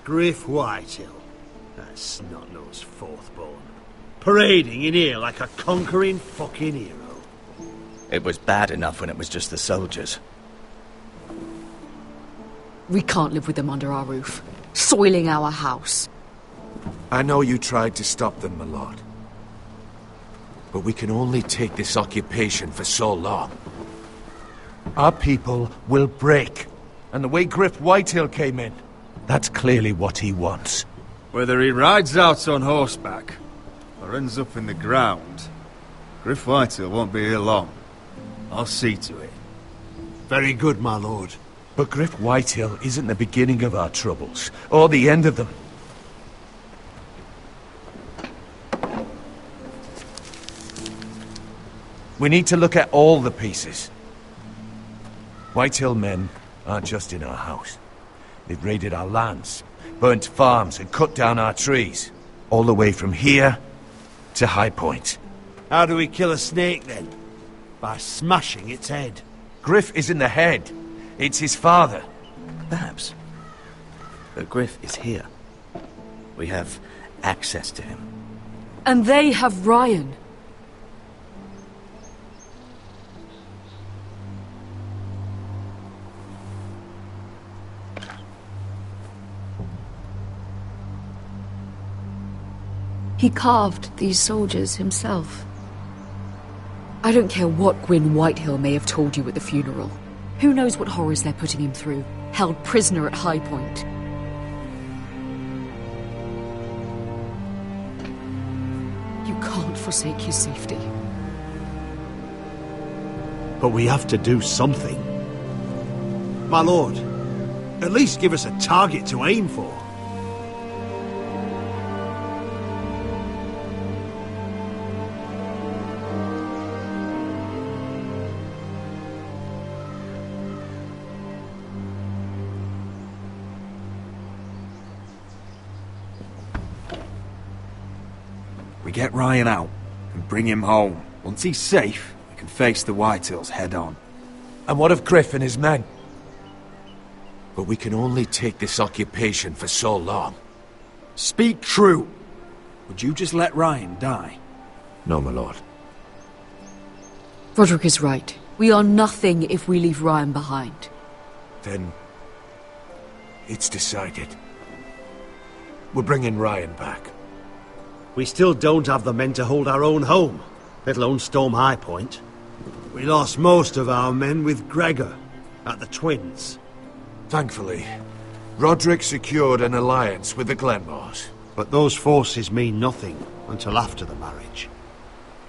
Speaker 18: Griff Whitehill. That snot-nosed fourth-born. Parading in here like a conquering fucking hero.
Speaker 20: It was bad enough when it was just the soldiers.
Speaker 11: We can't live with them under our roof, soiling our house.
Speaker 14: I know you tried to stop them, my lord. But we can only take this occupation for so long. Our people will break. And the way Griff Whitehill came in, that's clearly what he wants.
Speaker 5: Whether he rides out on horseback or ends up in the ground, Griff Whitehill won't be here long. I'll see to it.
Speaker 18: Very good, my lord.
Speaker 14: But Griff Whitehill isn't the beginning of our troubles, or the end of them. We need to look at all the pieces. Whitehill men aren't just in our house. They've raided our lands, burnt farms and cut down our trees. All the way from here to High Point.
Speaker 18: How do we kill a snake, then? By smashing its head.
Speaker 14: Griff isn't the head. It's his father.
Speaker 20: Perhaps. But Griff is here. We have access to him.
Speaker 11: And they have Ryan. He carved these soldiers himself. I don't care what Gwyn Whitehill may have told you at the funeral. Who knows what horrors they're putting him through, held prisoner at High Point. You can't forsake his safety.
Speaker 18: But we have to do something. My lord, at least give us a target to aim for.
Speaker 5: We get Ryan out and bring him home.
Speaker 17: Once he's safe, we can face the Whitehills head on.
Speaker 14: And what of Griff and his men? But we can only take this occupation for so long.
Speaker 22: Speak true. Would you just let Ryan die?
Speaker 14: No, my lord.
Speaker 11: Roderick is right. We are nothing if we leave Ryan behind.
Speaker 14: Then it's decided. We're bringing Ryan back.
Speaker 18: We still don't have the men to hold our own home, let alone storm High Point. We lost most of our men with Gregor at the Twins.
Speaker 14: Thankfully, Roderick secured an alliance with the Glenmores.
Speaker 18: But those forces mean nothing until after the marriage.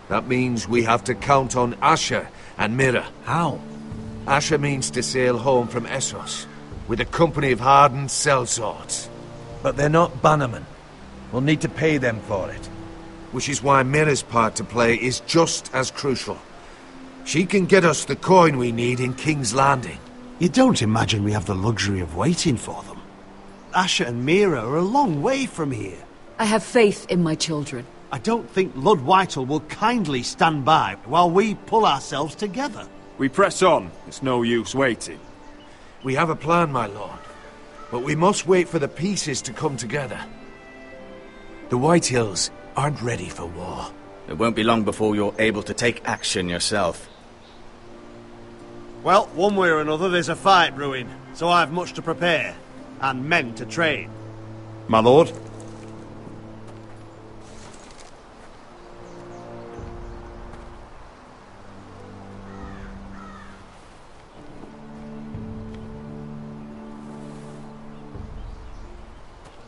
Speaker 14: That means we have to count on Asher and Mira.
Speaker 22: How?
Speaker 14: Asher means to sail home from Essos with a company of hardened sellswords.
Speaker 22: But they're not bannermen. We'll need to pay them for it.
Speaker 14: Which is why Mira's part to play is just as crucial. She can get us the coin we need in King's Landing.
Speaker 18: You don't imagine we have the luxury of waiting for them? Asher and Mira are a long way from here.
Speaker 11: I have faith in my children.
Speaker 18: I don't think Lord Whitehall will kindly stand by while we pull ourselves together.
Speaker 3: We press on. It's no use waiting.
Speaker 14: We have a plan, my lord. But we must wait for the pieces to come together. The Whitehills aren't ready for war.
Speaker 8: It won't be long before you're able to take action yourself.
Speaker 18: Well, one way or another there's a fight brewing, so I've much to prepare, and men to train.
Speaker 3: My lord?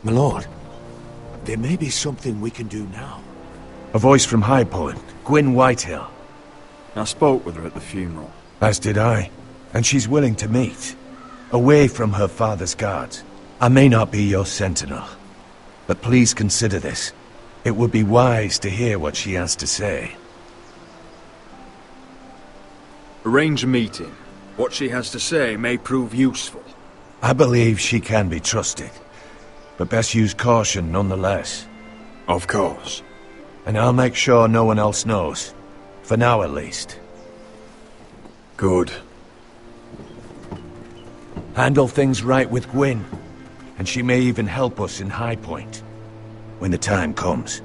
Speaker 14: My lord, there may be something we can do now.
Speaker 22: A voice from High Point, Gwyn Whitehill.
Speaker 3: I spoke with her at the funeral.
Speaker 22: As did I. And she's willing to meet. Away from her father's guards. I may not be your sentinel. But please consider this. It would be wise to hear what she has to say.
Speaker 5: Arrange a meeting. What she has to say may prove useful.
Speaker 22: I believe she can be trusted. But best use caution nonetheless.
Speaker 5: Of course.
Speaker 22: And I'll make sure no one else knows. For now, at least.
Speaker 5: Good.
Speaker 22: Handle things right with Gwyn. And she may even help us in High Point. When the time comes.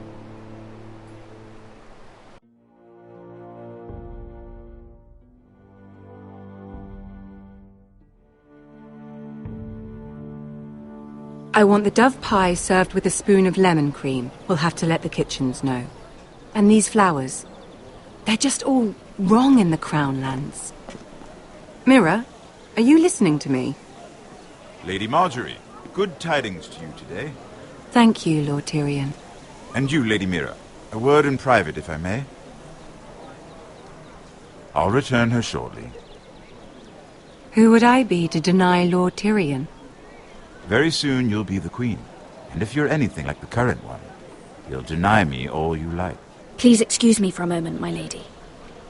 Speaker 21: I want the dove pie served with a spoon of lemon cream. We'll have to let the kitchens know. And these flowers. They're just all wrong in the Crown lands. Mira, are you listening to me?
Speaker 15: Lady Marjorie, good tidings to you today.
Speaker 21: Thank you, Lord Tyrion.
Speaker 15: And you, Lady Mira. A word in private, if I may. I'll return her shortly.
Speaker 21: Who would I be to deny Lord Tyrion?
Speaker 15: Very soon you'll be the queen. And if you're anything like the current one, you'll deny me all you like.
Speaker 9: Please excuse me for a moment, my lady.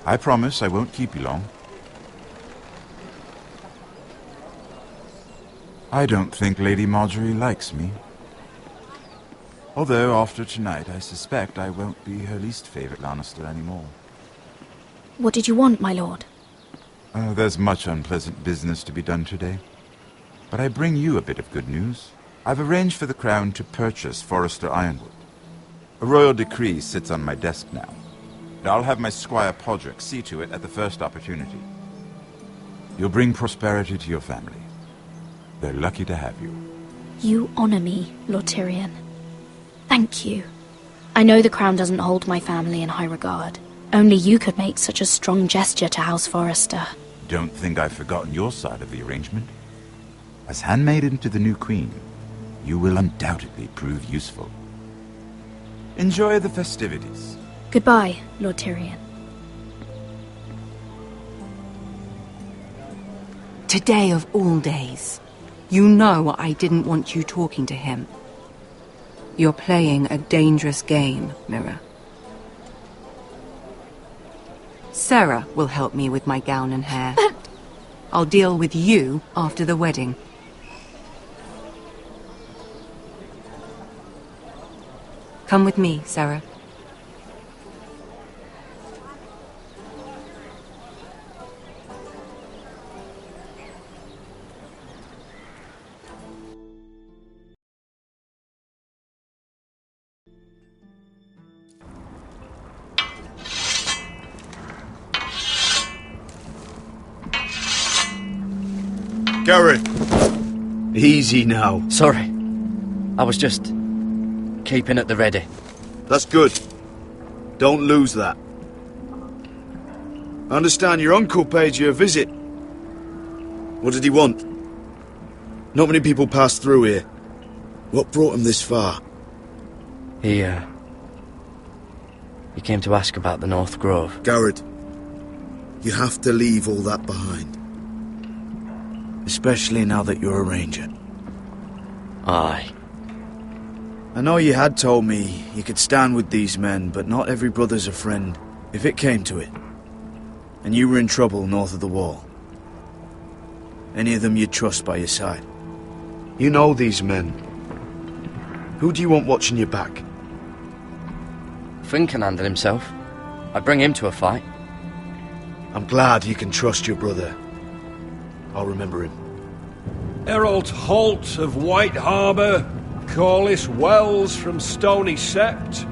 Speaker 15: I promise I won't keep you long. I don't think Lady Marjorie likes me. Although, after tonight, I suspect I won't be her least favorite Lannister anymore.
Speaker 9: What did you want, my lord?
Speaker 15: There's much unpleasant business to be done today. But I bring you a bit of good news. I've arranged for the Crown to purchase Forrester Ironwood. A royal decree sits on my desk now. And I'll have my squire Podrick see to it at the first opportunity. You'll bring prosperity to your family. They're lucky to have you.
Speaker 9: You honor me, Lord Tyrion. Thank you. I know the Crown doesn't hold my family in high regard. Only you could make such a strong gesture to House Forrester.
Speaker 15: Don't think I've forgotten your side of the arrangement. As handmaiden to the new queen, you will undoubtedly prove useful. Enjoy the festivities.
Speaker 9: Goodbye, Lord Tyrion.
Speaker 21: Today of all days. You know I didn't want you talking to him. You're playing a dangerous game, Mira. Sarah will help me with my gown and hair. I'll deal with you after the wedding. Come with me, Sarah.
Speaker 19: Garrett! Easy now.
Speaker 20: Sorry. I was just keeping at the ready.
Speaker 19: That's good. Don't lose that. I understand your uncle paid you a visit. What did he want? Not many people pass through here. What brought him this far?
Speaker 20: He came to ask about the North Grove.
Speaker 19: Garrett, you have to leave all that behind. Especially now that you're a ranger.
Speaker 20: Aye.
Speaker 19: I know you had told me you could stand with these men, but not every brother's a friend, if it came to it. And you were in trouble north of the wall. Any of them you'd trust by your side. You know these men. Who do you want watching your back?
Speaker 20: Finn can handle himself. I'd bring him to a fight.
Speaker 19: I'm glad you can trust your brother. I'll remember him.
Speaker 22: Errol Holt of White Harbour, Corliss Wells from Stony Sept.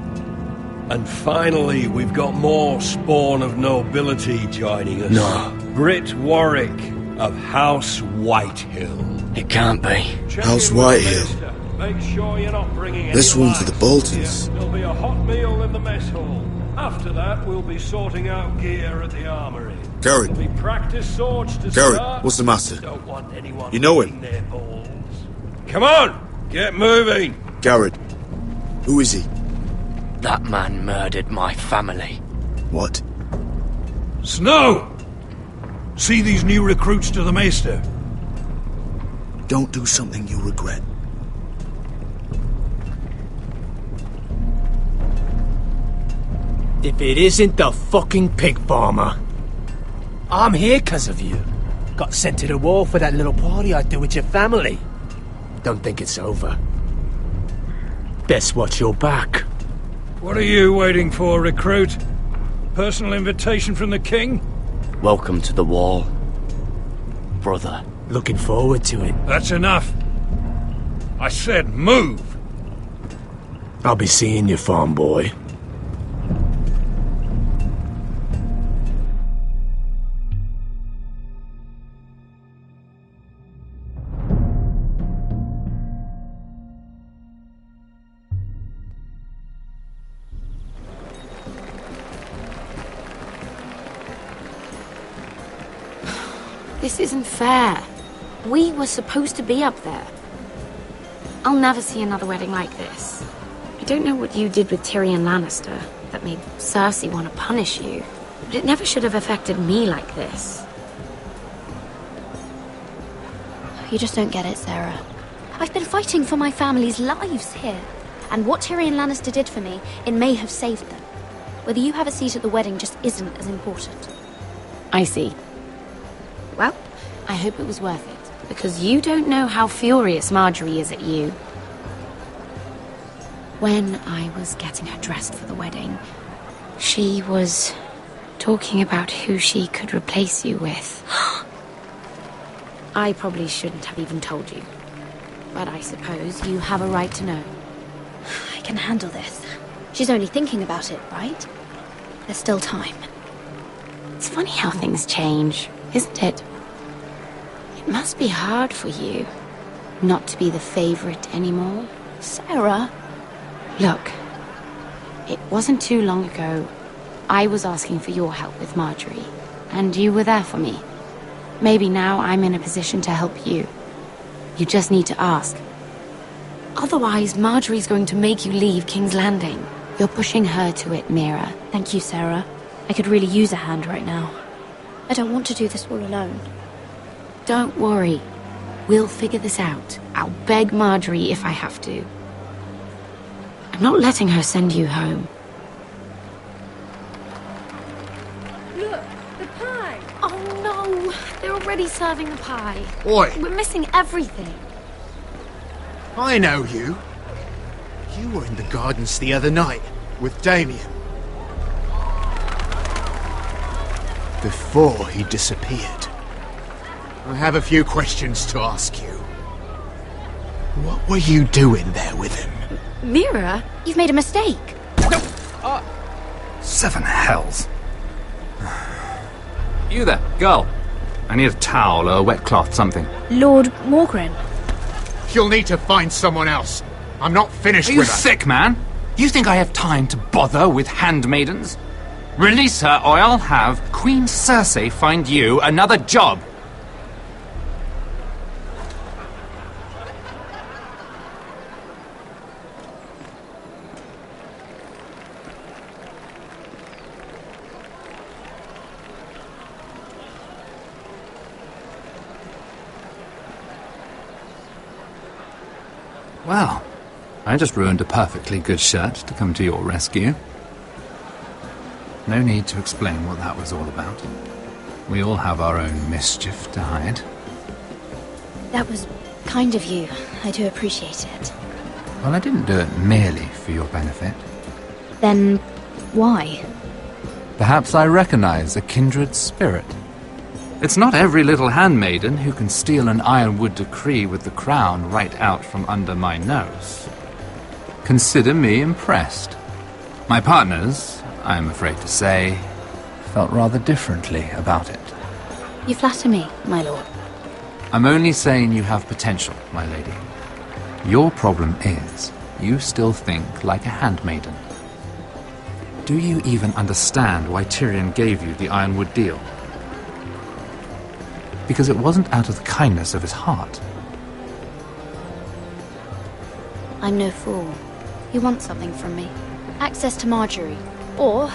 Speaker 22: And finally, we've got more spawn of nobility joining us.
Speaker 20: No.
Speaker 22: Britt Warwick of House Whitehill.
Speaker 20: It can't be.
Speaker 19: House Whitehill.
Speaker 22: Make sure you're not bringing
Speaker 19: This one for the Boltons.
Speaker 22: There'll be a hot meal in the mess hall. After that, we'll be sorting out gear at the armory.
Speaker 19: Garrett.
Speaker 22: There'll be practice swords to
Speaker 19: Garrett,
Speaker 22: start.
Speaker 19: what's the matter?
Speaker 22: Don't want anyone
Speaker 19: You know him?
Speaker 22: their balls. Come on, get moving.
Speaker 19: Garrett. Who is he?
Speaker 20: That man murdered my family.
Speaker 19: What?
Speaker 22: Snow! See these new recruits to the Maester?
Speaker 19: Don't do something you'll regret.
Speaker 4: If it isn't the fucking pig farmer. I'm here 'cause of you. Got sent to the war for that little party I threw with your family. Don't think it's over. Best watch your back.
Speaker 22: What are you waiting for, recruit? Personal invitation from the king?
Speaker 20: Welcome to the wall, brother.
Speaker 4: Looking forward to it.
Speaker 22: That's enough. I said move.
Speaker 4: I'll be seeing you, farm boy.
Speaker 9: This isn't fair. We were supposed to be up there. I'll never see another wedding like this. I don't know what you did with Tyrion Lannister that made Cersei want to punish you, but it never should have affected me like this.
Speaker 2: You just don't get it, Sarah. I've been fighting for my family's lives here, and what Tyrion Lannister did for me, it may have saved them. Whether you have a seat at the wedding just isn't as important.
Speaker 9: I see. Well, I hope it was worth it, because you don't know how furious Marjorie is at you. When I was getting her dressed for the wedding, she was talking about who she could replace you with. I probably shouldn't have even told you, but I suppose you have a right to know.
Speaker 2: I can handle this. She's only thinking about it, right? There's still time.
Speaker 9: It's funny how things change, isn't it? It must be hard for you not to be the favorite anymore.
Speaker 2: Sarah?
Speaker 9: Look, it wasn't too long ago I was asking for your help with Marjorie, and you were there for me. Maybe now I'm in a position to help you. You just need to ask. Otherwise, Marjorie's going to make you leave King's Landing. You're pushing her to it, Mira.
Speaker 2: Thank you, Sarah. I could really use a hand right now. I don't want to do this all alone.
Speaker 9: Don't worry. We'll figure this out. I'll beg Marjorie if I have to. I'm not letting her send you home.
Speaker 2: Look, the pie!
Speaker 9: Oh no! They're already serving the pie.
Speaker 7: Oi!
Speaker 9: We're missing everything.
Speaker 7: I know you. You were in the gardens the other night with Damien. Before he disappeared. I have a few questions to ask you. What were you doing there with him?
Speaker 2: Mira, you've made a mistake.
Speaker 23: Seven hells.
Speaker 24: You there, girl.
Speaker 6: I need a towel or a wet cloth, something.
Speaker 1: Lord Morgren.
Speaker 7: You'll need to find someone else. I'm not finished
Speaker 6: Are you
Speaker 7: with her.
Speaker 6: sick, man? You think I have time to bother with handmaidens? Release her, or I'll have Queen Cersei find you another job. Well, I just ruined a perfectly good shirt to come to your rescue. No need to explain what that was all about. We all have our own mischief to hide.
Speaker 2: That was kind of you. I do appreciate it.
Speaker 6: Well, I didn't do it merely for your benefit.
Speaker 2: Then, why?
Speaker 6: Perhaps I recognize a kindred spirit. It's not every little handmaiden who can steal an ironwood decree with the crown right out from under my nose. Consider me impressed. My partners, I am afraid to say, felt rather differently about it.
Speaker 2: You flatter me, my lord.
Speaker 6: I'm only saying you have potential, my lady. Your problem is, you still think like a handmaiden. Do you even understand why Tyrion gave you the ironwood deal? Because it wasn't out of the kindness of his heart.
Speaker 2: I'm no fool. He wants something from me. Access to Marjorie. Or,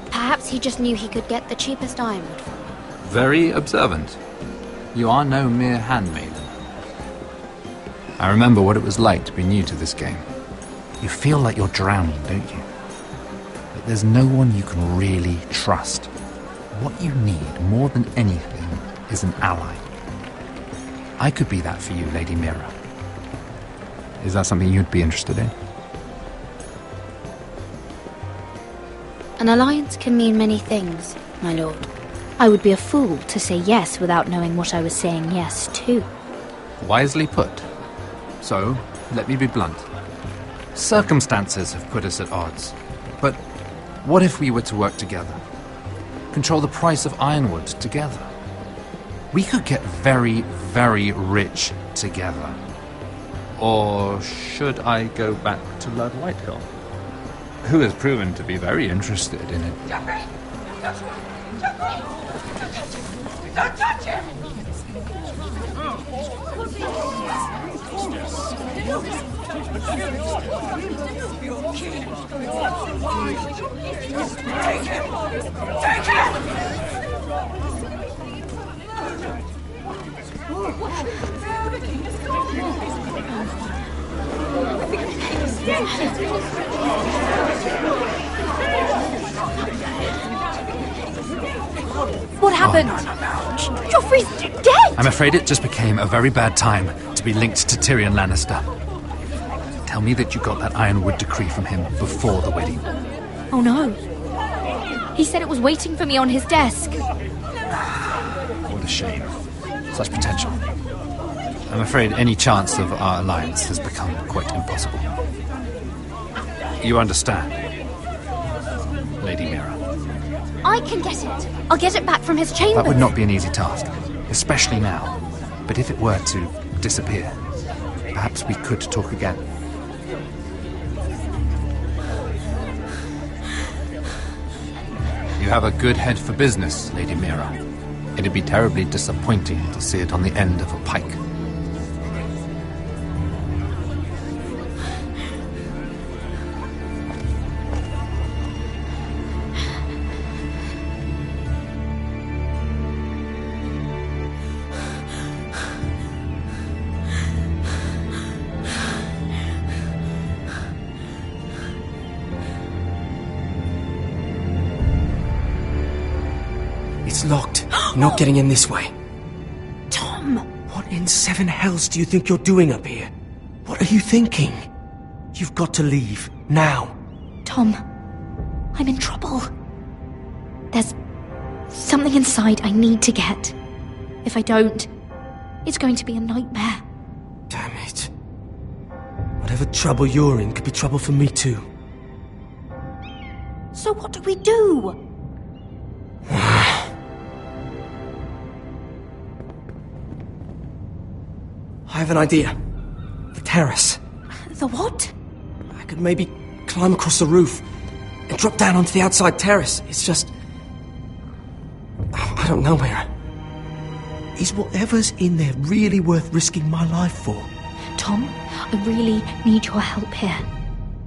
Speaker 2: perhaps he just knew he could get the cheapest ironwood from me.
Speaker 6: Very observant. You are no mere handmaiden. I remember what it was like to be new to this game. You feel like you're drowning, don't you? But there's no one you can really trust. What you need, more than anything, is an ally. I could be that for you, Lady Mira. Is that something you'd be interested in?
Speaker 2: An alliance can mean many things, my lord. I would be a fool to say yes without knowing what I was saying yes to.
Speaker 6: Wisely put. So, let me be blunt. Circumstances have put us at odds. But what if we were to work together? Control the price of ironwood together? We could get very, very rich together. Or should I go back to Lord Whitehill, who has proven to be very interested in it?
Speaker 13: Don't touch him! Take him! Take him!
Speaker 1: What happened?
Speaker 6: No.
Speaker 1: Joffrey's dead!
Speaker 6: I'm afraid it just became a very bad time to be linked to Tyrion Lannister. Tell me that you got that ironwood decree from him before the wedding.
Speaker 2: Oh no. He said it was waiting for me on his desk.
Speaker 6: What a shame. Such potential. I'm afraid any chance of our alliance has become quite impossible. You understand, Lady Mira?
Speaker 2: I can get it. I'll get it back from his chamber.
Speaker 6: That would not be an easy task, especially now. But if it were to disappear, perhaps we could talk again. You have a good head for business, Lady Mira. It'd be terribly disappointing to see it on the end of a pike.
Speaker 16: It's locked. You're not getting in this way.
Speaker 2: Tom!
Speaker 16: What in seven hells do you think you're doing up here? What are you thinking? You've got to leave. Now.
Speaker 2: Tom, I'm in trouble. There's something inside I need to get. If I don't, it's going to be a nightmare.
Speaker 16: Damn it. Whatever trouble you're in could be trouble for me too.
Speaker 2: So what do we do?
Speaker 16: have an idea. The terrace.
Speaker 2: The what?
Speaker 16: I could maybe climb across the roof and drop down onto the outside terrace. It's just... I don't know, Mira. Is whatever's in there really worth risking my life for?
Speaker 2: Tom, I really need your help here.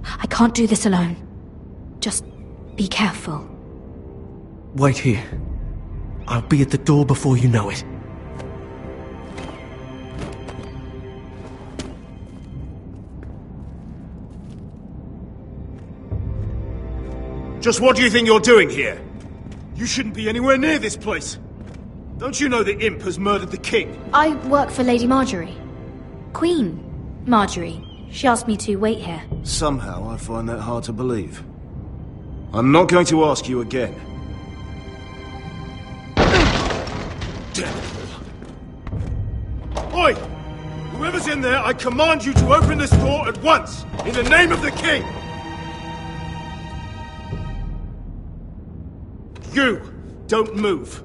Speaker 2: I can't do this alone. Just be careful.
Speaker 16: Wait here. I'll be at the door before you know it.
Speaker 18: Just what do you think you're doing here? You shouldn't be anywhere near this place. Don't you know the imp has murdered the king?
Speaker 2: I work for Lady Marjorie. Queen Marjorie. She asked me to wait here.
Speaker 18: Somehow I find that hard to believe. I'm not going to ask you again. Damn it all. Oi! Whoever's in there, I command you to open this door at once! In the name of the king! You! Don't move!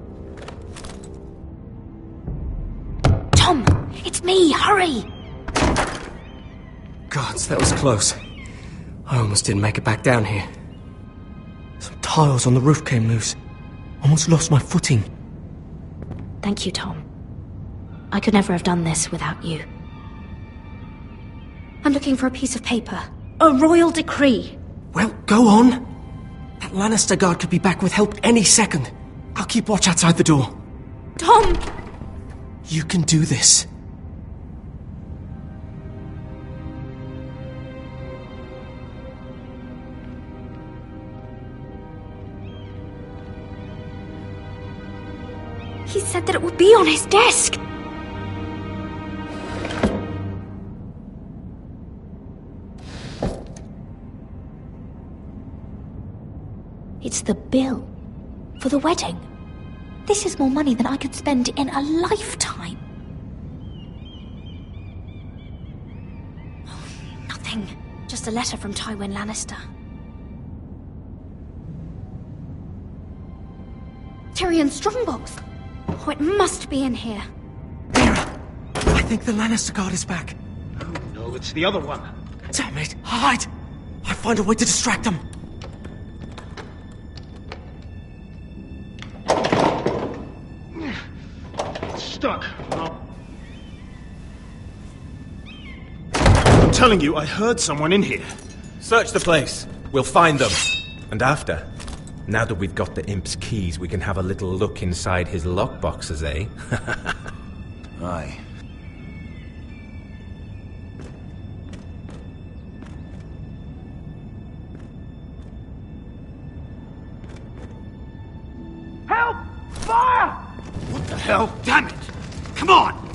Speaker 2: Tom! It's me! Hurry!
Speaker 16: Gods, that was close. I almost didn't make it back down here. Some tiles on the roof came loose. Almost lost my footing.
Speaker 2: Thank you, Tom. I could never have done this without you. I'm looking for a piece of paper. A royal decree.
Speaker 16: Well, go on. That Lannister guard could be back with help any second. I'll keep watch outside the door.
Speaker 2: Tom!
Speaker 16: You can do this.
Speaker 2: He said that it would be on his desk. It's the bill for the wedding. This is more money than I could spend in a lifetime. Oh, nothing. Just a letter from Tywin Lannister. Tyrion Strongbox. Oh, it must be in here.
Speaker 16: I think the Lannister guard is back.
Speaker 18: No, it's the other one.
Speaker 16: Damn it! Hide! I'll find a way to distract them.
Speaker 18: Stuck. I'm telling you, I heard someone in here.
Speaker 10: Search the place. We'll find them. And after, now that we've got the imp's keys, we can have a little look inside his lockboxes, eh?
Speaker 18: Aye.
Speaker 13: Help! Fire!
Speaker 18: What the hell? Damn it! Come on!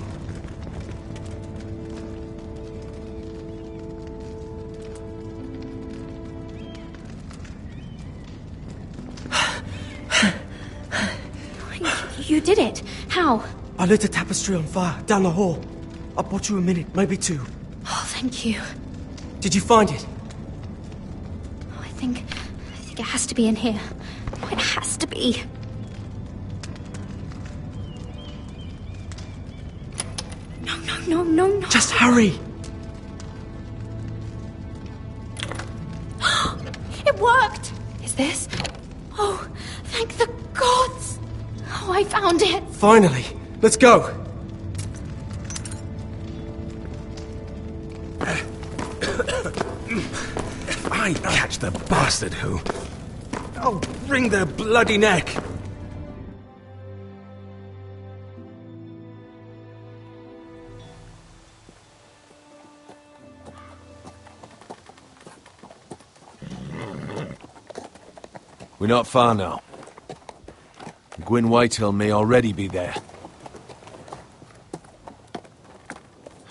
Speaker 2: You did it. How?
Speaker 16: I lit a tapestry on fire down the hall. I bought you a minute, maybe two.
Speaker 2: Oh, thank you.
Speaker 16: Did you find it?
Speaker 2: Oh, I think it has to be in here. Oh, it has to be. No.
Speaker 16: Just hurry.
Speaker 2: It worked. Is this? Oh, thank the gods. Oh, I found it.
Speaker 16: Finally. Let's go.
Speaker 10: If I catch the bastard who... I'll wring their bloody neck.
Speaker 14: We're not far now. Gwyn Whitehill may already be there.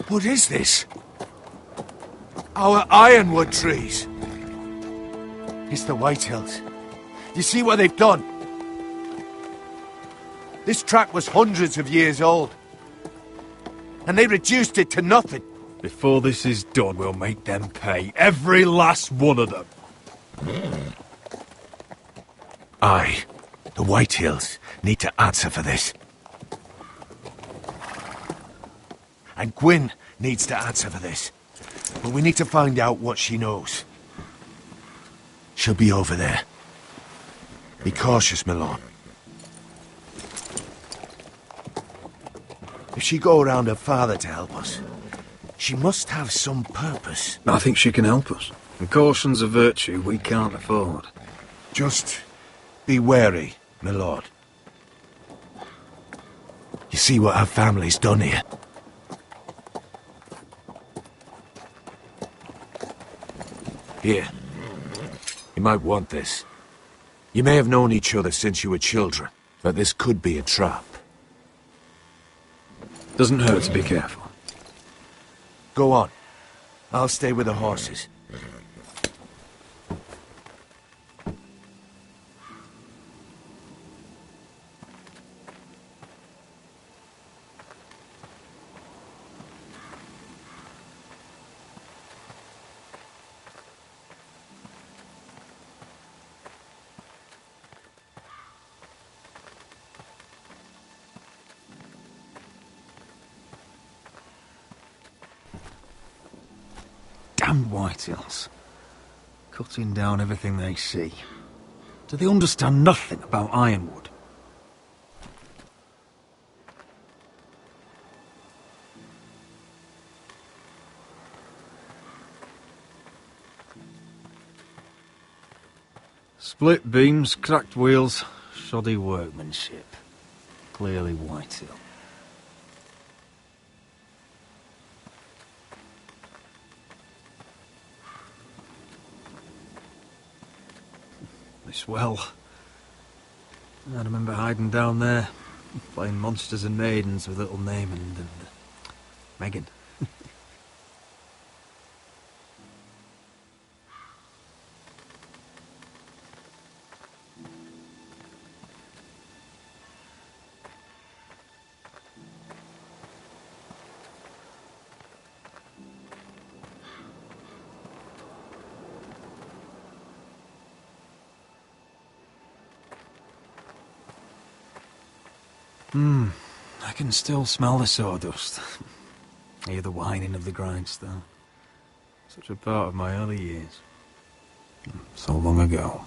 Speaker 14: What is this? Our ironwood trees. It's the Whitehills. You see what they've done? This track was hundreds of years old. And they reduced it to nothing.
Speaker 3: Before this is done, we'll make them pay. Every last one of them.
Speaker 14: Aye. The Whitehills need to answer for this. And Gwyn
Speaker 7: needs to answer for this. But we need to find out what she knows. She'll be over there. Be cautious, my lord. If she go around her father to help us, she must have some purpose.
Speaker 12: I think she can help us. And caution's a virtue we can't afford.
Speaker 7: Just be wary, my lord. You see what our family's done here. Here. You might want this. You may have known each other since you were children, but this could be a trap.
Speaker 12: Doesn't hurt to be careful.
Speaker 7: Go on. I'll stay with the horses.
Speaker 5: Damned Whitehills. Cutting down everything they see. Do they understand nothing about Ironwood? Split beams, cracked wheels, shoddy workmanship. Clearly Whitehill. This well. I remember hiding down there, playing monsters and maidens with little Naaman and Megan. I can still smell the sawdust. Hear the whining of the grindstone. Such a part of my early years. So long ago.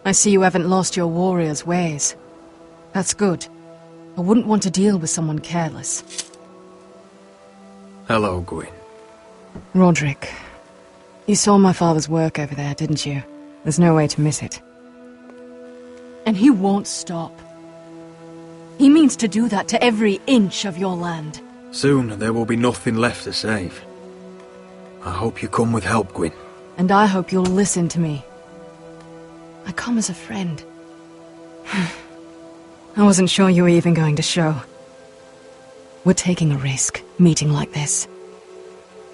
Speaker 11: I see you haven't lost your warrior's ways. That's good. I wouldn't want to deal with someone careless.
Speaker 12: Hello, Gwyn.
Speaker 11: Roderick, you saw my father's work over there, didn't you? There's no way to miss it. And he won't stop. He means to do that to every inch of your land.
Speaker 12: Soon there will be nothing left to save. I hope you come with help, Gwyn.
Speaker 11: And I hope you'll listen to me. I come as a friend. I wasn't sure you were even going to show. We're taking a risk, meeting like this.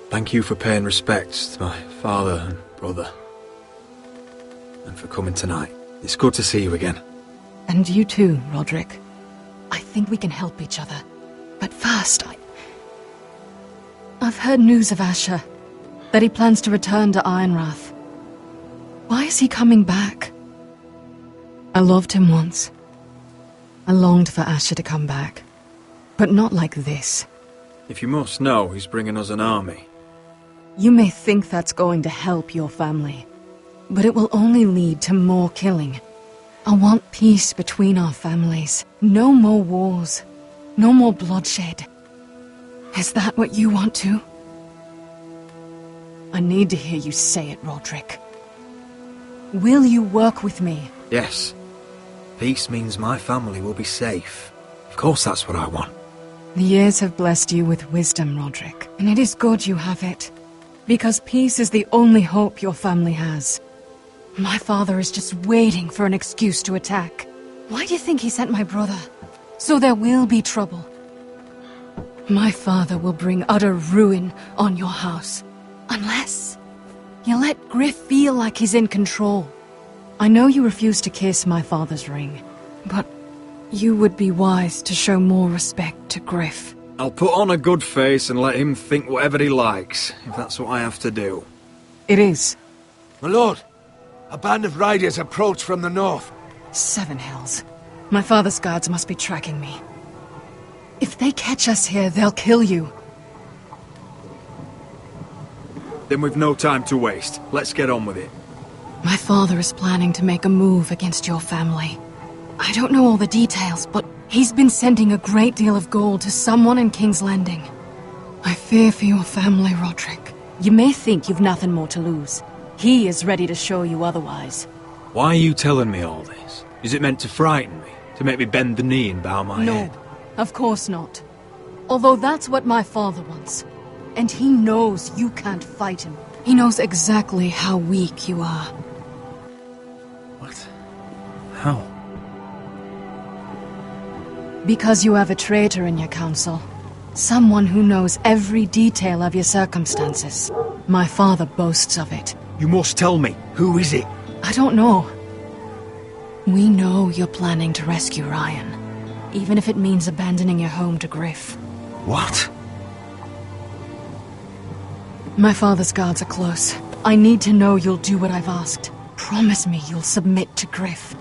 Speaker 12: Thank you for paying respects to my father and brother. And for coming tonight. It's good to see you again.
Speaker 11: And you too, Roderick. I think we can help each other. But first, I've heard news of Asher. That he plans to return to Ironrath. Why is he coming back? I loved him once. I longed for Asher to come back. But not like this.
Speaker 12: If you must know, he's bringing us an army.
Speaker 11: You may think that's going to help your family. But it will only lead to more killing. I want peace between our families. No more wars. No more bloodshed. Is that what you want too? I need to hear you say it, Roderick. Will you work with me?
Speaker 12: Yes. Peace means my family will be safe. Of course that's what I want.
Speaker 11: The years have blessed you with wisdom, Roderick. And it is good you have it. Because peace is the only hope your family has. My father is just waiting for an excuse to attack. Why do you think he sent my brother? So there will be trouble. My father will bring utter ruin on your house. Unless you let Griff feel like he's in control. I know you refuse to kiss my father's ring, but you would be wise to show more respect to Griff.
Speaker 12: I'll put on a good face and let him think whatever he likes, if that's what I have to do.
Speaker 11: It is.
Speaker 7: My lord, a band of riders approach from the north.
Speaker 11: 7 Hells. My father's guards must be tracking me. If they catch us here, they'll kill you.
Speaker 12: Then we've no time to waste. Let's get on with it.
Speaker 11: My father is planning to make a move against your family. I don't know all the details, but he's been sending a great deal of gold to someone in King's Landing. I fear for your family, Roderick. You may think you've nothing more to lose. He is ready to show you otherwise.
Speaker 12: Why are you telling me all this? Is it meant to frighten me? To make me bend the knee and bow my head?
Speaker 11: No, of course not. Although that's what my father wants. And he knows you can't fight him. He knows exactly how weak you are.
Speaker 12: What? How?
Speaker 11: Because you have a traitor in your council. Someone who knows every detail of your circumstances. My father boasts of it.
Speaker 12: You must tell me. Who is it?
Speaker 11: I don't know. We know you're planning to rescue Ryan. Even if it means abandoning your home to Griff.
Speaker 12: What?
Speaker 11: My father's guards are close. I need to know you'll do what I've asked. Promise me you'll submit to Griff.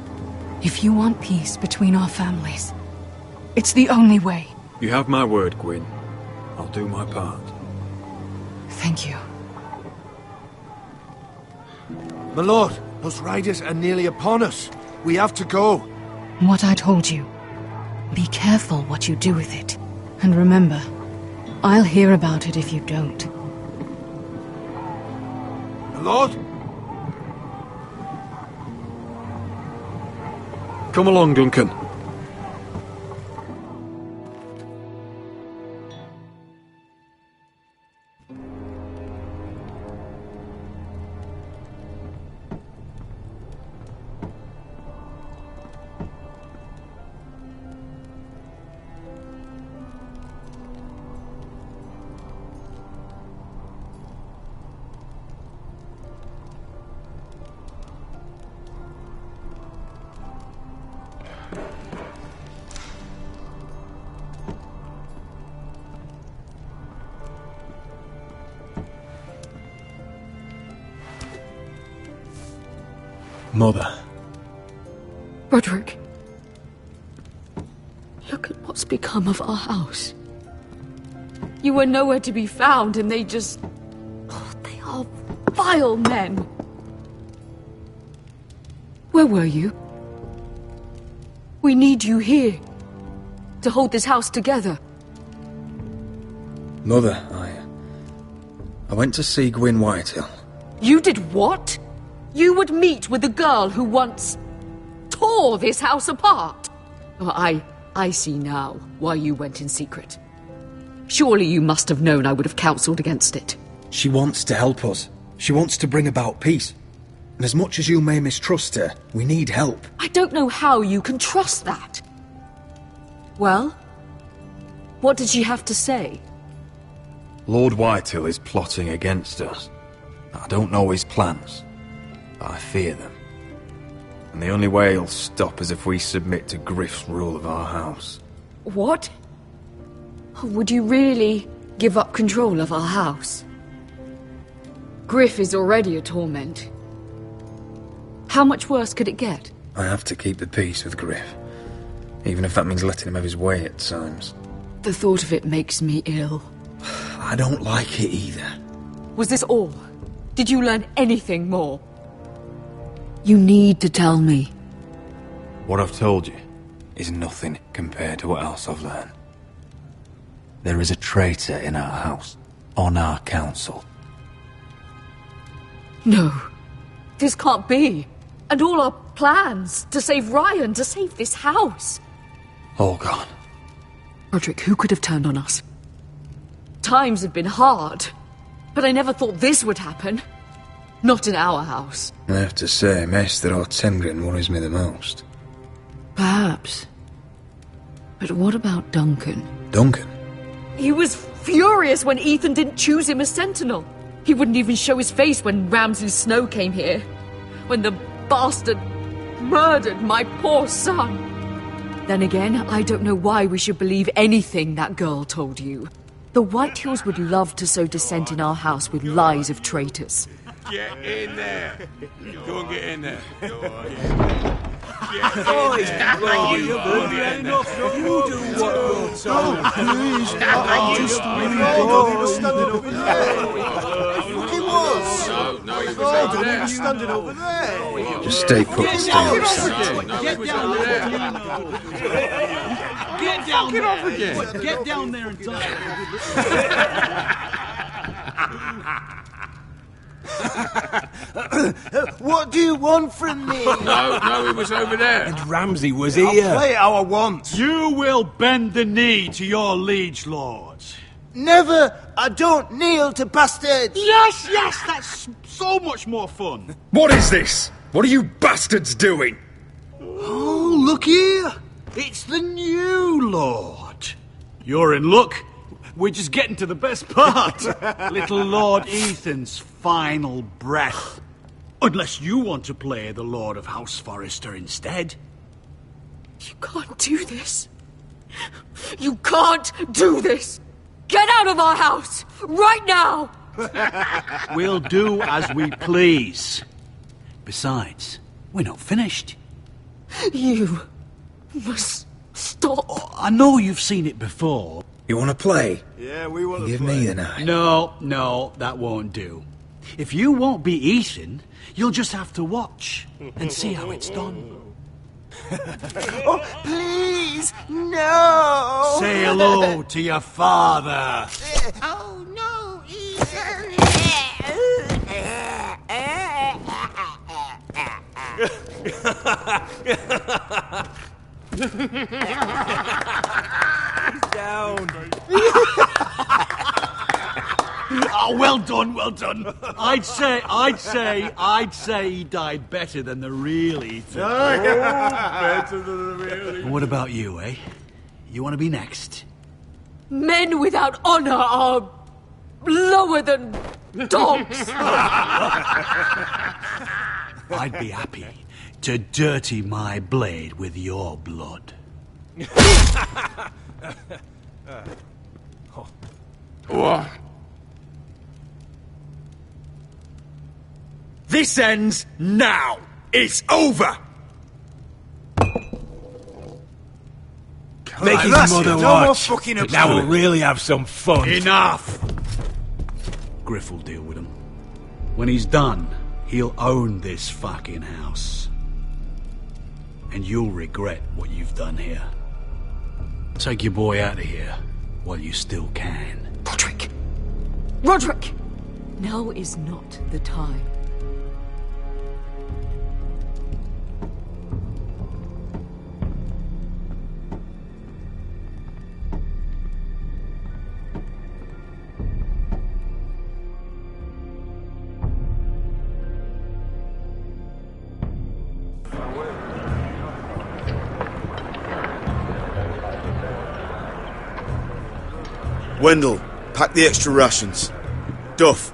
Speaker 11: If you want peace between our families, it's the only way.
Speaker 12: You have my word, Gwyn. I'll do my part.
Speaker 11: Thank you.
Speaker 7: My lord, those riders are nearly upon us. We have to go.
Speaker 11: What I told you. Be careful what you do with it. And remember, I'll hear about it if you don't.
Speaker 7: My lord?
Speaker 12: Come along, Duncan. Mother.
Speaker 11: Roderick. Look at what's become of our house. You were nowhere to be found, and they just... Oh, they are vile men. Where were you? We need you here. To hold this house together.
Speaker 12: Mother, I went to see Gwyn Whitehill.
Speaker 11: You did what? You would meet with the girl who once tore this house apart. Oh, I see now why you went in secret. Surely you must have known I would have counselled against it.
Speaker 12: She wants to help us. She wants to bring about peace. And as much as you may mistrust her, we need help.
Speaker 11: I don't know how you can trust that. Well, what did she have to say?
Speaker 12: Lord Whitehill is plotting against us. I don't know his plans, but I fear them. And the only way he'll stop is if we submit to Griff's rule of our house.
Speaker 11: What? Would you really give up control of our house? Griff is already a torment. How much worse could it get?
Speaker 12: I have to keep the peace with Griff, even if that means letting him have his way at times.
Speaker 11: The thought of it makes me ill.
Speaker 12: I don't like it either.
Speaker 11: Was this all? Did you learn anything more? You need to tell me.
Speaker 12: What I've told you is nothing compared to what else I've learned. There is a traitor in our house, on our council.
Speaker 11: No, this can't be. And all our plans to save Ryan, to save this house.
Speaker 12: All gone.
Speaker 11: Roderick, who could have turned on us? Times have been hard, but I never thought this would happen. Not in our house.
Speaker 12: I have to say, Maester Ortengrin worries me the most.
Speaker 11: Perhaps. But what about Duncan?
Speaker 12: Duncan?
Speaker 11: He was furious when Ethan didn't choose him as Sentinel. He wouldn't even show his face when Ramsay Snow came here. When the bastard murdered my poor son. Then again, I don't know why we should believe anything that girl told you. The Whitehills would love to sow dissent in our house with lies of traitors.
Speaker 8: Get in there. Go and get in there. Go on.
Speaker 12: Just stay put and stay on the side.
Speaker 13: Get down there. Get down there and
Speaker 7: What do you want from me?
Speaker 8: No, it was over there.
Speaker 4: And Ramsay was
Speaker 7: I'll
Speaker 4: here.
Speaker 7: play how I want.
Speaker 13: You will bend the knee to your liege lord.
Speaker 7: Never! I don't kneel to bastards!
Speaker 13: Yes, that's so much more fun.
Speaker 3: What is this? What are you bastards doing?
Speaker 13: Oh, look here. It's the new lord. You're in luck. We're just getting to the best part. Little Lord Ethan's final breath. Unless you want to play the Lord of House Forrester instead.
Speaker 11: You can't do this. You can't do this. Get out of our house! Right now!
Speaker 13: We'll do as we please. Besides, we're not finished.
Speaker 11: You must stop.
Speaker 13: Oh, I know you've seen it before.
Speaker 12: You want to play?
Speaker 7: Yeah, we want to
Speaker 12: Give
Speaker 7: play.
Speaker 12: me the knife.
Speaker 13: No, that won't do. If you won't be Ethan, you'll just have to watch and see how it's done.
Speaker 7: Oh, please, no!
Speaker 13: Say hello to your father.
Speaker 7: Oh, no, Ethan!
Speaker 13: Down. Oh, well done. I'd say he died better than the real Ethan.
Speaker 7: Better than the real Ethan.
Speaker 13: What about you, eh? You want to be next?
Speaker 11: Men without honor are lower than dogs.
Speaker 13: I'd be happy to dirty my blade with your blood.
Speaker 8: What?
Speaker 3: This ends now. It's over.
Speaker 4: Make his
Speaker 7: that's
Speaker 4: mother
Speaker 7: it. No more
Speaker 4: watch.
Speaker 7: fucking
Speaker 4: Now we'll
Speaker 7: absurd.
Speaker 4: really have some fun.
Speaker 13: Enough! Griff will deal with him. When he's done, he'll own this fucking house. And you'll regret what you've done here. Take your boy out of here while you still can.
Speaker 11: Roderick! Now is not the time.
Speaker 19: Wendell, pack the extra rations. Duff,